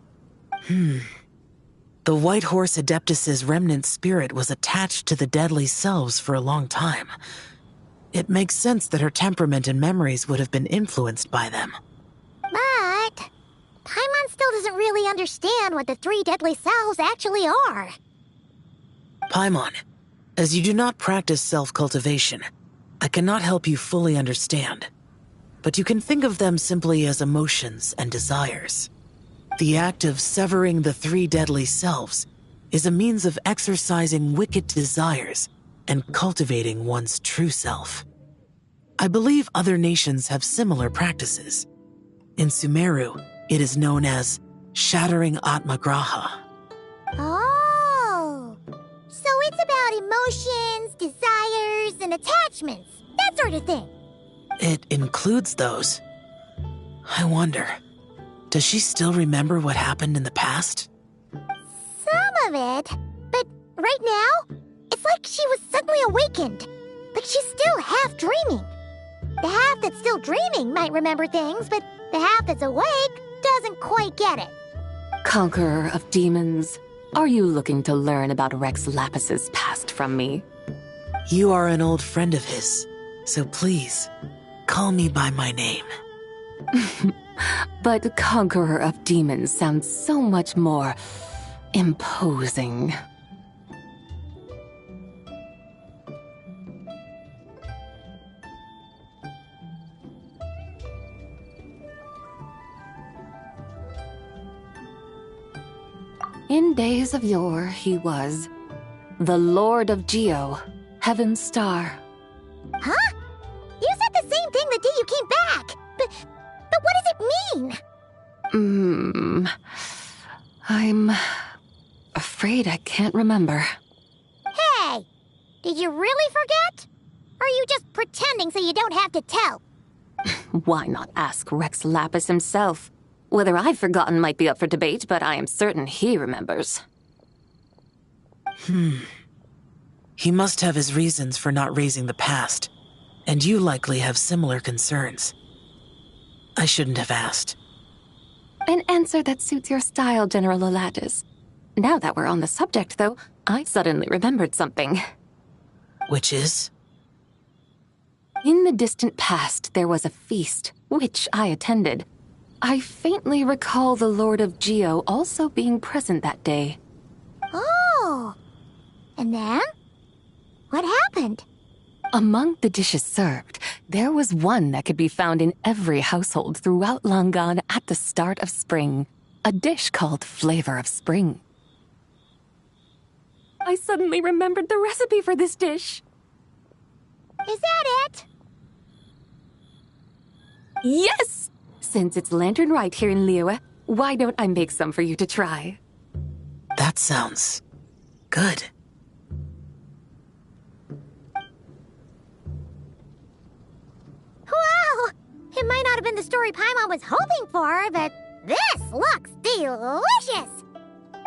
The White Horse Adeptus's remnant spirit was attached to the deadly selves for a long time. It makes sense that her temperament and memories would have been influenced by them. But Paimon still doesn't really understand what the 3 deadly selves actually are. Paimon, as you do not practice self-cultivation, I cannot help you fully understand. But you can think of them simply as emotions and desires. The act of severing the 3 deadly selves is a means of exercising wicked desires and cultivating one's true self. I believe other nations have similar practices. In Sumeru, it is known as shattering Atmagraha. Oh, so it's about emotions, desires, and attachments, that sort of thing. It includes those. I wonder, does she still remember what happened in the past? Some of it, but right now, it's like she was suddenly awakened. Like she's still half dreaming. The half that's still dreaming might remember things, but the half that's awake doesn't quite get it. Conqueror of demons, are you looking to learn about Rex Lapis's past from me? You are an old friend of his, so please, call me by my name. But Conqueror of Demons sounds so much more imposing. In days of yore, he was the Lord of Geo, Heaven's Star. Huh? You said the same thing the day you came back, but what does it mean? I'm afraid I can't remember. Hey, did you really forget? Or are you just pretending so you don't have to tell? Why not ask Rex Lapis himself? Whether I've forgotten might be up for debate, but I am certain he remembers. He must have his reasons for not raising the past, and you likely have similar concerns. I shouldn't have asked. An answer that suits your style, General Alatis. Now that we're on the subject, though, I suddenly remembered something. Which is? In the distant past, there was a feast, which I attended. I faintly recall the Lord of Geo also being present that day. Oh, and then? What happened? Among the dishes served, there was one that could be found in every household throughout Langan at the start of spring. A dish called Flavor of Spring. I suddenly remembered the recipe for this dish. Is that it? Yes! Since it's Lanternlit here in Liyue, why don't I make some for you to try? That sounds good. Wow! It might not have been the story Paimon was hoping for, but this looks delicious!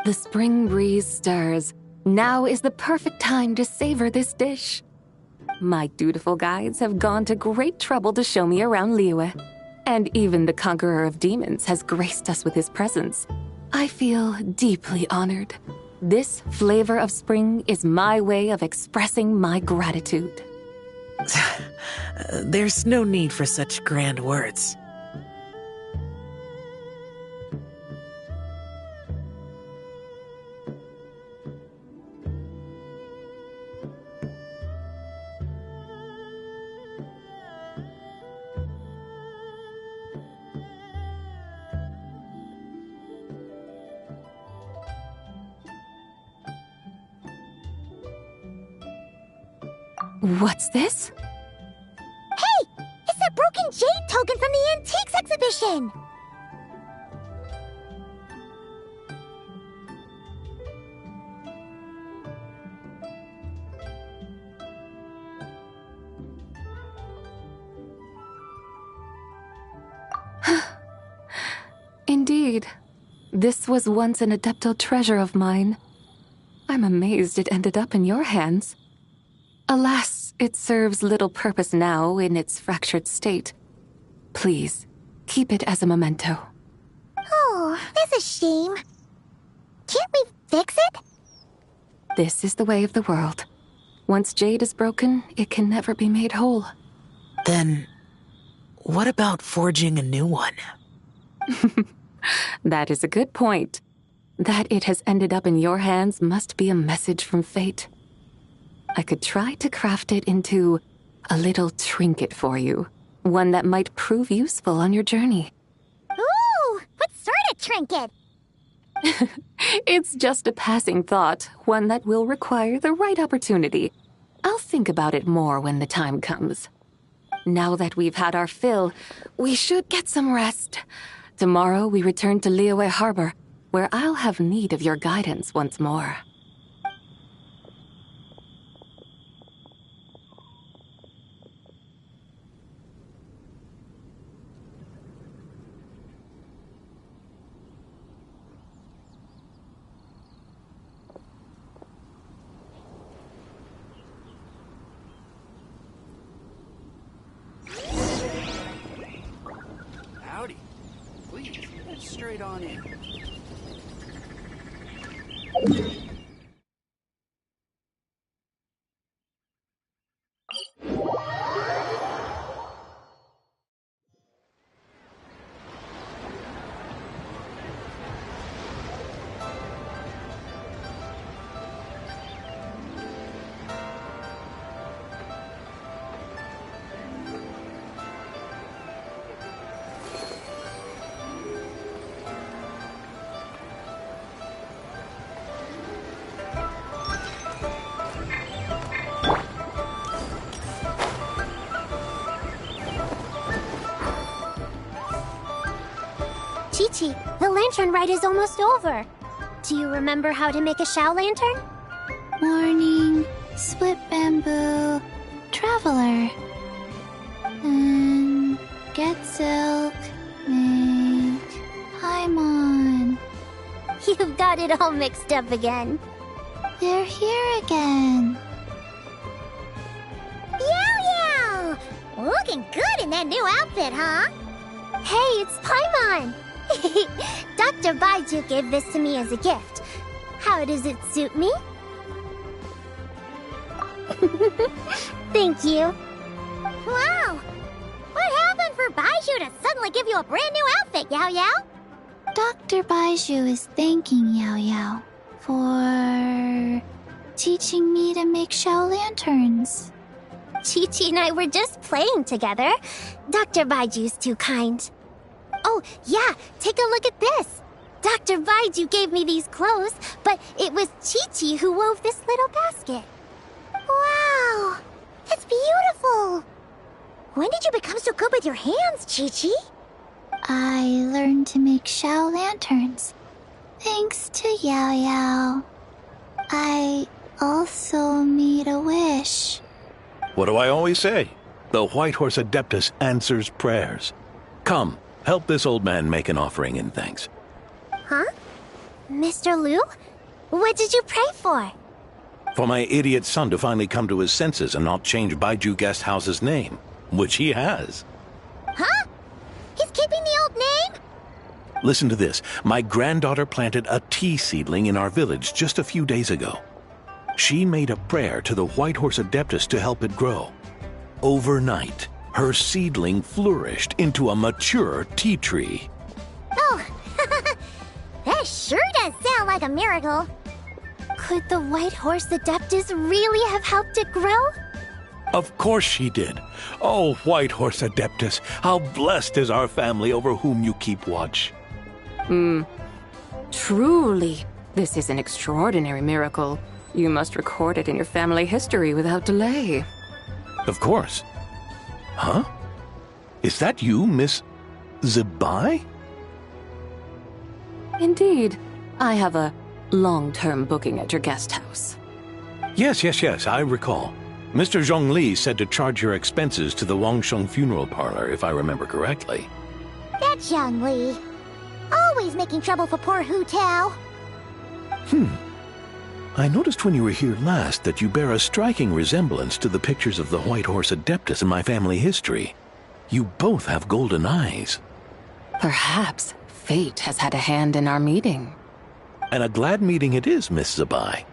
The spring breeze stirs. Now is the perfect time to savor this dish. My dutiful guides have gone to great trouble to show me around Liyue. And even the Conqueror of Demons has graced us with his presence. I feel deeply honored. This Flavor of Spring is my way of expressing my gratitude. There's no need for such grand words. What's this? Hey! It's that broken jade token from the Antiques exhibition! Indeed. This was once an adeptal treasure of mine. I'm amazed it ended up in your hands. Alas, it serves little purpose now in its fractured state. Please, keep it as a memento. Oh, that's a shame. Can't we fix it? This is the way of the world. Once jade is broken, it can never be made whole. Then, what about forging a new one? That is a good point. That it has ended up in your hands must be a message from fate. I could try to craft it into a little trinket for you. One that might prove useful on your journey. Ooh, what sort of trinket? It's just a passing thought, one that will require the right opportunity. I'll think about it more when the time comes. Now that we've had our fill, we should get some rest. Tomorrow we return to Liyue Harbor, where I'll have need of your guidance once more. Howdy. Please, head straight on in. Chi-Chi, the lantern ride is almost over. Do you remember how to make a Shao lantern? Morning, split bamboo, traveler. And get silk, make Paimon. You've got it all mixed up again. They're here again. Yow! Looking good in that new outfit, huh? Hey, it's Paimon! Dr. Baiju gave this to me as a gift. How does it suit me? Thank you. Wow! What happened for Baiju to suddenly give you a brand new outfit, Yao Yao? Dr. Baiju is thanking Yao Yao for teaching me to make Shao lanterns. Chi-Chi and I were just playing together. Dr. Baiju's too kind. Oh, yeah, take a look at this. Dr. Baiju gave me these clothes, but it was Chi-Chi who wove this little basket. Wow! That's beautiful! When did you become so good with your hands, Chi-Chi? I learned to make Shao lanterns, thanks to Yao Yao. I also made a wish. What do I always say? The White Horse Adeptus answers prayers. Come, help this old man make an offering in thanks. Huh? Mr. Liu? What did you pray for? For my idiot son to finally come to his senses and not change Baiju Guest House's name, which he has. Huh? He's keeping the old name? Listen to this. My granddaughter planted a tea seedling in our village just a few days ago. She made a prayer to the White Horse Adeptus to help it grow. Overnight, her seedling flourished into a mature tea tree. Oh, that sure does sound like a miracle. Could the White Horse Adeptus really have helped it grow? Of course she did. Oh, White Horse Adeptus, how blessed is our family over whom you keep watch. Truly, this is an extraordinary miracle. You must record it in your family history without delay. Of course. Huh? Is that you, Miss Zibai? Indeed. I have a long-term booking at your guest house. Yes, I recall. Mr. Zhongli said to charge your expenses to the Wangsheng funeral parlor, if I remember correctly. That's Zhongli. Always making trouble for poor Hu Tao. I noticed when you were here last that you bear a striking resemblance to the pictures of the White Horse Adeptus in my family history. You both have golden eyes. Perhaps fate has had a hand in our meeting. And a glad meeting it is, Miss Zabai.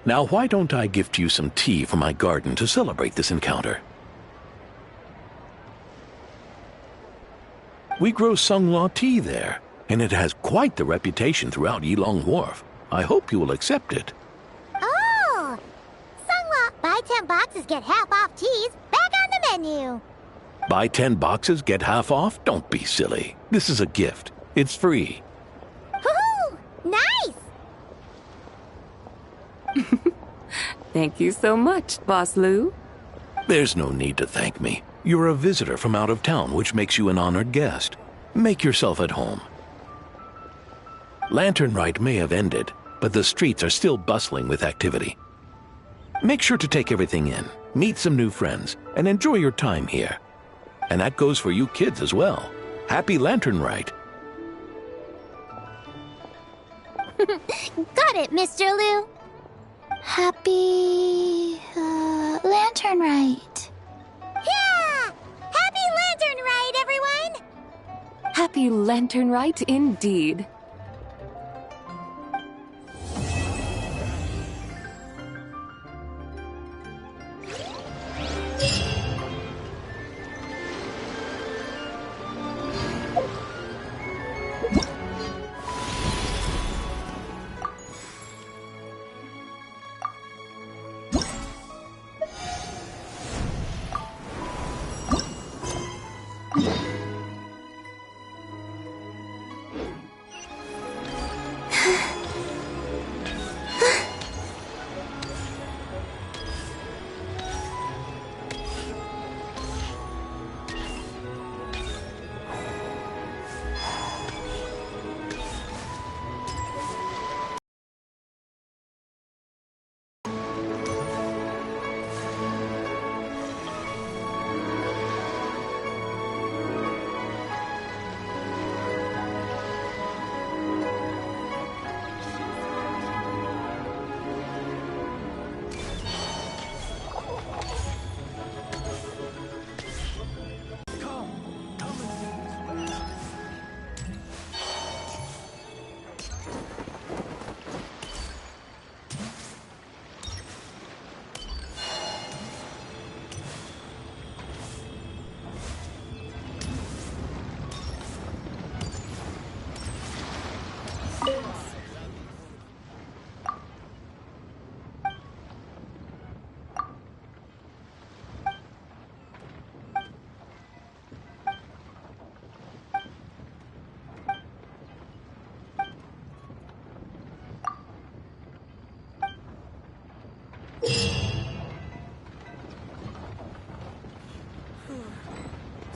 Now why don't I gift you some tea from my garden to celebrate this encounter? We grow Sunglaw tea there, and it has quite the reputation throughout Yilong Wharf. I hope you will accept it. Oh! Sunglaw, buy 10 boxes, get half off teas. Back on the menu. Buy 10 boxes, get half off? Don't be silly. This is a gift. It's free. Woohoo! Nice! Thank you so much, Boss Lou. There's no need to thank me. You're a visitor from out of town, which makes you an honored guest. Make yourself at home. Lanternlit may have ended, but the streets are still bustling with activity. Make sure to take everything in, meet some new friends, and enjoy your time here. And that goes for you kids as well. Happy Lanternlit. Got it, Mr. Liu. Happy... Lanternlit. Yeah! Happy Lanternlit, everyone! Happy Lanternlit indeed.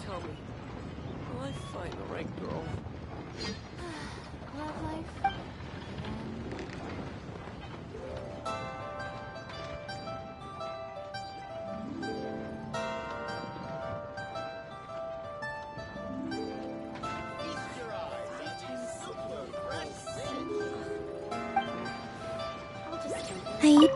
Tell me, will I find the right girl? Love life. Hey.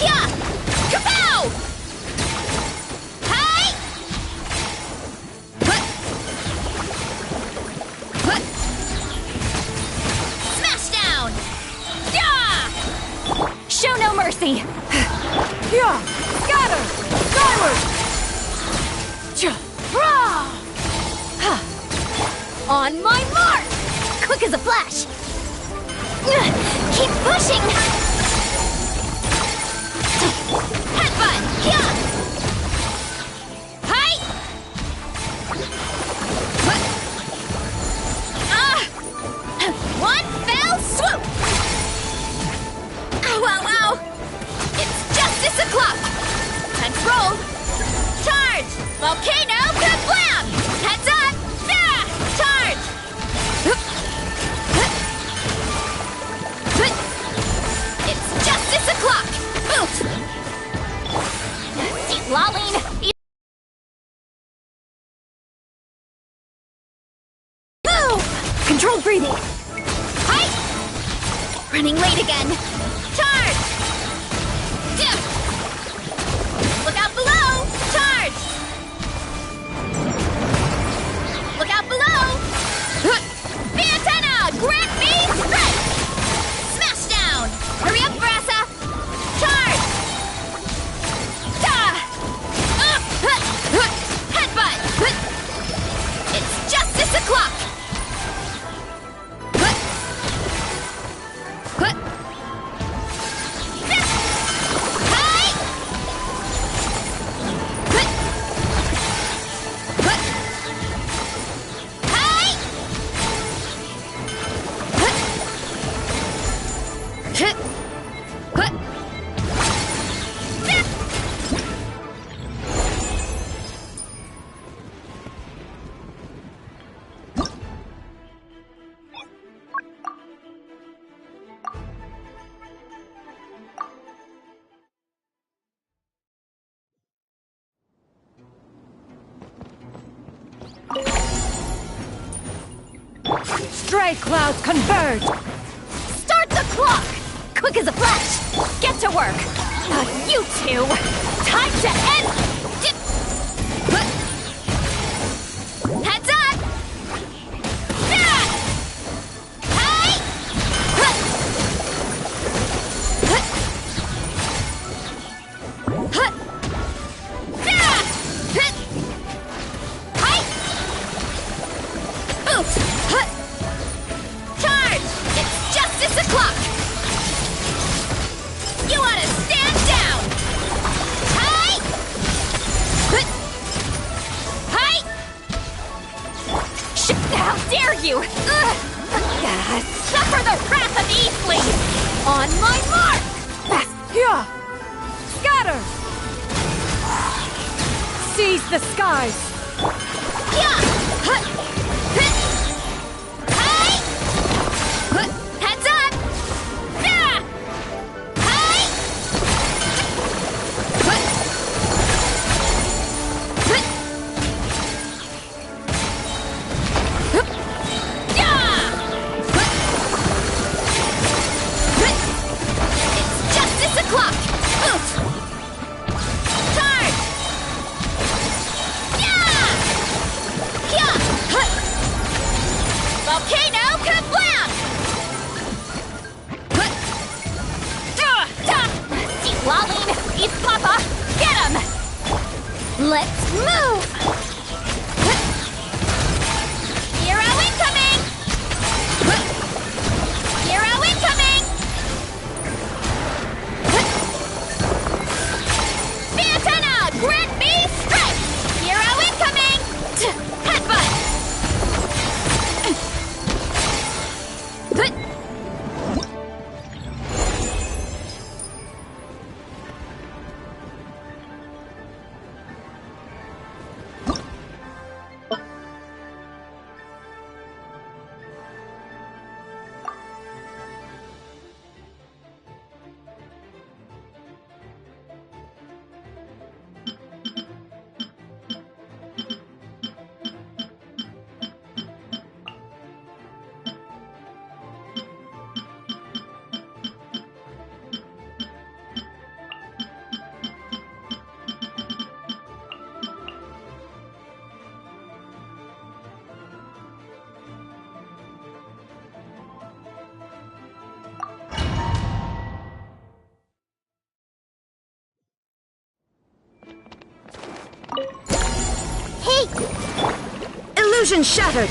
Yeah! Kapow! Hi! Smash down! Yeah! Show no mercy! Yeah! Scatter! Skyward! On my mark! Quick as a flash! Keep pushing! Headbutt! Yeah! Hi! One fell swoop! Ow, ow, ow! It's justice o'clock! Time to roll! Charge! Volcano kablam! Heads up! Yeah! Charge! It's justice o'clock! Boot! See, lolling! Move! Controlled breathing! Hi! Running late again! Charge! Dip! Look out below! Charge! Look out below! Antenna! Grant me strike! Smash down! Hurry up, Brassa! Charge! Headbutt! It's justice o'clock! Stray clouds converge! Start the clock! Quick as a flash! Get to work! You two! Time to end! Heads up! Hey! Boot! Charge! It's justice o'clock! You ought to stand down! Hi! Hi! How dare you! Suffer the wrath of Eastling! On my mark! Yeah! Scatter! Seize the skies! Yeah! Heads up! Yeah! It's justice o'clock! Boot! Charge! Yeah! Volcano kablam! See, Lolling! Eat Papa! Get him! Let's move! Hero incoming! Hero incoming! Antenna! Grant me strike! Hero incoming! Headbutt! Illusion shattered!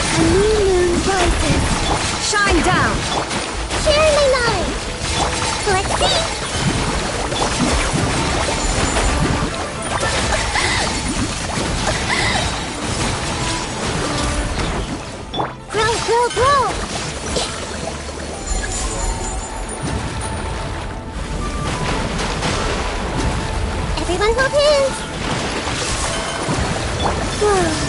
A new moon rises. Shine down! Share my knowledge. Let's see. Grow, grow! Everyone hold hands! Whoa.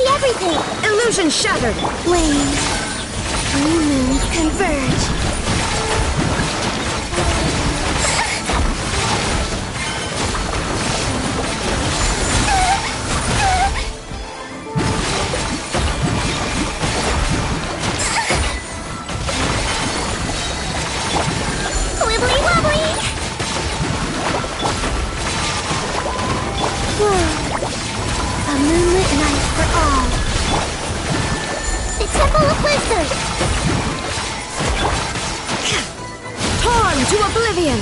Everything! Illusion shattered! Flames. New moons converge. Wibbly wobbly! Whoa. A moonlit night for all. The Temple of Wisdom! Torn to oblivion!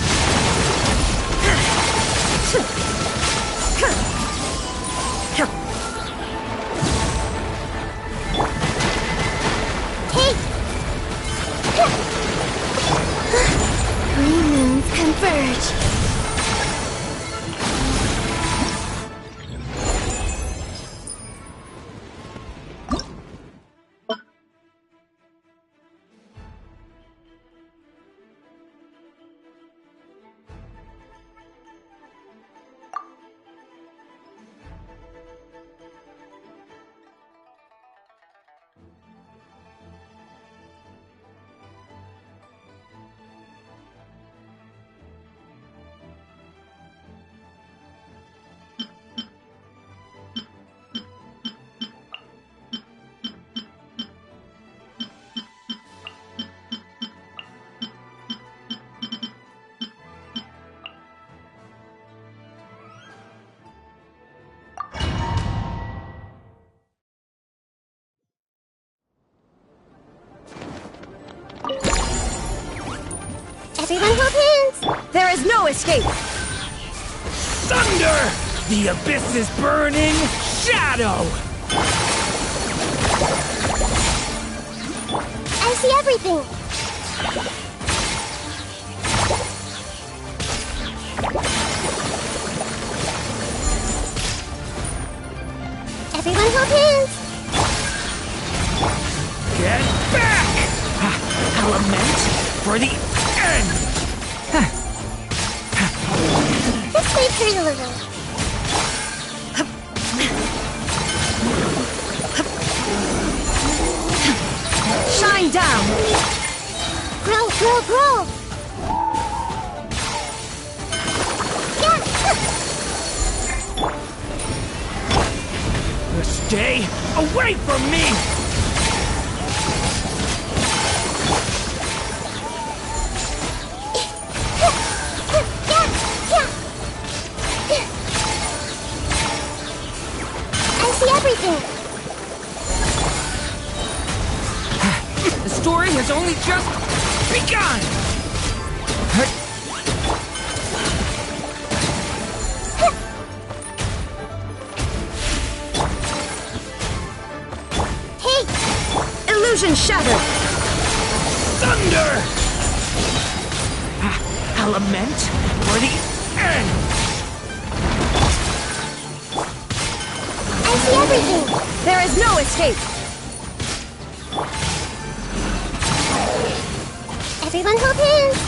Take! Three moons converge. Everyone hold hands! There is no escape! Thunder! The abyss is burning! Shadow! I see everything! Everyone hold hands! Get back! Element for the end! This may hurt a little. Shine down! Grow, grow, grow! Stay away from me! I see everything! The story has only just begun! Hey! Illusion shattered! Thunder! Element for the end! I see everything! There is no escape! Everyone hold hands!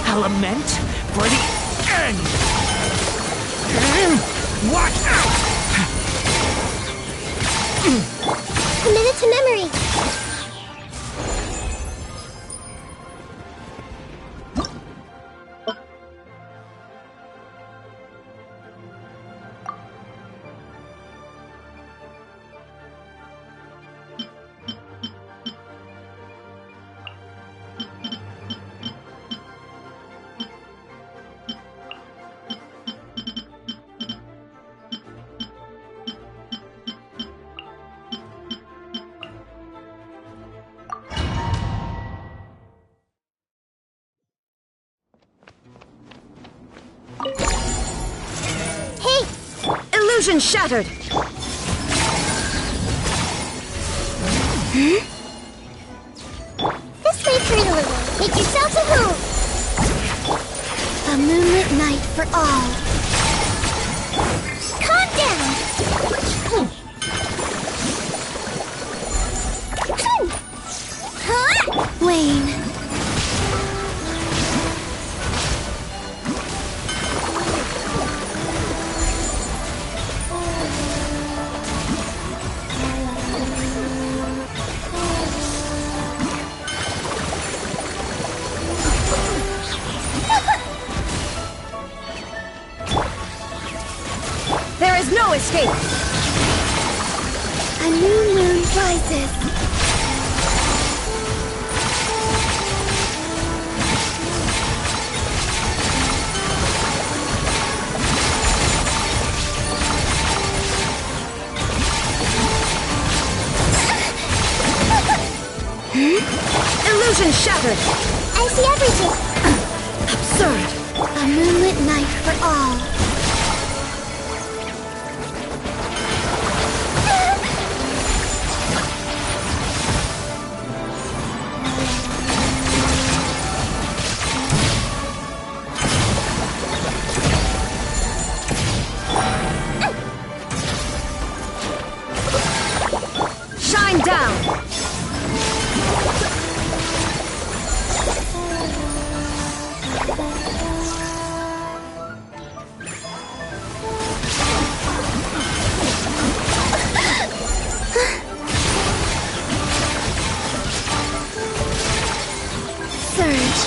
Element for the end! Watch out! A minute to Illusion shattered! This way, Colonel. Make yourself at home. A moonlit night for all. Calm down. Huh? Wayne. There is no escape! A new moon rises. Illusion shattered! I see everything. Absurd! A moonlit night for all. Shine down! Surge.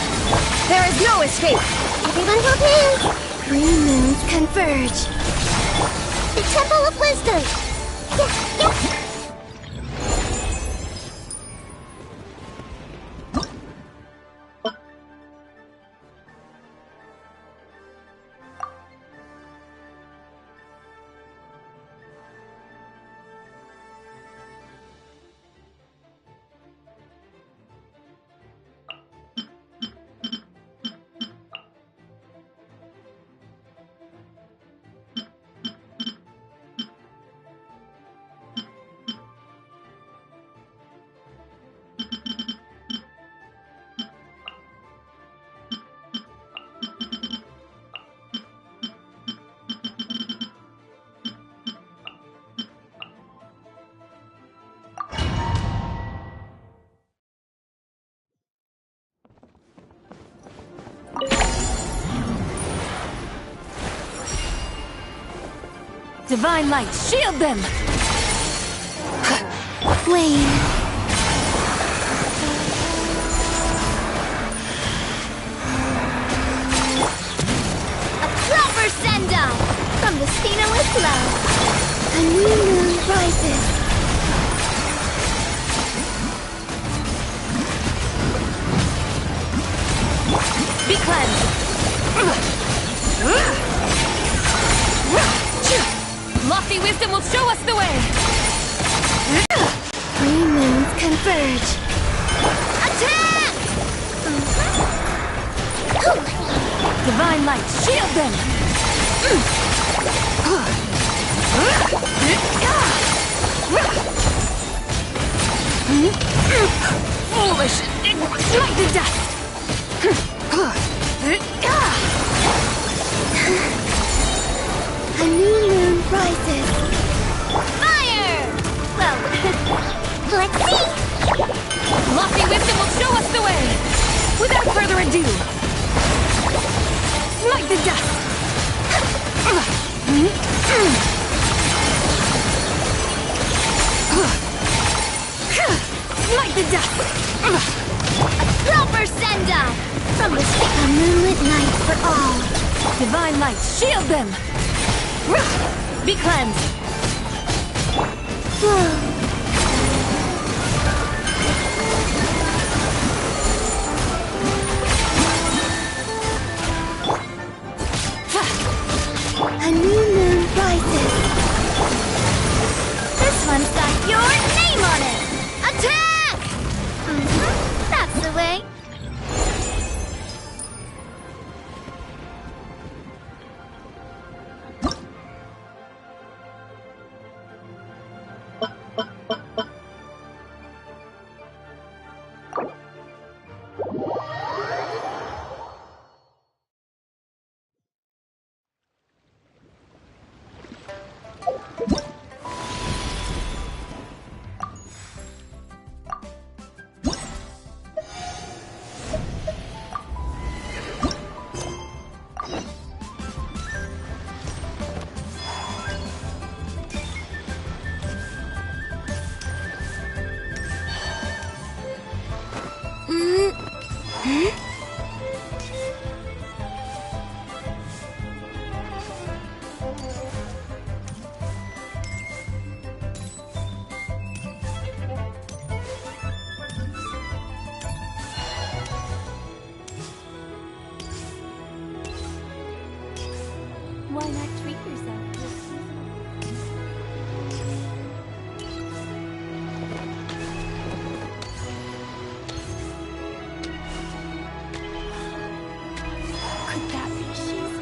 There is no escape! Everyone will dance. 3 moons converge. The Temple of Wisdom. Yeah. Divine light, shield them! Wayne. A proper send-off from the Spina with love. A new moon rises. Be cleansed! Lofty wisdom will show us the way! 3 moons converge. Attack! Divine light, shield them! Foolish! Smite the dust! A new moon rises. Fire! Well, let's see. Lofty wisdom will show us the way! Without further ado, smite the dust! Smite the dust! A proper send-off from the A moonlit night for all. Divine light, shield them! Be cleansed! A new moon rises. This one's got your name on it! Attack! That's the way. Why not treat yourself to a Could that be she's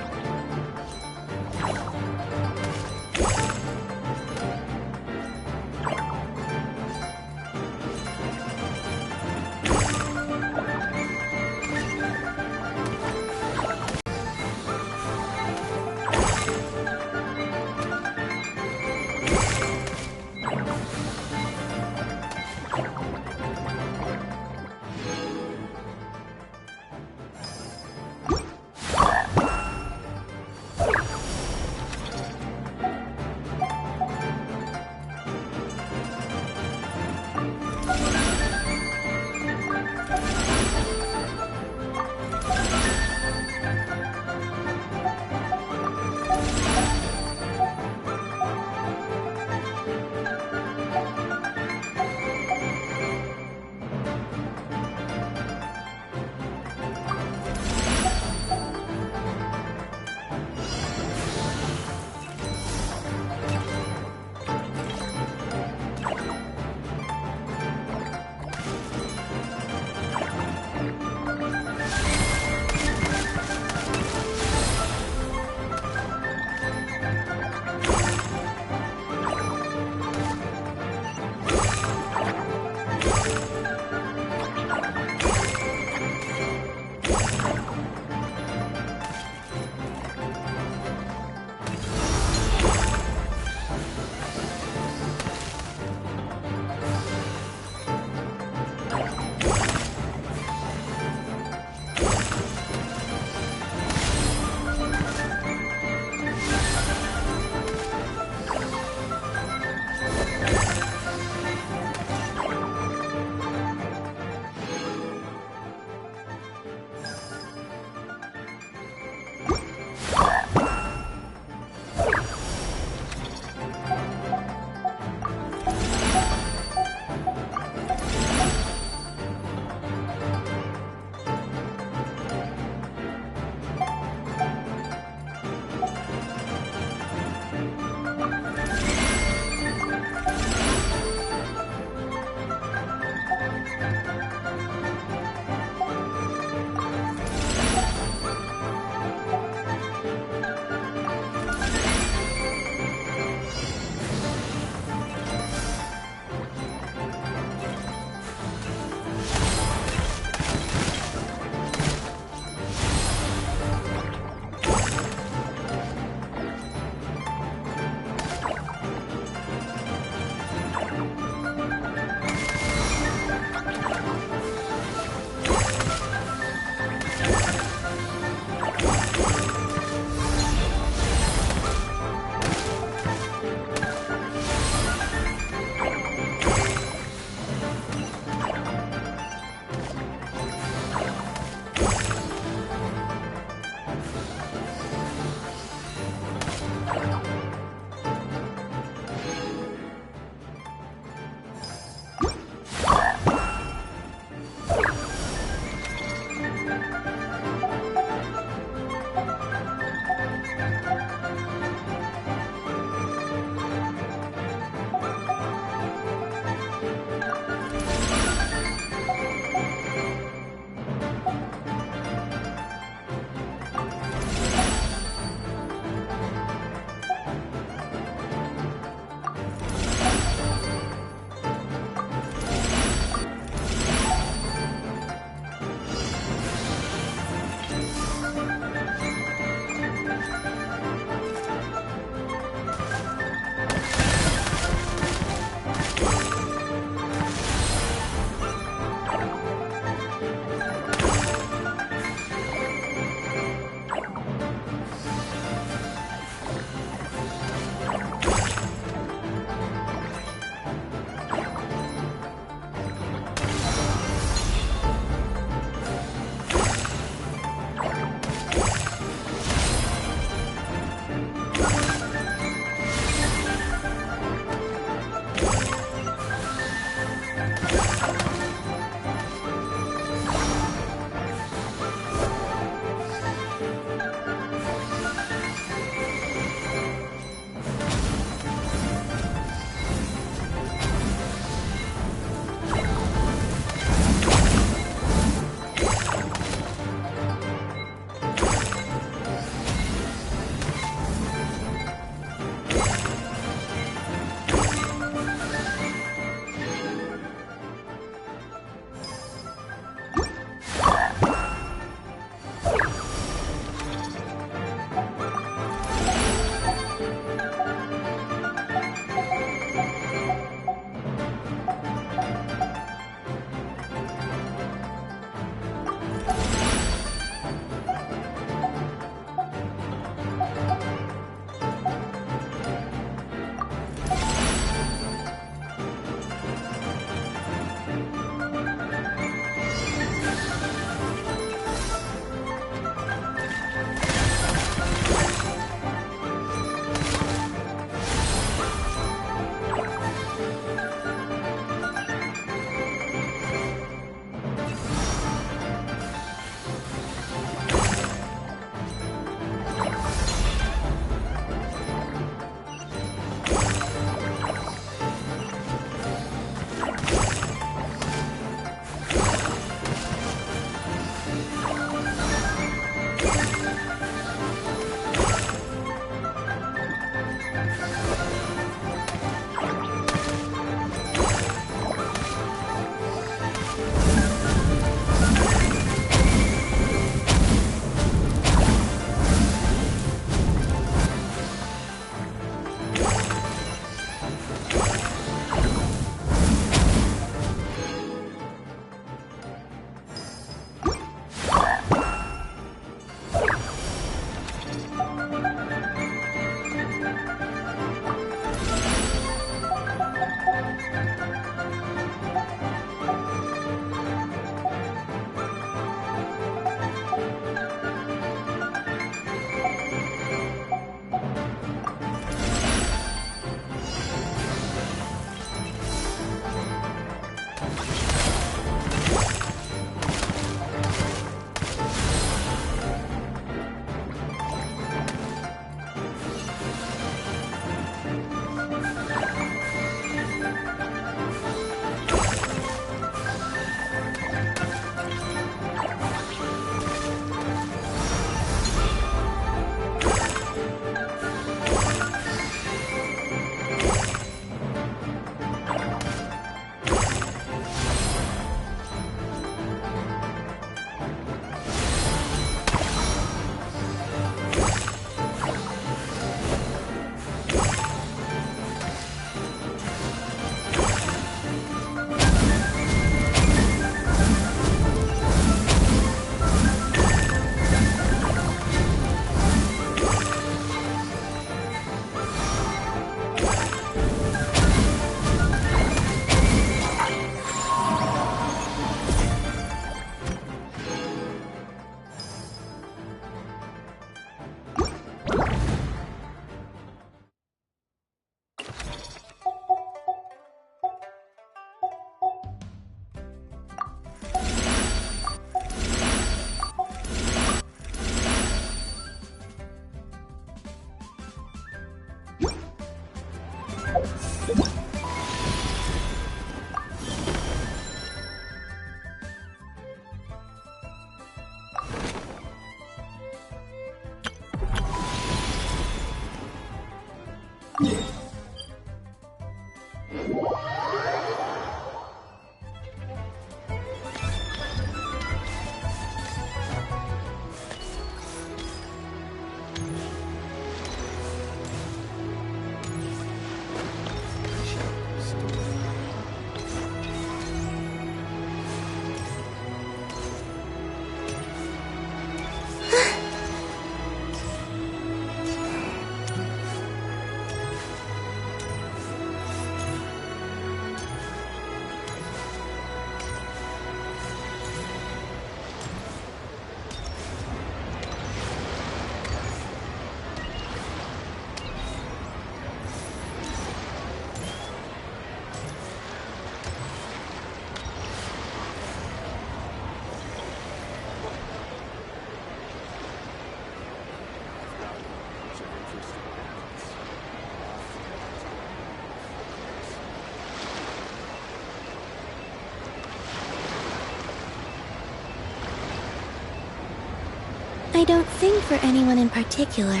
I don't sing for anyone in particular.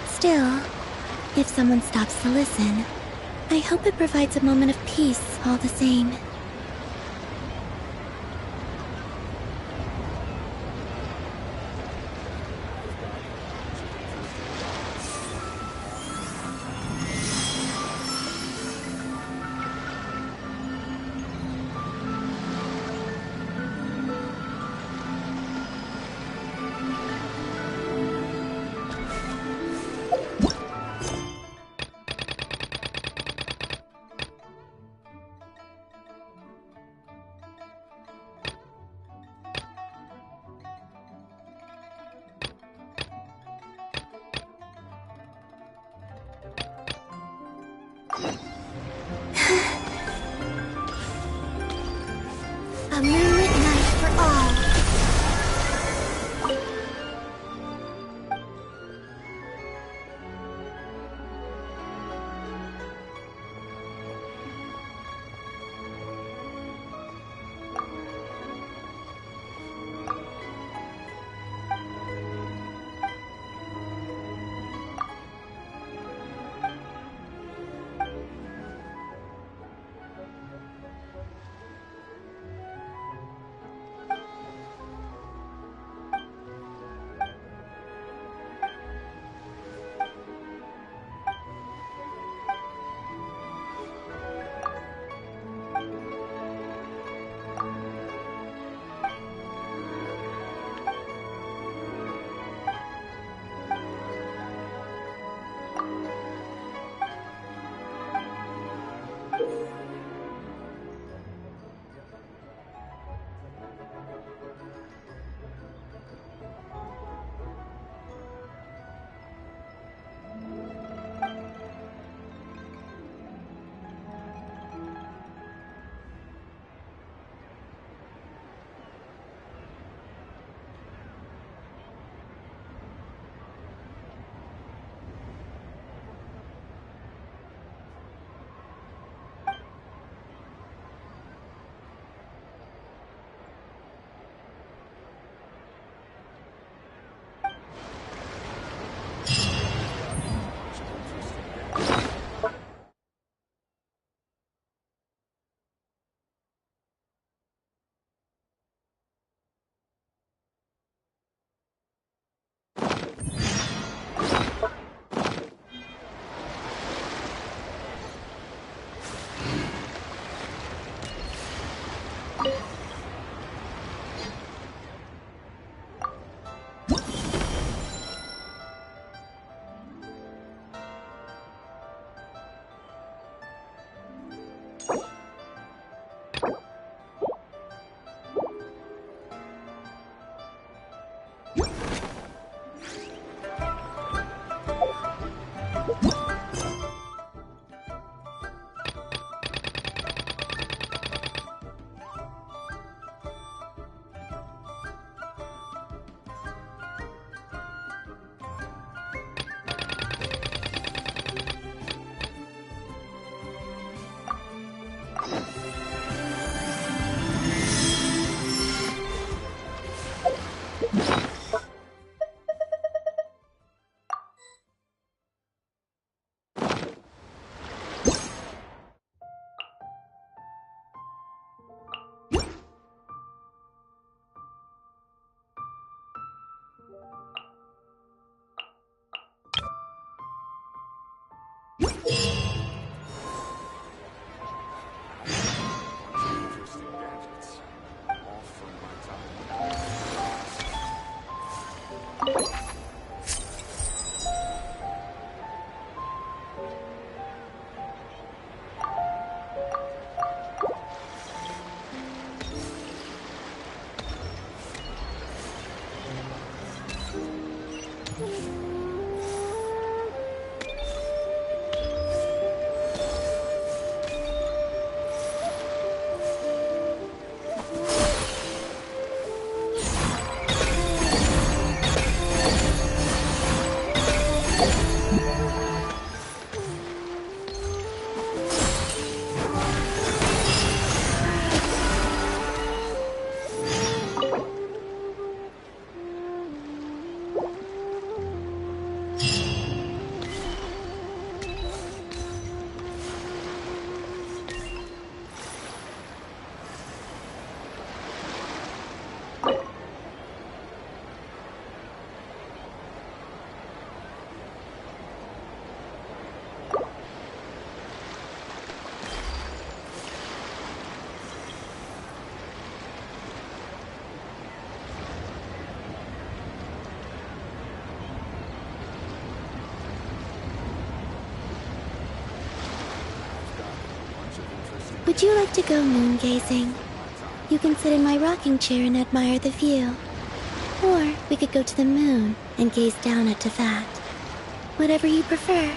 Still, if someone stops to listen, I hope it provides a moment of peace all the same. Would you like to go moon gazing? You can sit in my rocking chair and admire the view. Or we could go to the moon and gaze down at Tefat. Whatever you prefer.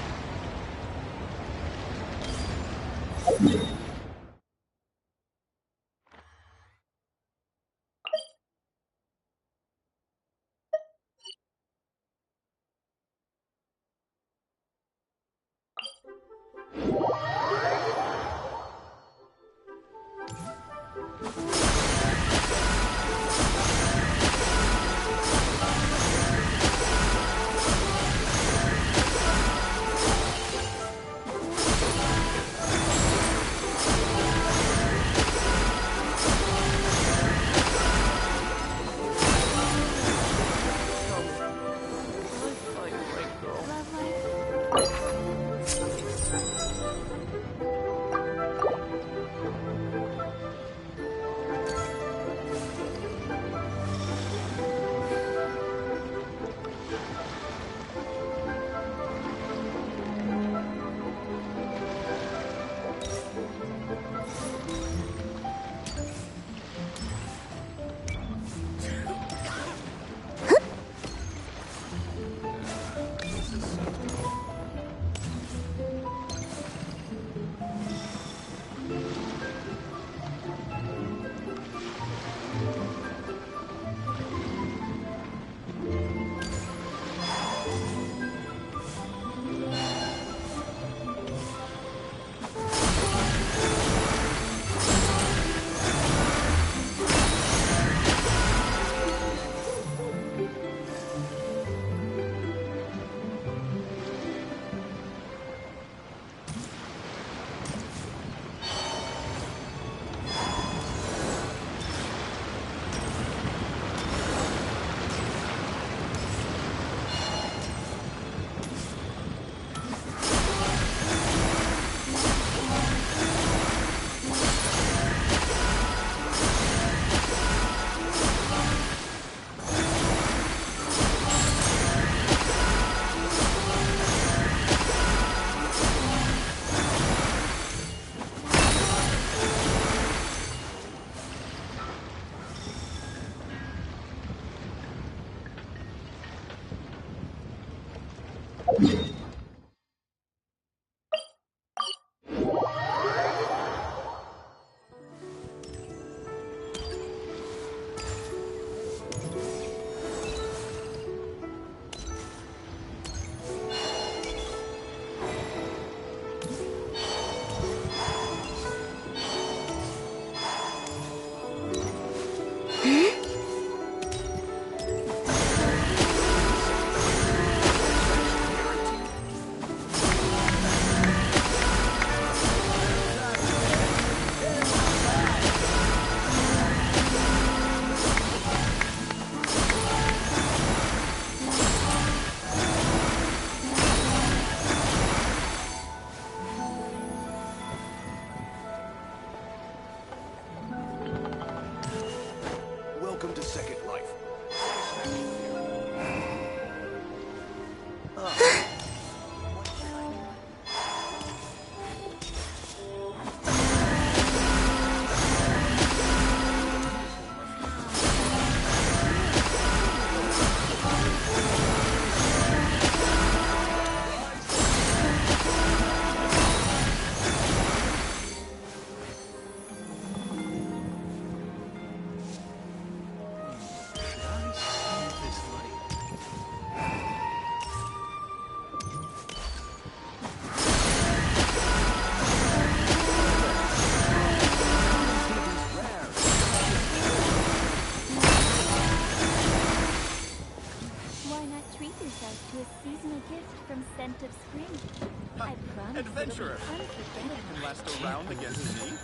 from scent of spring. I promise Adventurer! it'll be unforgettable. Can last around against me?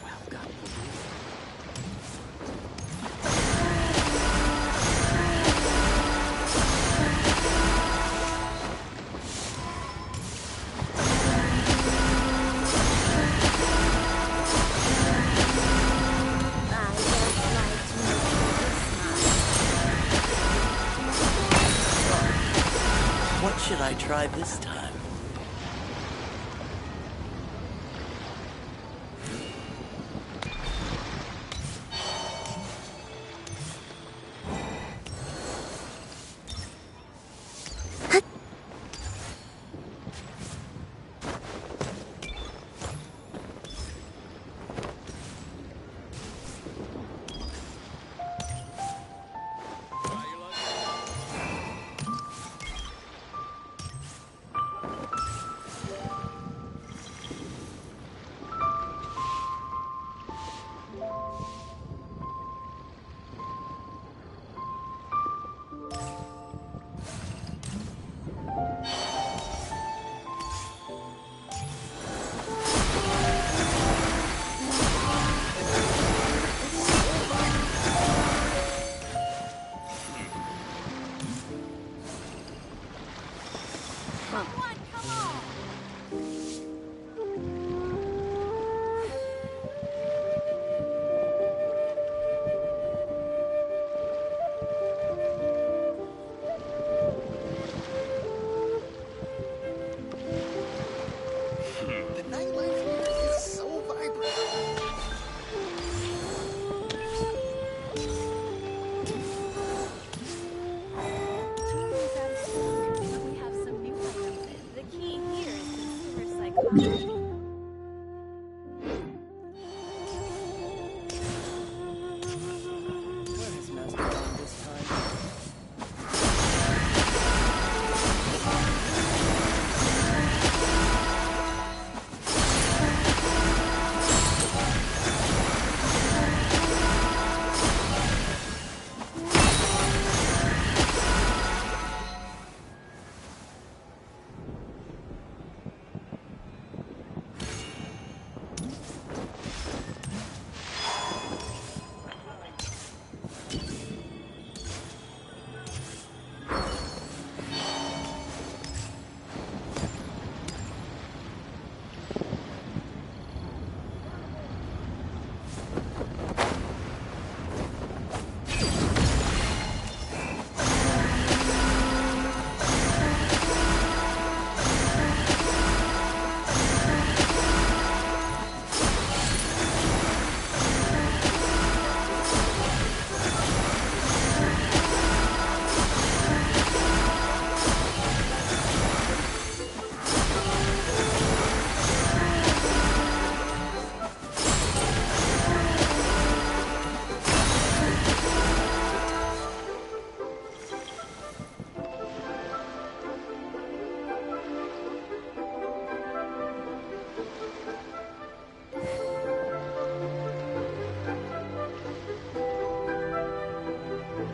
What should I try this time?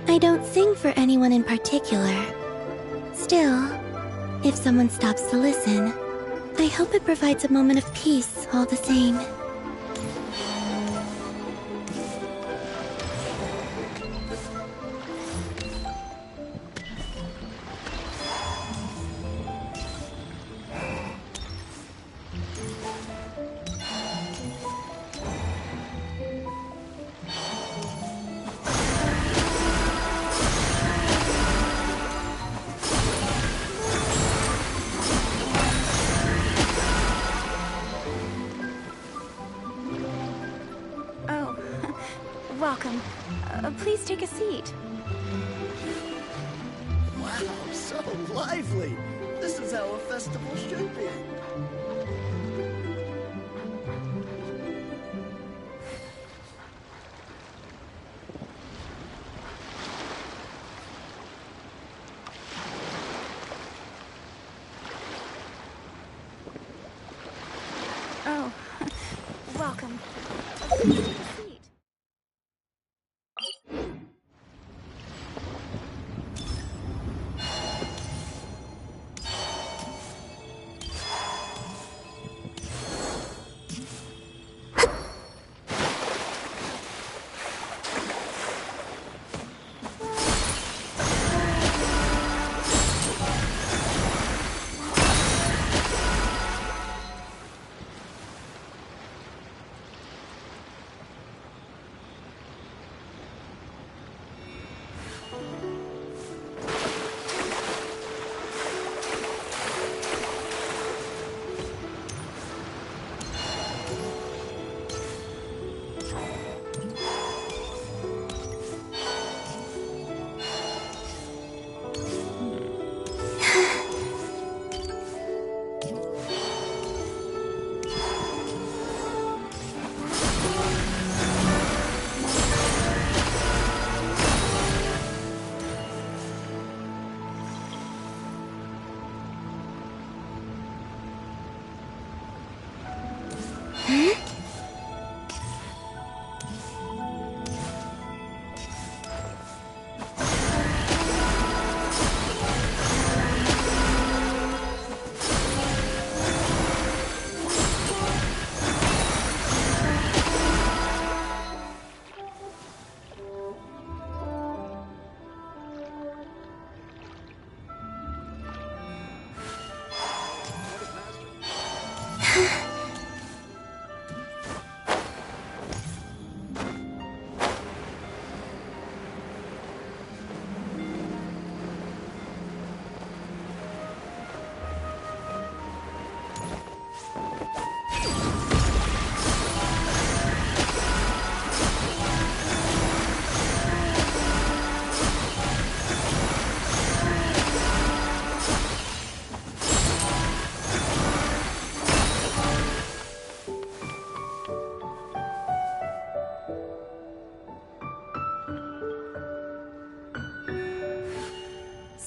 I don't sing for anyone in particular. Still, if someone stops to listen, I hope it provides a moment of peace all the same. Welcome. Please take a seat. Wow, so lively! This is how a festival should be. Oh, welcome. Please take a seat.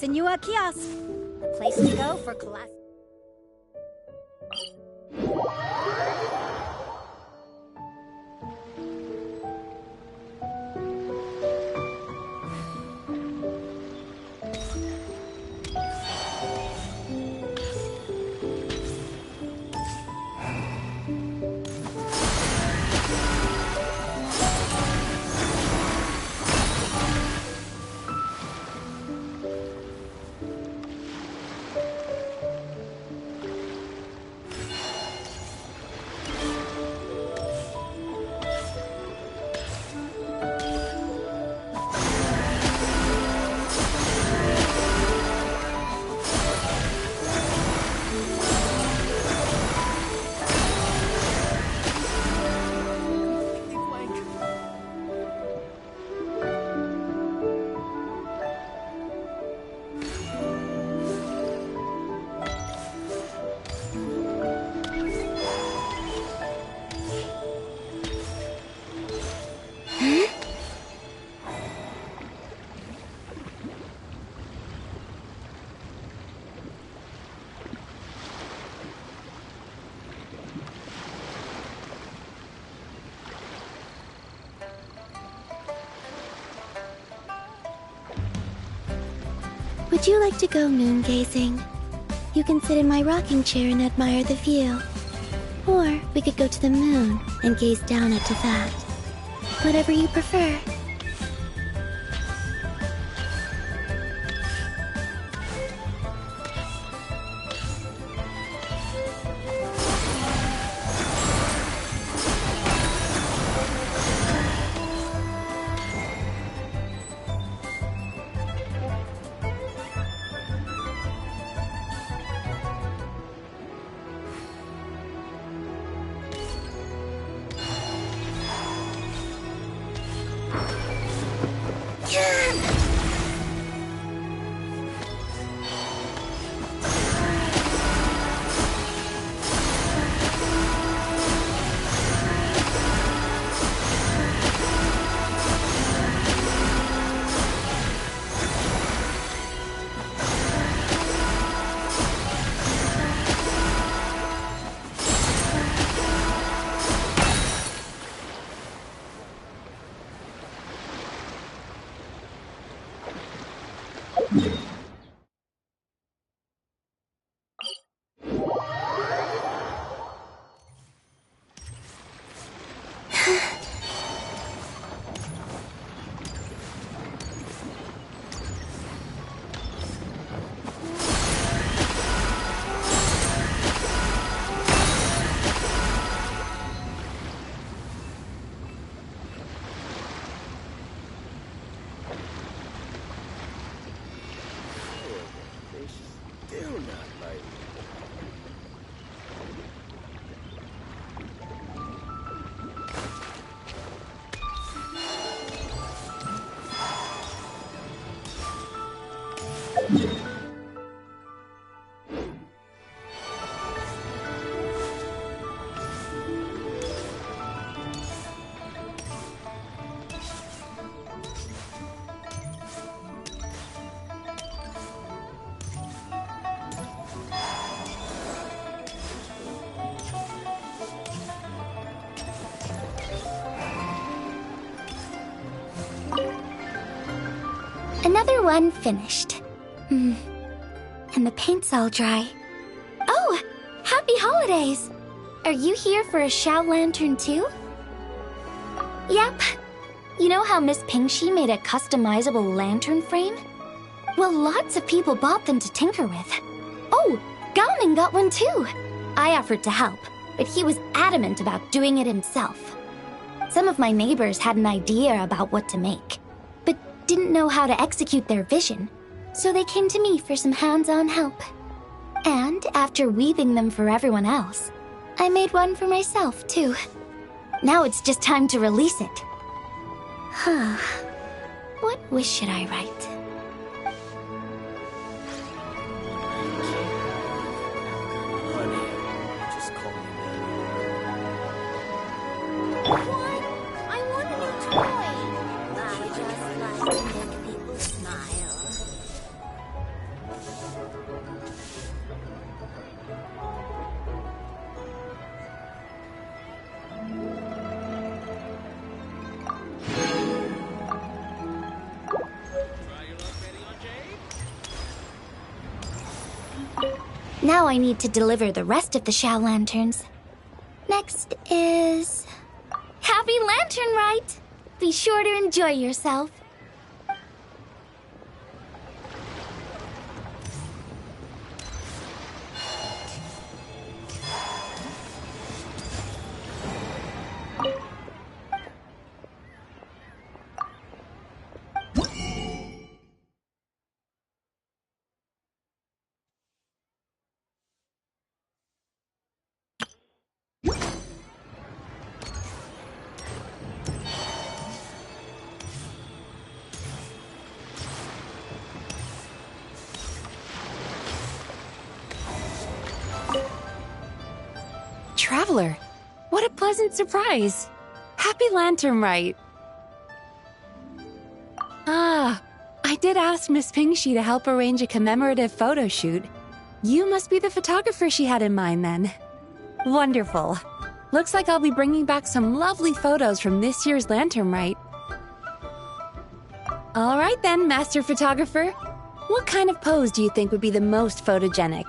Senua Kiosk, the place to go for class. Would you like to go moon gazing? You can sit in my rocking chair and admire the view. Or we could go to the moon and gaze down at Tefat. Whatever you prefer. Another one finished. And the paint's all dry. Oh! Happy holidays! Are you here for a Shao Lantern too? Yep. You know how Miss Pingxi made a customizable lantern frame? Well, lots of people bought them to tinker with. Oh! Gaoming got one too! I offered to help, but he was adamant about doing it himself. Some of my neighbors had an idea about what to make, but didn't know how to execute their vision, so they came to me for some hands-on help. And after weaving them for everyone else, I made one for myself, too. Now it's just time to release it. Huh. What wish should I write? Now I need to deliver the rest of the Shao Lanterns. Next is... Happy Lantern Rite! Be sure to enjoy yourself. Traveler, what a pleasant surprise. Happy Lantern Rite. Ah, I did ask Miss Pingxi to help arrange a commemorative photo shoot. You must be the photographer she had in mind then. Wonderful. Looks like I'll be bringing back some lovely photos from this year's Lantern Rite. All right then, Master Photographer. What kind of pose do you think would be the most photogenic?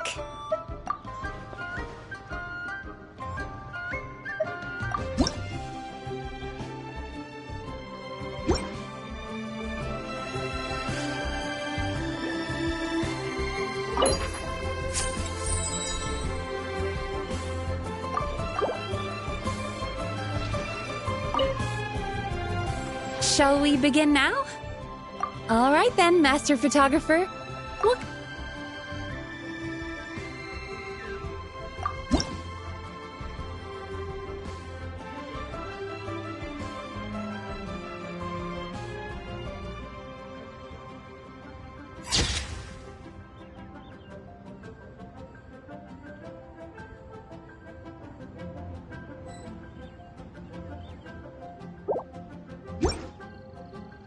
Shall we begin now? All right then, Master Photographer. What?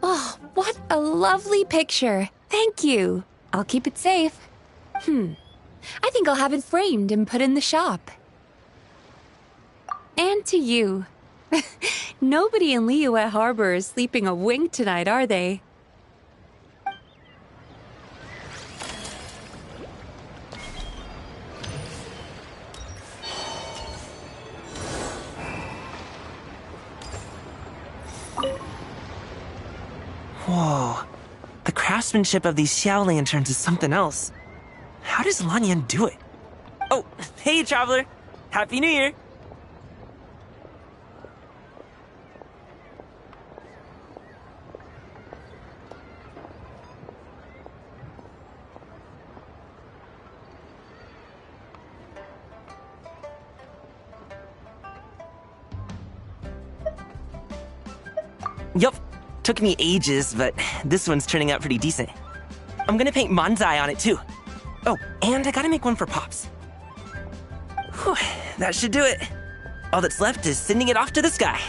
Oh, what a lovely picture. Thank you. I'll keep it safe. I think I'll have it framed and put in the shop. And to you. Nobody in Liyue Harbor is sleeping a wink tonight, are they? Whoa. The craftsmanship of these Xiao lanterns is something else. How does Lanyan do it? Oh, hey, Traveler! Happy New Year! Yup. Took me ages, but this one's turning out pretty decent. I'm gonna paint Manzai on it too. Oh, and I gotta make one for Pops. Whew, that should do it. All that's left is sending it off to the sky.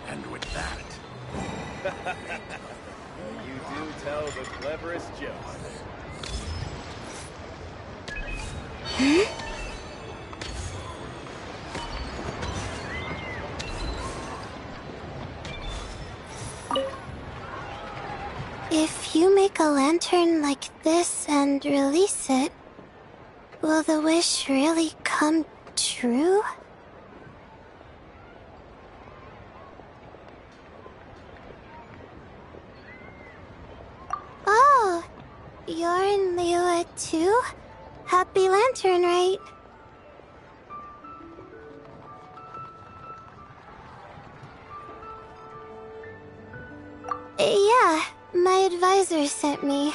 And with that, you do tell the cleverest jokes. If you make a lantern like this and release it, will the wish really come true? Oh, you're in Liyue too? Happy Lantern Rite. My advisor sent me.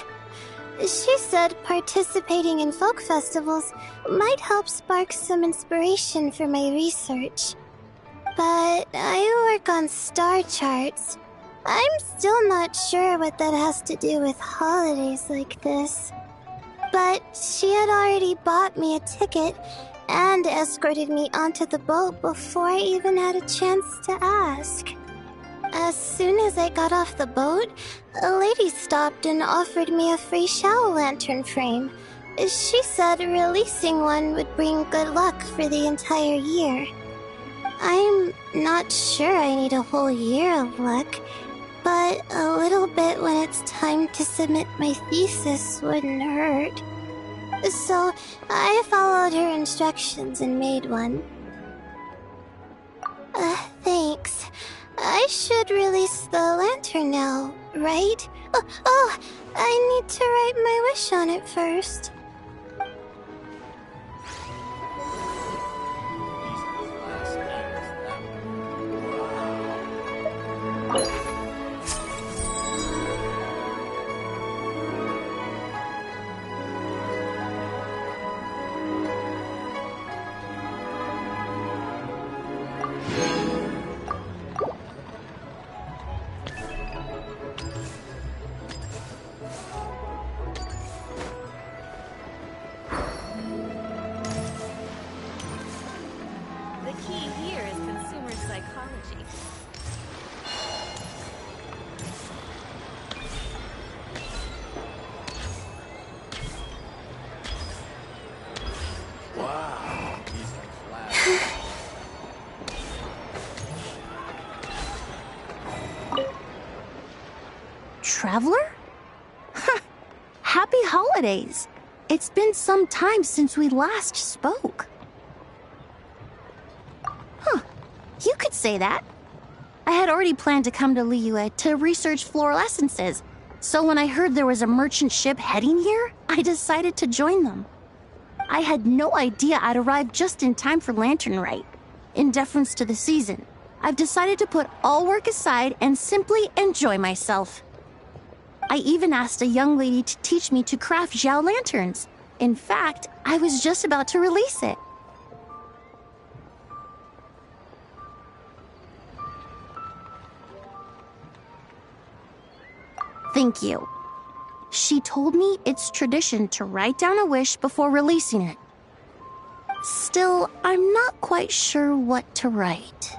She said participating in folk festivals might help spark some inspiration for my research. But I work on star charts. I'm still not sure what that has to do with holidays like this. But she had already bought me a ticket and escorted me onto the boat before I even had a chance to ask. As soon as I got off the boat, a lady stopped and offered me a free shadow lantern frame. She said releasing one would bring good luck for the entire year. I'm not sure I need a whole year of luck, but a little bit when it's time to submit my thesis wouldn't hurt. So I followed her instructions and made one. Thanks. I should release the lantern now, right? Oh, I need to write my wish on it first. Traveler? Happy holidays! It's been some time since we last spoke. You could say that. I had already planned to come to Liyue to research floral essences, so when I heard there was a merchant ship heading here, I decided to join them. I had no idea I'd arrive just in time for Lanternlit. In deference to the season, I've decided to put all work aside and simply enjoy myself. I even asked a young lady to teach me to craft Xiao lanterns. In fact, I was just about to release it. Thank you. She told me it's tradition to write down a wish before releasing it. Still, I'm not quite sure what to write.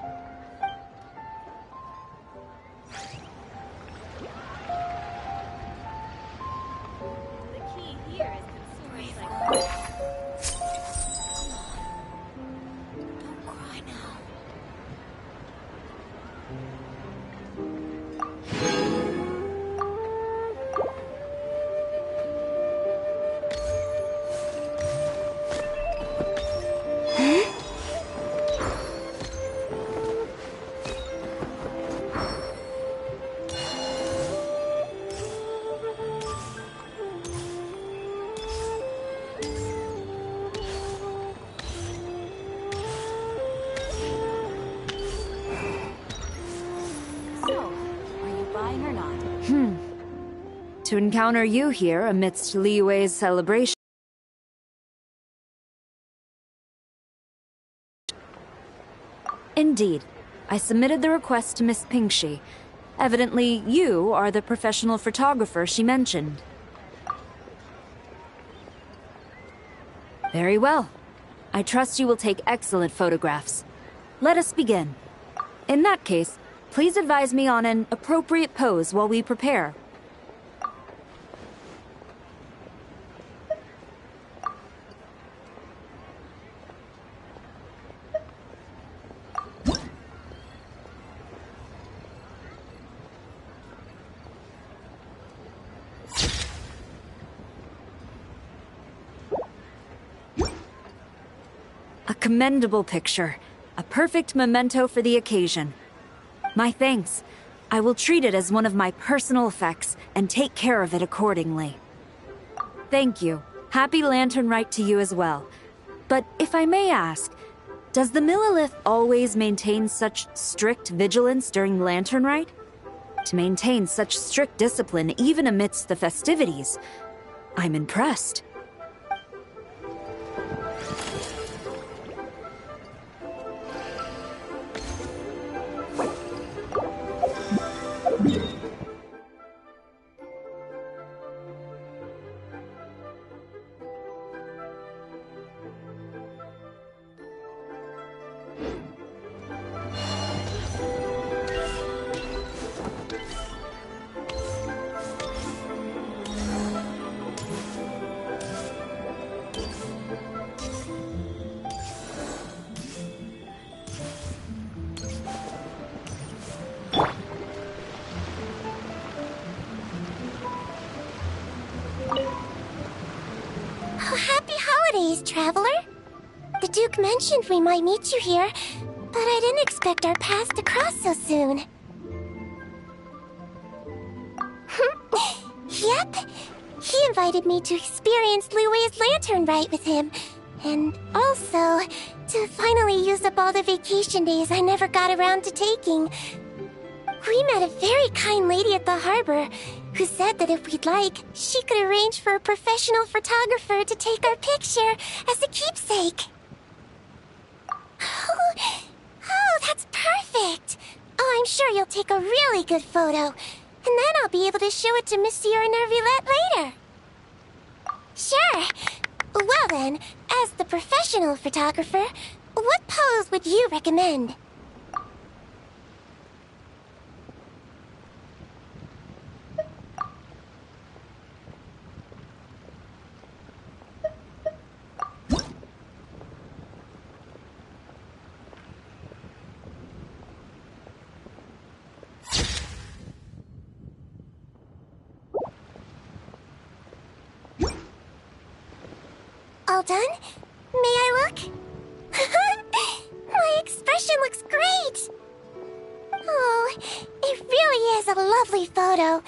To encounter you here amidst Liyue's celebration. Indeed. I submitted the request to Miss Pingxi. Evidently, you are the professional photographer she mentioned. Very well. I trust you will take excellent photographs. Let us begin. In that case, please advise me on an appropriate pose while we prepare. A commendable picture. A perfect memento for the occasion. My thanks. I will treat it as one of my personal effects and take care of it accordingly. Thank you. Happy Lanternlit to you as well. But if I may ask, does the Millilith always maintain such strict vigilance during Lanternlit? to maintain such strict discipline even amidst the festivities. I'm impressed. Happy holidays, traveler! The Duke mentioned we might meet you here, but I didn't expect our paths to cross so soon. Yep, he invited me to experience Lui's lantern rite with him, and also to finally use up all the vacation days I never got around to taking. We met a very kind lady at the harbor who said that if we'd like, she could arrange for a professional photographer to take our picture as a keepsake. Oh, that's perfect! Oh, I'm sure you'll take a really good photo, and then I'll be able to show it to Monsieur Nervillette later. Sure. Well then, as the professional photographer, what pose would you recommend? All done? May I look? My expression looks great! Oh, it really is a lovely photo.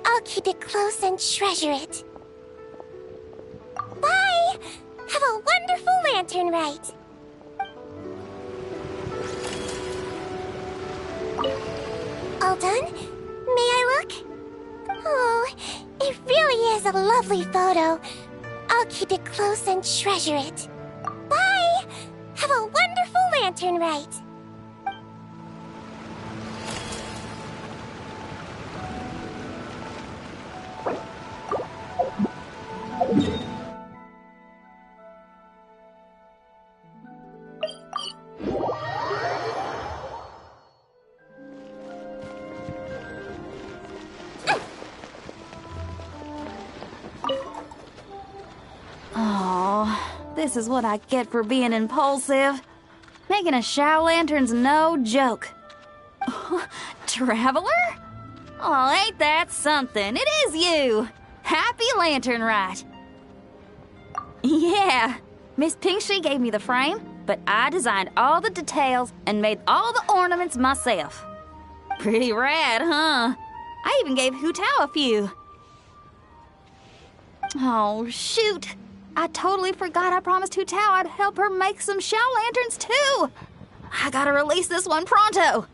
I'll keep it close and treasure it. Bye! Have a wonderful lantern rite! All done? May I look? Oh, it really is a lovely photo. I'll keep it close and treasure it. Bye! Have a wonderful lantern rite! This is what I get for being impulsive. Making a shower lantern's no joke. Traveler? Oh, ain't that something? It is you! Happy Lantern Rite! Yeah, Miss Pinktree gave me the frame, but I designed all the details and made all the ornaments myself. Pretty rad, huh? I even gave Hu Tao a few. Oh, shoot! I totally forgot I promised Hu Tao I'd help her make some shower lanterns, too! I gotta release this one pronto!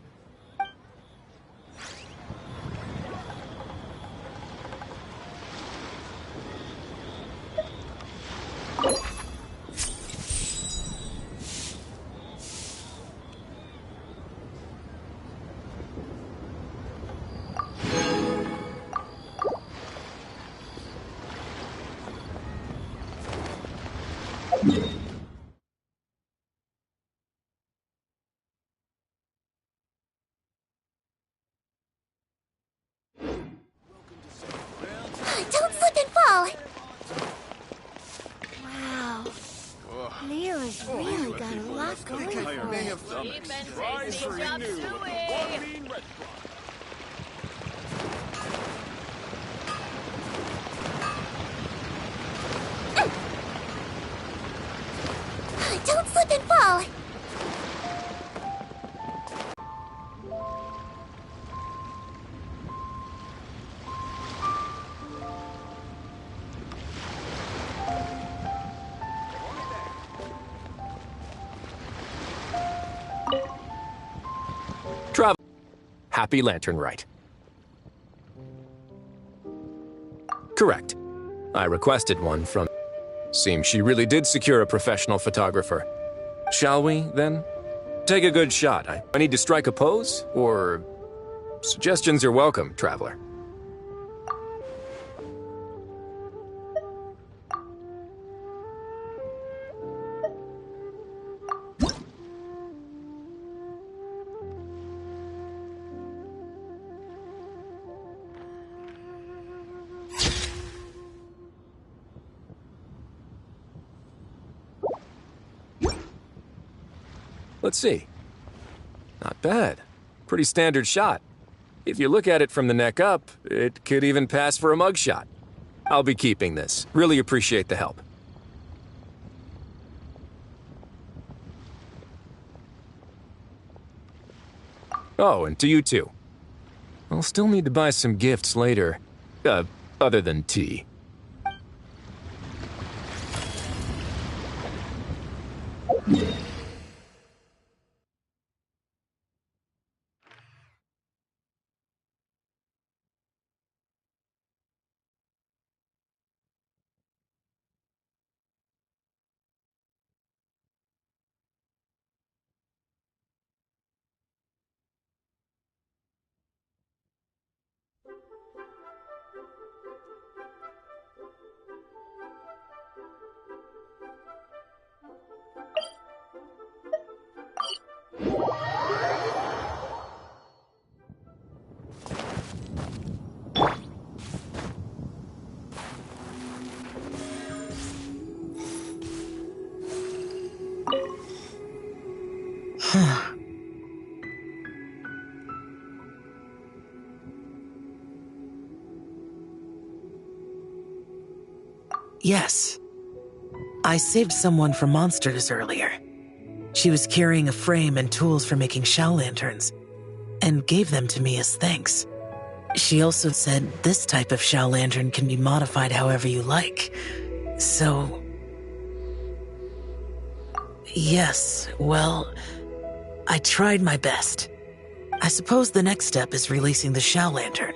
Don't slip and fall! Wow. Lyra's really got a lot going for her. Try something new with the one mean red Don't slip and fall! Travel. Happy Lantern Rite. Correct. I requested one from... Seems she really did secure a professional photographer. Shall we, then? Take a good shot. I need to strike a pose, or... Suggestions are welcome, traveler. Let's see. Not bad. Pretty standard shot. If you look at it from the neck up, it could even pass for a mugshot. I'll be keeping this. Really appreciate the help. Oh, and to you too. I'll still need to buy some gifts later. Other than tea. Yes. I saved someone from monsters earlier. She was carrying a frame and tools for making shell lanterns, and gave them to me as thanks. She also said this type of shell lantern can be modified however you like. So... Yes, well, I tried my best. I suppose the next step is releasing the shell lantern.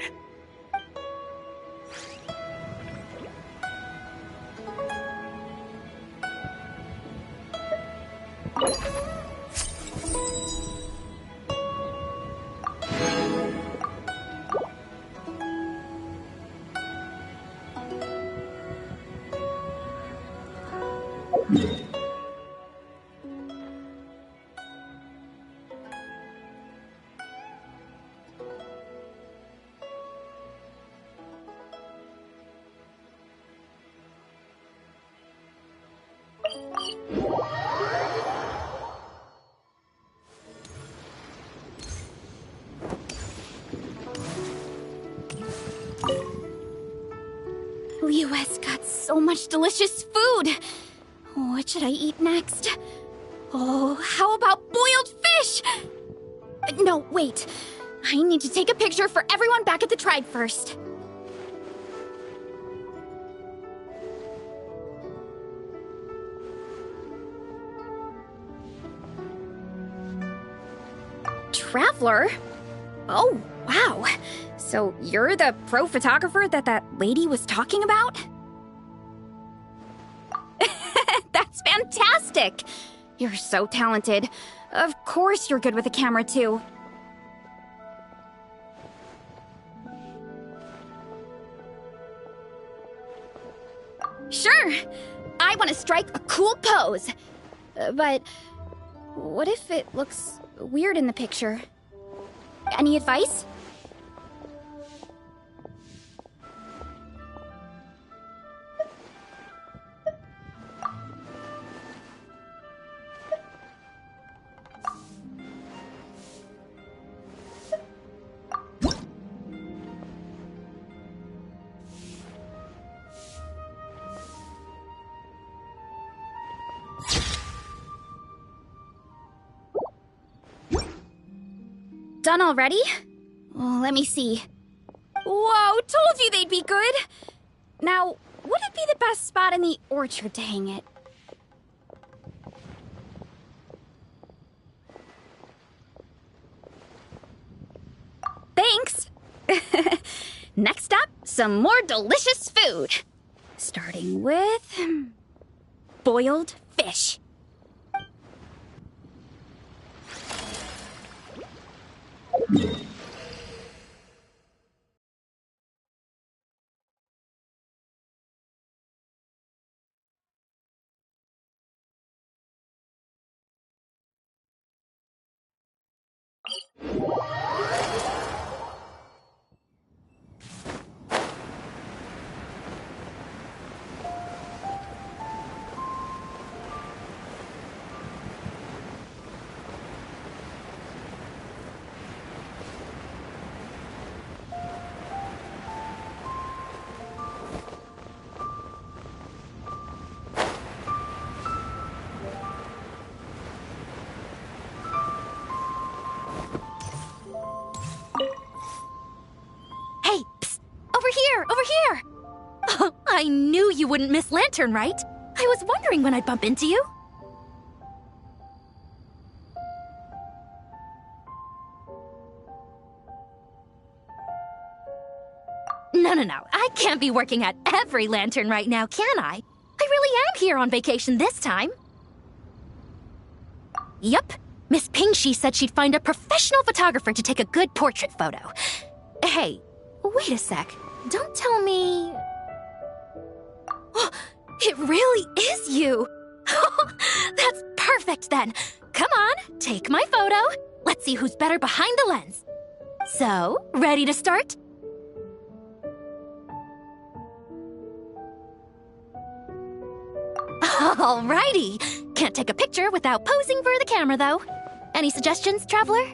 Liyue's got so much delicious food. What should I eat next? Oh, how about boiled fish? No, wait. I need to take a picture for everyone back at the tribe first. Traveler? Oh, wow. So you're the pro photographer that lady was talking about? That's fantastic! You're so talented. Of course you're good with a camera, too. Sure! I want to strike a cool pose. But what if it looks weird in the picture? Any advice? Done already? Well, let me see. Whoa, told you they'd be good! Now, would it be the best spot in the orchard to hang it? Thanks! Next up, some more delicious food. Starting with... boiled fish. Hey, psst! Over here! Over here! Oh, I knew you wouldn't miss Lanternlit. I was wondering when I'd bump into you. No. I can't be working at every lantern right now, can I? I really am here on vacation this time. Yup. Miss Pingshi said she'd find a professional photographer to take a good portrait photo. Hey, wait a sec. Don't tell me... It really is you! That's perfect then! Come on, take my photo. Let's see who's better behind the lens. So, ready to start? Alrighty! Can't take a picture without posing for the camera, though. Any suggestions, traveler?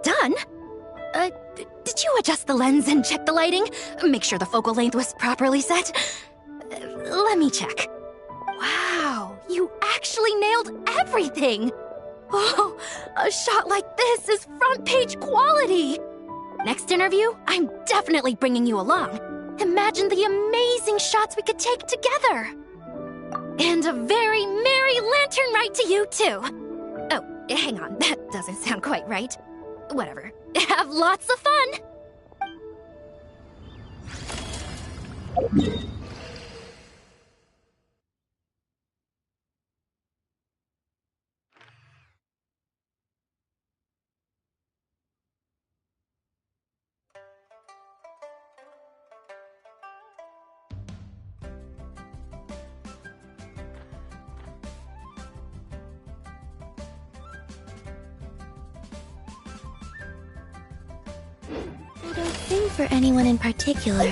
Done? Did you adjust the lens and check the lighting? Make sure the focal length was properly set? Let me check. Wow, you actually nailed everything! Oh, a shot like this is front page quality! Next interview, I'm definitely bringing you along. Imagine the amazing shots we could take together! And a very merry Lanternlit to you, too! Oh, hang on, that doesn't sound quite right. Whatever. Have lots of fun! I don't sing for anyone in particular.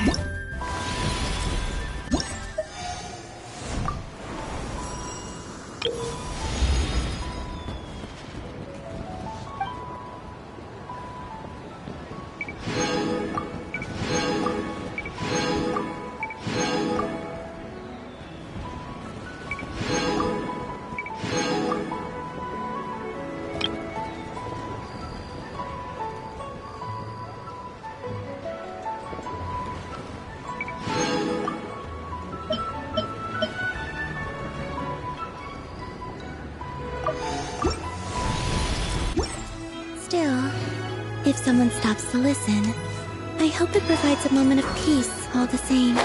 Still, if someone stops to listen, I hope it provides a moment of peace all the same.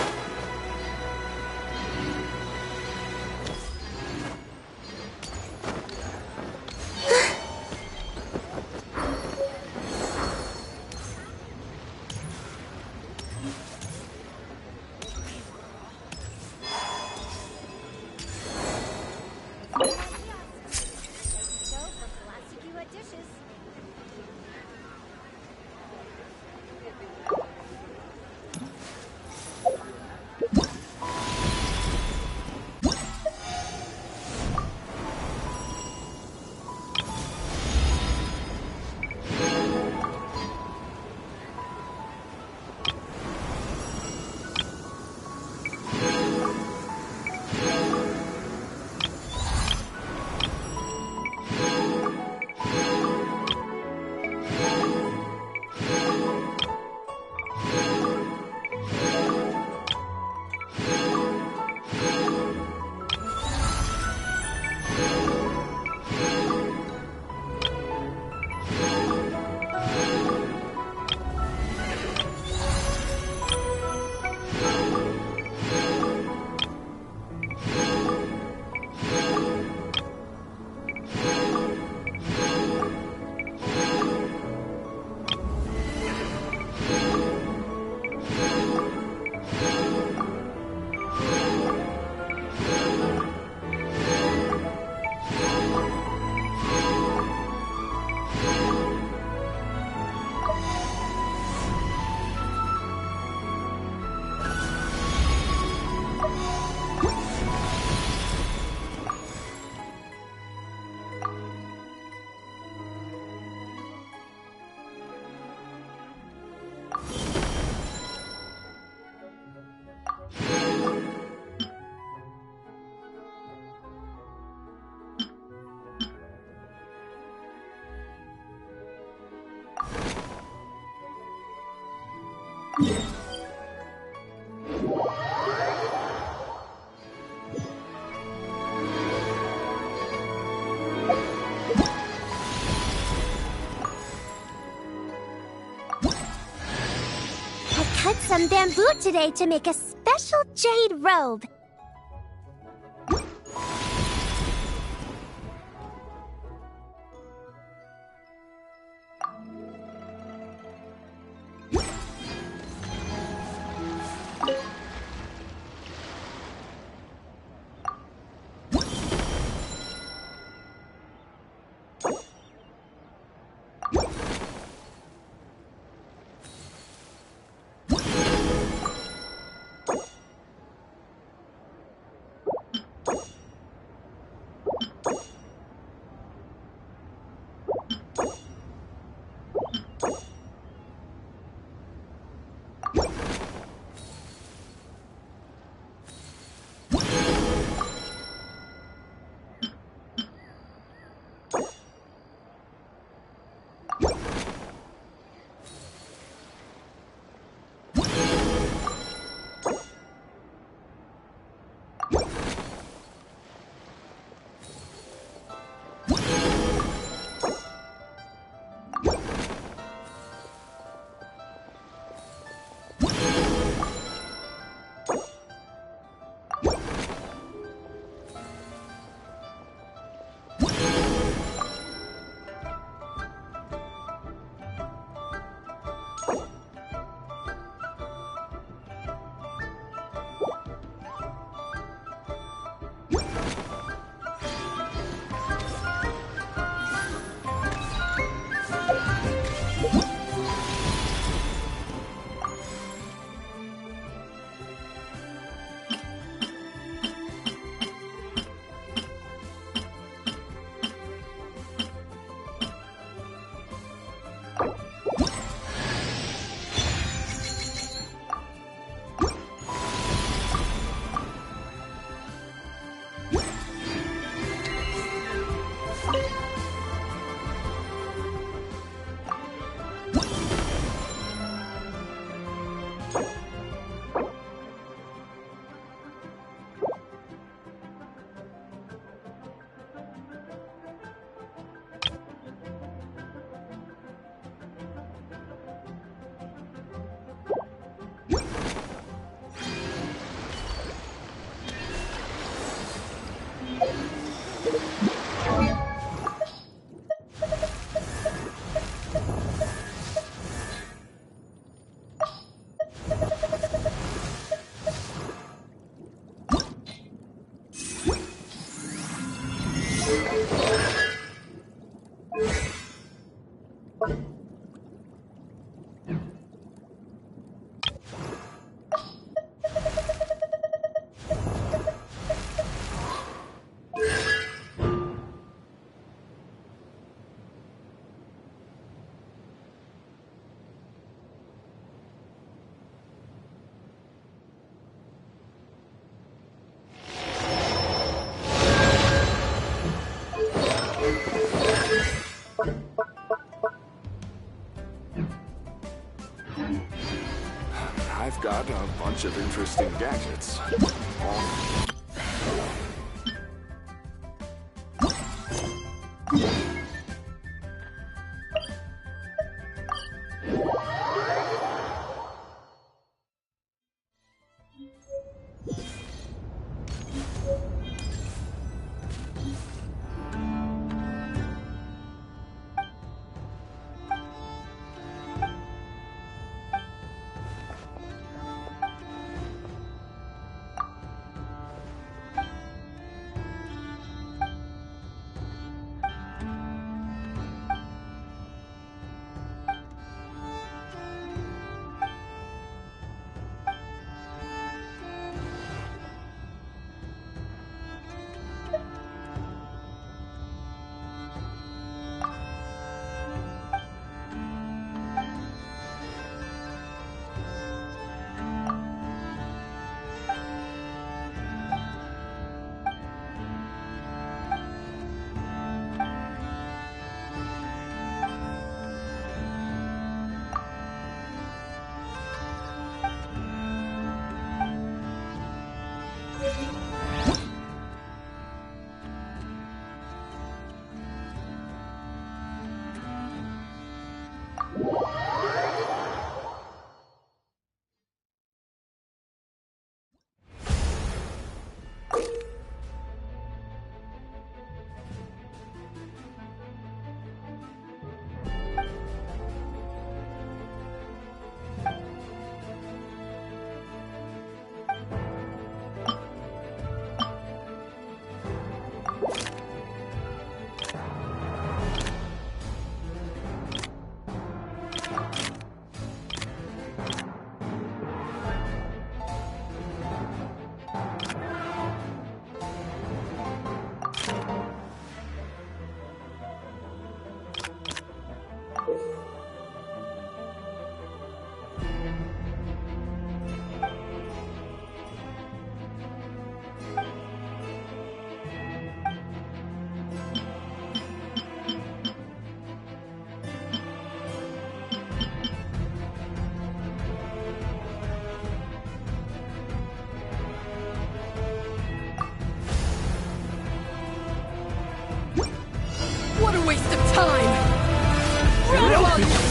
I cut some bamboo today to make a special jade robe. I've got a bunch of interesting gadgets.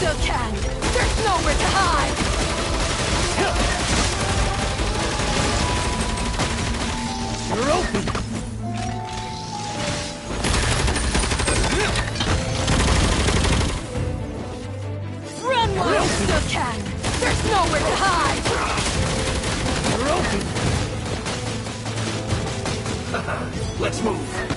still can! There's nowhere to hide! You're open! Run while you still can! There's nowhere to hide! You're open! Let's move.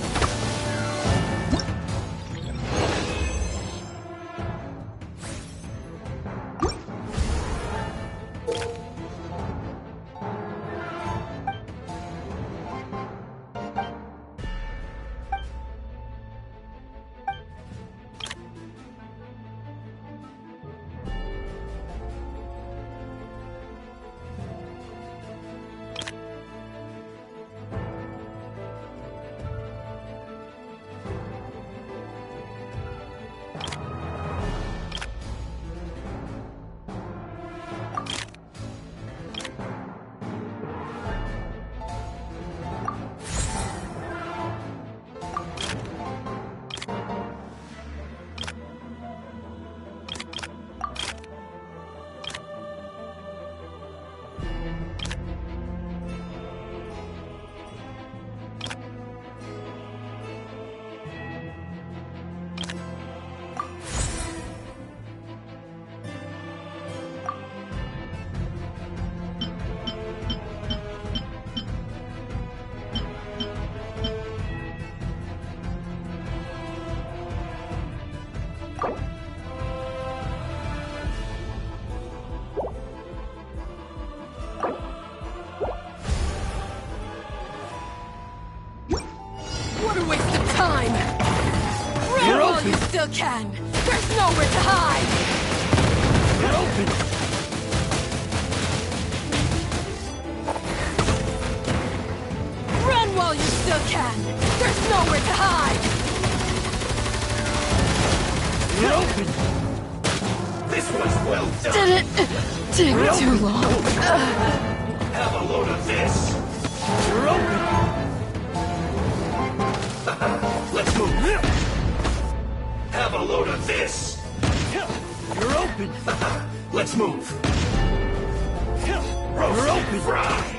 What a waste of time! Run while you still can! There's nowhere to hide! You're open! Run while you still can! There's nowhere to hide! You're open! This was well done. Did it take too long? Have a load of this. You're open! Let's move. Have a load of this. You're open! Let's move. You're Roast open! and fry.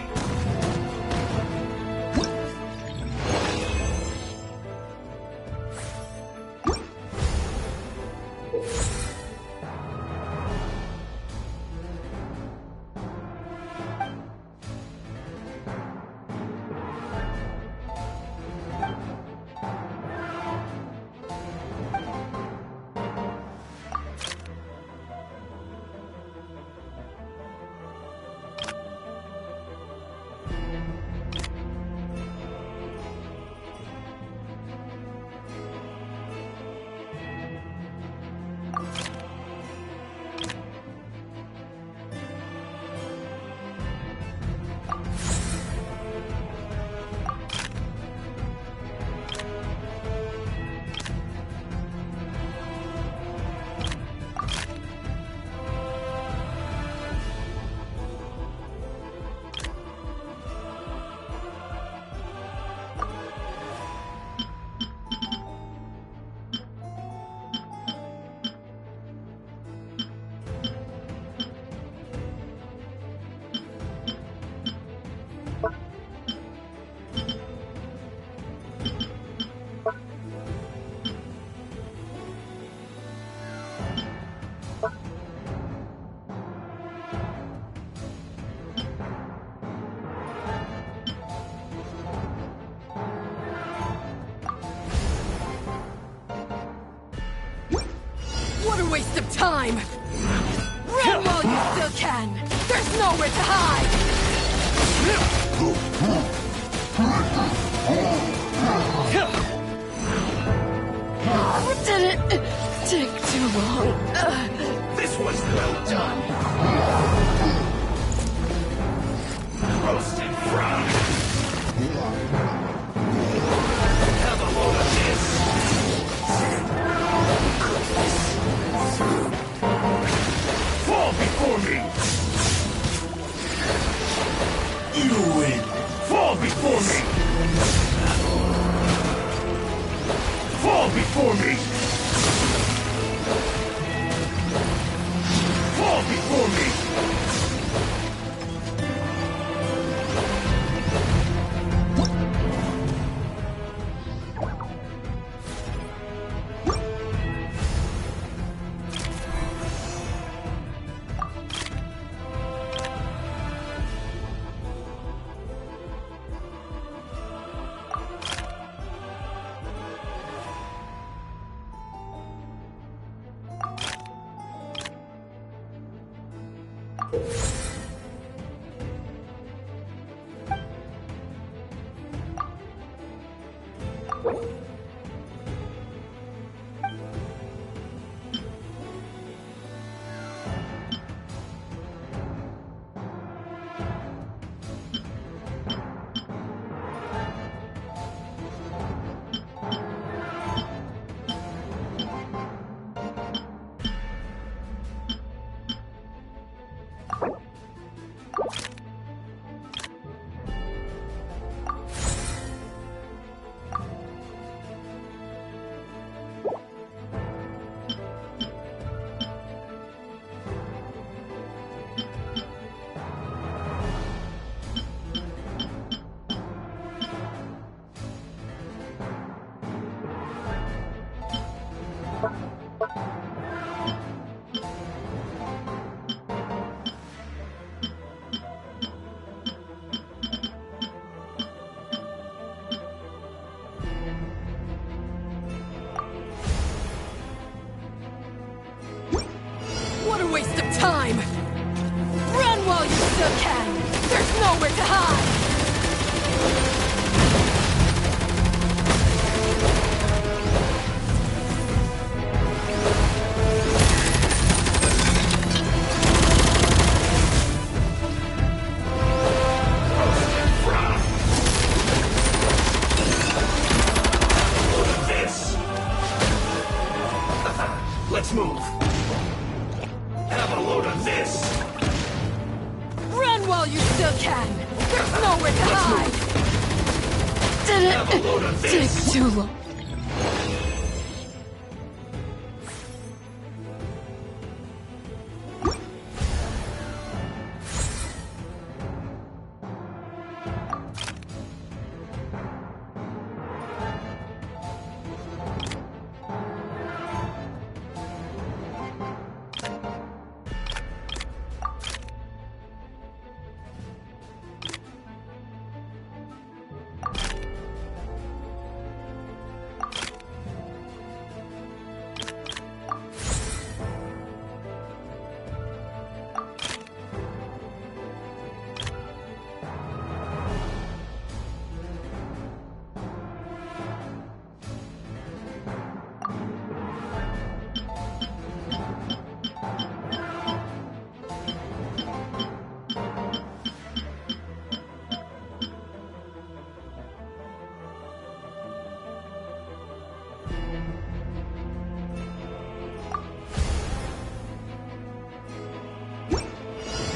What a waste of time! Run while you still can! There's nowhere to hide! Did it take too long? This was well done. Roast and fried. Have a load of this. Fall before me. You win. Fall before me. Fall before me. What a waste of time! Run while you still can! There's nowhere to hide! Let's move. Have a load of this. Run while you still can! There's nowhere to hide! Have a load of Did this. it take too long?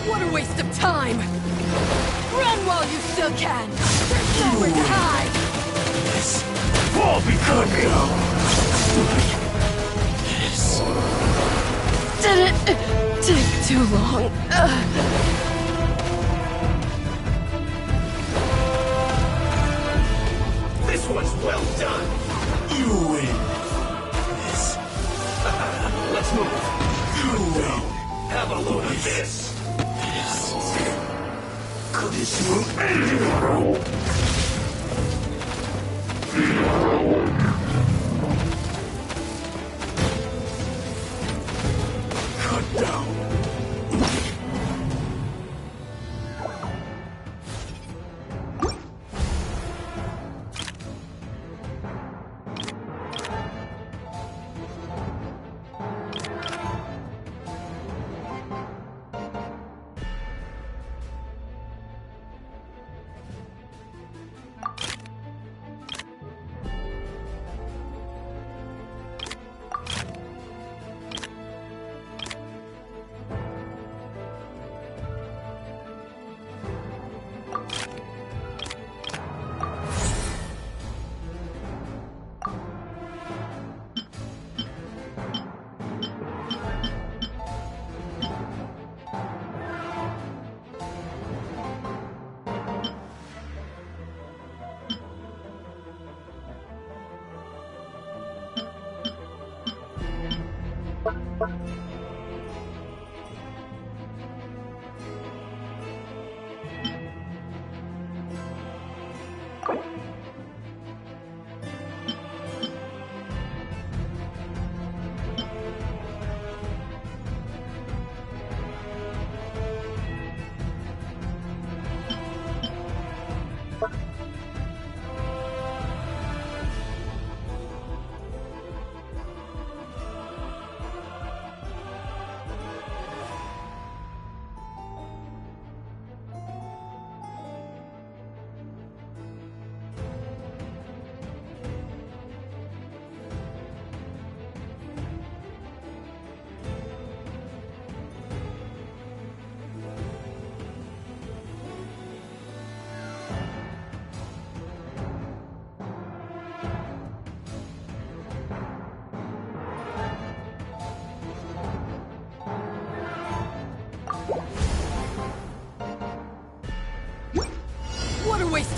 What a waste of time! Run while you still can! There's nowhere to hide! This all because of you. This. Did it take too long? This one's well done. You win. This. Let's move. You win. Have a load of this. This will end you. Cut down.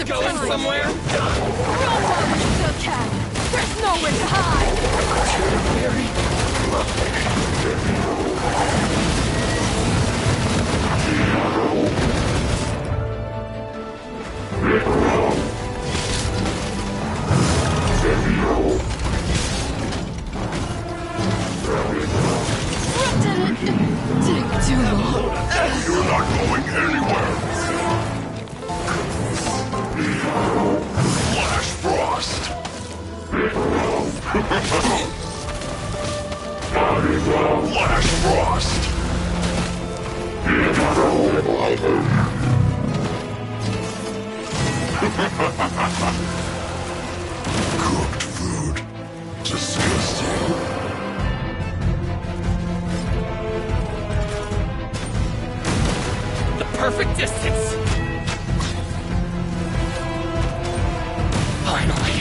going somewhere? Run while you still can! There's nowhere to hide! Didn't take too long. You're not going anywhere. Flash Frost. Flash Frost. Cooked food. Disgusting. Perfect distance. Finally,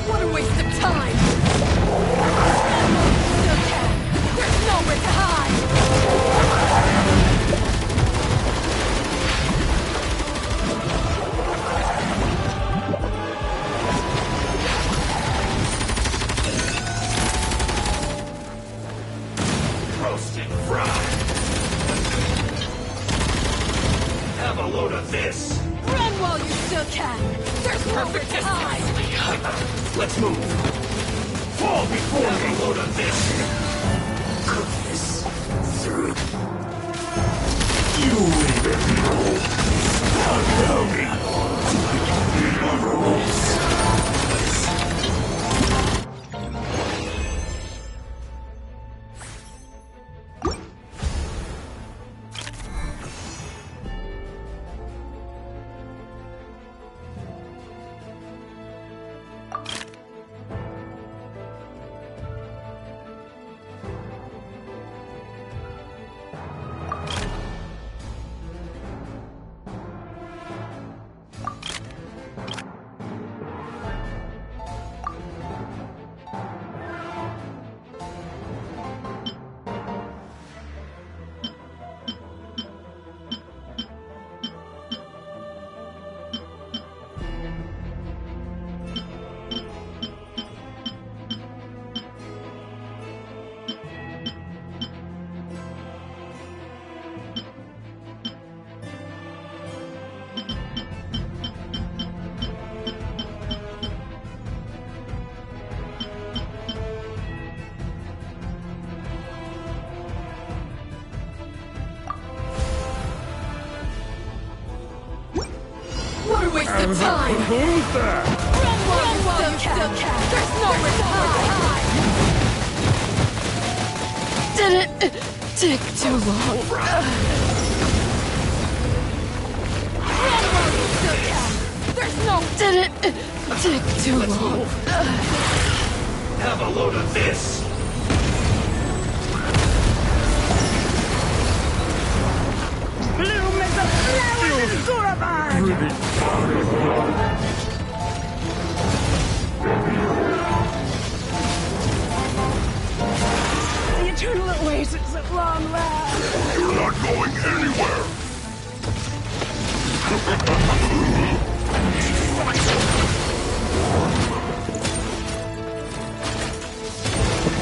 what a waste of time! Still can. There's nowhere to hide! Roasted fried. Have a load of this. Run while you still can! There's nowhere to hide! Let's move. Fall before you load of this. Cook this through. You will allow me. Waste of time! Who's that? Run while you still can! There's nowhere to hide! Didn't take too long. Run while you still can! There's no... Didn't take too long. Have a load of this! Bloom as a flower in Guravad! The eternal oasis at long last! You're not going anywhere!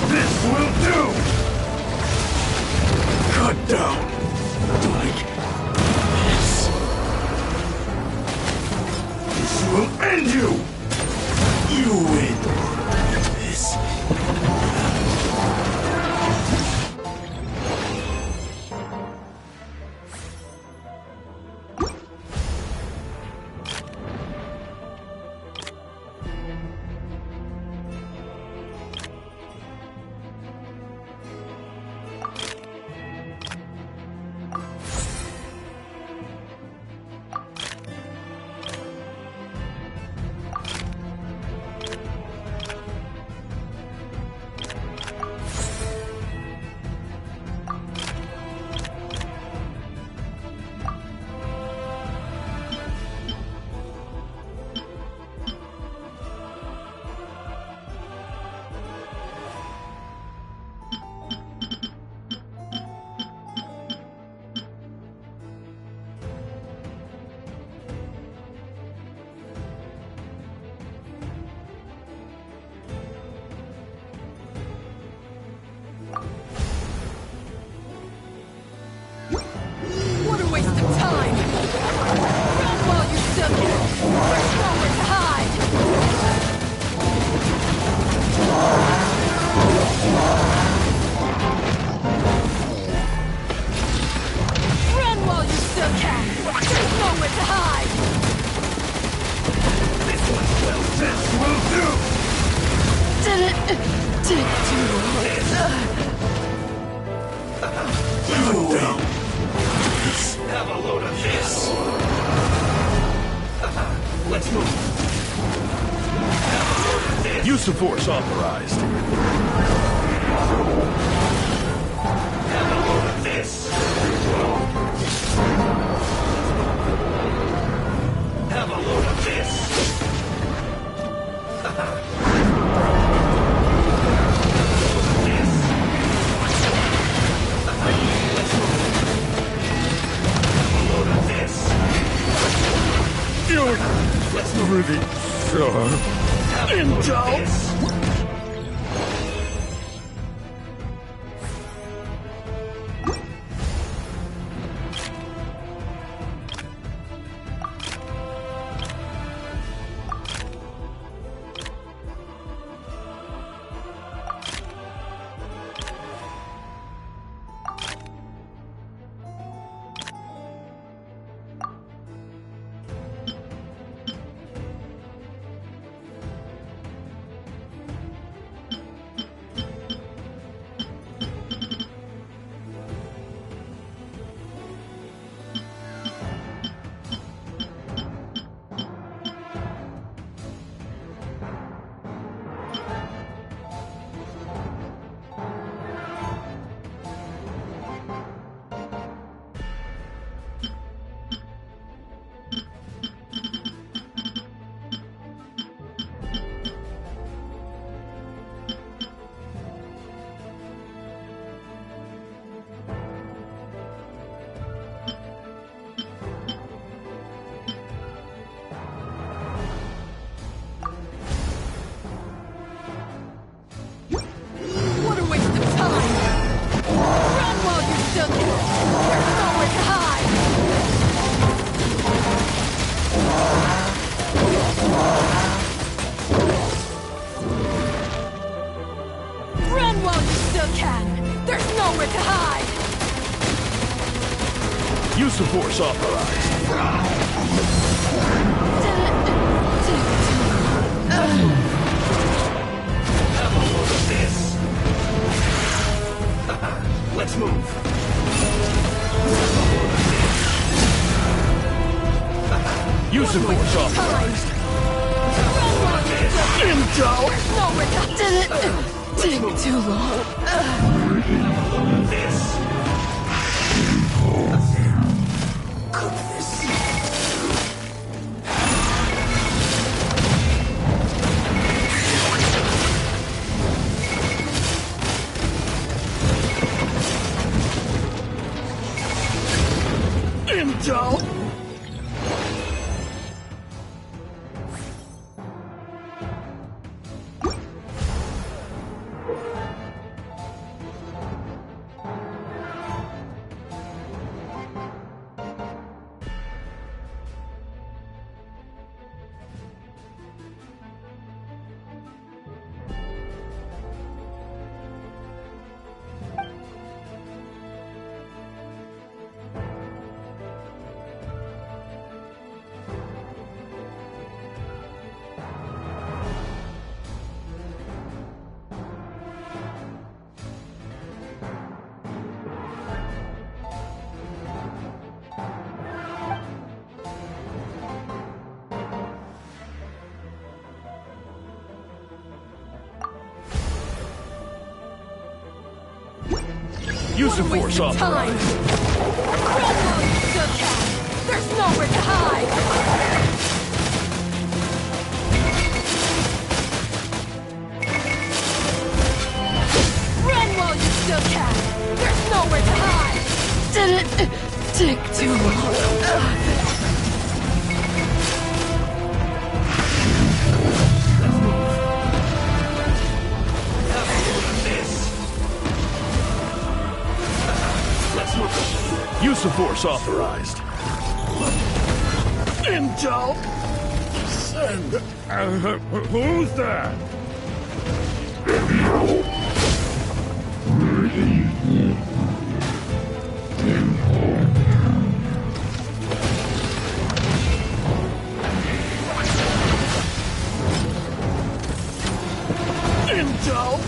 This will do! Cut down! Like this. This will end you! You win! This. What a waste of time! Run while you still can! There's nowhere to hide! Run while you still can! There's nowhere to hide! This will do! Did it take too long? You down! Have a load of this! Let's move! Have a load of this! Use of force authorized. Have a load of this! Have a load of this! Let's really sharp. Intel! Use of force authorized. Have a load of this. Let's move. Have a load of this. Use of force authorized. Have a load of this. Did it take too long? Use the force off. Time. There's nowhere to hide. Run while you still can. There's nowhere to hide. Did it take too long? Use of force authorized. Intel! Send! Who's that? Intel!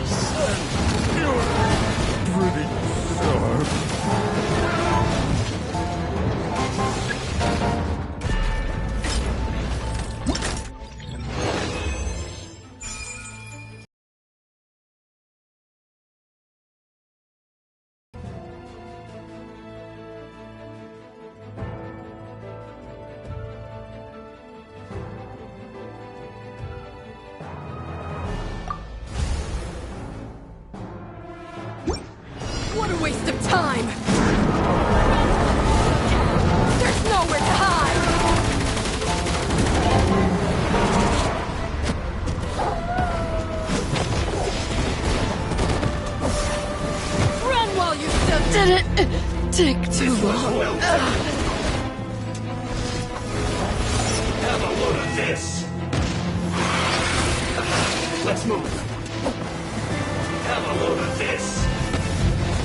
Send! You're pretty sharp. What a waste of time! There's nowhere to hide! Run while you still did it take too long. Have a load of this! Let's move. Have a load of this!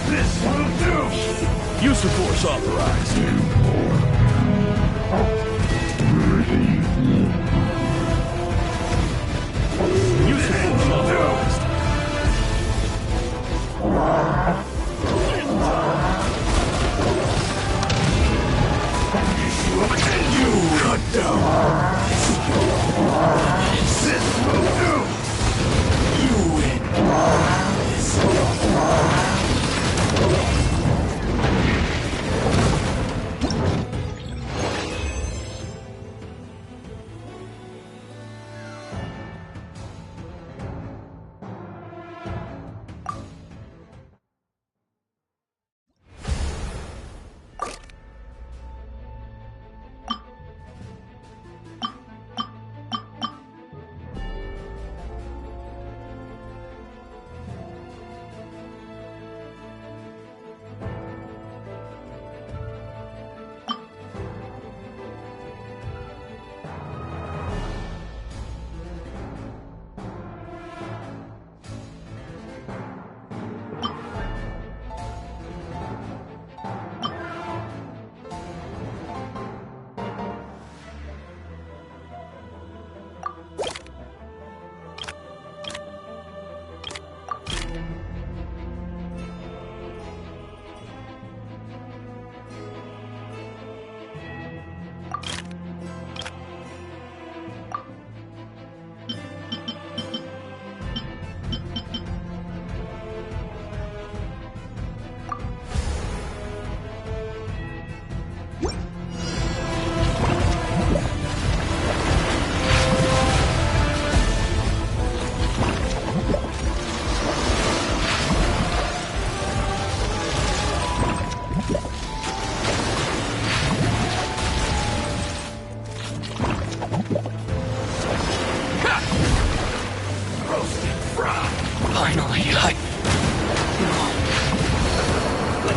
This will do! Use of force authorized. Use of force authorized. You cut down. This will do! You win. This will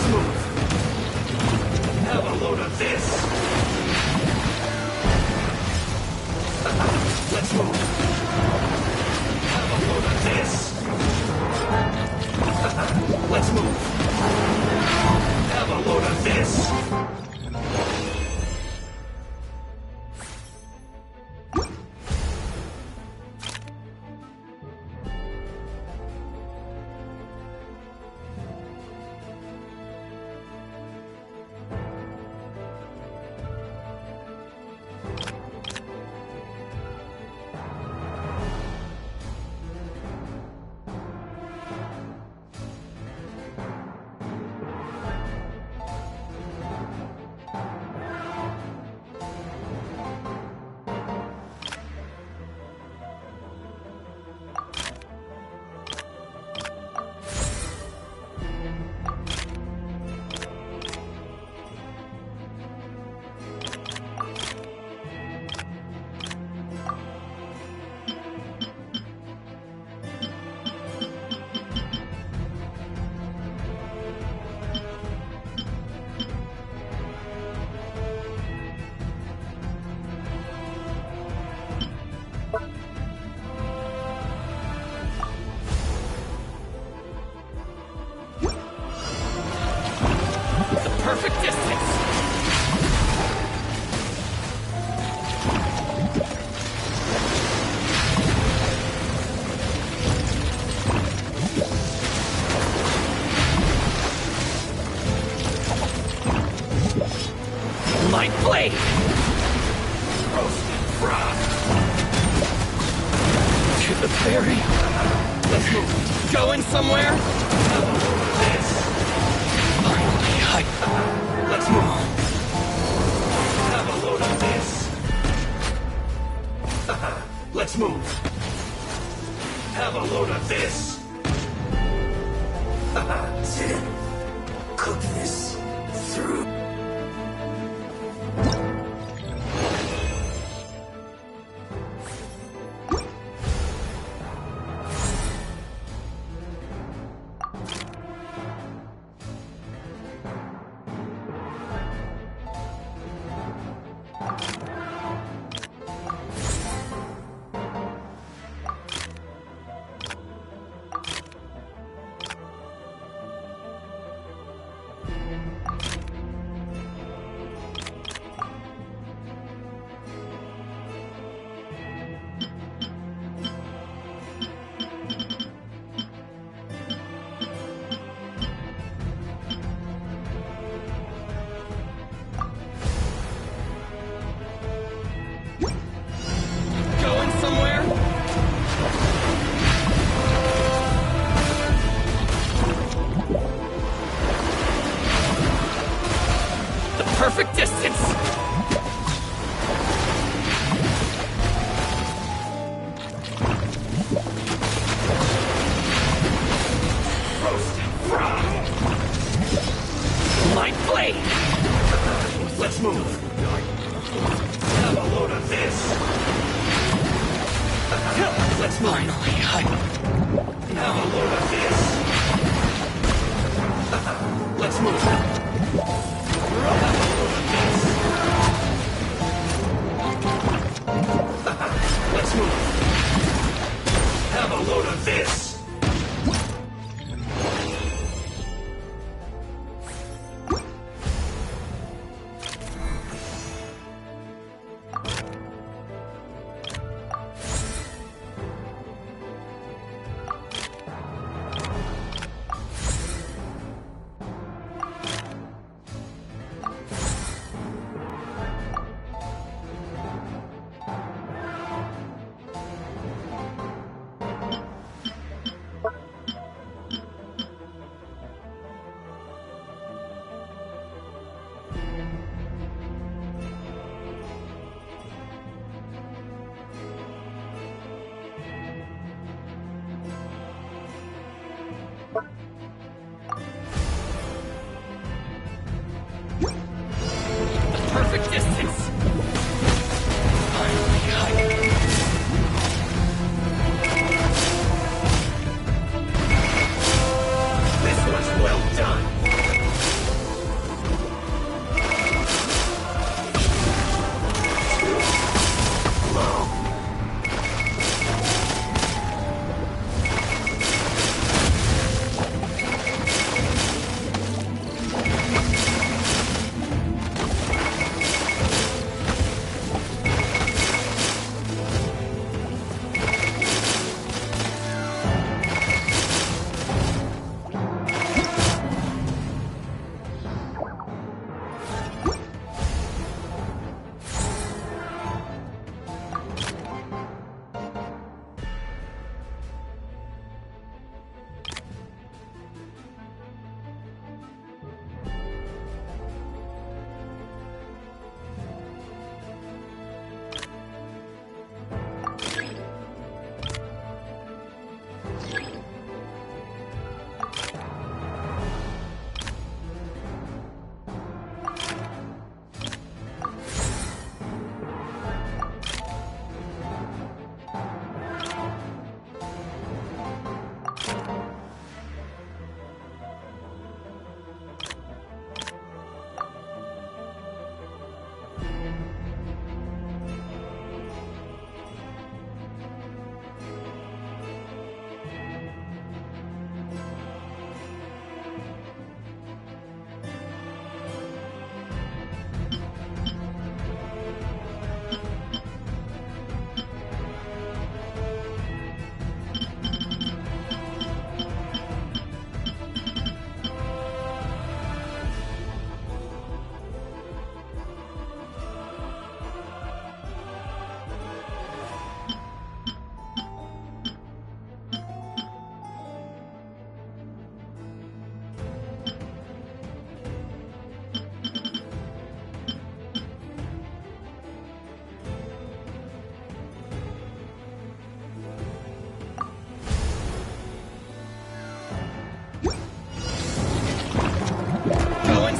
Let's move. Have a load of this. Let's move. Have a load of this. Let's move. Have a load of this. Perfect distance! Light blade! Roasted frog! To the ferry! Let's move! Going somewhere? This! Finally, let's move! Have a load of this! Let's move! Have a load of this! Sit. Cook this through. Perfect distance! Roasted frog! Light blade! Let's move! Have a load of this! Let's move! Finally, have a load of this! Let's move! Let's move. Have a load of this. Perfect distance! Finally, this was well done!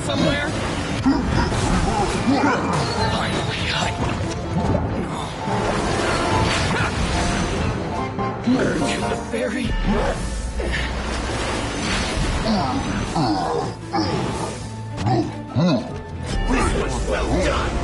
somewhere? Finally, Urge the fairy. This was well done.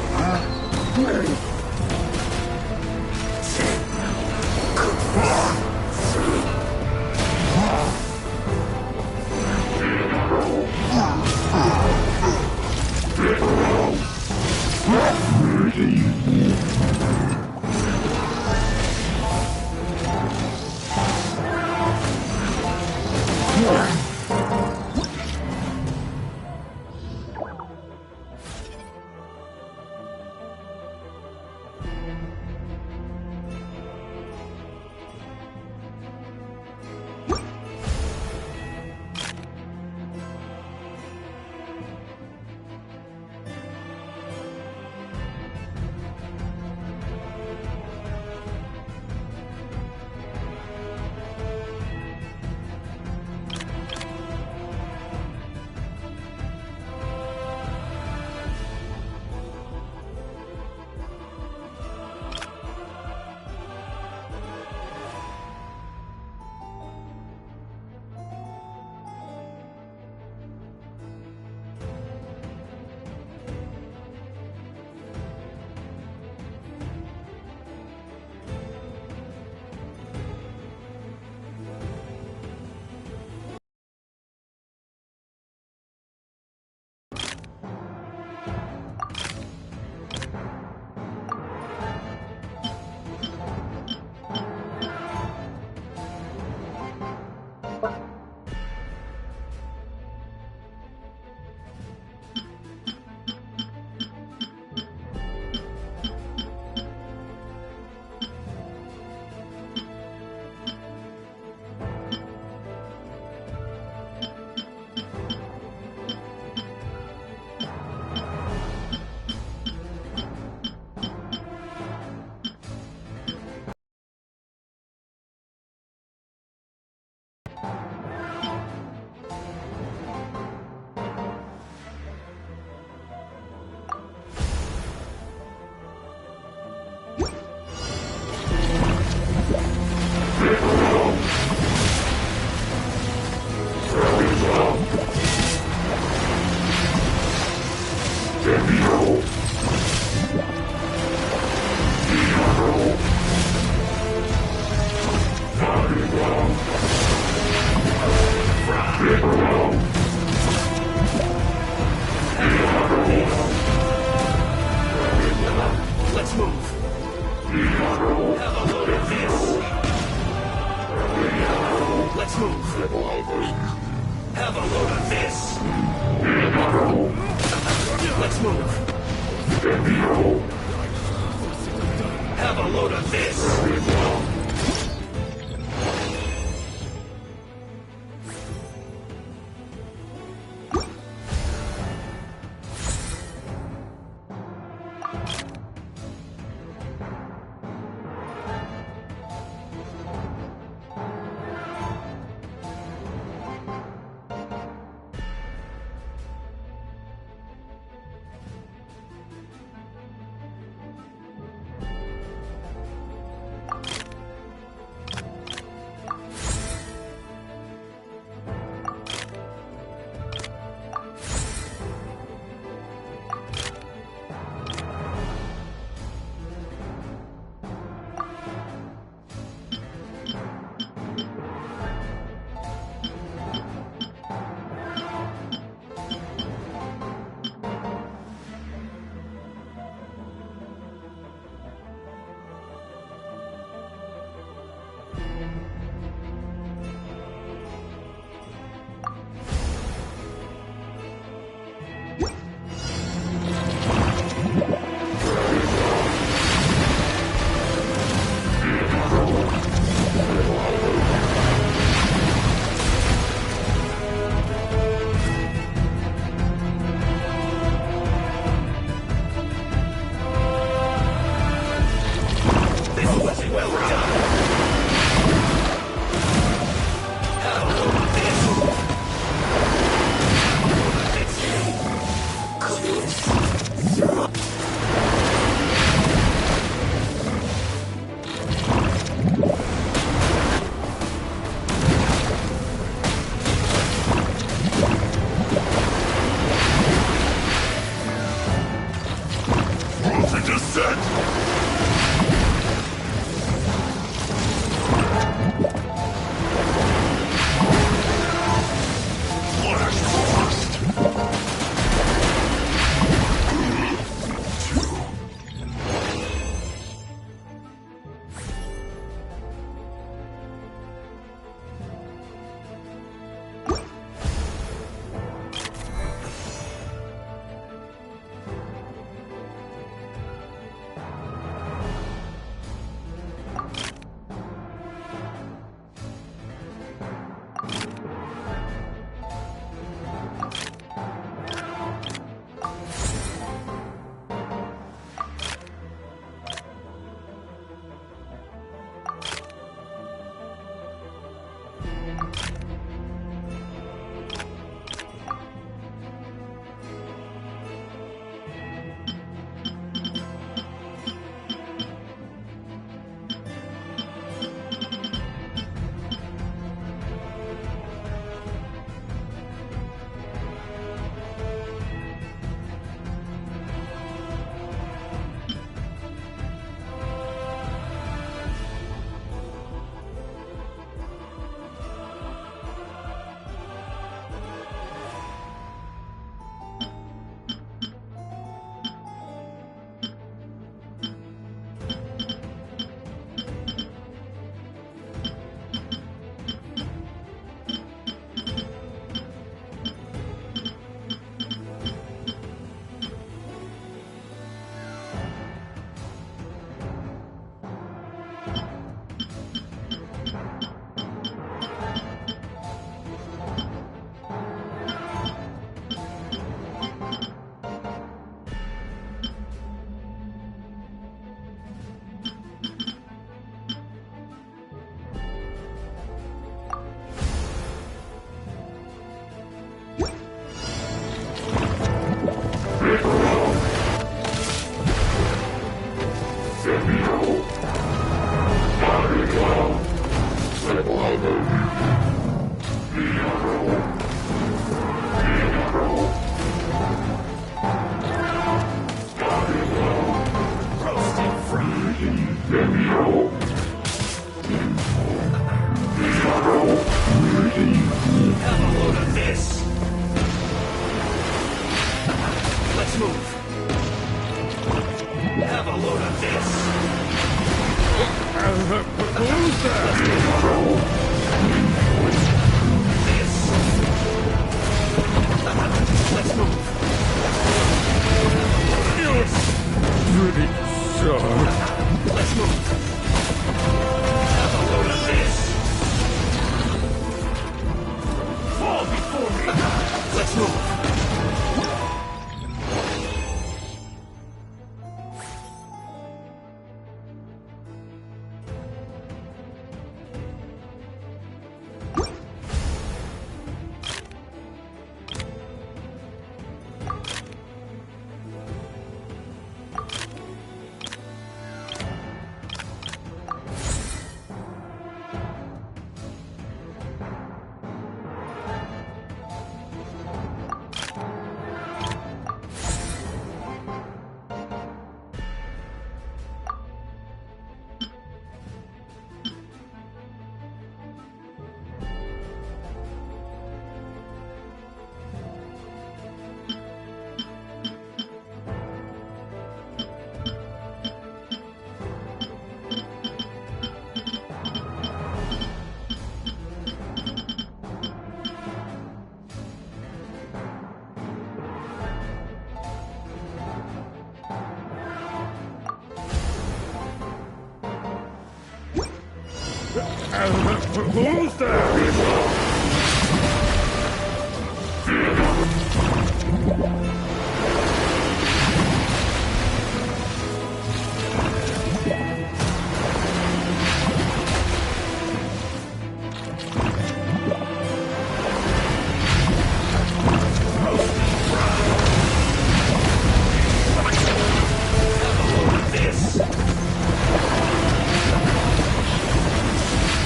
Who's there?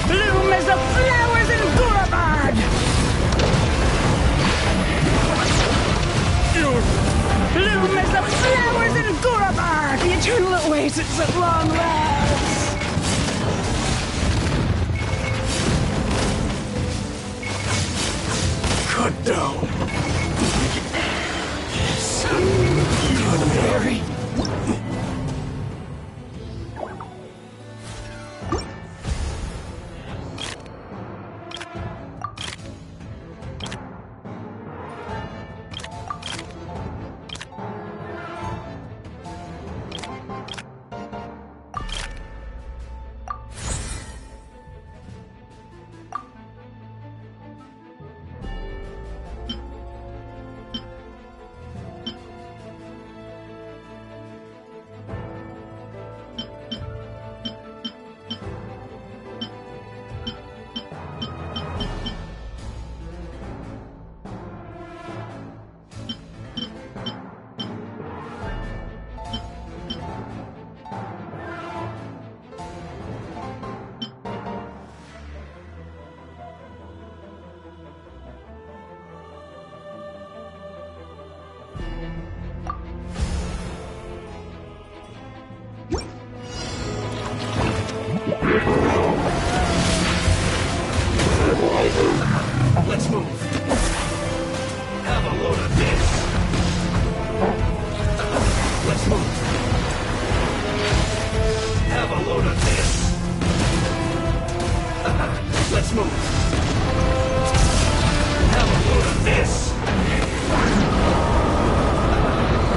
Bloom as the flowers in Guraba! oasis at long last! Cut down. Yes. Good Mary. Let's move. Have a load of this. Let's move. Have a load of this. Let's move. Have a load of this.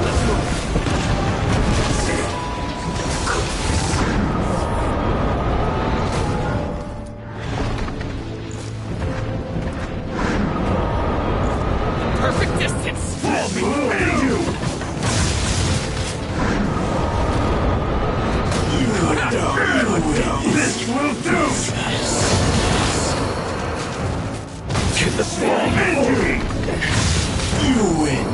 Let's move. Perfect distance! I'll be paying you! Cut down! This will do! Get the small injury! You win!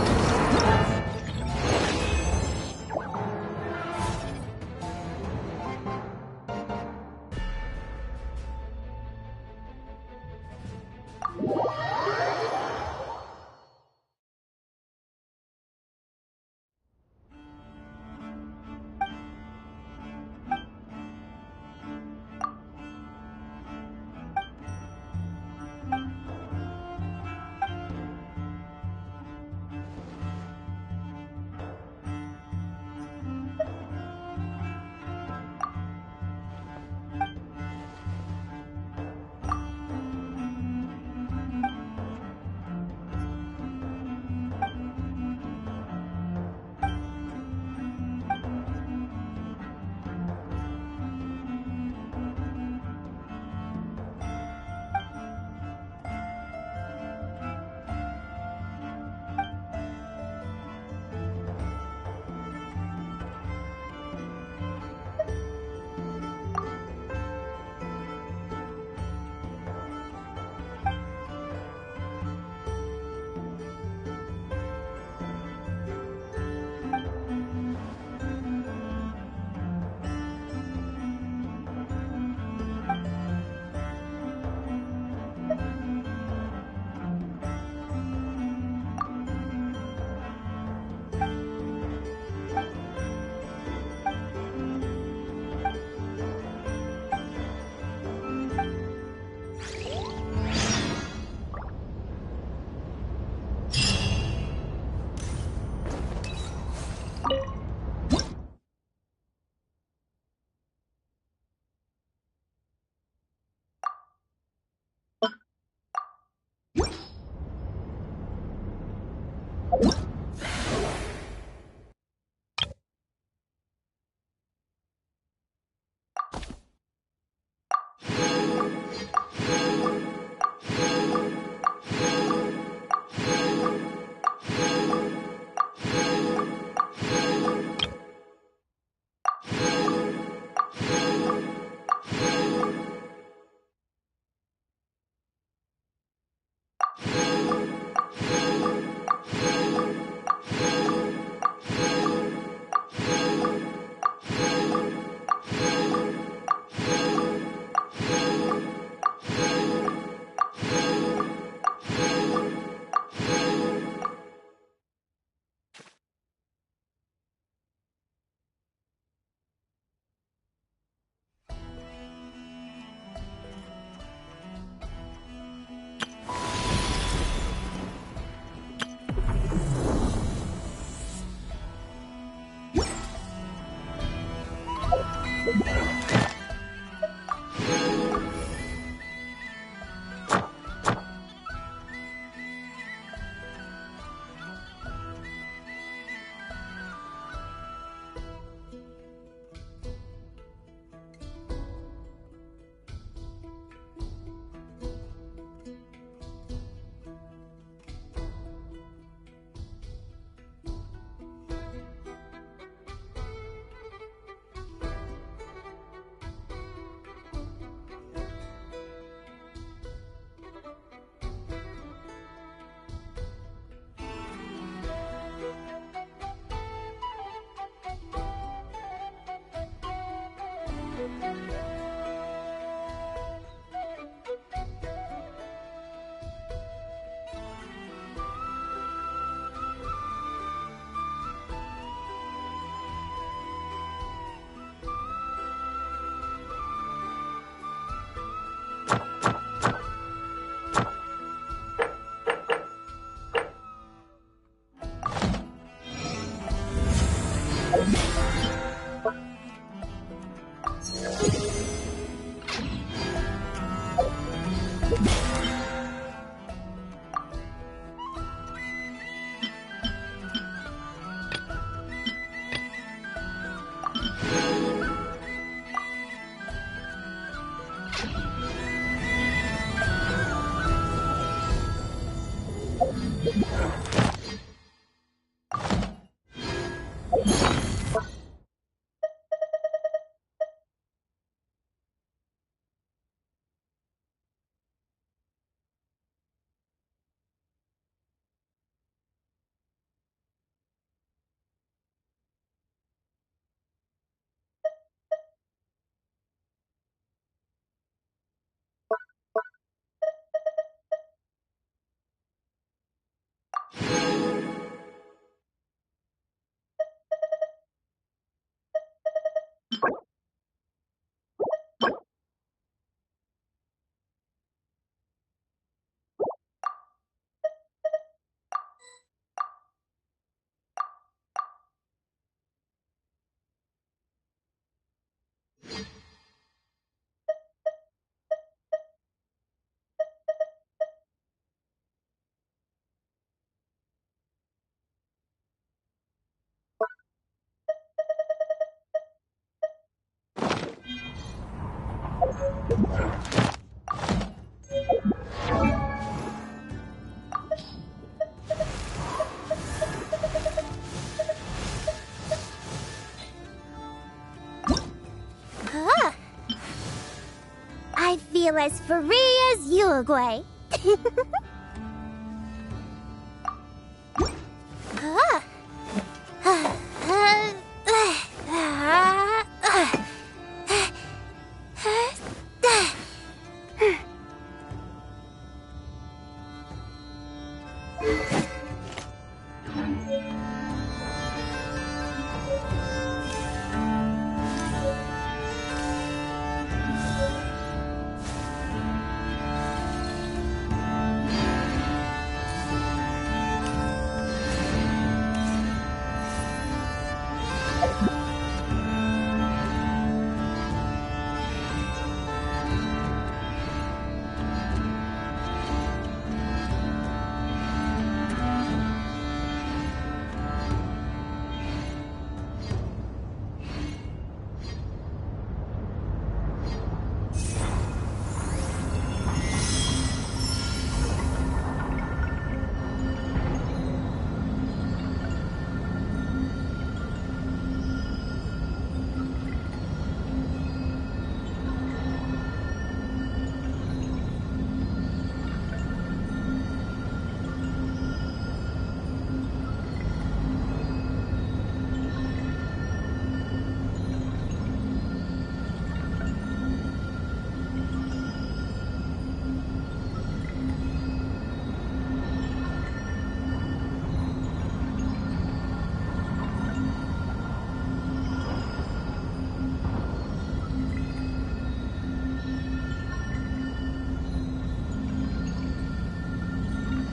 feel as free as Uruguay.